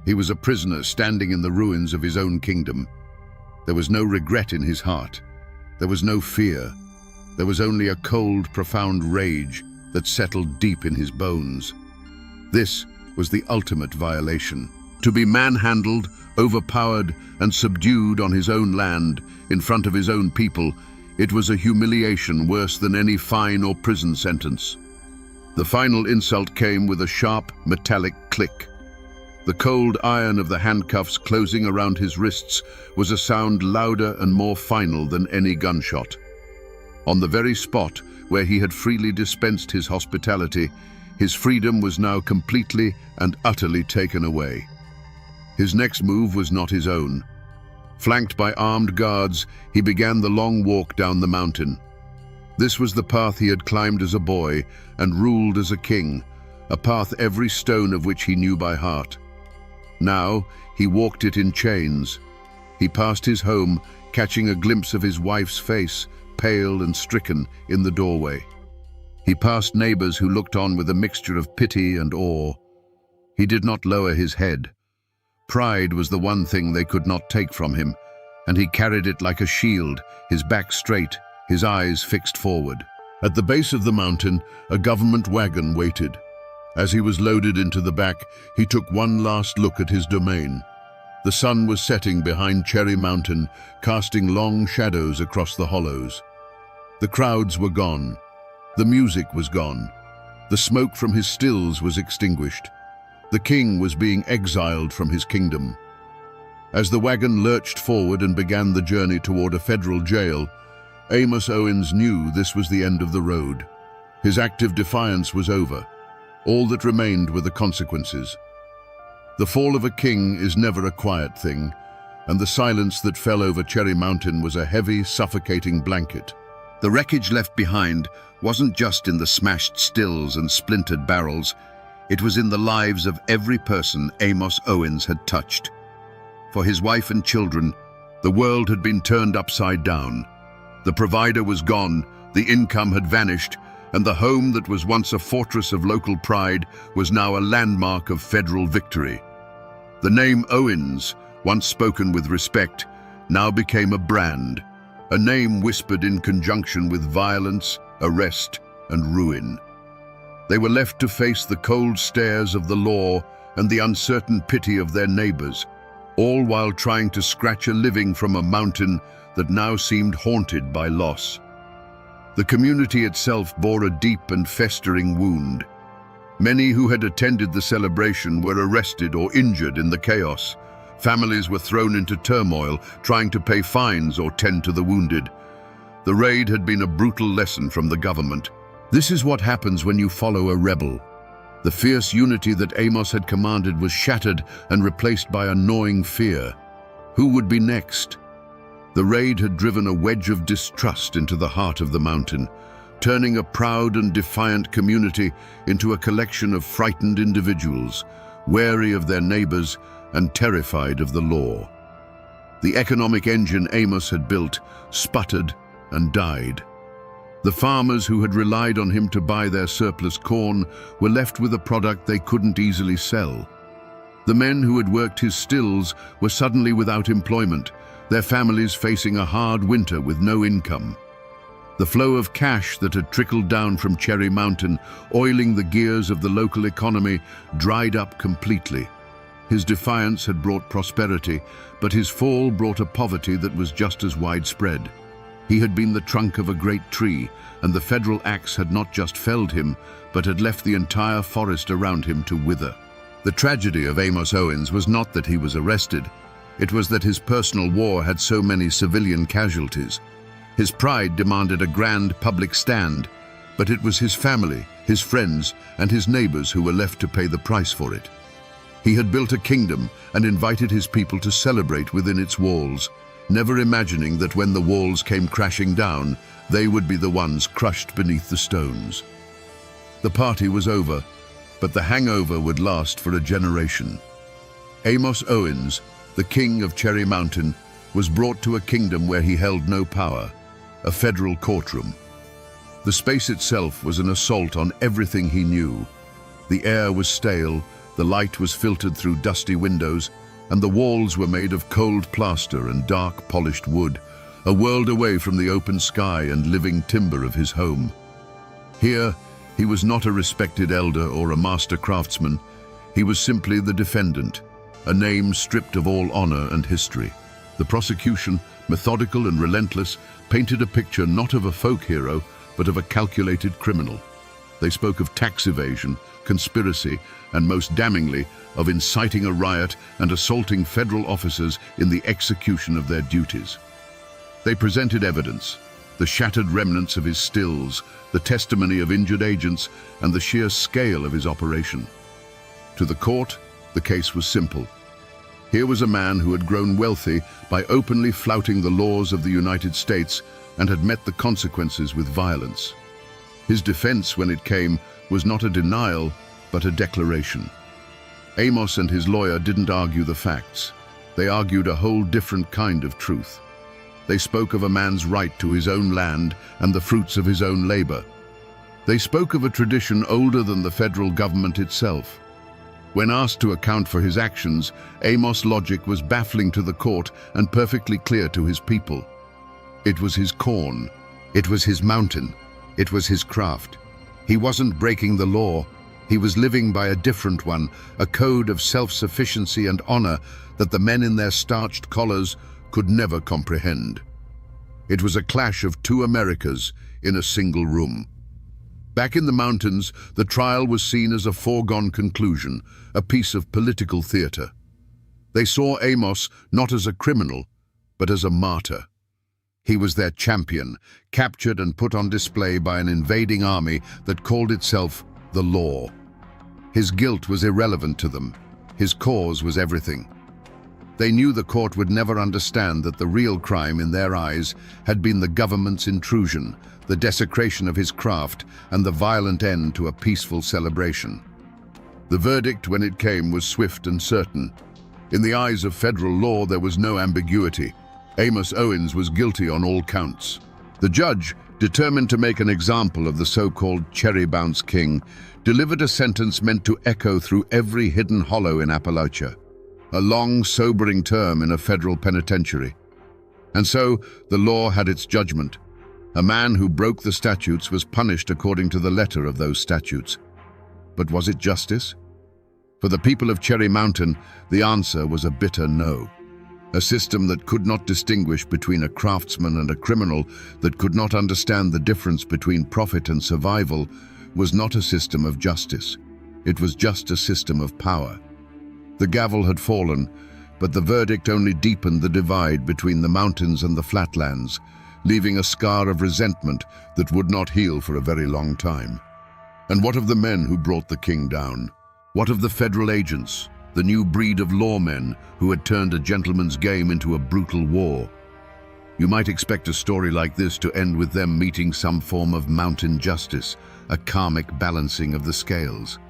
He was a prisoner standing in the ruins of his own kingdom. There was no regret in his heart. There was no fear. There was only a cold, profound rage that settled deep in his bones. This was the ultimate violation. To be manhandled, overpowered, and subdued on his own land, in front of his own people, it was a humiliation worse than any fine or prison sentence. The final insult came with a sharp, metallic click. The cold iron of the handcuffs closing around his wrists was a sound louder and more final than any gunshot. On the very spot where he had freely dispensed his hospitality, his freedom was now completely and utterly taken away. His next move was not his own. Flanked by armed guards, he began the long walk down the mountain. This was the path he had climbed as a boy and ruled as a king, a path every stone of which he knew by heart. Now he walked it in chains. He passed his home, catching a glimpse of his wife's face, pale and stricken, in the doorway. He passed neighbors who looked on with a mixture of pity and awe. He did not lower his head. Pride was the one thing they could not take from him, and he carried it like a shield, his back straight, his eyes fixed forward. At the base of the mountain, a government wagon waited. As he was loaded into the back, he took one last look at his domain. The sun was setting behind Cherry Mountain, casting long shadows across the hollows. The crowds were gone. The music was gone. The smoke from his stills was extinguished. The king was being exiled from his kingdom. As the wagon lurched forward and began the journey toward a federal jail, Amos Owens knew this was the end of the road. His active defiance was over. All that remained were the consequences. The fall of a king is never a quiet thing, and the silence that fell over Cherry Mountain was a heavy, suffocating blanket. The wreckage left behind wasn't just in the smashed stills and splintered barrels. It was in the lives of every person Amos Owens had touched. For his wife and children, the world had been turned upside down. The provider was gone, the income had vanished, and the home that was once a fortress of local pride was now a landmark of federal victory. The name Owens, once spoken with respect, now became a brand, a name whispered in conjunction with violence, arrest, and ruin. They were left to face the cold stares of the law and the uncertain pity of their neighbors, all while trying to scratch a living from a mountain that now seemed haunted by loss. The community itself bore a deep and festering wound. Many who had attended the celebration were arrested or injured in the chaos. Families were thrown into turmoil, trying to pay fines or tend to the wounded. The raid had been a brutal lesson from the government. This is what happens when you follow a rebel. The fierce unity that Amos had commanded was shattered and replaced by a gnawing fear. Who would be next? The raid had driven a wedge of distrust into the heart of the mountain, turning a proud and defiant community into a collection of frightened individuals, wary of their neighbors and terrified of the law. The economic engine Amos had built sputtered and died. The farmers who had relied on him to buy their surplus corn were left with a product they couldn't easily sell. The men who had worked his stills were suddenly without employment, their families facing a hard winter with no income. The flow of cash that had trickled down from Cherry Mountain, oiling the gears of the local economy, dried up completely. His defiance had brought prosperity, but his fall brought a poverty that was just as widespread. He had been the trunk of a great tree, and the federal axe had not just felled him, but had left the entire forest around him to wither. The tragedy of Amos Owens was not that he was arrested. It was that his personal war had so many civilian casualties. His pride demanded a grand public stand, but it was his family, his friends, and his neighbors who were left to pay the price for it. He had built a kingdom and invited his people to celebrate within its walls, never imagining that when the walls came crashing down, they would be the ones crushed beneath the stones. The party was over, but the hangover would last for a generation. Amos Owens, the king of Cherry Mountain, was brought to a kingdom where he held no power, a federal courtroom. The space itself was an assault on everything he knew. The air was stale, the light was filtered through dusty windows, and the walls were made of cold plaster and dark polished wood, a world away from the open sky and living timber of his home. Here, he was not a respected elder or a master craftsman. He was simply the defendant, a name stripped of all honor and history. The prosecution, methodical and relentless, painted a picture not of a folk hero, but of a calculated criminal. They spoke of tax evasion, conspiracy, and most damningly, of inciting a riot and assaulting federal officers in the execution of their duties. They presented evidence, the shattered remnants of his stills, the testimony of injured agents, and the sheer scale of his operation. To the court, the case was simple. Here was a man who had grown wealthy by openly flouting the laws of the United States and had met the consequences with violence. His defense, when it came, was not a denial, but a declaration. Amos and his lawyer didn't argue the facts. They argued a whole different kind of truth. They spoke of a man's right to his own land and the fruits of his own labor. They spoke of a tradition older than the federal government itself. When asked to account for his actions, Amos' logic was baffling to the court and perfectly clear to his people. It was his corn. It was his mountain. It was his craft. He wasn't breaking the law. He was living by a different one, a code of self-sufficiency and honor that the men in their starched collars could never comprehend. It was a clash of two Americas in a single room. Back in the mountains, the trial was seen as a foregone conclusion, a piece of political theater. They saw Amos not as a criminal, but as a martyr. He was their champion, captured and put on display by an invading army that called itself the law. His guilt was irrelevant to them. His cause was everything. They knew the court would never understand that the real crime in their eyes had been the government's intrusion, the desecration of his craft, and the violent end to a peaceful celebration. The verdict, when it came, was swift and certain. In the eyes of federal law, there was no ambiguity. Amos Owens was guilty on all counts. The judge, determined to make an example of the so-called Cherry Bounce King, delivered a sentence meant to echo through every hidden hollow in Appalachia. A long, sobering term in a federal penitentiary. And so, the law had its judgment. A man who broke the statutes was punished according to the letter of those statutes. But was it justice? For the people of Cherry Mountain, the answer was a bitter no. A system that could not distinguish between a craftsman and a criminal, that could not understand the difference between profit and survival, was not a system of justice. It was just a system of power. The gavel had fallen, but the verdict only deepened the divide between the mountains and the flatlands, leaving a scar of resentment that would not heal for a very long time. And what of the men who brought the king down? What of the federal agents, the new breed of lawmen who had turned a gentleman's game into a brutal war? You might expect a story like this to end with them meeting some form of mountain justice, a karmic balancing of the scales.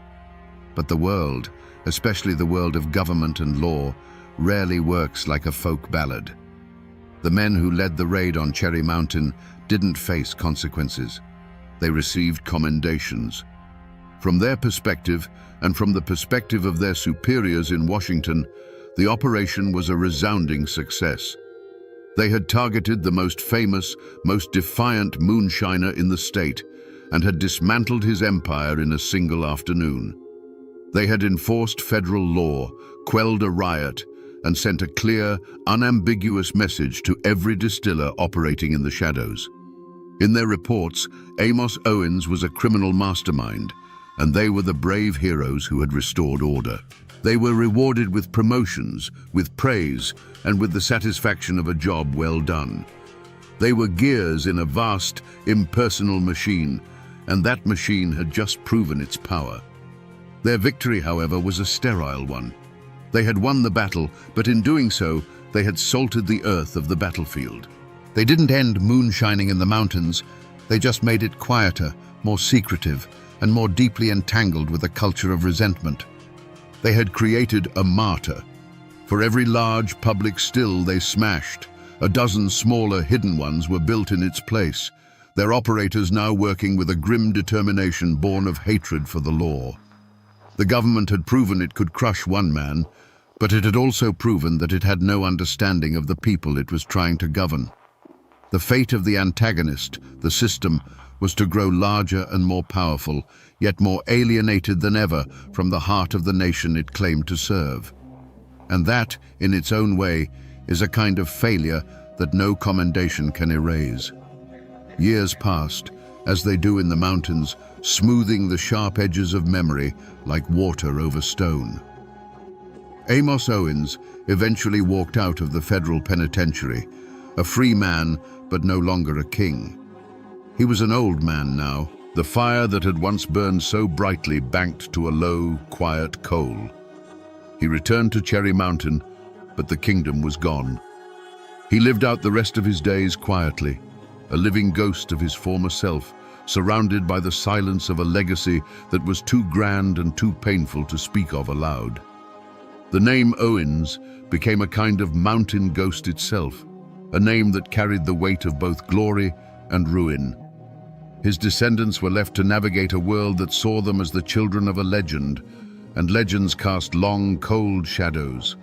But the world, especially the world of government and law, rarely works like a folk ballad. The men who led the raid on Cherry Mountain didn't face consequences. They received commendations. From their perspective, and from the perspective of their superiors in Washington, the operation was a resounding success. They had targeted the most famous, most defiant moonshiner in the state, and had dismantled his empire in a single afternoon. They had enforced federal law, quelled a riot, and sent a clear, unambiguous message to every distiller operating in the shadows. In their reports, Amos Owens was a criminal mastermind, and they were the brave heroes who had restored order. They were rewarded with promotions, with praise, and with the satisfaction of a job well done. They were gears in a vast, impersonal machine, and that machine had just proven its power. Their victory, however, was a sterile one. They had won the battle, but in doing so, they had salted the earth of the battlefield. They didn't end moonshining in the mountains, they just made it quieter, more secretive, and more deeply entangled with a culture of resentment. They had created a martyr. For every large public still they smashed, a dozen smaller hidden ones were built in its place, their operators now working with a grim determination born of hatred for the law. The government had proven it could crush one man, but it had also proven that it had no understanding of the people it was trying to govern. The fate of the antagonist, the system, was to grow larger and more powerful, yet more alienated than ever from the heart of the nation it claimed to serve. And that, in its own way, is a kind of failure that no commendation can erase. Years passed, as they do in the mountains, smoothing the sharp edges of memory like water over stone. Amos Owens eventually walked out of the federal penitentiary, a free man, but no longer a king. He was an old man now, the fire that had once burned so brightly banked to a low, quiet coal. He returned to Cherry Mountain, but the kingdom was gone. He lived out the rest of his days quietly, a living ghost of his former self, surrounded by the silence of a legacy that was too grand and too painful to speak of aloud. The name Owens became a kind of mountain ghost itself, a name that carried the weight of both glory and ruin. His descendants were left to navigate a world that saw them as the children of a legend, and legends cast long, cold shadows.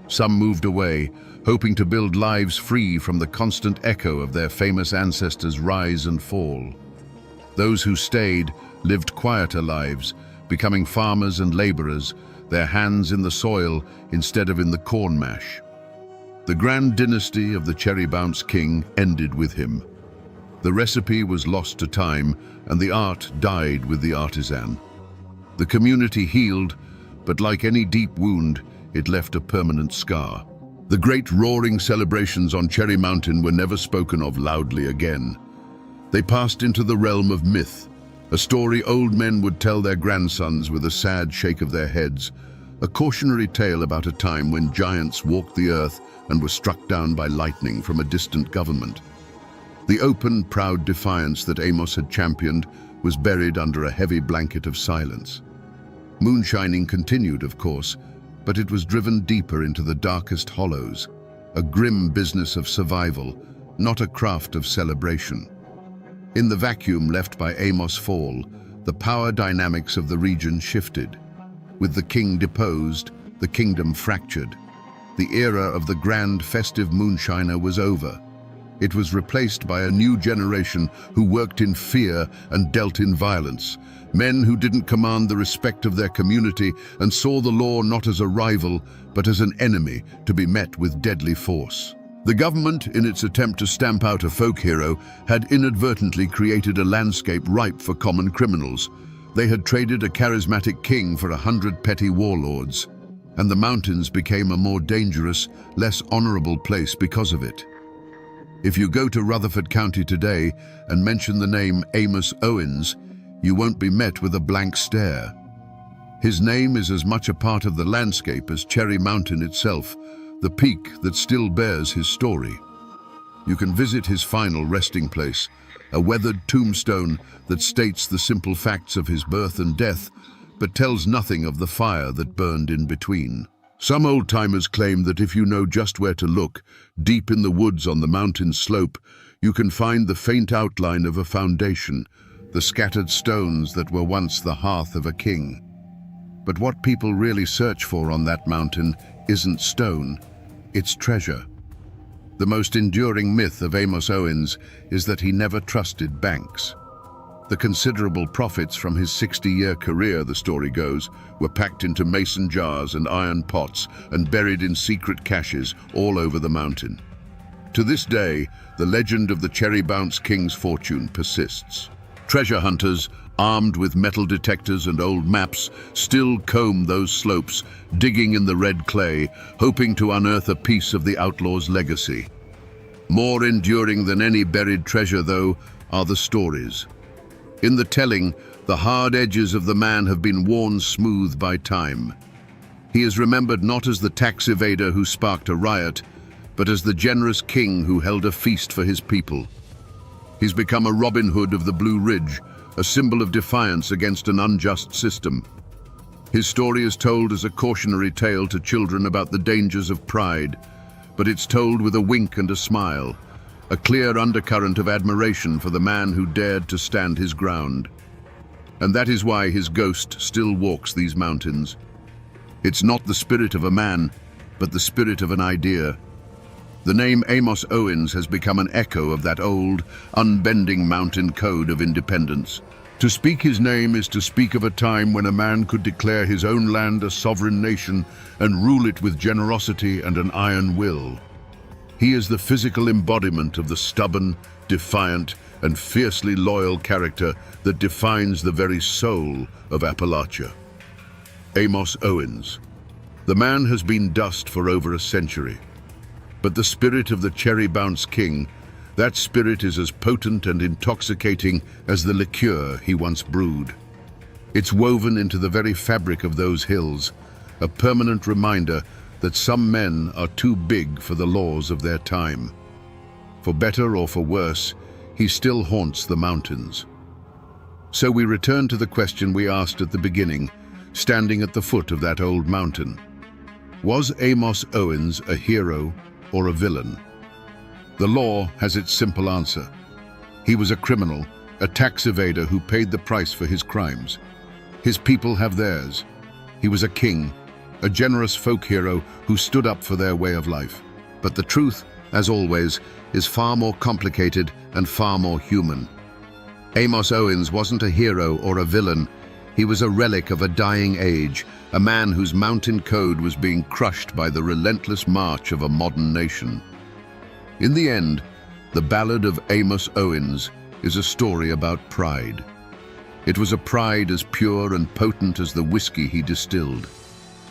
Some moved away, hoping to build lives free from the constant echo of their famous ancestors' rise and fall. Those who stayed lived quieter lives, becoming farmers and laborers, their hands in the soil instead of in the corn mash. The grand dynasty of the Cherry Bounce King ended with him. The recipe was lost to time, and the art died with the artisan. The community healed, but like any deep wound, it left a permanent scar. The great roaring celebrations on Cherry Mountain were never spoken of loudly again. They passed into the realm of myth, a story old men would tell their grandsons with a sad shake of their heads, a cautionary tale about a time when giants walked the earth and were struck down by lightning from a distant government. The open, proud defiance that Amos had championed was buried under a heavy blanket of silence. Moonshining continued, of course, but it was driven deeper into the darkest hollows, a grim business of survival, not a craft of celebration. In the vacuum left by Amos' fall, the power dynamics of the region shifted. With the king deposed, the kingdom fractured. The era of the grand festive moonshiner was over. It was replaced by a new generation who worked in fear and dealt in violence. Men who didn't command the respect of their community and saw the law not as a rival, but as an enemy to be met with deadly force. The government, in its attempt to stamp out a folk hero, had inadvertently created a landscape ripe for common criminals. They had traded a charismatic king for 100 petty warlords, and the mountains became a more dangerous, less honorable place because of it. If you go to Rutherford County today and mention the name Amos Owens, you won't be met with a blank stare. His name is as much a part of the landscape as Cherry Mountain itself, the peak that still bears his story. You can visit his final resting place, a weathered tombstone that states the simple facts of his birth and death, but tells nothing of the fire that burned in between. Some old-timers claim that if you know just where to look, deep in the woods on the mountain slope, you can find the faint outline of a foundation, the scattered stones that were once the hearth of a king. But what people really search for on that mountain isn't stone, it's treasure. The most enduring myth of Amos Owens is that he never trusted banks. The considerable profits from his 60-year career, the story goes, were packed into mason jars and iron pots and buried in secret caches all over the mountain. To this day, the legend of the Cherry Bounce King's fortune persists. Treasure hunters, armed with metal detectors and old maps, still comb those slopes, digging in the red clay, hoping to unearth a piece of the outlaws' legacy. More enduring than any buried treasure, though, are the stories. In the telling, the hard edges of the man have been worn smooth by time. He is remembered not as the tax evader who sparked a riot, but as the generous king who held a feast for his people. He's become a Robin Hood of the Blue Ridge, a symbol of defiance against an unjust system. His story is told as a cautionary tale to children about the dangers of pride, but it's told with a wink and a smile, a clear undercurrent of admiration for the man who dared to stand his ground. And that is why his ghost still walks these mountains. It's not the spirit of a man, but the spirit of an idea. The name Amos Owens has become an echo of that old, unbending mountain code of independence. To speak his name is to speak of a time when a man could declare his own land a sovereign nation and rule it with generosity and an iron will. He is the physical embodiment of the stubborn, defiant, and fiercely loyal character that defines the very soul of Appalachia. Amos Owens. The man has been dust for over a century. But the spirit of the Cherry Bounce King, that spirit is as potent and intoxicating as the liqueur he once brewed. It's woven into the very fabric of those hills, a permanent reminder that some men are too big for the laws of their time. For better or for worse, he still haunts the mountains. So we return to the question we asked at the beginning, standing at the foot of that old mountain. Was Amos Owens a hero or a villain? The law has its simple answer. He was a criminal, a tax evader who paid the price for his crimes. His people have theirs. He was a king, a generous folk hero who stood up for their way of life. But the truth, as always, is far more complicated and far more human. Amos Owens wasn't a hero or a villain. He was a relic of a dying age, a man whose mountain code was being crushed by the relentless march of a modern nation. In the end, the ballad of Amos Owens is a story about pride. It was a pride as pure and potent as the whiskey he distilled.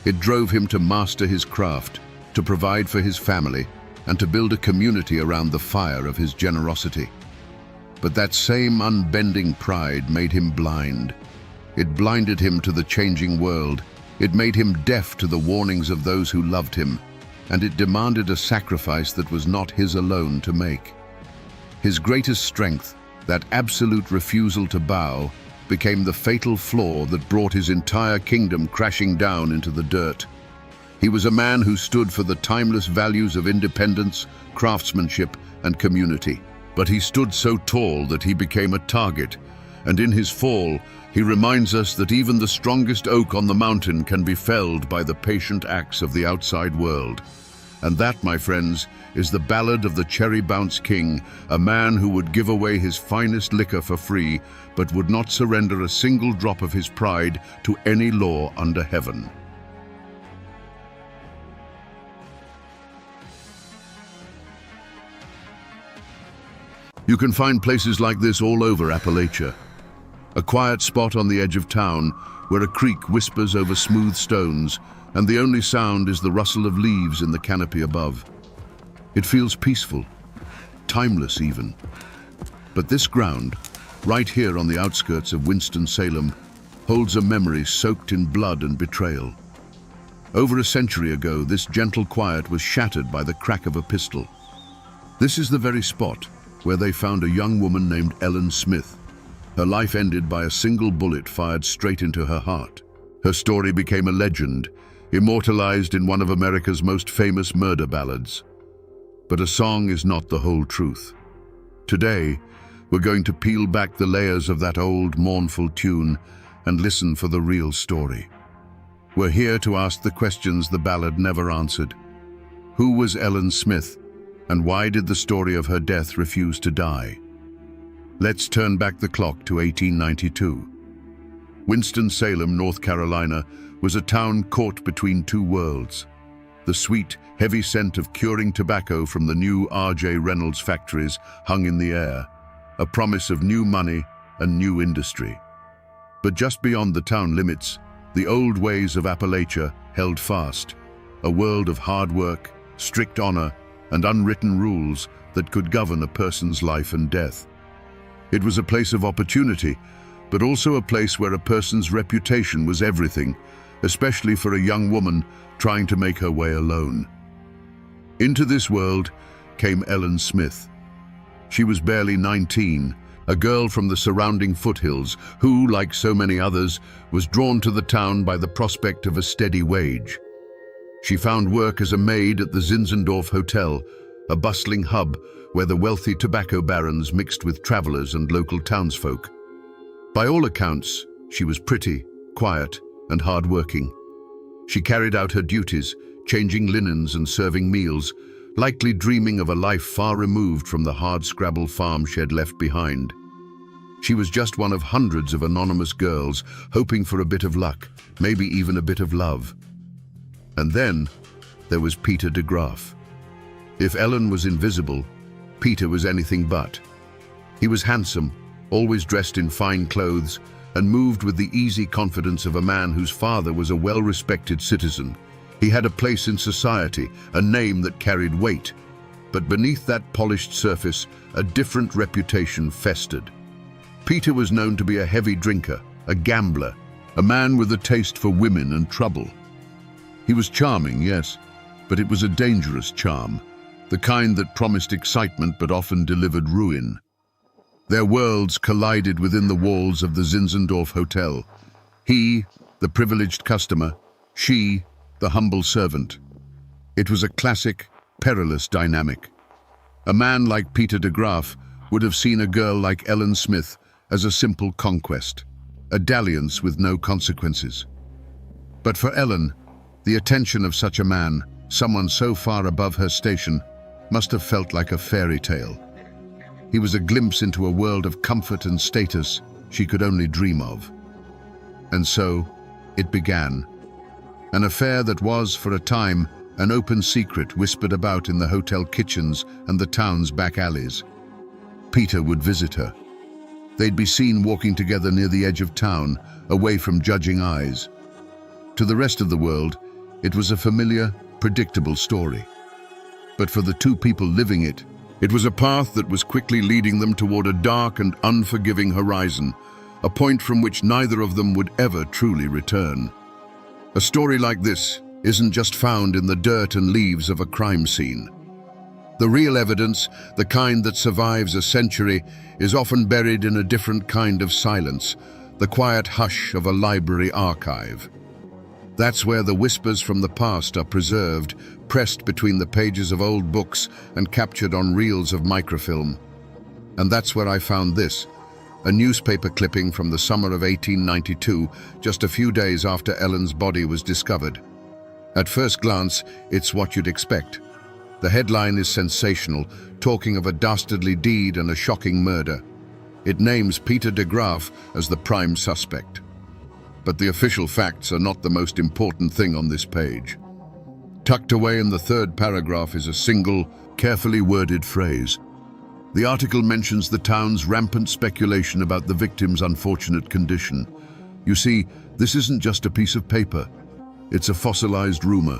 It drove him to master his craft, to provide for his family, and to build a community around the fire of his generosity. But that same unbending pride made him blind. It blinded him to the changing world. It made him deaf to the warnings of those who loved him, and it demanded a sacrifice that was not his alone to make. His greatest strength, that absolute refusal to bow, became the fatal flaw that brought his entire kingdom crashing down into the dirt. He was a man who stood for the timeless values of independence, craftsmanship, and community. But he stood so tall that he became a target, and in his fall, he reminds us that even the strongest oak on the mountain can be felled by the patient axe of the outside world. And that, my friends, is the ballad of the Cherry Bounce King, a man who would give away his finest liquor for free, but would not surrender a single drop of his pride to any law under heaven. You can find places like this all over Appalachia. A quiet spot on the edge of town where a creek whispers over smooth stones and the only sound is the rustle of leaves in the canopy above. It feels peaceful, timeless even. But this ground, right here on the outskirts of Winston-Salem, holds a memory soaked in blood and betrayal. Over a century ago, this gentle quiet was shattered by the crack of a pistol. This is the very spot where they found a young woman named Ellen Smith. Her life ended by a single bullet fired straight into her heart. Her story became a legend, immortalized in one of America's most famous murder ballads. But a song is not the whole truth. Today, we're going to peel back the layers of that old, mournful tune and listen for the real story. We're here to ask the questions the ballad never answered. Who was Ellen Smith, and why did the story of her death refuse to die? Let's turn back the clock to 1892. Winston-Salem, North Carolina, was a town caught between two worlds. The sweet, heavy scent of curing tobacco from the new R.J. Reynolds factories hung in the air, a promise of new money and new industry. But just beyond the town limits, the old ways of Appalachia held fast, a world of hard work, strict honor, and unwritten rules that could govern a person's life and death. It was a place of opportunity, but also a place where a person's reputation was everything, especially for a young woman trying to make her way alone. Into this world came Ellen Smith. She was barely 19, a girl from the surrounding foothills who, like so many others, was drawn to the town by the prospect of a steady wage. She found work as a maid at the Zinzendorf Hotel, a bustling hub where the wealthy tobacco barons mixed with travelers and local townsfolk. By all accounts, she was pretty, quiet, and hard-working. She carried out her duties, changing linens and serving meals, likely dreaming of a life far removed from the hard-scrabble farm she had left behind. She was just one of hundreds of anonymous girls hoping for a bit of luck, maybe even a bit of love. And then there was Peter de Graaf. If Ellen was invisible, Peter was anything but. He was handsome, always dressed in fine clothes, and moved with the easy confidence of a man whose father was a well-respected citizen. He had a place in society, a name that carried weight. But beneath that polished surface, a different reputation festered. Peter was known to be a heavy drinker, a gambler, a man with a taste for women and trouble. He was charming, yes, but it was a dangerous charm, the kind that promised excitement but often delivered ruin. Their worlds collided within the walls of the Zinzendorf Hotel. He, the privileged customer, she, the humble servant. It was a classic, perilous dynamic. A man like Peter de Graaf would have seen a girl like Ellen Smith as a simple conquest, a dalliance with no consequences. But for Ellen, the attention of such a man, someone so far above her station, must have felt like a fairy tale. He was a glimpse into a world of comfort and status she could only dream of. And so, it began. An affair that was, for a time, an open secret whispered about in the hotel kitchens and the town's back alleys. Peter would visit her. They'd be seen walking together near the edge of town, away from judging eyes. To the rest of the world, it was a familiar, predictable story. But for the two people living it, it was a path that was quickly leading them toward a dark and unforgiving horizon, a point from which neither of them would ever truly return. A story like this isn't just found in the dirt and leaves of a crime scene. The real evidence, the kind that survives a century, is often buried in a different kind of silence, the quiet hush of a library archive. That's where the whispers from the past are preserved, pressed between the pages of old books and captured on reels of microfilm. And that's where I found this, a newspaper clipping from the summer of 1892, just a few days after Ellen's body was discovered. At first glance, it's what you'd expect. The headline is sensational, talking of a dastardly deed and a shocking murder. It names Peter de Graaf as the prime suspect. But the official facts are not the most important thing on this page. Tucked away in the third paragraph is a single, carefully worded phrase. The article mentions the town's rampant speculation about the victim's unfortunate condition. You see, this isn't just a piece of paper. It's a fossilized rumor.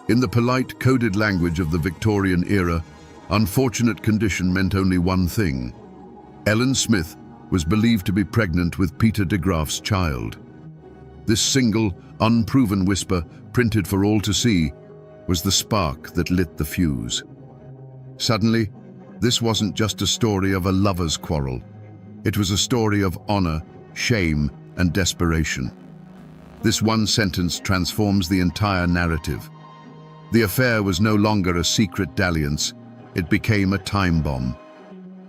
In the polite, coded language of the Victorian era, unfortunate condition meant only one thing. Ellen Smith was believed to be pregnant with Peter de Graaf's child. This single, unproven whisper, printed for all to see, was the spark that lit the fuse. Suddenly, this wasn't just a story of a lover's quarrel. It was a story of honor, shame, and desperation. This one sentence transforms the entire narrative. The affair was no longer a secret dalliance. It became a time bomb.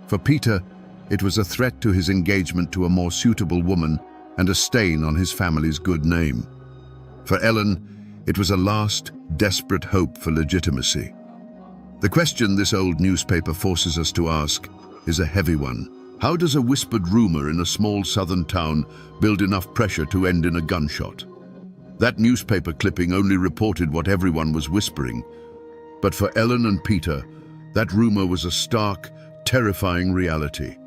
For Peter, it was a threat to his engagement to a more suitable woman and a stain on his family's good name. For Ellen, it was a last, desperate hope for legitimacy. The question this old newspaper forces us to ask is a heavy one. How does a whispered rumor in a small southern town build enough pressure to end in a gunshot? That newspaper clipping only reported what everyone was whispering. But for Ellen and Peter, that rumor was a stark, terrifying reality.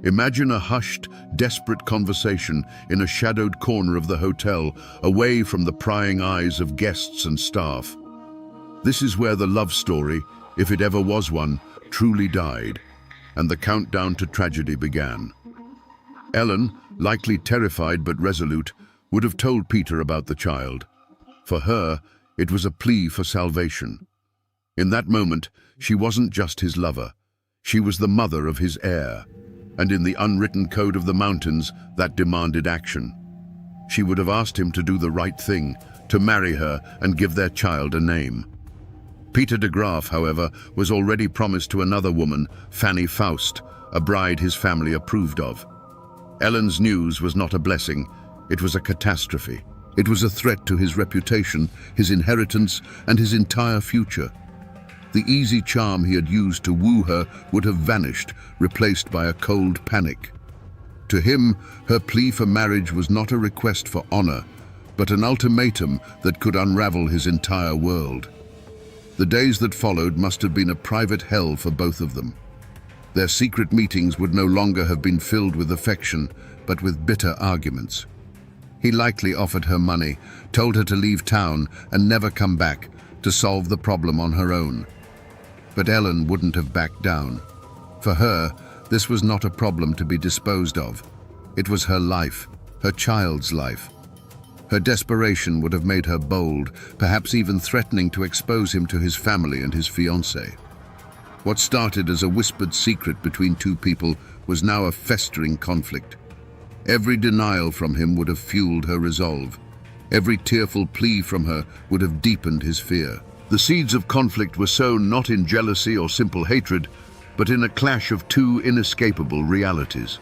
Imagine a hushed, desperate conversation in a shadowed corner of the hotel, away from the prying eyes of guests and staff. This is where the love story, if it ever was one, truly died, and the countdown to tragedy began. Ellen, likely terrified but resolute, would have told Peter about the child. For her, it was a plea for salvation. In that moment, she wasn't just his lover. She was the mother of his heir, and in the unwritten code of the mountains, that demanded action. She would have asked him to do the right thing, to marry her and give their child a name. Peter de Graaf, however, was already promised to another woman, Fanny Faust, a bride his family approved of. Ellen's news was not a blessing, it was a catastrophe. It was a threat to his reputation, his inheritance, and his entire future. The easy charm he had used to woo her would have vanished, replaced by a cold panic. To him, her plea for marriage was not a request for honor, but an ultimatum that could unravel his entire world. The days that followed must have been a private hell for both of them. Their secret meetings would no longer have been filled with affection, but with bitter arguments. He likely offered her money, told her to leave town and never come back, to solve the problem on her own. But Ellen wouldn't have backed down. For her, this was not a problem to be disposed of. It was her life, her child's life. Her desperation would have made her bold, perhaps even threatening to expose him to his family and his fiancée. What started as a whispered secret between two people was now a festering conflict. Every denial from him would have fueled her resolve. Every tearful plea from her would have deepened his fear. The seeds of conflict were sown not in jealousy or simple hatred, but in a clash of two inescapable realities.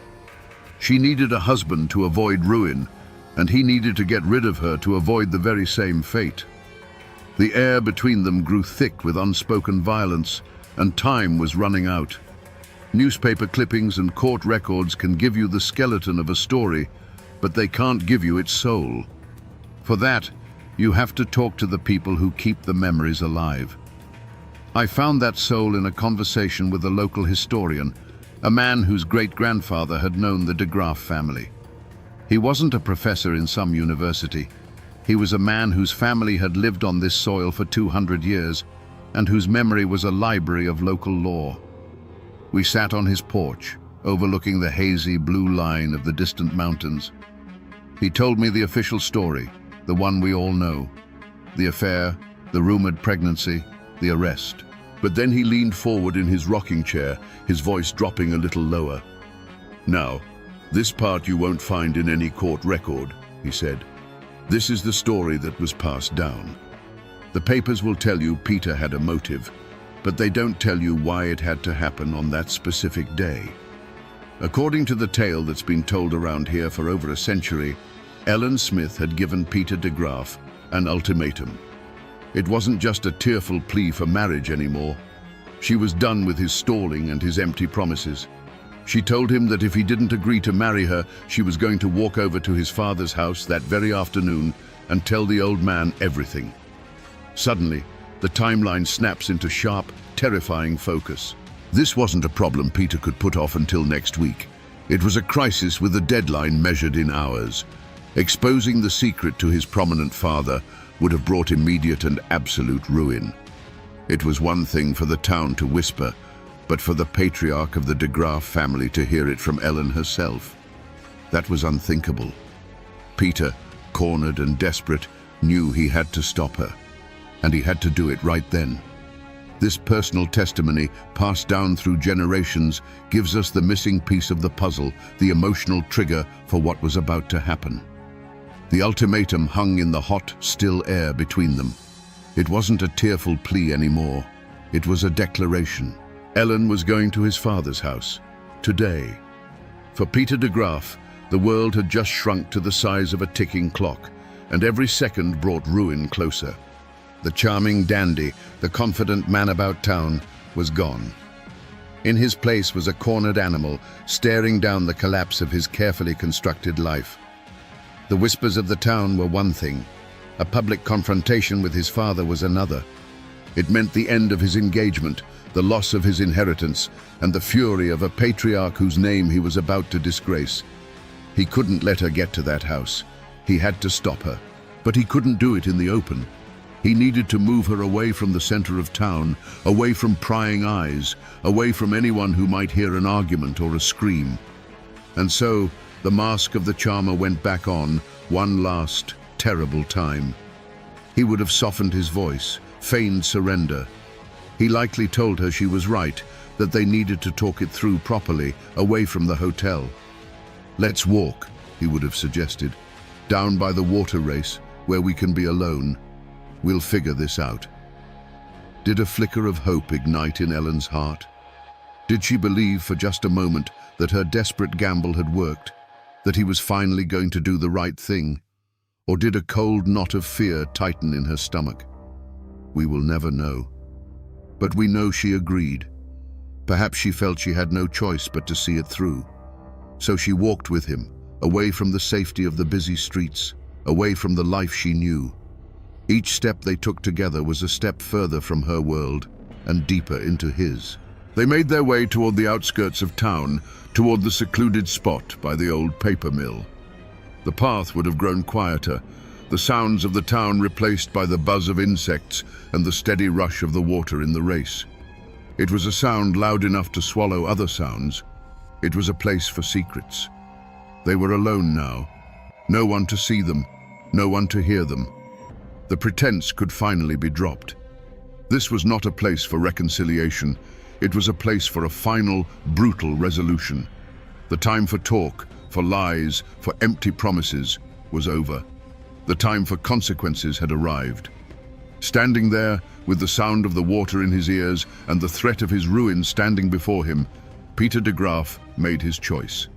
She needed a husband to avoid ruin, and he needed to get rid of her to avoid the very same fate. The air between them grew thick with unspoken violence, and time was running out. Newspaper clippings and court records can give you the skeleton of a story, but they can't give you its soul. For that, you have to talk to the people who keep the memories alive. I found that soul in a conversation with a local historian, a man whose great-grandfather had known the de Graaf family. He wasn't a professor in some university. He was a man whose family had lived on this soil for 200 years, and whose memory was a library of local lore. We sat on his porch, overlooking the hazy blue line of the distant mountains. He told me the official story, the one we all know. The affair, the rumored pregnancy, the arrest. But then he leaned forward in his rocking chair, his voice dropping a little lower. "Now, this part you won't find in any court record," he said. "This is the story that was passed down. The papers will tell you Peter had a motive, but they don't tell you why it had to happen on that specific day. According to the tale that's been told around here for over a century, Ellen Smith had given Peter de Graaf an ultimatum. It wasn't just a tearful plea for marriage anymore. She was done with his stalling and his empty promises. She told him that if he didn't agree to marry her, she was going to walk over to his father's house that very afternoon and tell the old man everything. Suddenly, the timeline snaps into sharp, terrifying focus. This wasn't a problem Peter could put off until next week. It was a crisis with a deadline measured in hours. Exposing the secret to his prominent father would have brought immediate and absolute ruin. It was one thing for the town to whisper, but for the patriarch of the de Graaf family to hear it from Ellen herself. That was unthinkable. Peter, cornered and desperate, knew he had to stop her, and he had to do it right then. This personal testimony, passed down through generations, gives us the missing piece of the puzzle, the emotional trigger for what was about to happen. The ultimatum hung in the hot, still air between them. It wasn't a tearful plea anymore. It was a declaration. Ellen was going to his father's house, today. For Peter de Graaf, the world had just shrunk to the size of a ticking clock, and every second brought ruin closer. The charming dandy, the confident man about town, was gone. In his place was a cornered animal, staring down the collapse of his carefully constructed life. The whispers of the town were one thing. A public confrontation with his father was another. It meant the end of his engagement, the loss of his inheritance, and the fury of a patriarch whose name he was about to disgrace. He couldn't let her get to that house. He had to stop her. But he couldn't do it in the open. He needed to move her away from the center of town, away from prying eyes, away from anyone who might hear an argument or a scream. And so, the mask of the charmer went back on, one last, terrible time. He would have softened his voice, feigned surrender. He likely told her she was right, that they needed to talk it through properly, away from the hotel. "Let's walk," he would have suggested, "down by the water race, where we can be alone. We'll figure this out." Did a flicker of hope ignite in Ellen's heart? Did she believe for just a moment that her desperate gamble had worked, that he was finally going to do the right thing? Or did a cold knot of fear tighten in her stomach? We will never know. But we know she agreed. Perhaps she felt she had no choice but to see it through. So she walked with him, away from the safety of the busy streets, away from the life she knew. Each step they took together was a step further from her world and deeper into his. They made their way toward the outskirts of town, toward the secluded spot by the old paper mill. The path would have grown quieter, the sounds of the town replaced by the buzz of insects and the steady rush of the water in the race. It was a sound loud enough to swallow other sounds. It was a place for secrets. They were alone now. No one to see them, no one to hear them. The pretense could finally be dropped. This was not a place for reconciliation. It was a place for a final, brutal resolution. The time for talk, for lies, for empty promises was over. The time for consequences had arrived. Standing there, with the sound of the water in his ears and the threat of his ruin standing before him, Peter de Graaf made his choice.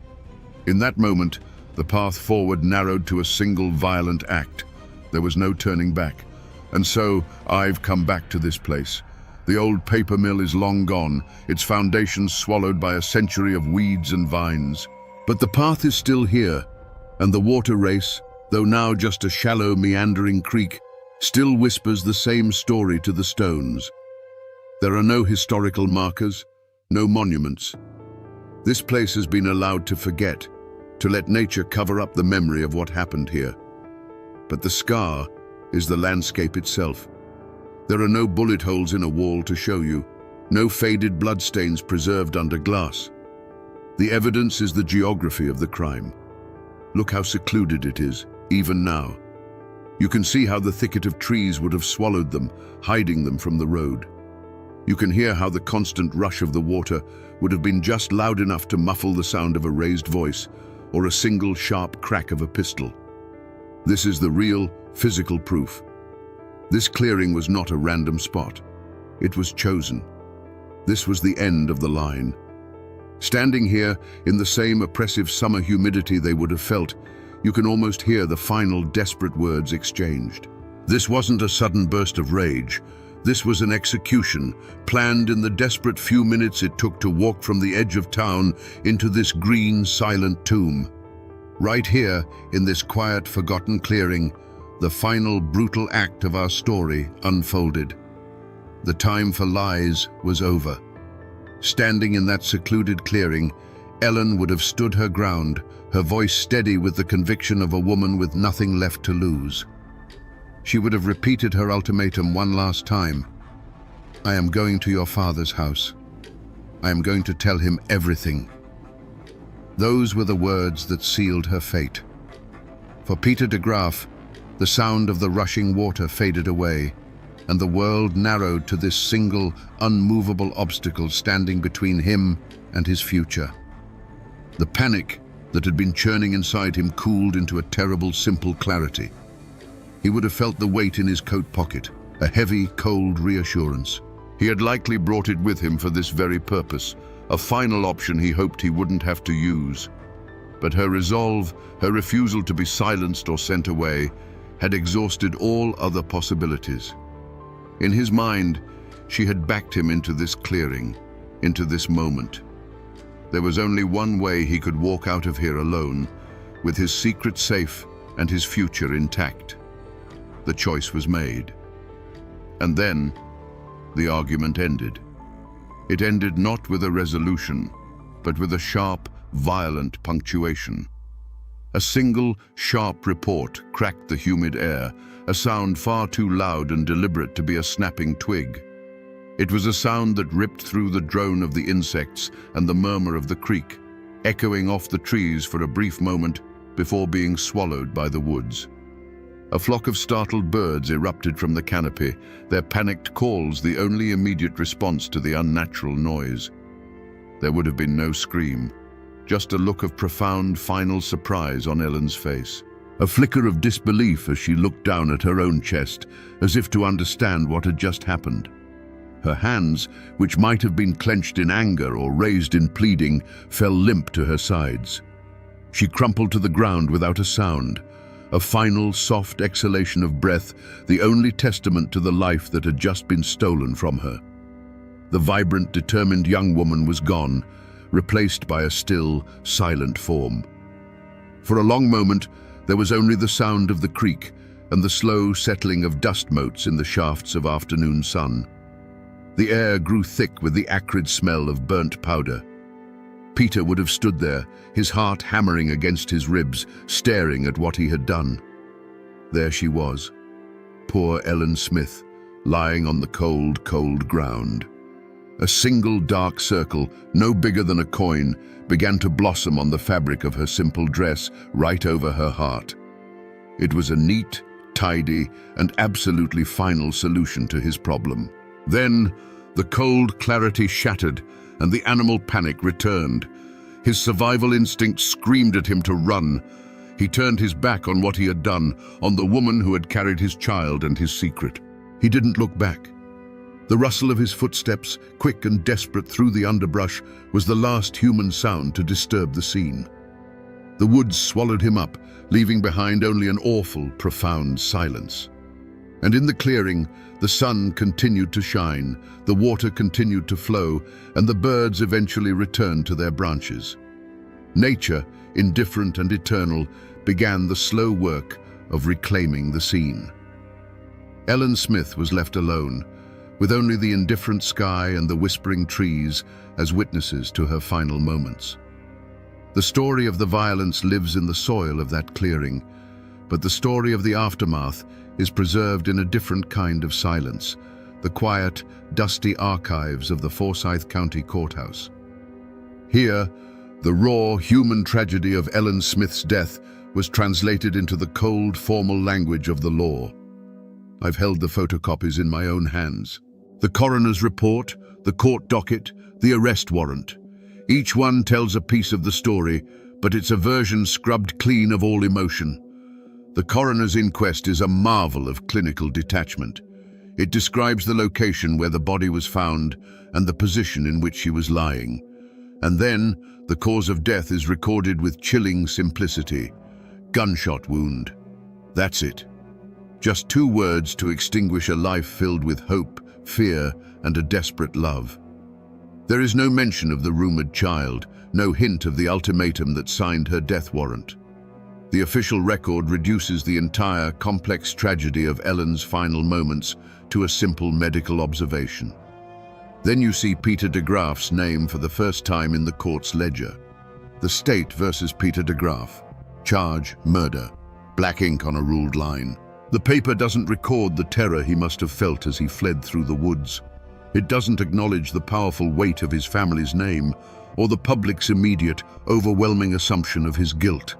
In that moment, the path forward narrowed to a single violent act. There was no turning back. And so, I've come back to this place. The old paper mill is long gone, its foundations swallowed by a century of weeds and vines. But the path is still here, and the water race, though now just a shallow, meandering creek, still whispers the same story to the stones. There are no historical markers, no monuments. This place has been allowed to forget, to let nature cover up the memory of what happened here. But the scar is the landscape itself. There are no bullet holes in a wall to show you, no faded bloodstains preserved under glass. The evidence is the geography of the crime. Look how secluded it is, even now. You can see how the thicket of trees would have swallowed them, hiding them from the road. You can hear how the constant rush of the water would have been just loud enough to muffle the sound of a raised voice or a single sharp crack of a pistol. This is the real, physical proof. This clearing was not a random spot. It was chosen. This was the end of the line. Standing here, in the same oppressive summer humidity they would have felt, you can almost hear the final desperate words exchanged. This wasn't a sudden burst of rage. This was an execution, planned in the desperate few minutes it took to walk from the edge of town into this green, silent tomb. Right here, in this quiet, forgotten clearing, the final brutal act of our story unfolded. The time for lies was over. Standing in that secluded clearing, Ellen would have stood her ground, her voice steady with the conviction of a woman with nothing left to lose. She would have repeated her ultimatum one last time. I am going to your father's house. I am going to tell him everything. Those were the words that sealed her fate. For Peter de Graaf, the sound of the rushing water faded away, and the world narrowed to this single, unmovable obstacle standing between him and his future. The panic that had been churning inside him cooled into a terrible, simple clarity. He would have felt the weight in his coat pocket, a heavy, cold reassurance. He had likely brought it with him for this very purpose, a final option he hoped he wouldn't have to use. But her resolve, her refusal to be silenced or sent away, had exhausted all other possibilities. In his mind, she had backed him into this clearing, into this moment. There was only one way he could walk out of here alone, with his secret safe and his future intact. The choice was made. And then, the argument ended. It ended not with a resolution, but with a sharp, violent punctuation. A single, sharp report cracked the humid air, a sound far too loud and deliberate to be a snapping twig. It was a sound that ripped through the drone of the insects and the murmur of the creek, echoing off the trees for a brief moment before being swallowed by the woods. A flock of startled birds erupted from the canopy, their panicked calls the only immediate response to the unnatural noise. There would have been no scream, just a look of profound, final surprise on Ellen's face. A flicker of disbelief as she looked down at her own chest, as if to understand what had just happened. Her hands, which might have been clenched in anger or raised in pleading, fell limp to her sides. She crumpled to the ground without a sound, a final, soft exhalation of breath, the only testament to the life that had just been stolen from her. The vibrant, determined young woman was gone, replaced by a still, silent form. For a long moment, there was only the sound of the creek and the slow settling of dust motes in the shafts of afternoon sun. The air grew thick with the acrid smell of burnt powder. Peter would have stood there, his heart hammering against his ribs, staring at what he had done. There she was, poor Ellen Smith, lying on the cold, cold ground. A single dark circle, no bigger than a coin, began to blossom on the fabric of her simple dress right over her heart. It was a neat, tidy, and absolutely final solution to his problem. Then, the cold clarity shattered, and the animal panic returned. His survival instinct screamed at him to run. He turned his back on what he had done, on the woman who had carried his child and his secret. He didn't look back. The rustle of his footsteps, quick and desperate through the underbrush, was the last human sound to disturb the scene. The woods swallowed him up, leaving behind only an awful, profound silence. And in the clearing, the sun continued to shine, the water continued to flow, and the birds eventually returned to their branches. Nature, indifferent and eternal, began the slow work of reclaiming the scene. Ellen Smith was left alone, with only the indifferent sky and the whispering trees as witnesses to her final moments. The story of the violence lives in the soil of that clearing, but the story of the aftermath is preserved in a different kind of silence, the quiet, dusty archives of the Forsyth County Courthouse. Here, the raw, human tragedy of Ellen Smith's death was translated into the cold, formal language of the law. I've held the photocopies in my own hands. The coroner's report, the court docket, the arrest warrant. Each one tells a piece of the story, but it's a version scrubbed clean of all emotion. The coroner's inquest is a marvel of clinical detachment. It describes the location where the body was found and the position in which she was lying. And then, the cause of death is recorded with chilling simplicity. Gunshot wound. That's it. Just 2 words to extinguish a life filled with hope, fear, and a desperate love. There is no mention of the rumored child, no hint of the ultimatum that signed her death warrant. The official record reduces the entire complex tragedy of Ellen's final moments to a simple medical observation. Then you see Peter de Graaf's name for the first time in the court's ledger. The state versus Peter de Graaf. Charge, murder. Black ink on a ruled line. The paper doesn't record the terror he must have felt as he fled through the woods. It doesn't acknowledge the powerful weight of his family's name or the public's immediate, overwhelming assumption of his guilt.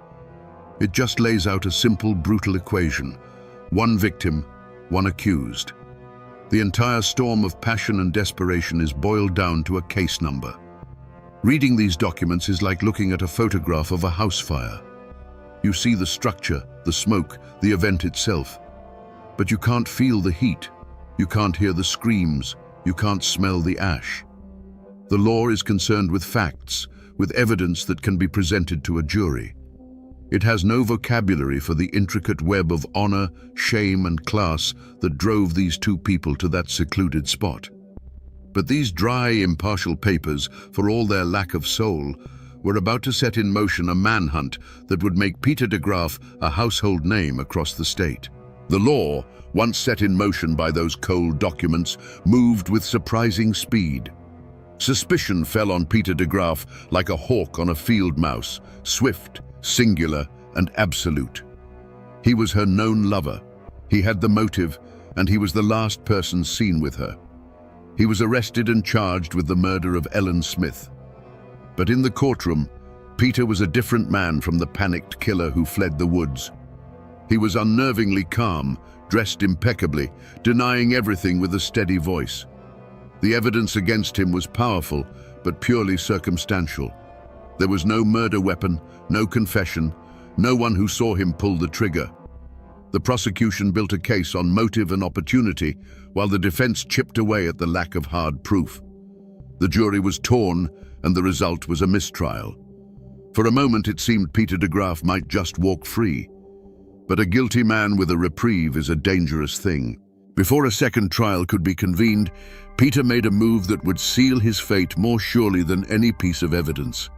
It just lays out a simple, brutal equation. 1 victim, 1 accused. The entire storm of passion and desperation is boiled down to a case number. Reading these documents is like looking at a photograph of a house fire. You see the structure, the smoke, the event itself. But you can't feel the heat. You can't hear the screams. You can't smell the ash. The law is concerned with facts, with evidence that can be presented to a jury. It has no vocabulary for the intricate web of honor, shame, and class that drove these 2 people to that secluded spot. But these dry, impartial papers, for all their lack of soul, were about to set in motion a manhunt that would make Peter de Graaf a household name across the state. The law, once set in motion by those cold documents, moved with surprising speed. Suspicion fell on Peter de Graaf like a hawk on a field mouse, swift, singular, and absolute. He was her known lover. He had the motive, and he was the last person seen with her. He was arrested and charged with the murder of Ellen Smith. But in the courtroom, Peter was a different man from the panicked killer who fled the woods. He was unnervingly calm, dressed impeccably, denying everything with a steady voice. The evidence against him was powerful, but purely circumstantial. There was no murder weapon, no confession, no one who saw him pull the trigger. The prosecution built a case on motive and opportunity, while the defense chipped away at the lack of hard proof. The jury was torn, and the result was a mistrial. For a moment it seemed Peter de Graaf might just walk free. But a guilty man with a reprieve is a dangerous thing. Before a second trial could be convened, Peter made a move that would seal his fate more surely than any piece of evidence.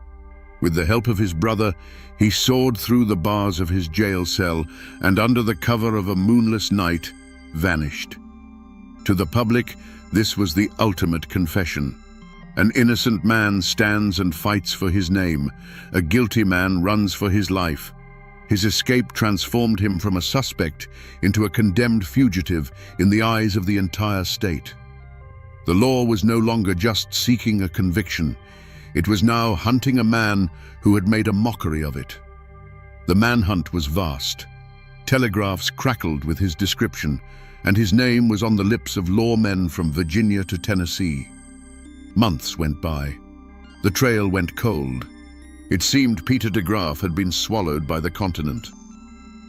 With the help of his brother, he soared through the bars of his jail cell and, under the cover of a moonless night, vanished. To the public, this was the ultimate confession. An innocent man stands and fights for his name. A guilty man runs for his life. His escape transformed him from a suspect into a condemned fugitive in the eyes of the entire state. The law was no longer just seeking a conviction. It was now hunting a man who had made a mockery of it. The manhunt was vast. Telegraphs crackled with his description, and his name was on the lips of lawmen from Virginia to Tennessee. Months went by. The trail went cold. It seemed Peter de Graaf had been swallowed by the continent.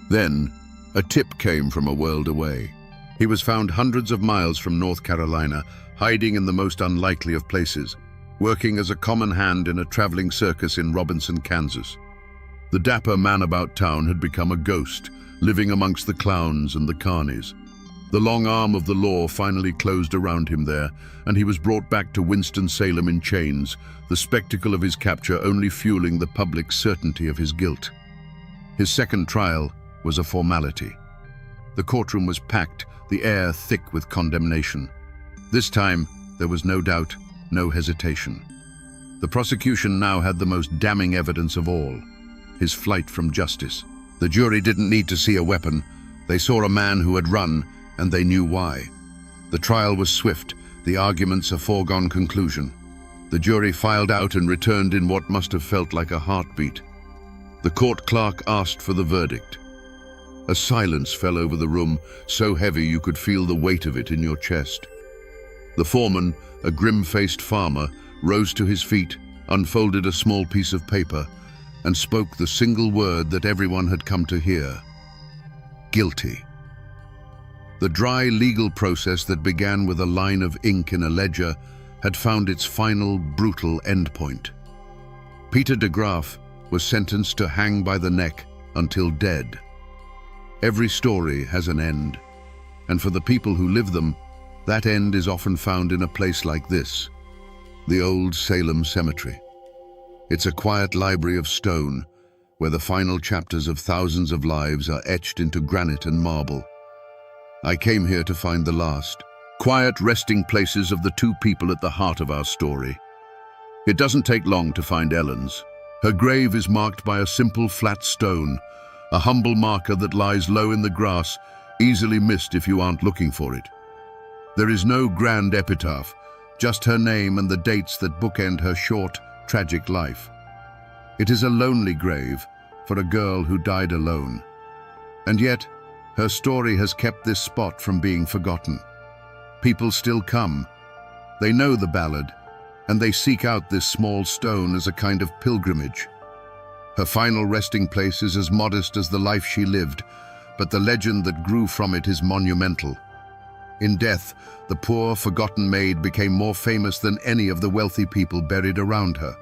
Then, a tip came from a world away. He was found hundreds of miles from North Carolina, hiding in the most unlikely of places, working as a common hand in a traveling circus in Robinson, Kansas. The dapper man about town had become a ghost, living amongst the clowns and the carnies. The long arm of the law finally closed around him there, and he was brought back to Winston-Salem in chains, the spectacle of his capture only fueling the public certainty of his guilt. His second trial was a formality. The courtroom was packed, the air thick with condemnation. This time, there was no doubt, no hesitation. The prosecution now had the most damning evidence of all: his flight from justice. The jury didn't need to see a weapon. They saw a man who had run, and they knew why. The trial was swift, the arguments a foregone conclusion. The jury filed out and returned in what must have felt like a heartbeat. The court clerk asked for the verdict. A silence fell over the room, so heavy you could feel the weight of it in your chest. The foreman, a grim-faced farmer, rose to his feet, unfolded a small piece of paper, and spoke the single word that everyone had come to hear: guilty. The dry legal process that began with a line of ink in a ledger had found its final, brutal endpoint. Peter de Graaf was sentenced to hang by the neck until dead. Every story has an end, and for the people who live them, that end is often found in a place like this, the old Salem Cemetery. It's a quiet library of stone, where the final chapters of thousands of lives are etched into granite and marble. I came here to find the last, quiet resting places of the two people at the heart of our story. It doesn't take long to find Ellen's. Her grave is marked by a simple flat stone, a humble marker that lies low in the grass, easily missed if you aren't looking for it. There is no grand epitaph, just her name and the dates that bookend her short, tragic life. It is a lonely grave for a girl who died alone. And yet, her story has kept this spot from being forgotten. People still come. They know the ballad, and they seek out this small stone as a kind of pilgrimage. Her final resting place is as modest as the life she lived, but the legend that grew from it is monumental. In death, the poor, forgotten maid became more famous than any of the wealthy people buried around her.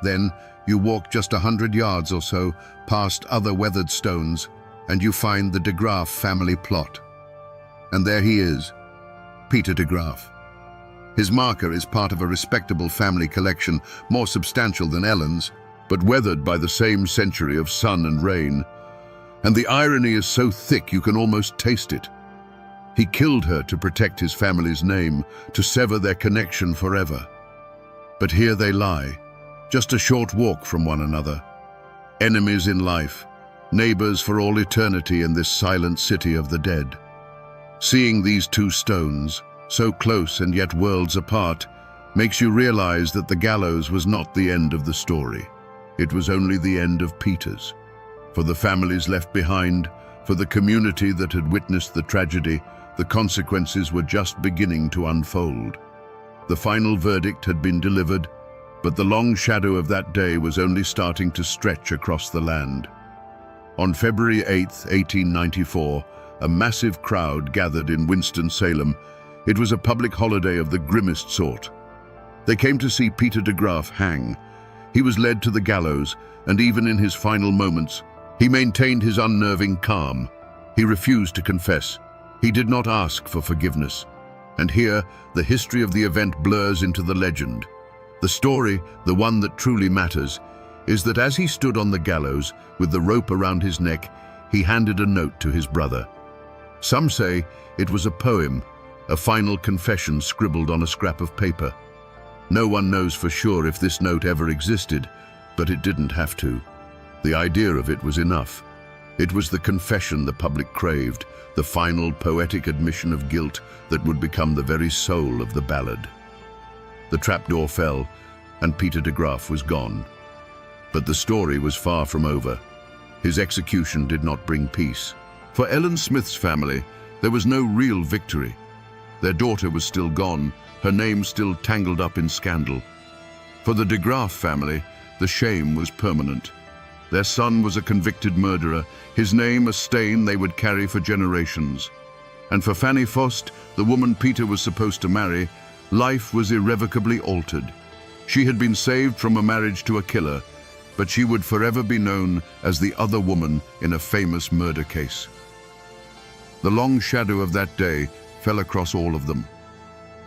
Then, you walk just 100 yards or so past other weathered stones, and you find the de Graaf family plot. And there he is, Peter de Graaf. His marker is part of a respectable family collection, more substantial than Ellen's, but weathered by the same century of sun and rain. And the irony is so thick you can almost taste it. He killed her to protect his family's name, to sever their connection forever. But here they lie, just a short walk from one another. Enemies in life, neighbors for all eternity in this silent city of the dead. Seeing these two stones, so close and yet worlds apart, makes you realize that the gallows was not the end of the story. It was only the end of Peter's. For the families left behind, for the community that had witnessed the tragedy, the consequences were just beginning to unfold. The final verdict had been delivered, but the long shadow of that day was only starting to stretch across the land. On February 8, 1894, a massive crowd gathered in Winston-Salem. It was a public holiday of the grimmest sort. They came to see Peter de Graaf hang. He was led to the gallows, and even in his final moments, he maintained his unnerving calm. He refused to confess. He did not ask for forgiveness. And here, the history of the event blurs into the legend. The story, the one that truly matters, is that as he stood on the gallows, with the rope around his neck, he handed a note to his brother. Some say it was a poem, a final confession scribbled on a scrap of paper. No one knows for sure if this note ever existed, but it didn't have to. The idea of it was enough. It was the confession the public craved, the final poetic admission of guilt that would become the very soul of the ballad. The trapdoor fell, and Peter de Graaf was gone. But the story was far from over. His execution did not bring peace. For Ellen Smith's family, there was no real victory. Their daughter was still gone, her name still tangled up in scandal. For the de Graaf family, the shame was permanent. Their son was a convicted murderer, his name a stain they would carry for generations. And for Fanny Fost, the woman Peter was supposed to marry, life was irrevocably altered. She had been saved from a marriage to a killer, but she would forever be known as the other woman in a famous murder case. The long shadow of that day fell across all of them.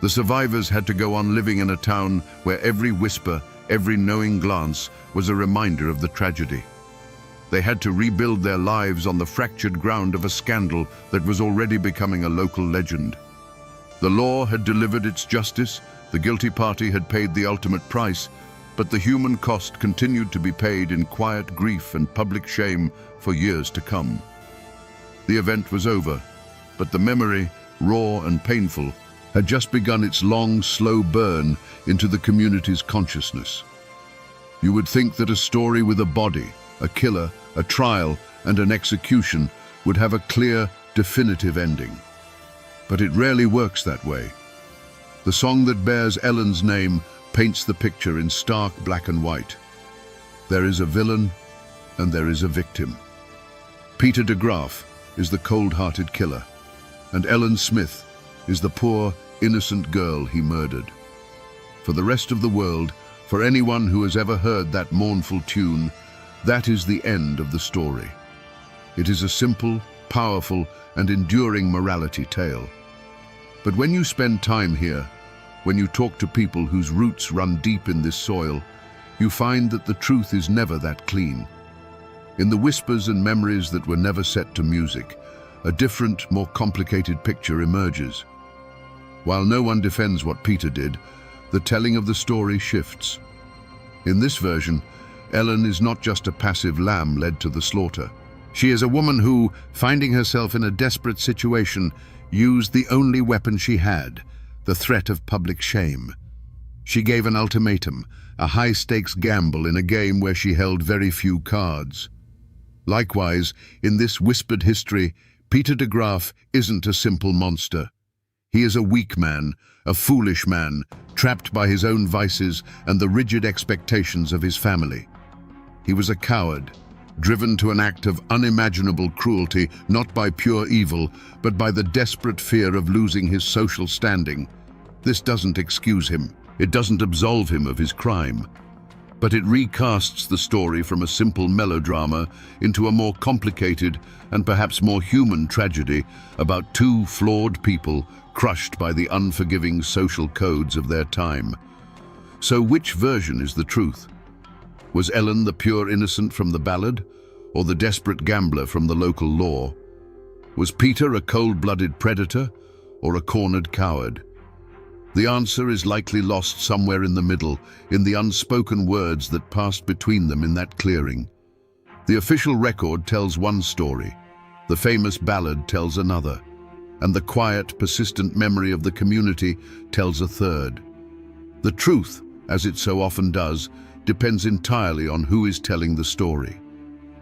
The survivors had to go on living in a town where every whisper, every knowing glance was a reminder of the tragedy. They had to rebuild their lives on the fractured ground of a scandal that was already becoming a local legend. The law had delivered its justice, the guilty party had paid the ultimate price, but the human cost continued to be paid in quiet grief and public shame for years to come. The event was over, but the memory, raw and painful, had just begun its long, slow burn into the community's consciousness. You would think that a story with a body, a killer, a trial, and an execution would have a clear, definitive ending. But it rarely works that way. The song that bears Ellen's name paints the picture in stark black and white. There is a villain, and there is a victim. Peter de Graaf is the cold-hearted killer, and Ellen Smith is the poor, innocent girl he murdered. For the rest of the world, for anyone who has ever heard that mournful tune, that is the end of the story. It is a simple, powerful, and enduring morality tale. But when you spend time here, when you talk to people whose roots run deep in this soil, you find that the truth is never that clean. In the whispers and memories that were never set to music, a different, more complicated picture emerges. While no one defends what Peter did, the telling of the story shifts. In this version, Ellen is not just a passive lamb led to the slaughter. She is a woman who, finding herself in a desperate situation, used the only weapon she had, the threat of public shame. She gave an ultimatum, a high-stakes gamble in a game where she held very few cards. Likewise, in this whispered history, Peter de Graaf isn't a simple monster. He is a weak man, a foolish man, trapped by his own vices and the rigid expectations of his family. He was a coward, driven to an act of unimaginable cruelty, not by pure evil, but by the desperate fear of losing his social standing. This doesn't excuse him. It doesn't absolve him of his crime. But it recasts the story from a simple melodrama into a more complicated and perhaps more human tragedy about two flawed people crushed by the unforgiving social codes of their time. So which version is the truth? Was Ellen the pure innocent from the ballad? or the desperate gambler from the local law? Was Peter a cold-blooded predator or a cornered coward? The answer is likely lost somewhere in the middle, in the unspoken words that passed between them in that clearing. The official record tells one story, the famous ballad tells another, and the quiet, persistent memory of the community tells a third. The truth, as it so often does, depends entirely on who is telling the story.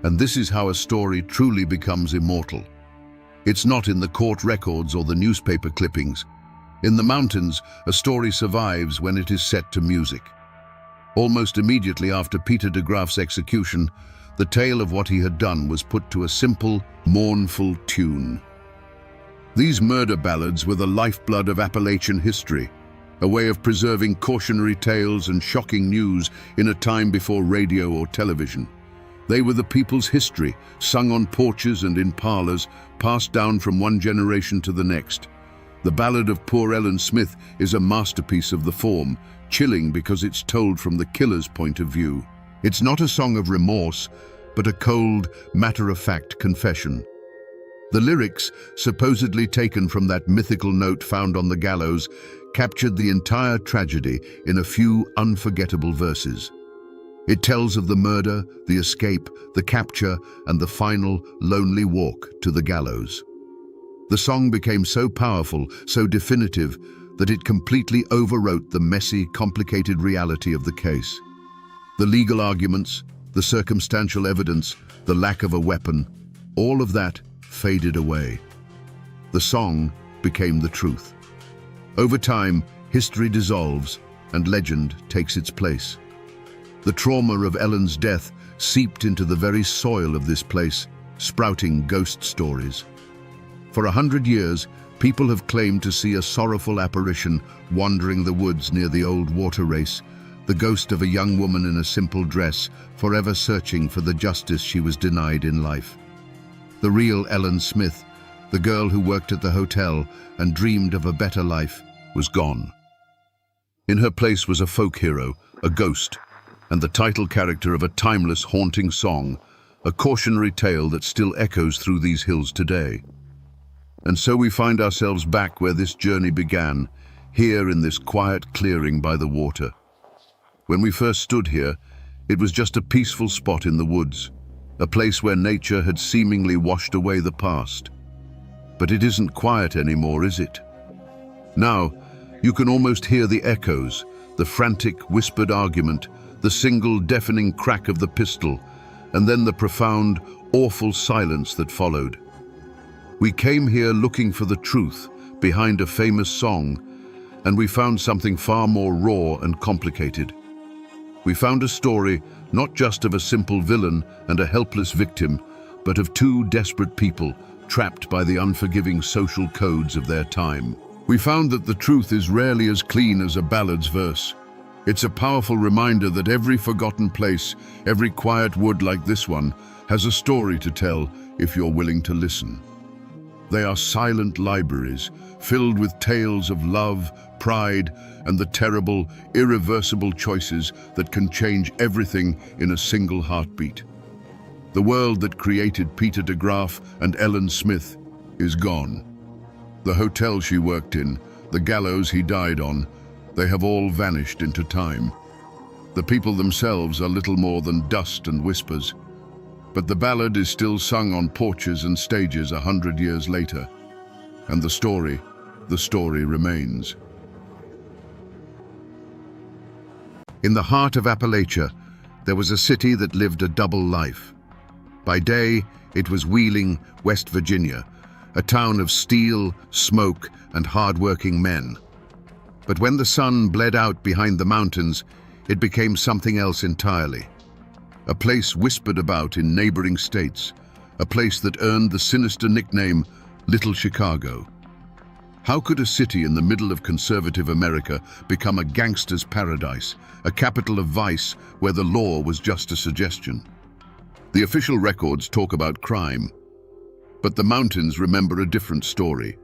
And this is how a story truly becomes immortal. It's not in the court records or the newspaper clippings. In the mountains, a story survives when it is set to music. Almost immediately after Peter de Graaf's execution, the tale of what he had done was put to a simple, mournful tune. These murder ballads were the lifeblood of Appalachian history, a way of preserving cautionary tales and shocking news in a time before radio or television. They were the people's history, sung on porches and in parlors, passed down from one generation to the next. The Ballad of Poor Ellen Smith is a masterpiece of the form, chilling because it's told from the killer's point of view. It's not a song of remorse, but a cold, matter-of-fact confession. The lyrics, supposedly taken from that mythical note found on the gallows, captured the entire tragedy in a few unforgettable verses. It tells of the murder, the escape, the capture, and the final, lonely walk to the gallows. The song became so powerful, so definitive, that it completely overwrote the messy, complicated reality of the case. The legal arguments, the circumstantial evidence, the lack of a weapon, all of that faded away. The song became the truth. Over time, history dissolves and legend takes its place. The trauma of Ellen's death seeped into the very soil of this place, sprouting ghost stories. For 100 years, people have claimed to see a sorrowful apparition wandering the woods near the old water race, the ghost of a young woman in a simple dress, forever searching for the justice she was denied in life. The real Ellen Smith, the girl who worked at the hotel and dreamed of a better life, was gone. In her place was a folk hero, a ghost, and the title character of a timeless, haunting song, a cautionary tale that still echoes through these hills today. And so we find ourselves back where this journey began, here in this quiet clearing by the water. When we first stood here, it was just a peaceful spot in the woods, a place where nature had seemingly washed away the past. But it isn't quiet anymore, is it? Now, you can almost hear the echoes, the frantic, whispered argument, the single deafening crack of the pistol, and then the profound, awful silence that followed. We came here looking for the truth behind a famous song, and we found something far more raw and complicated. We found a story not just of a simple villain and a helpless victim, but of two desperate people trapped by the unforgiving social codes of their time. We found that the truth is rarely as clean as a ballad's verse. It's a powerful reminder that every forgotten place, every quiet wood like this one, has a story to tell if you're willing to listen. They are silent libraries, filled with tales of love, pride, and the terrible, irreversible choices that can change everything in a single heartbeat. The world that created Peter de Graaf and Ellen Smith is gone. The hotel she worked in, the gallows he died on, they have all vanished into time. The people themselves are little more than dust and whispers. But the ballad is still sung on porches and stages 100 years later. And the story remains. In the heart of Appalachia, there was a city that lived a double life. By day, it was Wheeling, West Virginia, a town of steel, smoke, and hard-working men. But when the sun bled out behind the mountains, it became something else entirely. A place whispered about in neighboring states, a place that earned the sinister nickname Little Chicago. How could a city in the middle of conservative America become a gangster's paradise, a capital of vice where the law was just a suggestion? The official records talk about crime, but the mountains remember a different story.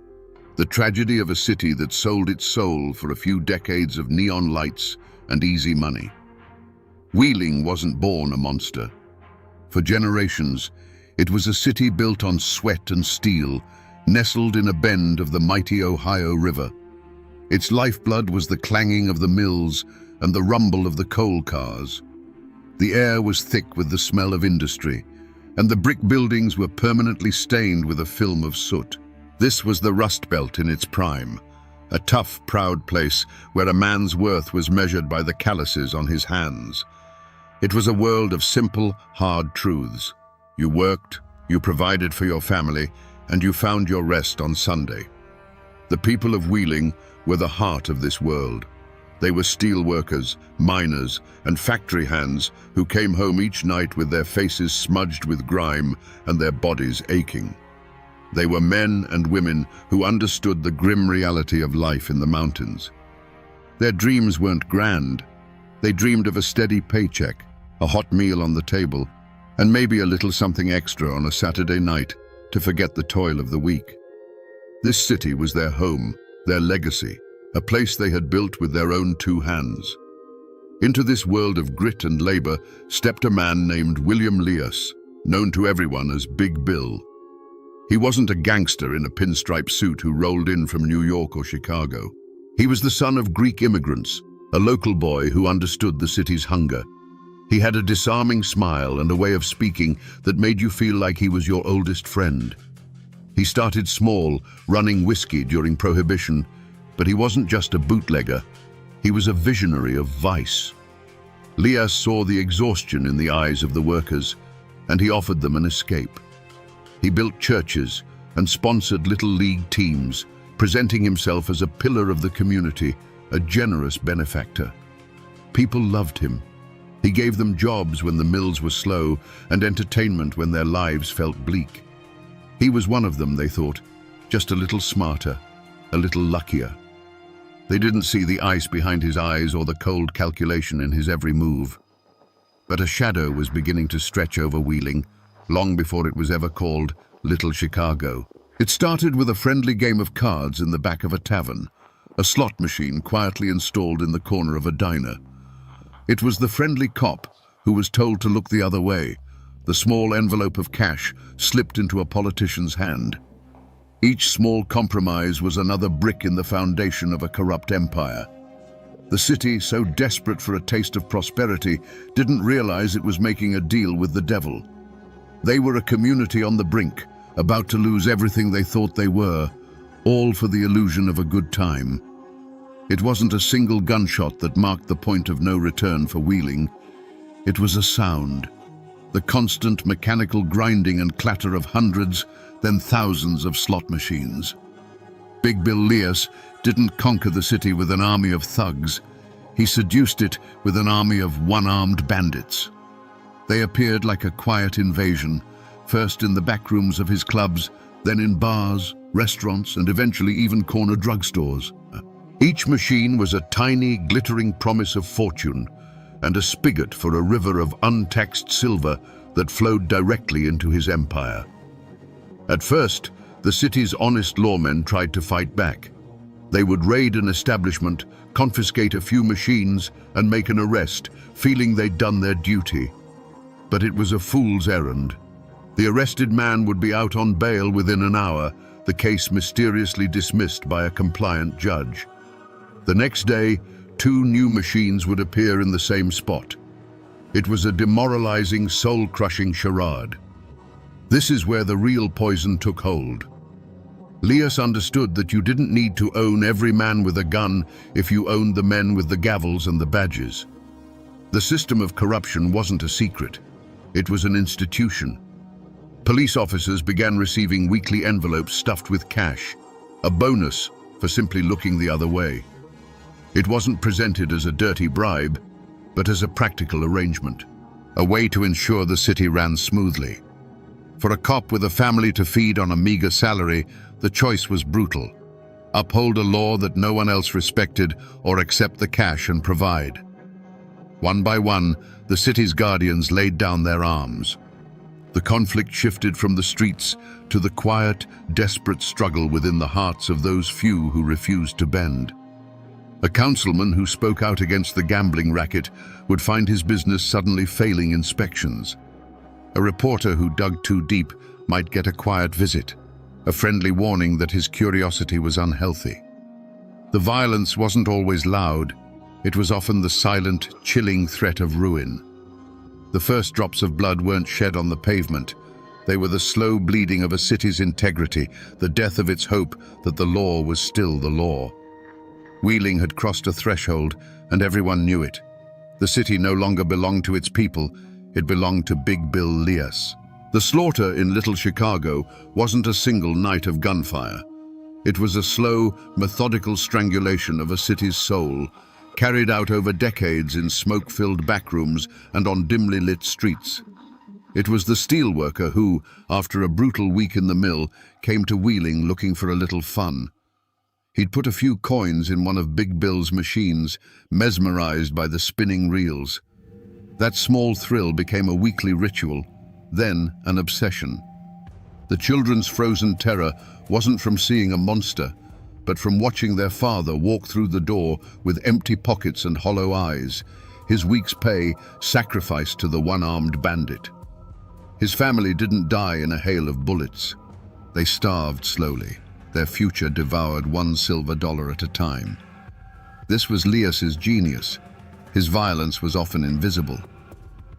The tragedy of a city that sold its soul for a few decades of neon lights and easy money. Wheeling wasn't born a monster. For generations, it was a city built on sweat and steel, nestled in a bend of the mighty Ohio River. Its lifeblood was the clanging of the mills and the rumble of the coal cars. The air was thick with the smell of industry, and the brick buildings were permanently stained with a film of soot. This was the Rust Belt in its prime, a tough, proud place where a man's worth was measured by the calluses on his hands. It was a world of simple, hard truths. You worked, you provided for your family, and you found your rest on Sunday. The people of Wheeling were the heart of this world. They were steel workers, miners, and factory hands who came home each night with their faces smudged with grime and their bodies aching. They were men and women who understood the grim reality of life in the mountains. Their dreams weren't grand. They dreamed of a steady paycheck, a hot meal on the table, and maybe a little something extra on a Saturday night to forget the toil of the week. This city was their home, their legacy, a place they had built with their own two hands. Into this world of grit and labor stepped a man named William Leas, known to everyone as Big Bill. He wasn't a gangster in a pinstripe suit who rolled in from New York or Chicago. He was the son of Greek immigrants, a local boy who understood the city's hunger. He had a disarming smile and a way of speaking that made you feel like he was your oldest friend. He started small, running whiskey during Prohibition, but he wasn't just a bootlegger. He was a visionary of vice. Leas saw the exhaustion in the eyes of the workers, and he offered them an escape. He built churches and sponsored little league teams, presenting himself as a pillar of the community, a generous benefactor. People loved him. He gave them jobs when the mills were slow and entertainment when their lives felt bleak. He was one of them, they thought, just a little smarter, a little luckier. They didn't see the ice behind his eyes or the cold calculation in his every move. But a shadow was beginning to stretch over Wheeling, long before it was ever called Little Chicago. It started with a friendly game of cards in the back of a tavern, a slot machine quietly installed in the corner of a diner. It was the friendly cop who was told to look the other way. The small envelope of cash slipped into a politician's hand. Each small compromise was another brick in the foundation of a corrupt empire. The city, so desperate for a taste of prosperity, didn't realize it was making a deal with the devil. They were a community on the brink, about to lose everything they thought they were, all for the illusion of a good time. It wasn't a single gunshot that marked the point of no return for Wheeling. It was a sound, the constant mechanical grinding and clatter of hundreds, then thousands of slot machines. Big Bill Leas didn't conquer the city with an army of thugs. He seduced it with an army of one-armed bandits. They appeared like a quiet invasion, first in the back rooms of his clubs, then in bars, restaurants, and eventually even corner drugstores. Each machine was a tiny, glittering promise of fortune, and a spigot for a river of untaxed silver that flowed directly into his empire. At first, the city's honest lawmen tried to fight back. They would raid an establishment, confiscate a few machines, and make an arrest, feeling they'd done their duty. But it was a fool's errand. The arrested man would be out on bail within an hour, the case mysteriously dismissed by a compliant judge. The next day, 2 new machines would appear in the same spot. It was a demoralizing, soul-crushing charade. This is where the real poison took hold. Leas understood that you didn't need to own every man with a gun if you owned the men with the gavels and the badges. The system of corruption wasn't a secret. It was an institution. Police officers began receiving weekly envelopes stuffed with cash, a bonus for simply looking the other way. It wasn't presented as a dirty bribe, but as a practical arrangement, a way to ensure the city ran smoothly. For a cop with a family to feed on a meager salary, the choice was brutal. Uphold a law that no one else respected, or accept the cash and provide. One by one, the city's guardians laid down their arms. The conflict shifted from the streets to the quiet, desperate struggle within the hearts of those few who refused to bend. A councilman who spoke out against the gambling racket would find his business suddenly failing inspections. A reporter who dug too deep might get a quiet visit, a friendly warning that his curiosity was unhealthy. The violence wasn't always loud. It was often the silent, chilling threat of ruin. The first drops of blood weren't shed on the pavement. They were the slow bleeding of a city's integrity, the death of its hope that the law was still the law. Wheeling had crossed a threshold, and everyone knew it. The city no longer belonged to its people. It belonged to Big Bill Lias. The slaughter in Little Chicago wasn't a single night of gunfire. It was a slow, methodical strangulation of a city's soul, carried out over decades in smoke-filled backrooms and on dimly lit streets. It was the steelworker who, after a brutal week in the mill, came to Wheeling looking for a little fun. He'd put a few coins in one of Big Bill's machines, mesmerized by the spinning reels. That small thrill became a weekly ritual, then an obsession. The children's frozen terror wasn't from seeing a monster, but from watching their father walk through the door with empty pockets and hollow eyes, his week's pay sacrificed to the one-armed bandit. His family didn't die in a hail of bullets. They starved slowly, their future devoured $1 silver at a time. This was Lias's genius. His violence was often invisible.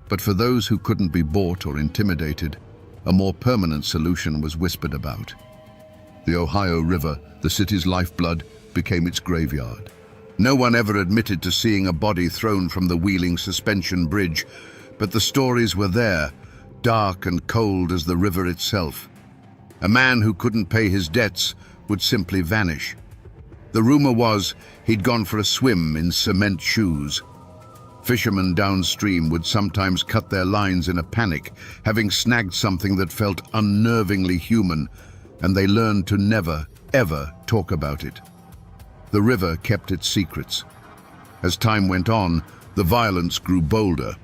But for those who couldn't be bought or intimidated, a more permanent solution was whispered about. The Ohio River, the city's lifeblood, became its graveyard. No one ever admitted to seeing a body thrown from the Wheeling suspension bridge, but the stories were there, dark and cold as the river itself. A man who couldn't pay his debts would simply vanish. The rumor was he'd gone for a swim in cement shoes. Fishermen downstream would sometimes cut their lines in a panic, having snagged something that felt unnervingly human, and they learned to never, ever talk about it. The river kept its secrets. As time went on, the violence grew bolder.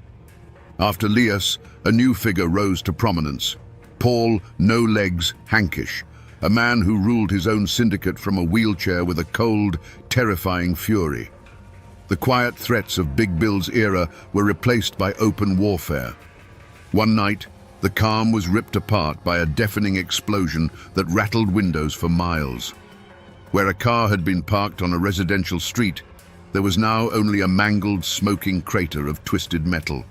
After Lias, a new figure rose to prominence. Paul No Legs Hankish, a man who ruled his own syndicate from a wheelchair with a cold, terrifying fury. The quiet threats of Big Bill's era were replaced by open warfare. One night, the calm was ripped apart by a deafening explosion that rattled windows for miles. Where a car had been parked on a residential street, there was now only a mangled, smoking crater of twisted metal.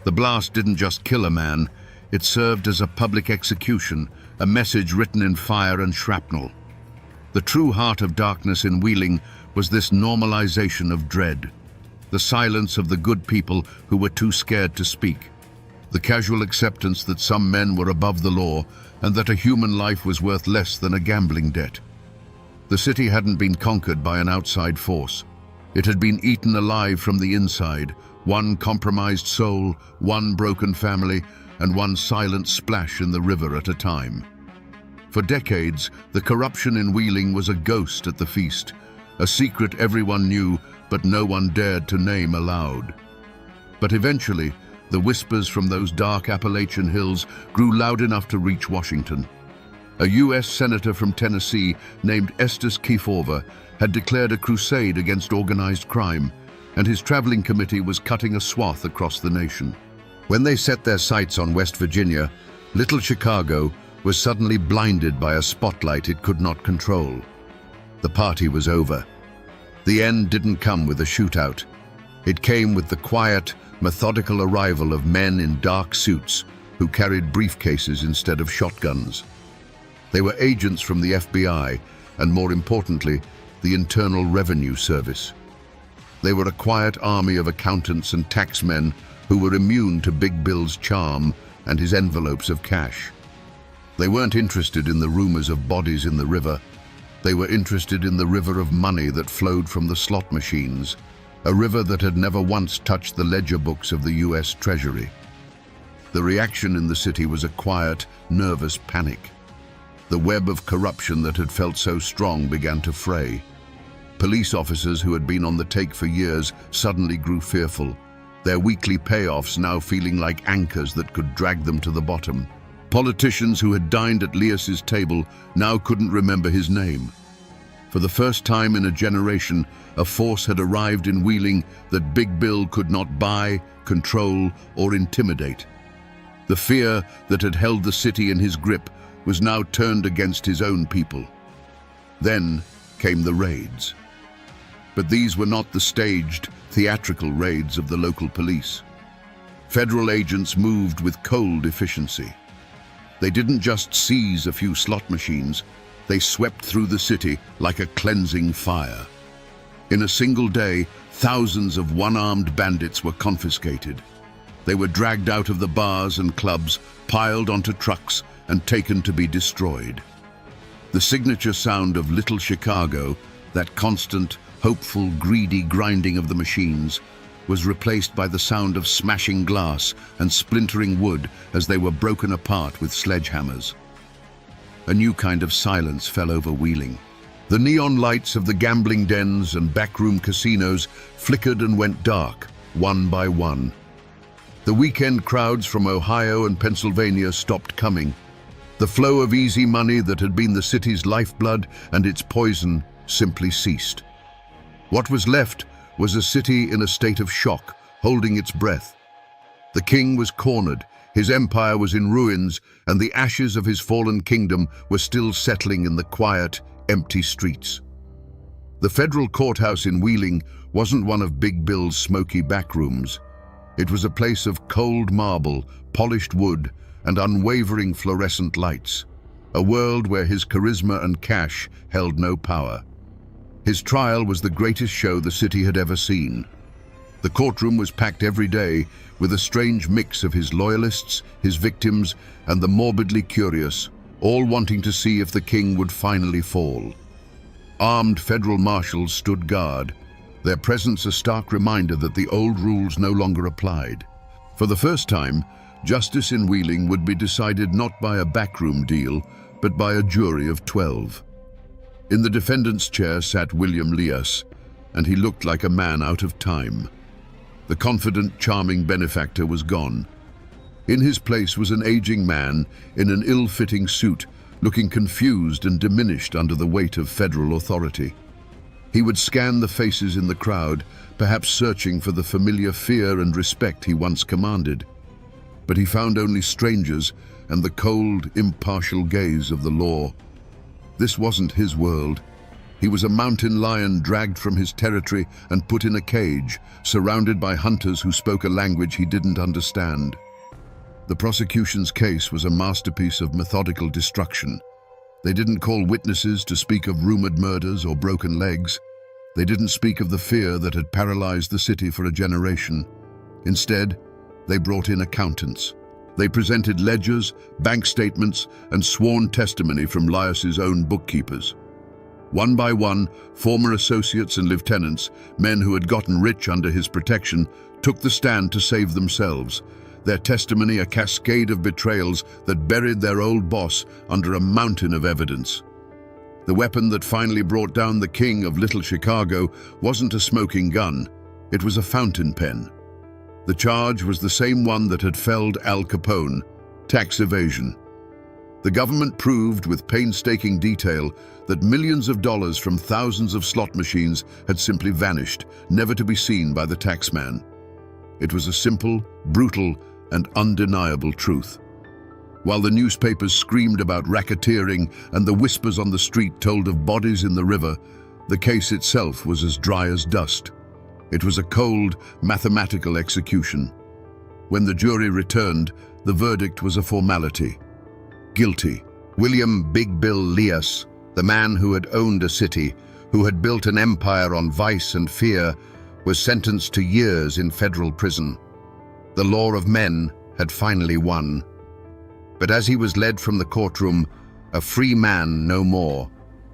The blast didn't just kill a man, it served as a public execution, a message written in fire and shrapnel. The true heart of darkness in Wheeling was this normalization of dread, the silence of the good people who were too scared to speak, the casual acceptance that some men were above the law and that a human life was worth less than a gambling debt. The city hadn't been conquered by an outside force. It had been eaten alive from the inside, one compromised soul, one broken family, and one silent splash in the river at a time. For decades, the corruption in Wheeling was a ghost at the feast, a secret everyone knew but no one dared to name aloud. But eventually, the whispers from those dark Appalachian hills grew loud enough to reach Washington. A U.S. senator from Tennessee named Estes Kefauver had declared a crusade against organized crime, and his traveling committee was cutting a swath across the nation. When they set their sights on West Virginia, Little Chicago was suddenly blinded by a spotlight it could not control. The party was over. The end didn't come with a shootout. It came with the quiet, methodical arrival of men in dark suits who carried briefcases instead of shotguns. They were agents from the FBI and, more importantly, the Internal Revenue Service. They were a quiet army of accountants and taxmen who were immune to Big Bill's charm and his envelopes of cash. They weren't interested in the rumors of bodies in the river. They were interested in the river of money that flowed from the slot machines, a river that had never once touched the ledger books of the U.S. Treasury. The reaction in the city was a quiet, nervous panic. The web of corruption that had felt so strong began to fray. Police officers who had been on the take for years suddenly grew fearful, their weekly payoffs now feeling like anchors that could drag them to the bottom. Politicians who had dined at Lias's table now couldn't remember his name. For the first time in a generation, a force had arrived in Wheeling that Big Bill could not buy, control, or intimidate. The fear that had held the city in his grip was now turned against his own people. Then came the raids. But these were not the staged, theatrical raids of the local police. Federal agents moved with cold efficiency. They didn't just seize a few slot machines, they swept through the city like a cleansing fire. In a single day, thousands of one-armed bandits were confiscated. They were dragged out of the bars and clubs, piled onto trucks, and taken to be destroyed. The signature sound of Little Chicago, that constant, hopeful, greedy grinding of the machines, was replaced by the sound of smashing glass and splintering wood as they were broken apart with sledgehammers. A new kind of silence fell over Wheeling. The neon lights of the gambling dens and backroom casinos flickered and went dark, one by one. The weekend crowds from Ohio and Pennsylvania stopped coming. The flow of easy money that had been the city's lifeblood and its poison simply ceased. What was left was a city in a state of shock, holding its breath. The king was cornered, his empire was in ruins, and the ashes of his fallen kingdom were still settling in the quiet, empty streets. The federal courthouse in Wheeling wasn't one of Big Bill's smoky backrooms. It was a place of cold marble, polished wood, and unwavering fluorescent lights, a world where his charisma and cash held no power. His trial was the greatest show the city had ever seen. The courtroom was packed every day with a strange mix of his loyalists, his victims, and the morbidly curious, all wanting to see if the king would finally fall. Armed federal marshals stood guard, their presence a stark reminder that the old rules no longer applied. For the first time, justice in Wheeling would be decided not by a backroom deal, but by a jury of 12. In the defendant's chair sat William Lias, and he looked like a man out of time. The confident, charming benefactor was gone. In his place was an aging man in an ill-fitting suit, looking confused and diminished under the weight of federal authority. He would scan the faces in the crowd, perhaps searching for the familiar fear and respect he once commanded. But he found only strangers and the cold, impartial gaze of the law. This wasn't his world. He was a mountain lion dragged from his territory and put in a cage, surrounded by hunters who spoke a language he didn't understand. The prosecution's case was a masterpiece of methodical destruction. They didn't call witnesses to speak of rumored murders or broken legs. They didn't speak of the fear that had paralyzed the city for a generation. Instead, they brought in accountants. They presented ledgers, bank statements, and sworn testimony from Lias's own bookkeepers. One by one, former associates and lieutenants, men who had gotten rich under his protection, took the stand to save themselves, their testimony a cascade of betrayals that buried their old boss under a mountain of evidence. The weapon that finally brought down the king of Little Chicago wasn't a smoking gun, it was a fountain pen. The charge was the same one that had felled Al Capone, tax evasion. The government proved with painstaking detail that millions of dollars from thousands of slot machines had simply vanished, never to be seen by the taxman. It was a simple, brutal, and undeniable truth. While the newspapers screamed about racketeering and the whispers on the street told of bodies in the river, the case itself was as dry as dust. It was a cold, mathematical execution. When the jury returned, the verdict was a formality. Guilty. William Big Bill Lias, the man who had owned a city, who had built an empire on vice and fear, was sentenced to years in federal prison. The law of men had finally won. But as he was led from the courtroom, a free man no more,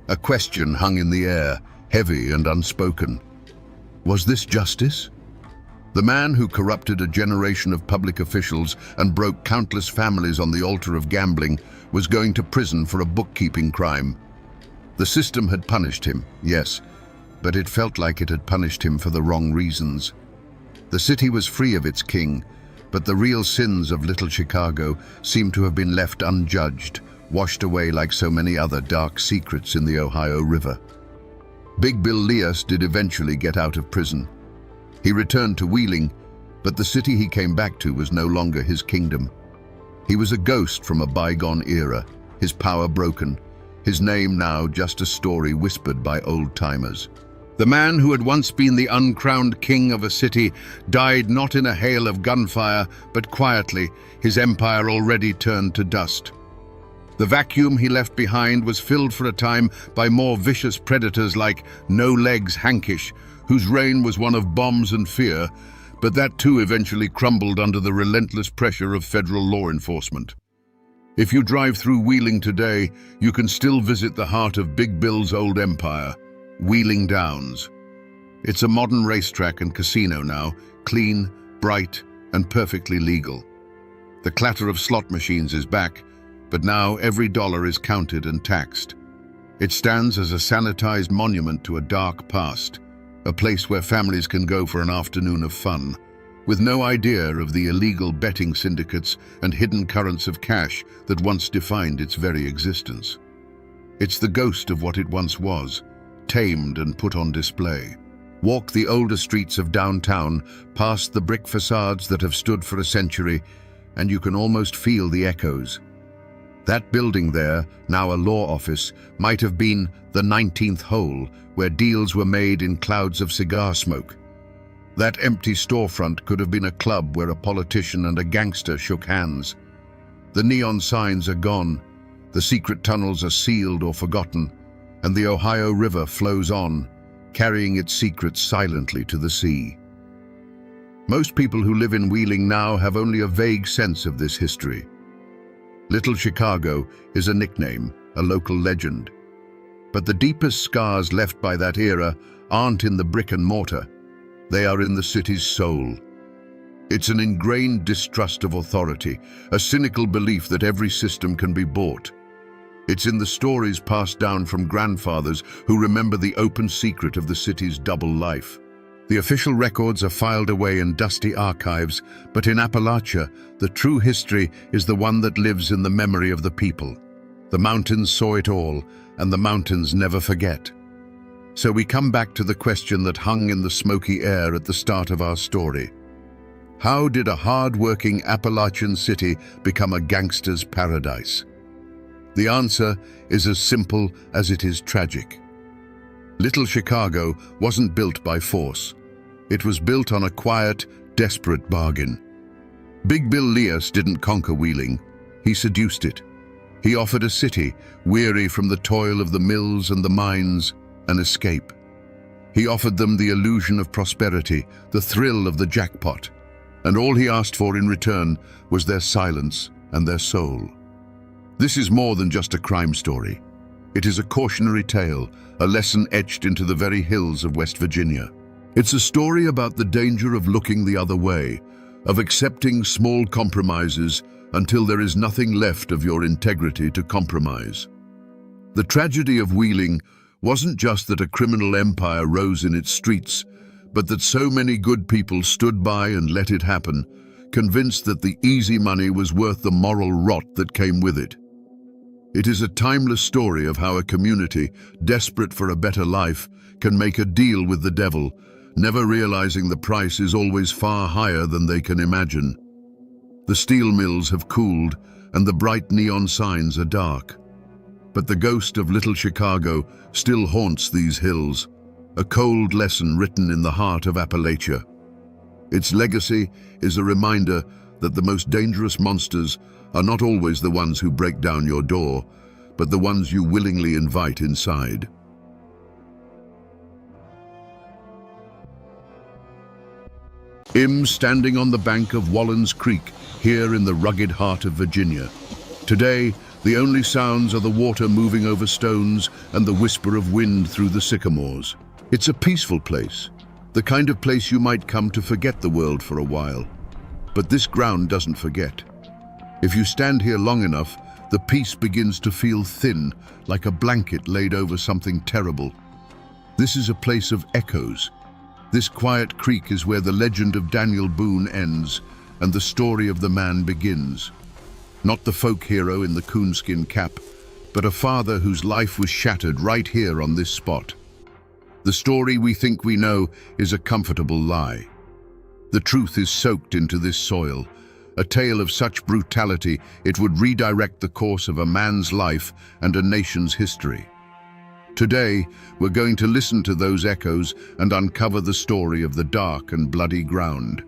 a question hung in the air, heavy and unspoken. Was this justice? The man who corrupted a generation of public officials and broke countless families on the altar of gambling was going to prison for a bookkeeping crime. The system had punished him, yes, but it felt like it had punished him for the wrong reasons. The city was free of its king, but the real sins of Little Chicago seemed to have been left unjudged, washed away like so many other dark secrets in the Ohio River. Big Bill Lias did eventually get out of prison. He returned to Wheeling, but the city he came back to was no longer his kingdom. He was a ghost from a bygone era, his power broken, his name now just a story whispered by old-timers. The man who had once been the uncrowned king of a city died not in a hail of gunfire, but quietly, his empire already turned to dust. The vacuum he left behind was filled for a time by more vicious predators like No Legs Hankish, whose reign was one of bombs and fear, but that too eventually crumbled under the relentless pressure of federal law enforcement. If you drive through Wheeling today, you can still visit the heart of Big Bill's old empire, Wheeling Downs. It's a modern racetrack and casino now, clean, bright, and perfectly legal. The clatter of slot machines is back, but now every dollar is counted and taxed. It stands as a sanitized monument to a dark past, a place where families can go for an afternoon of fun, with no idea of the illegal betting syndicates and hidden currents of cash that once defined its very existence. It's the ghost of what it once was, tamed and put on display. Walk the older streets of downtown, past the brick facades that have stood for a century, and you can almost feel the echoes. That building there, now a law office, might have been the 19th hole, where deals were made in clouds of cigar smoke. That empty storefront could have been a club where a politician and a gangster shook hands. The neon signs are gone, the secret tunnels are sealed or forgotten, and the Ohio River flows on, carrying its secrets silently to the sea. Most people who live in Wheeling now have only a vague sense of this history. Little Chicago is a nickname, a local legend. But the deepest scars left by that era aren't in the brick and mortar. They are in the city's soul. It's an ingrained distrust of authority, a cynical belief that every system can be bought. It's in the stories passed down from grandfathers who remember the open secret of the city's double life. The official records are filed away in dusty archives, but in Appalachia, the true history is the one that lives in the memory of the people. The mountains saw it all, and the mountains never forget. So we come back to the question that hung in the smoky air at the start of our story. How did a hard-working Appalachian city become a gangster's paradise? The answer is as simple as it is tragic. Little Chicago wasn't built by force. It was built on a quiet, desperate bargain. Big Bill Leas didn't conquer Wheeling. He seduced it. He offered a city, weary from the toil of the mills and the mines, an escape. He offered them the illusion of prosperity, the thrill of the jackpot. And all he asked for in return was their silence and their soul. This is more than just a crime story. It is a cautionary tale, a lesson etched into the very hills of West Virginia. It's a story about the danger of looking the other way, of accepting small compromises until there is nothing left of your integrity to compromise. The tragedy of Wheeling wasn't just that a criminal empire rose in its streets, but that so many good people stood by and let it happen, convinced that the easy money was worth the moral rot that came with it. It is a timeless story of how a community, desperate for a better life, can make a deal with the devil, never realizing the price is always far higher than they can imagine. The steel mills have cooled, and the bright neon signs are dark. But the ghost of Little Chicago still haunts these hills, a cold lesson written in the heart of Appalachia. Its legacy is a reminder that the most dangerous monsters are not always the ones who break down your door, but the ones you willingly invite inside. I'm standing on the bank of Wallens Creek, here in the rugged heart of Virginia. Today, the only sounds are the water moving over stones and the whisper of wind through the sycamores. It's a peaceful place, the kind of place you might come to forget the world for a while. But this ground doesn't forget. If you stand here long enough, the peace begins to feel thin, like a blanket laid over something terrible. This is a place of echoes. This quiet creek is where the legend of Daniel Boone ends and the story of the man begins. Not the folk hero in the coonskin cap, but a father whose life was shattered right here on this spot. The story we think we know is a comfortable lie. The truth is soaked into this soil, a tale of such brutality it would redirect the course of a man's life and a nation's history. Today, we're going to listen to those echoes and uncover the story of the dark and bloody ground.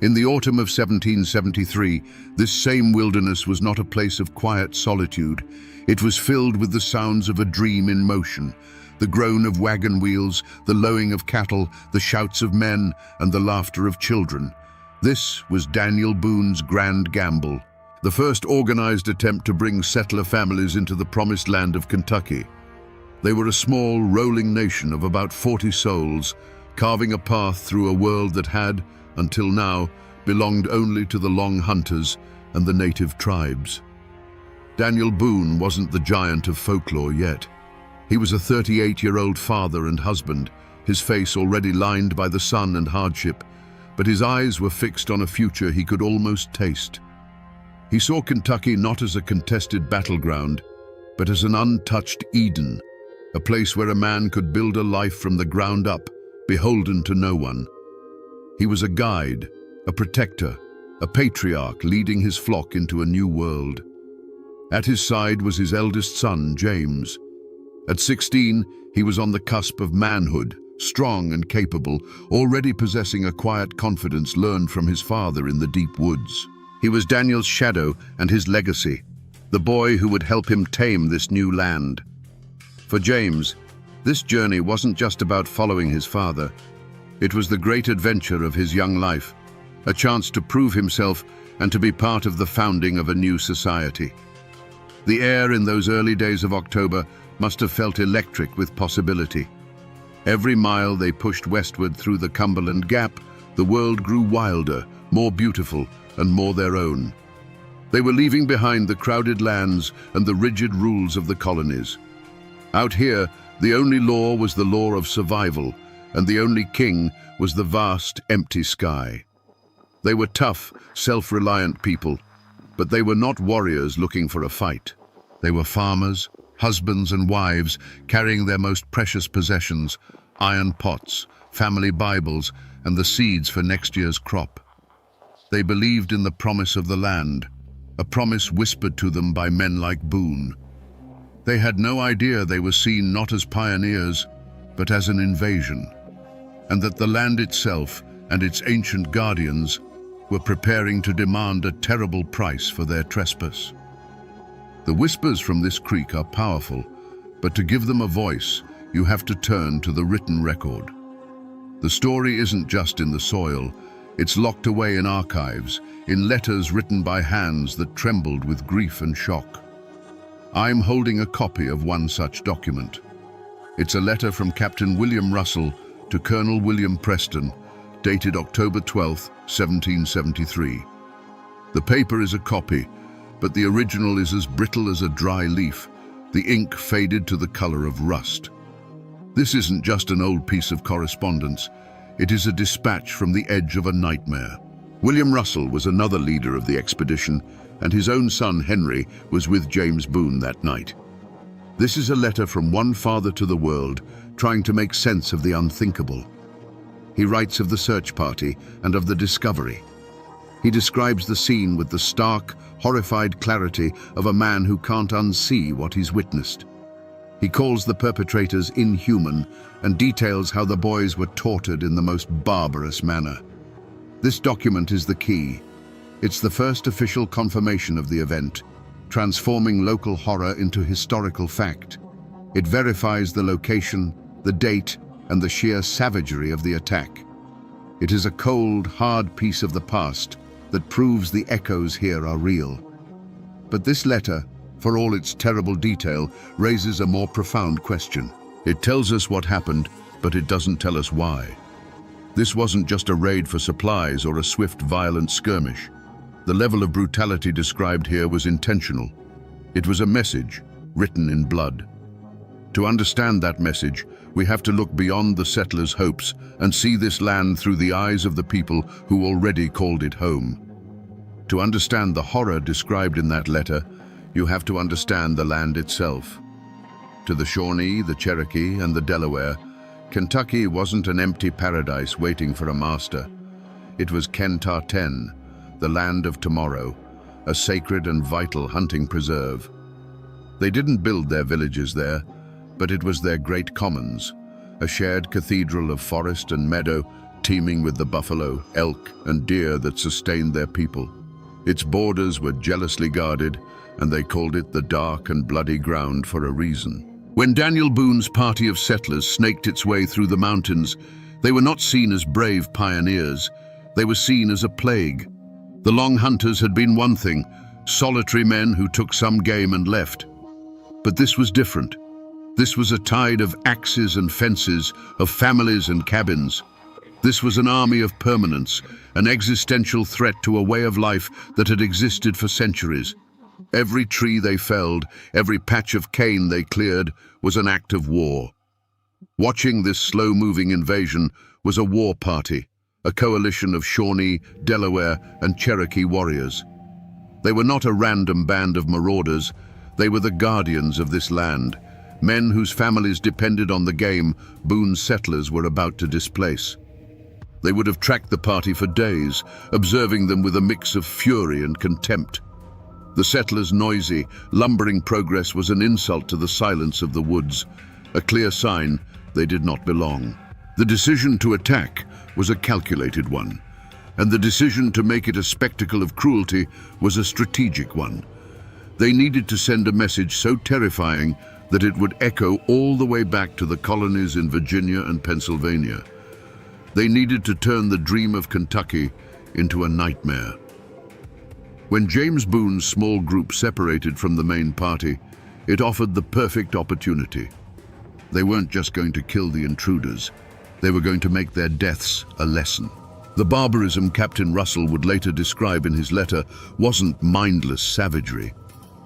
In the autumn of 1773, this same wilderness was not a place of quiet solitude. It was filled with the sounds of a dream in motion, the groan of wagon wheels, the lowing of cattle, the shouts of men, and the laughter of children. This was Daniel Boone's grand gamble, the first organized attempt to bring settler families into the promised land of Kentucky. They were a small, rolling nation of about 40 souls, carving a path through a world that had, until now, belonged only to the Long Hunters and the native tribes. Daniel Boone wasn't the giant of folklore yet. He was a 38-year-old father and husband, his face already lined by the sun and hardship, but his eyes were fixed on a future he could almost taste. He saw Kentucky not as a contested battleground, but as an untouched Eden, a place where a man could build a life from the ground up, beholden to no one. He was a guide, a protector, a patriarch leading his flock into a new world. At his side was his eldest son, James. At 16, he was on the cusp of manhood, strong and capable, already possessing a quiet confidence learned from his father in the deep woods. He was Daniel's shadow and his legacy, the boy who would help him tame this new land. For James, this journey wasn't just about following his father. It was the great adventure of his young life, a chance to prove himself and to be part of the founding of a new society. The air in those early days of October must have felt electric with possibility. Every mile they pushed westward through the Cumberland Gap, the world grew wilder, more beautiful, and more their own. They were leaving behind the crowded lands and the rigid rules of the colonies. Out here, the only law was the law of survival, and the only king was the vast, empty sky. They were tough, self-reliant people, but they were not warriors looking for a fight. They were farmers, husbands and wives, carrying their most precious possessions, iron pots, family Bibles, and the seeds for next year's crop. They believed in the promise of the land, a promise whispered to them by men like Boone. They had no idea they were seen not as pioneers, but as an invasion, and that the land itself and its ancient guardians were preparing to demand a terrible price for their trespass. The whispers from this creek are powerful, but to give them a voice, you have to turn to the written record. The story isn't just in the soil, it's locked away in archives, in letters written by hands that trembled with grief and shock. I'm holding a copy of one such document. It's a letter from Captain William Russell to Colonel William Preston, dated October 12, 1773. The paper is a copy, but the original is as brittle as a dry leaf, the ink faded to the color of rust. This isn't just an old piece of correspondence, it is a dispatch from the edge of a nightmare. William Russell was another leader of the expedition, and his own son Henry was with James Boone that night. This is a letter from one father to the world, trying to make sense of the unthinkable. He writes of the search party and of the discovery. He describes the scene with the stark, horrified clarity of a man who can't unsee what he's witnessed. He calls the perpetrators inhuman and details how the boys were tortured in the most barbarous manner. This document is the key. It's the first official confirmation of the event, transforming local horror into historical fact. It verifies the location, the date, and the sheer savagery of the attack. It is a cold, hard piece of the past that proves the echoes here are real. But this letter, for all its terrible detail, raises a more profound question. It tells us what happened, but it doesn't tell us why. This wasn't just a raid for supplies or a swift, violent skirmish. The level of brutality described here was intentional. It was a message, written in blood. To understand that message, we have to look beyond the settlers' hopes and see this land through the eyes of the people who already called it home. To understand the horror described in that letter, you have to understand the land itself. To the Shawnee, the Cherokee, and the Delaware, Kentucky wasn't an empty paradise waiting for a master. It was Kentar-ten, the land of tomorrow, a sacred and vital hunting preserve. They didn't build their villages there, but it was their great commons, a shared cathedral of forest and meadow teeming with the buffalo, elk, and deer that sustained their people. Its borders were jealously guarded, and they called it the dark and bloody ground for a reason. When Daniel Boone's party of settlers snaked its way through the mountains, they were not seen as brave pioneers. They were seen as a plague. The Long Hunters had been one thing, solitary men who took some game and left. But this was different. This was a tide of axes and fences, of families and cabins. This was an army of permanence, an existential threat to a way of life that had existed for centuries. Every tree they felled, every patch of cane they cleared, was an act of war. Watching this slow-moving invasion was a war party, a coalition of Shawnee, Delaware, and Cherokee warriors. They were not a random band of marauders. They were the guardians of this land, men whose families depended on the game Boone's settlers were about to displace. They would have tracked the party for days, observing them with a mix of fury and contempt. The settlers' noisy, lumbering progress was an insult to the silence of the woods, a clear sign they did not belong. The decision to attack was a calculated one, and the decision to make it a spectacle of cruelty was a strategic one. They needed to send a message so terrifying that it would echo all the way back to the colonies in Virginia and Pennsylvania. They needed to turn the dream of Kentucky into a nightmare. When James Boone's small group separated from the main party, it offered the perfect opportunity. They weren't just going to kill the intruders. They were going to make their deaths a lesson. The barbarism Captain Russell would later describe in his letter wasn't mindless savagery.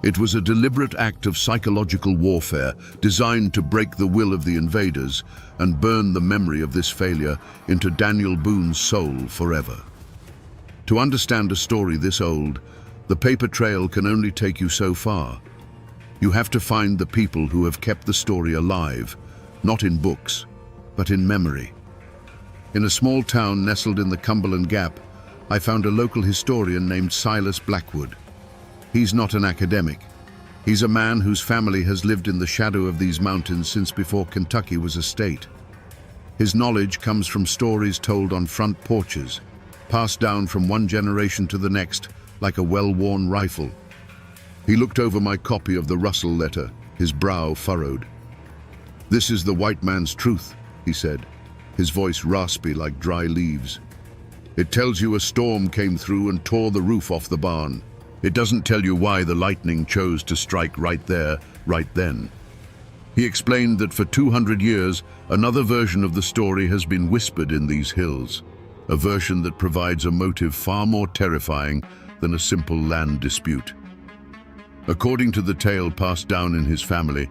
It was a deliberate act of psychological warfare designed to break the will of the invaders and burn the memory of this failure into Daniel Boone's soul forever. To understand a story this old, the paper trail can only take you so far. You have to find the people who have kept the story alive, not in books, but in memory. In a small town nestled in the Cumberland Gap, I found a local historian named Silas Blackwood. He's not an academic. He's a man whose family has lived in the shadow of these mountains since before Kentucky was a state. His knowledge comes from stories told on front porches, passed down from one generation to the next like a well-worn rifle. He looked over my copy of the Russell letter, his brow furrowed. "This is the white man's truth," he said, his voice raspy like dry leaves. "It tells you a storm came through and tore the roof off the barn. It doesn't tell you why the lightning chose to strike right there, right then." He explained that for 200 years, another version of the story has been whispered in these hills, a version that provides a motive far more terrifying than a simple land dispute. According to the tale passed down in his family,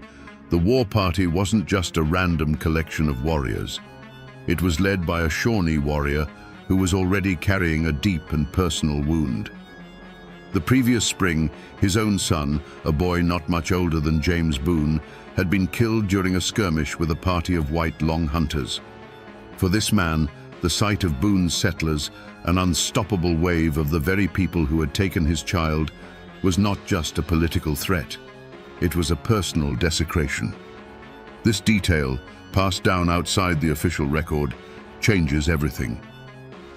the war party wasn't just a random collection of warriors. It was led by a Shawnee warrior who was already carrying a deep and personal wound. The previous spring, his own son, a boy not much older than James Boone, had been killed during a skirmish with a party of white Long Hunters. For this man, the sight of Boone's settlers, an unstoppable wave of the very people who had taken his child, was not just a political threat. It was a personal desecration. This detail, passed down outside the official record, changes everything.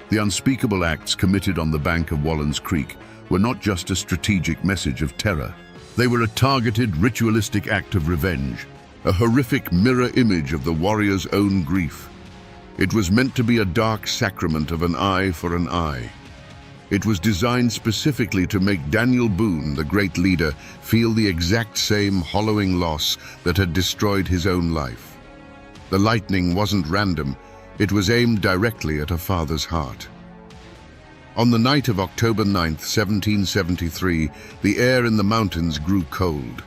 The unspeakable acts committed on the bank of Wallen's Creek were not just a strategic message of terror. They were a targeted, ritualistic act of revenge, a horrific mirror image of the warrior's own grief. It was meant to be a dark sacrament of an eye for an eye. It was designed specifically to make Daniel Boone, the great leader, feel the exact same hollowing loss that had destroyed his own life. The lightning wasn't random. It was aimed directly at a father's heart. On the night of October 9th, 1773, the air in the mountains grew cold.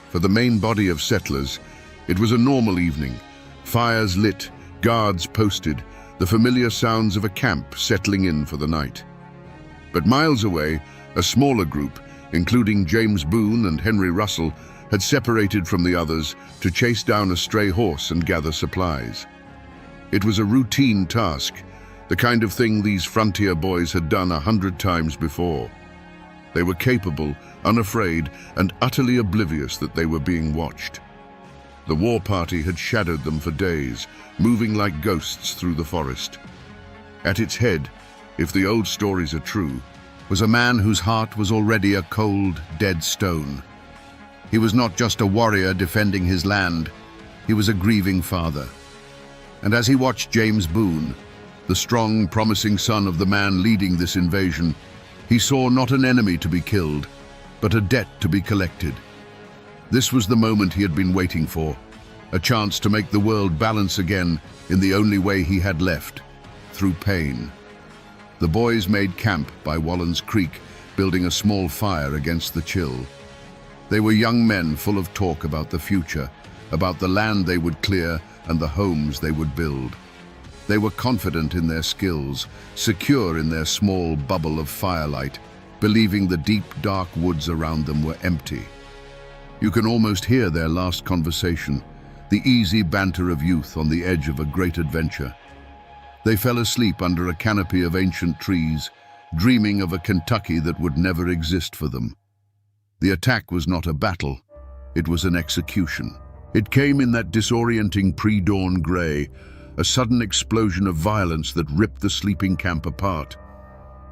For the main body of settlers, it was a normal evening. Fires lit, guards posted, the familiar sounds of a camp settling in for the night. But miles away, a smaller group, including James Boone and Henry Russell, had separated from the others to chase down a stray horse and gather supplies. It was a routine task, the kind of thing these frontier boys had done 100 times before. They were capable, unafraid, and utterly oblivious that they were being watched. The war party had shadowed them for days, moving like ghosts through the forest. At its head, if the old stories are true, was a man whose heart was already a cold, dead stone. He was not just a warrior defending his land, he was a grieving father. And as he watched James Boone, the strong, promising son of the man leading this invasion, he saw not an enemy to be killed, but a debt to be collected. This was the moment he had been waiting for, a chance to make the world balance again in the only way he had left, through pain. The boys made camp by Wallen's Creek, building a small fire against the chill. They were young men full of talk about the future, about the land they would clear and the homes they would build. They were confident in their skills, secure in their small bubble of firelight, believing the deep, dark woods around them were empty. You can almost hear their last conversation, the easy banter of youth on the edge of a great adventure. They fell asleep under a canopy of ancient trees, dreaming of a Kentucky that would never exist for them. The attack was not a battle, it was an execution. It came in that disorienting pre-dawn gray, a sudden explosion of violence that ripped the sleeping camp apart.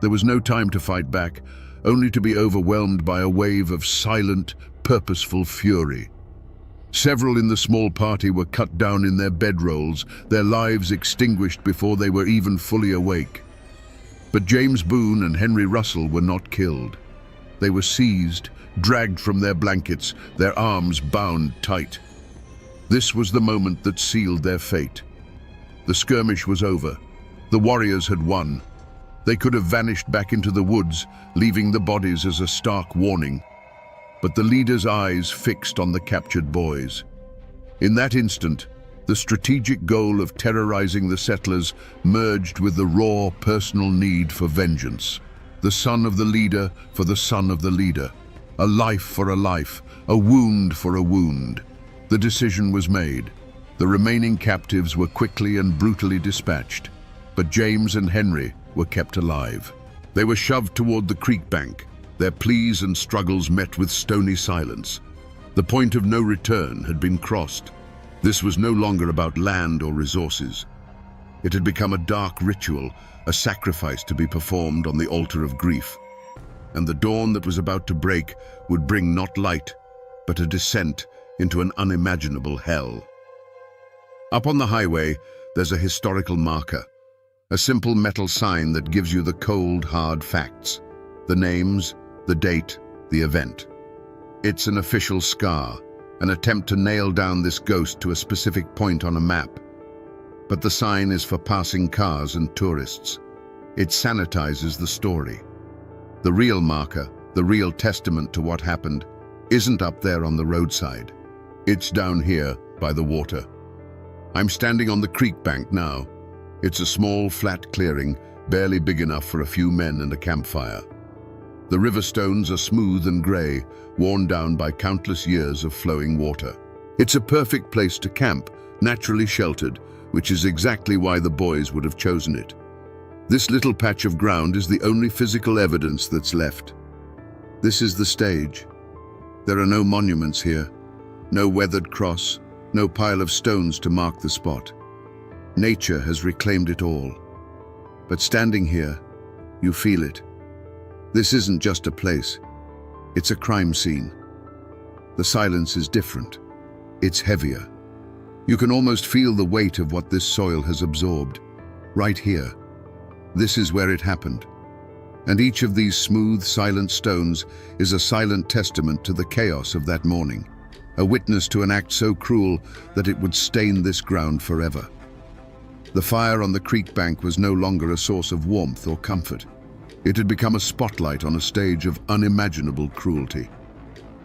There was no time to fight back, only to be overwhelmed by a wave of silent, purposeful fury. Several in the small party were cut down in their bedrolls, their lives extinguished before they were even fully awake. But James Boone and Henry Russell were not killed. They were seized, dragged from their blankets, their arms bound tight. This was the moment that sealed their fate. The skirmish was over. The warriors had won. They could have vanished back into the woods, leaving the bodies as a stark warning. But the leader's eyes fixed on the captured boys. In that instant, the strategic goal of terrorizing the settlers merged with the raw personal need for vengeance. The son of the leader for the son of the leader. A life for a life, a wound for a wound. The decision was made. The remaining captives were quickly and brutally dispatched, but James and Henry were kept alive. They were shoved toward the creek bank, their pleas and struggles met with stony silence. The point of no return had been crossed. This was no longer about land or resources. It had become a dark ritual, a sacrifice to be performed on the altar of grief. And the dawn that was about to break would bring not light, but a descent into an unimaginable hell. Up on the highway, there's a historical marker, a simple metal sign that gives you the cold, hard facts, the names, the date, the event. It's an official scar, an attempt to nail down this ghost to a specific point on a map. But the sign is for passing cars and tourists. It sanitizes the story. The real marker, the real testament to what happened, isn't up there on the roadside. It's down here by the water. I'm standing on the creek bank now. It's a small, flat clearing, barely big enough for a few men and a campfire. The river stones are smooth and gray, worn down by countless years of flowing water. It's a perfect place to camp, naturally sheltered, which is exactly why the boys would have chosen it. This little patch of ground is the only physical evidence that's left. This is the stage. There are no monuments here, no weathered cross, no pile of stones to mark the spot. Nature has reclaimed it all. But standing here, you feel it. This isn't just a place, it's a crime scene. The silence is different. It's heavier. You can almost feel the weight of what this soil has absorbed. Right here. This is where it happened. And each of these smooth, silent stones is a silent testament to the chaos of that morning, a witness to an act so cruel that it would stain this ground forever. The fire on the creek bank was no longer a source of warmth or comfort. It had become a spotlight on a stage of unimaginable cruelty.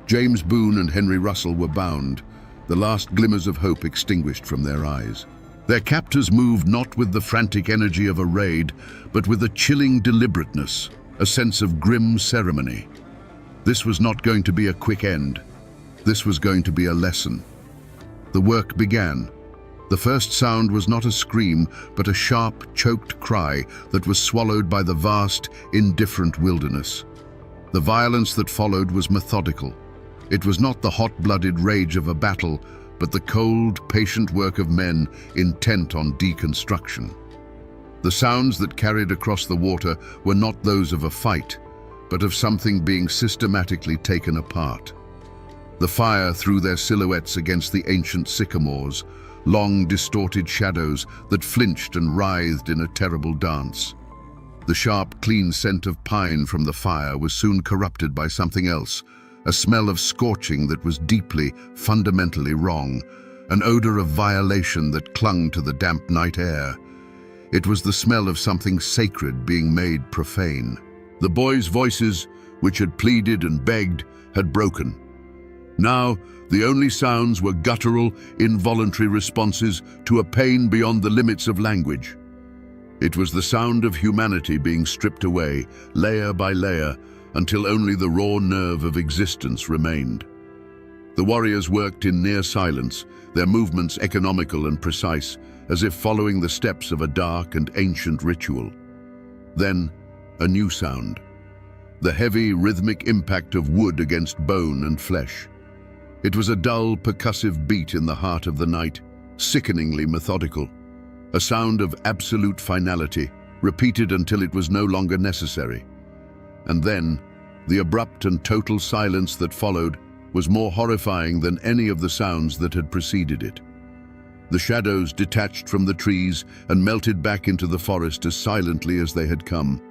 James Boone and Henry Russell were bound, the last glimmers of hope extinguished from their eyes. Their captors moved not with the frantic energy of a raid, but with a chilling deliberateness, a sense of grim ceremony. This was not going to be a quick end. This was going to be a lesson. The work began. The first sound was not a scream, but a sharp, choked cry that was swallowed by the vast, indifferent wilderness. The violence that followed was methodical. It was not the hot-blooded rage of a battle, but the cold, patient work of men intent on deconstruction. The sounds that carried across the water were not those of a fight, but of something being systematically taken apart. The fire threw their silhouettes against the ancient sycamores, long distorted shadows that flinched and writhed in a terrible dance. The sharp, clean scent of pine from the fire was soon corrupted by something else, a smell of scorching that was deeply, fundamentally wrong, an odor of violation that clung to the damp night air. It was the smell of something sacred being made profane. The boys' voices, which had pleaded and begged, had broken. Now, the only sounds were guttural, involuntary responses to a pain beyond the limits of language. It was the sound of humanity being stripped away, layer by layer, until only the raw nerve of existence remained. The warriors worked in near silence, their movements economical and precise, as if following the steps of a dark and ancient ritual. Then, a new sound. The heavy, rhythmic impact of wood against bone and flesh. It was a dull, percussive beat in the heart of the night, sickeningly methodical. A sound of absolute finality, repeated until it was no longer necessary. And then, the abrupt and total silence that followed was more horrifying than any of the sounds that had preceded it. The shadows detached from the trees and melted back into the forest as silently as they had come.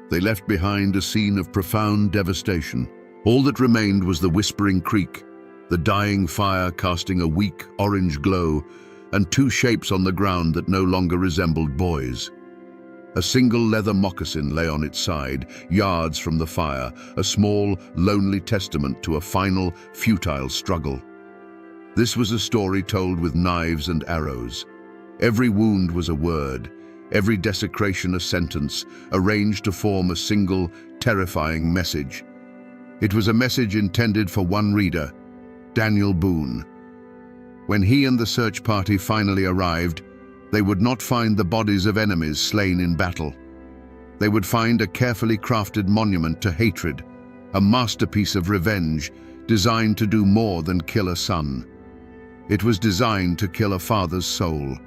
They left behind a scene of profound devastation. All that remained was the whispering creek, the dying fire casting a weak orange glow, and two shapes on the ground that no longer resembled boys. A single leather moccasin lay on its side, yards from the fire, a small, lonely testament to a final, futile struggle. This was a story told with knives and arrows. Every wound was a word, every desecration a sentence, arranged to form a single, terrifying message. It was a message intended for one reader, Daniel Boone. When he and the search party finally arrived, they would not find the bodies of enemies slain in battle. They would find a carefully crafted monument to hatred, a masterpiece of revenge designed to do more than kill a son. It was designed to kill a father's soul.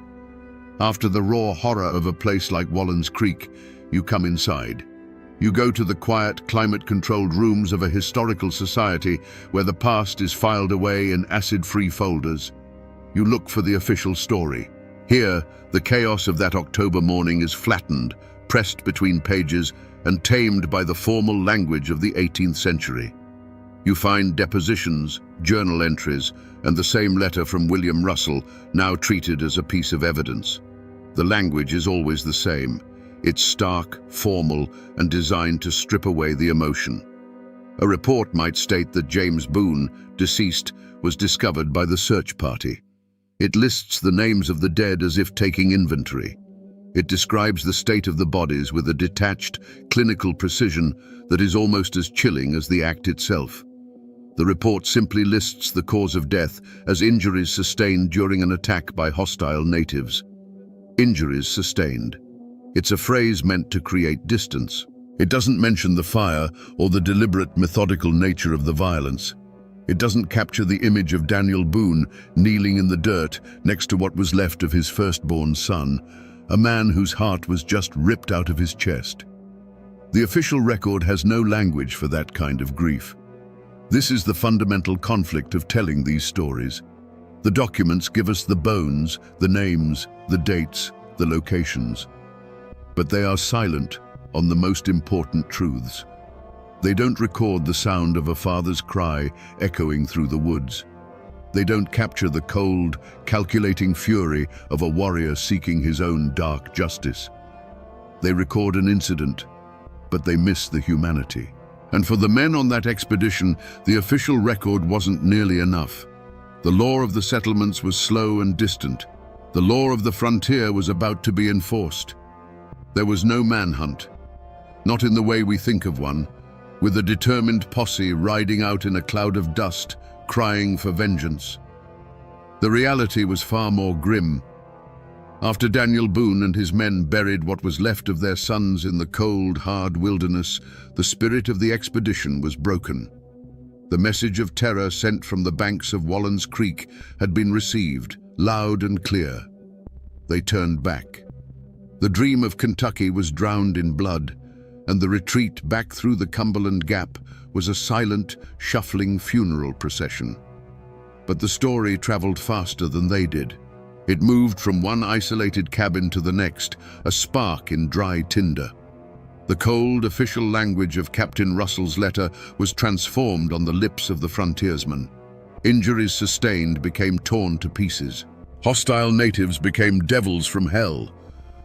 After the raw horror of a place like Wallen's Creek, you come inside. You go to the quiet, climate-controlled rooms of a historical society where the past is filed away in acid-free folders. You look for the official story. Here, the chaos of that October morning is flattened, pressed between pages, and tamed by the formal language of the 18th century. You find depositions, journal entries, and the same letter from William Russell, now treated as a piece of evidence. The language is always the same. It's stark, formal, and designed to strip away the emotion. A report might state that James Boone, deceased, was discovered by the search party. It lists the names of the dead as if taking inventory. It describes the state of the bodies with a detached, clinical precision that is almost as chilling as the act itself. The report simply lists the cause of death as injuries sustained during an attack by hostile natives. Injuries sustained. It's a phrase meant to create distance. It doesn't mention the fire or the deliberate, methodical nature of the violence. It doesn't capture the image of Daniel Boone kneeling in the dirt next to what was left of his firstborn son, a man whose heart was just ripped out of his chest. The official record has no language for that kind of grief. This is the fundamental conflict of telling these stories. The documents give us the bones, the names, the dates, the locations. But they are silent on the most important truths. They don't record the sound of a father's cry echoing through the woods. They don't capture the cold, calculating fury of a warrior seeking his own dark justice. They record an incident, but they miss the humanity. And for the men on that expedition, the official record wasn't nearly enough. The law of the settlements was slow and distant. The law of the frontier was about to be enforced. There was no manhunt, not in the way we think of one, with a determined posse riding out in a cloud of dust, crying for vengeance. The reality was far more grim. After Daniel Boone and his men buried what was left of their sons in the cold, hard wilderness, the spirit of the expedition was broken. The message of terror sent from the banks of Wallens Creek had been received, loud and clear. They turned back. The dream of Kentucky was drowned in blood, and the retreat back through the Cumberland Gap was a silent, shuffling funeral procession. But the story traveled faster than they did. It moved from one isolated cabin to the next, a spark in dry tinder. The cold, official language of Captain Russell's letter was transformed on the lips of the frontiersmen. Injuries sustained became torn to pieces. Hostile natives became devils from hell.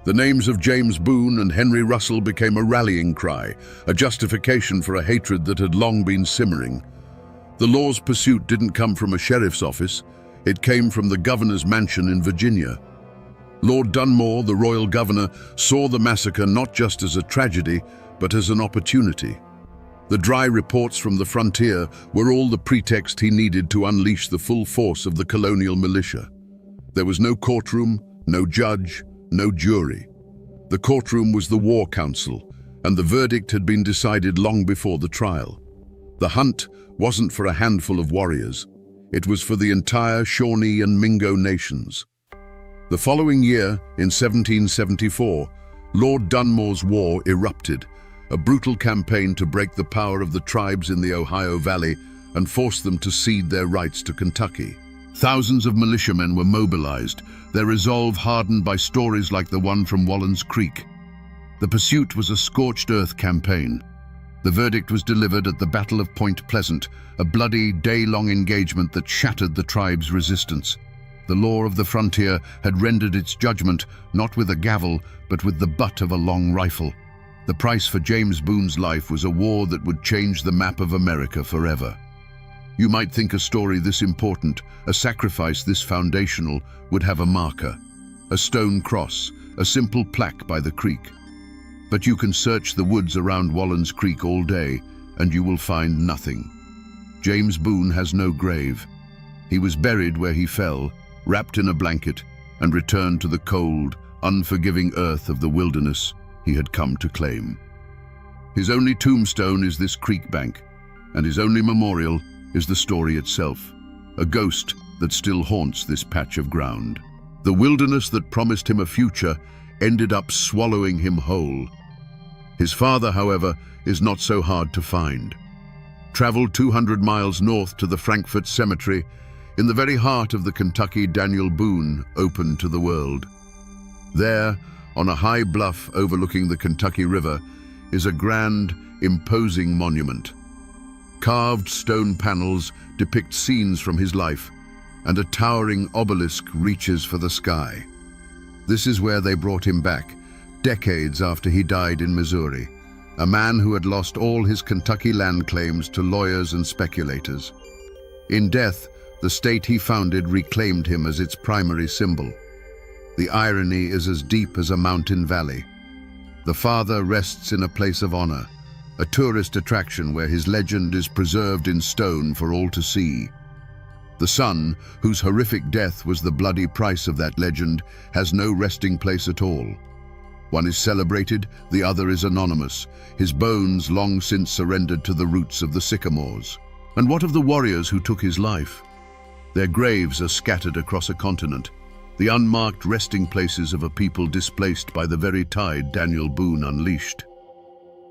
The names of James Boone and Henry Russell became a rallying cry, a justification for a hatred that had long been simmering. The law's pursuit didn't come from a sheriff's office. It came from the governor's mansion in Virginia. Lord Dunmore, the royal governor, saw the massacre not just as a tragedy, but as an opportunity. The dry reports from the frontier were all the pretext he needed to unleash the full force of the colonial militia. There was no courtroom, no judge, no jury. The courtroom was the War Council, and the verdict had been decided long before the trial. The hunt wasn't for a handful of warriors. It was for the entire Shawnee and Mingo nations. The following year, in 1774, Lord Dunmore's War erupted, a brutal campaign to break the power of the tribes in the Ohio Valley and force them to cede their rights to Kentucky. Thousands of militiamen were mobilized, their resolve hardened by stories like the one from Wallens Creek. The pursuit was a scorched earth campaign. The verdict was delivered at the Battle of Point Pleasant, a bloody, day-long engagement that shattered the tribe's resistance. The law of the frontier had rendered its judgment not with a gavel, but with the butt of a long rifle. The price for James Boone's life was a war that would change the map of America forever. You might think a story this important, a sacrifice this foundational, would have a marker, a stone cross, a simple plaque by the creek. But you can search the woods around Wallens Creek all day, and you will find nothing. James Boone has no grave. He was buried where he fell, wrapped in a blanket, and returned to the cold, unforgiving earth of the wilderness he had come to claim. His only tombstone is this creek bank, and his only memorial is the story itself, a ghost that still haunts this patch of ground. The wilderness that promised him a future ended up swallowing him whole. His father, however, is not so hard to find. Traveled 200 miles north to the Frankfort Cemetery, in the very heart of the Kentucky Daniel Boone opened to the world. There, on a high bluff overlooking the Kentucky River, is a grand, imposing monument. Carved stone panels depict scenes from his life, and a towering obelisk reaches for the sky. This is where they brought him back, decades after he died in Missouri, a man who had lost all his Kentucky land claims to lawyers and speculators. In death, the state he founded reclaimed him as its primary symbol. The irony is as deep as a mountain valley. The father rests in a place of honor, a tourist attraction where his legend is preserved in stone for all to see. The son, whose horrific death was the bloody price of that legend, has no resting place at all. One is celebrated, the other is anonymous, his bones long since surrendered to the roots of the sycamores. And what of the warriors who took his life? Their graves are scattered across a continent, the unmarked resting places of a people displaced by the very tide Daniel Boone unleashed.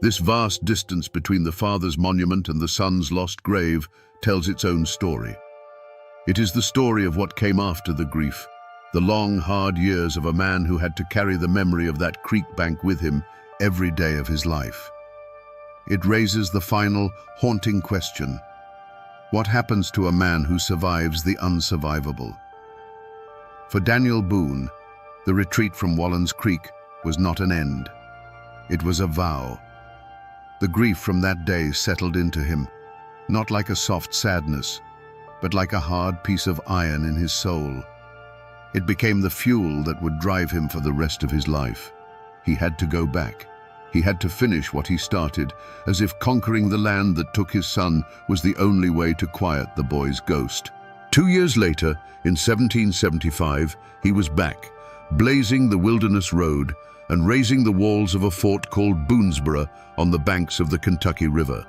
This vast distance between the father's monument and the son's lost grave tells its own story. It is the story of what came after the grief, the long, hard years of a man who had to carry the memory of that creek bank with him every day of his life. It raises the final, haunting question: what happens to a man who survives the unsurvivable? For Daniel Boone, the retreat from Wallens Creek was not an end. It was a vow. The grief from that day settled into him, not like a soft sadness, but like a hard piece of iron in his soul. It became the fuel that would drive him for the rest of his life. He had to go back. He had to finish what he started, as if conquering the land that took his son was the only way to quiet the boy's ghost. 2 years later, in 1775, he was back, blazing the wilderness road and raising the walls of a fort called Boonesborough on the banks of the Kentucky River.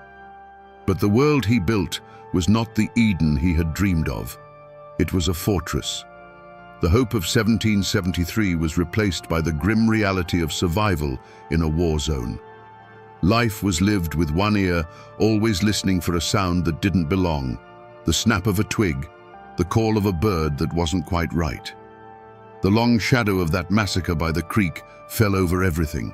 But the world he built was not the Eden he had dreamed of. It was a fortress. The hope of 1773 was replaced by the grim reality of survival in a war zone. Life was lived with one ear, always listening for a sound that didn't belong, the snap of a twig, the call of a bird that wasn't quite right. The long shadow of that massacre by the creek fell over everything.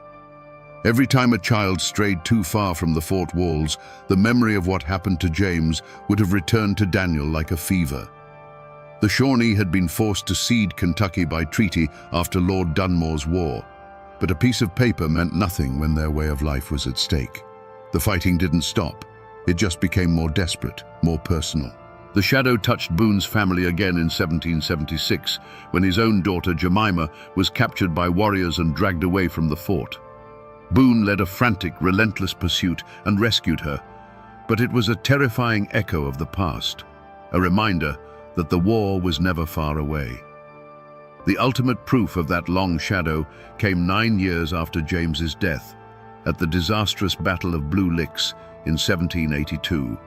Every time a child strayed too far from the fort walls, the memory of what happened to James would have returned to Daniel like a fever. The Shawnee had been forced to cede Kentucky by treaty after Lord Dunmore's war, but a piece of paper meant nothing when their way of life was at stake. The fighting didn't stop. It just became more desperate, more personal. The shadow touched Boone's family again in 1776, when his own daughter Jemima was captured by warriors and dragged away from the fort. Boone led a frantic, relentless pursuit and rescued her, but it was a terrifying echo of the past, a reminder that the war was never far away. The ultimate proof of that long shadow came 9 years after James's death, at the disastrous Battle of Blue Licks in 1782.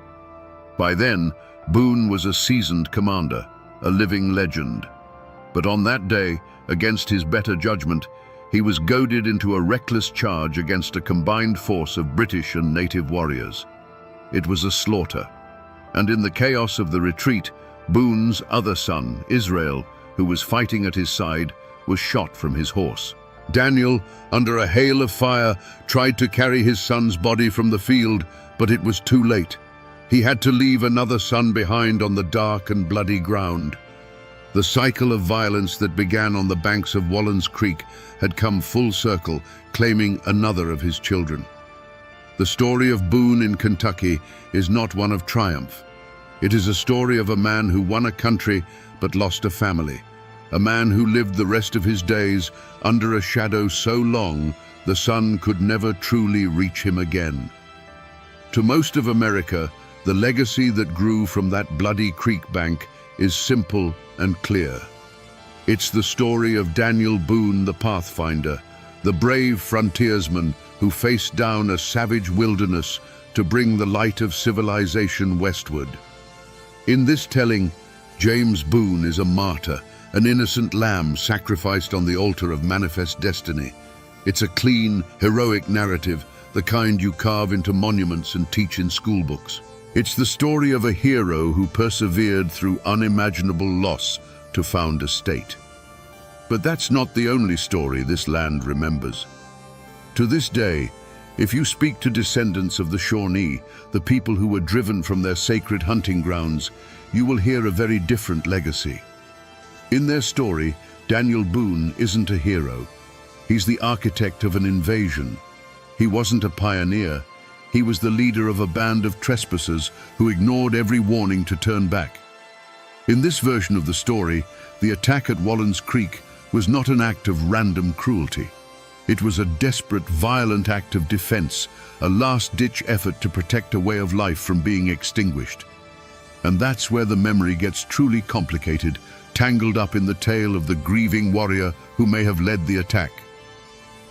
By then, Boone was a seasoned commander, a living legend. But on that day, against his better judgment, he was goaded into a reckless charge against a combined force of British and native warriors. It was a slaughter, and in the chaos of the retreat, Boone's other son, Israel, who was fighting at his side, was shot from his horse. Daniel, under a hail of fire, tried to carry his son's body from the field, but it was too late. He had to leave another son behind on the dark and bloody ground. The cycle of violence that began on the banks of Wallens Creek had come full circle, claiming another of his children. The story of Boone in Kentucky is not one of triumph. It is a story of a man who won a country but lost a family, a man who lived the rest of his days under a shadow so long the sun could never truly reach him again. To most of America, the legacy that grew from that bloody creek bank is simple and clear. It's the story of Daniel Boone the Pathfinder, the brave frontiersman who faced down a savage wilderness to bring the light of civilization westward. In this telling, James Boone is a martyr, an innocent lamb sacrificed on the altar of manifest destiny. It's a clean, heroic narrative, the kind you carve into monuments and teach in schoolbooks. It's the story of a hero who persevered through unimaginable loss to found a state. But that's not the only story this land remembers. To this day, if you speak to descendants of the Shawnee, the people who were driven from their sacred hunting grounds, you will hear a very different legacy. In their story, Daniel Boone isn't a hero. He's the architect of an invasion. He wasn't a pioneer. He was the leader of a band of trespassers who ignored every warning to turn back. In this version of the story, the attack at Wallens Creek was not an act of random cruelty. It was a desperate, violent act of defense, a last-ditch effort to protect a way of life from being extinguished. And that's where the memory gets truly complicated, tangled up in the tale of the grieving warrior who may have led the attack.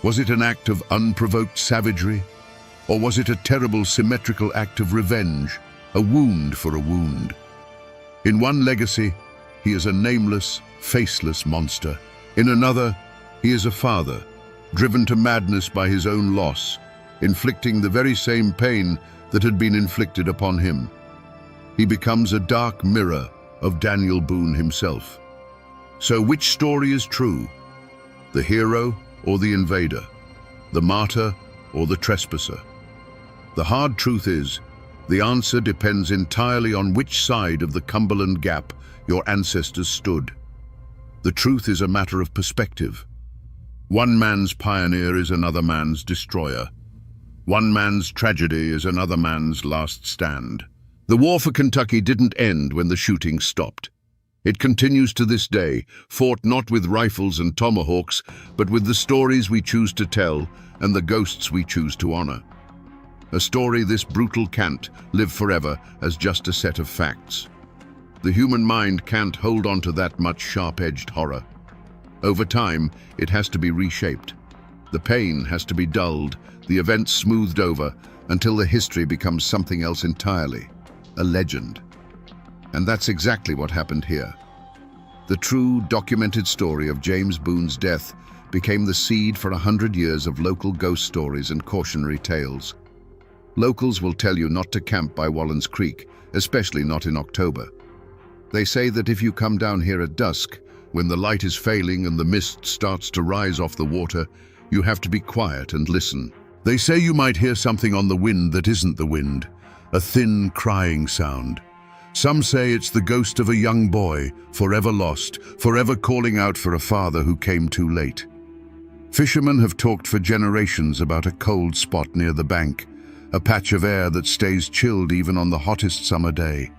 Was it an act of unprovoked savagery? Or was it a terrible symmetrical act of revenge, a wound for a wound? In one legacy, he is a nameless, faceless monster. In another, he is a father, driven to madness by his own loss, inflicting the very same pain that had been inflicted upon him. He becomes a dark mirror of Daniel Boone himself. So which story is true? The hero or the invader? The martyr or the trespasser? The hard truth is, the answer depends entirely on which side of the Cumberland Gap your ancestors stood. The truth is a matter of perspective. One man's pioneer is another man's destroyer. One man's tragedy is another man's last stand. The war for Kentucky didn't end when the shooting stopped. It continues to this day, fought not with rifles and tomahawks, but with the stories we choose to tell and the ghosts we choose to honor. A story this brutal can't live forever as just a set of facts. The human mind can't hold on to that much sharp-edged horror. Over time, it has to be reshaped. The pain has to be dulled, the events smoothed over, until the history becomes something else entirely, a legend. And that's exactly what happened here. The true, documented story of James Boone's death became the seed for 100 years of local ghost stories and cautionary tales. Locals will tell you not to camp by Wallens Creek, especially not in October. They say that if you come down here at dusk, when the light is failing and the mist starts to rise off the water, you have to be quiet and listen. They say you might hear something on the wind that isn't the wind, a thin crying sound. Some say it's the ghost of a young boy, forever lost, forever calling out for a father who came too late. Fishermen have talked for generations about a cold spot near the bank, a patch of air that stays chilled even on the hottest summer day.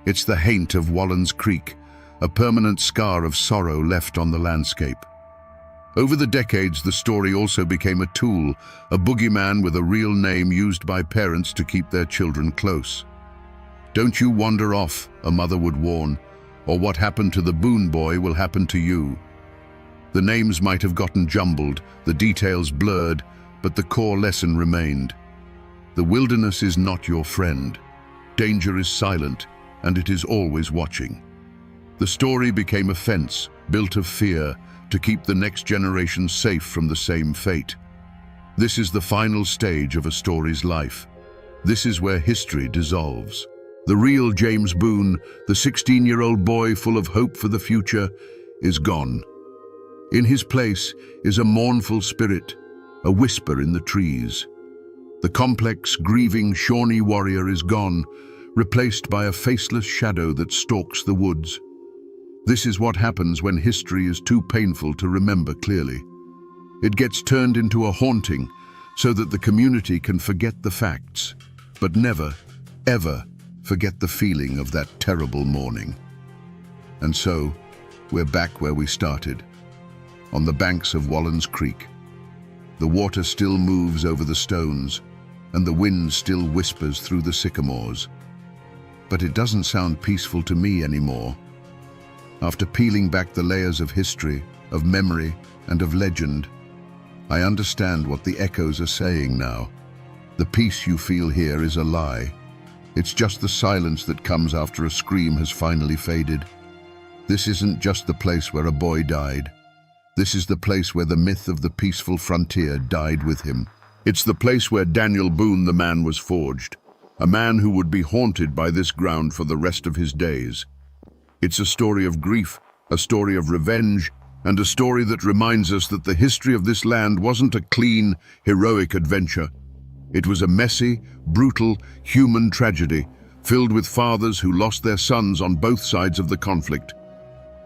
It's the haint of Wallens Creek, a permanent scar of sorrow left on the landscape. Over the decades, the story also became a tool, a boogeyman with a real name used by parents to keep their children close. "Don't you wander off," a mother would warn, "or what happened to the Boone boy will happen to you." The names might have gotten jumbled, the details blurred, but the core lesson remained. The wilderness is not your friend. Danger is silent, and it is always watching. The story became a fence, built of fear, to keep the next generation safe from the same fate. This is the final stage of a story's life. This is where history dissolves. The real James Boone, the 16-year-old boy full of hope for the future, is gone. In his place is a mournful spirit, a whisper in the trees. The complex, grieving Shawnee warrior is gone, replaced by a faceless shadow that stalks the woods. This is what happens when history is too painful to remember clearly. It gets turned into a haunting so that the community can forget the facts, but never, ever forget the feeling of that terrible morning. And so, we're back where we started, on the banks of Wallens Creek. The water still moves over the stones, and the wind still whispers through the sycamores. But it doesn't sound peaceful to me anymore. After peeling back the layers of history, of memory, and of legend, I understand what the echoes are saying now. The peace you feel here is a lie. It's just the silence that comes after a scream has finally faded. This isn't just the place where a boy died. This is the place where the myth of the peaceful frontier died with him. It's the place where Daniel Boone the man was forged, a man who would be haunted by this ground for the rest of his days. It's a story of grief, a story of revenge, and a story that reminds us that the history of this land wasn't a clean, heroic adventure. It was a messy, brutal, human tragedy, filled with fathers who lost their sons on both sides of the conflict.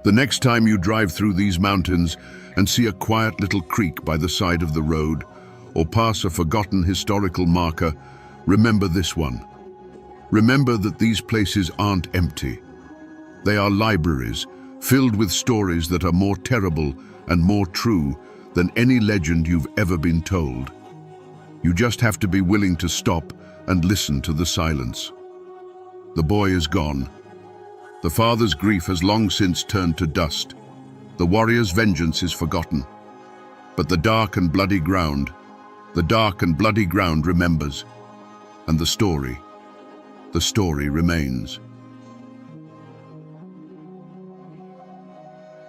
The next time you drive through these mountains and see a quiet little creek by the side of the road, or pass a forgotten historical marker, remember this one. Remember that these places aren't empty. They are libraries, filled with stories that are more terrible and more true than any legend you've ever been told. You just have to be willing to stop and listen to the silence. The boy is gone. The father's grief has long since turned to dust. The warrior's vengeance is forgotten. But the dark and bloody ground remembers. And the story remains.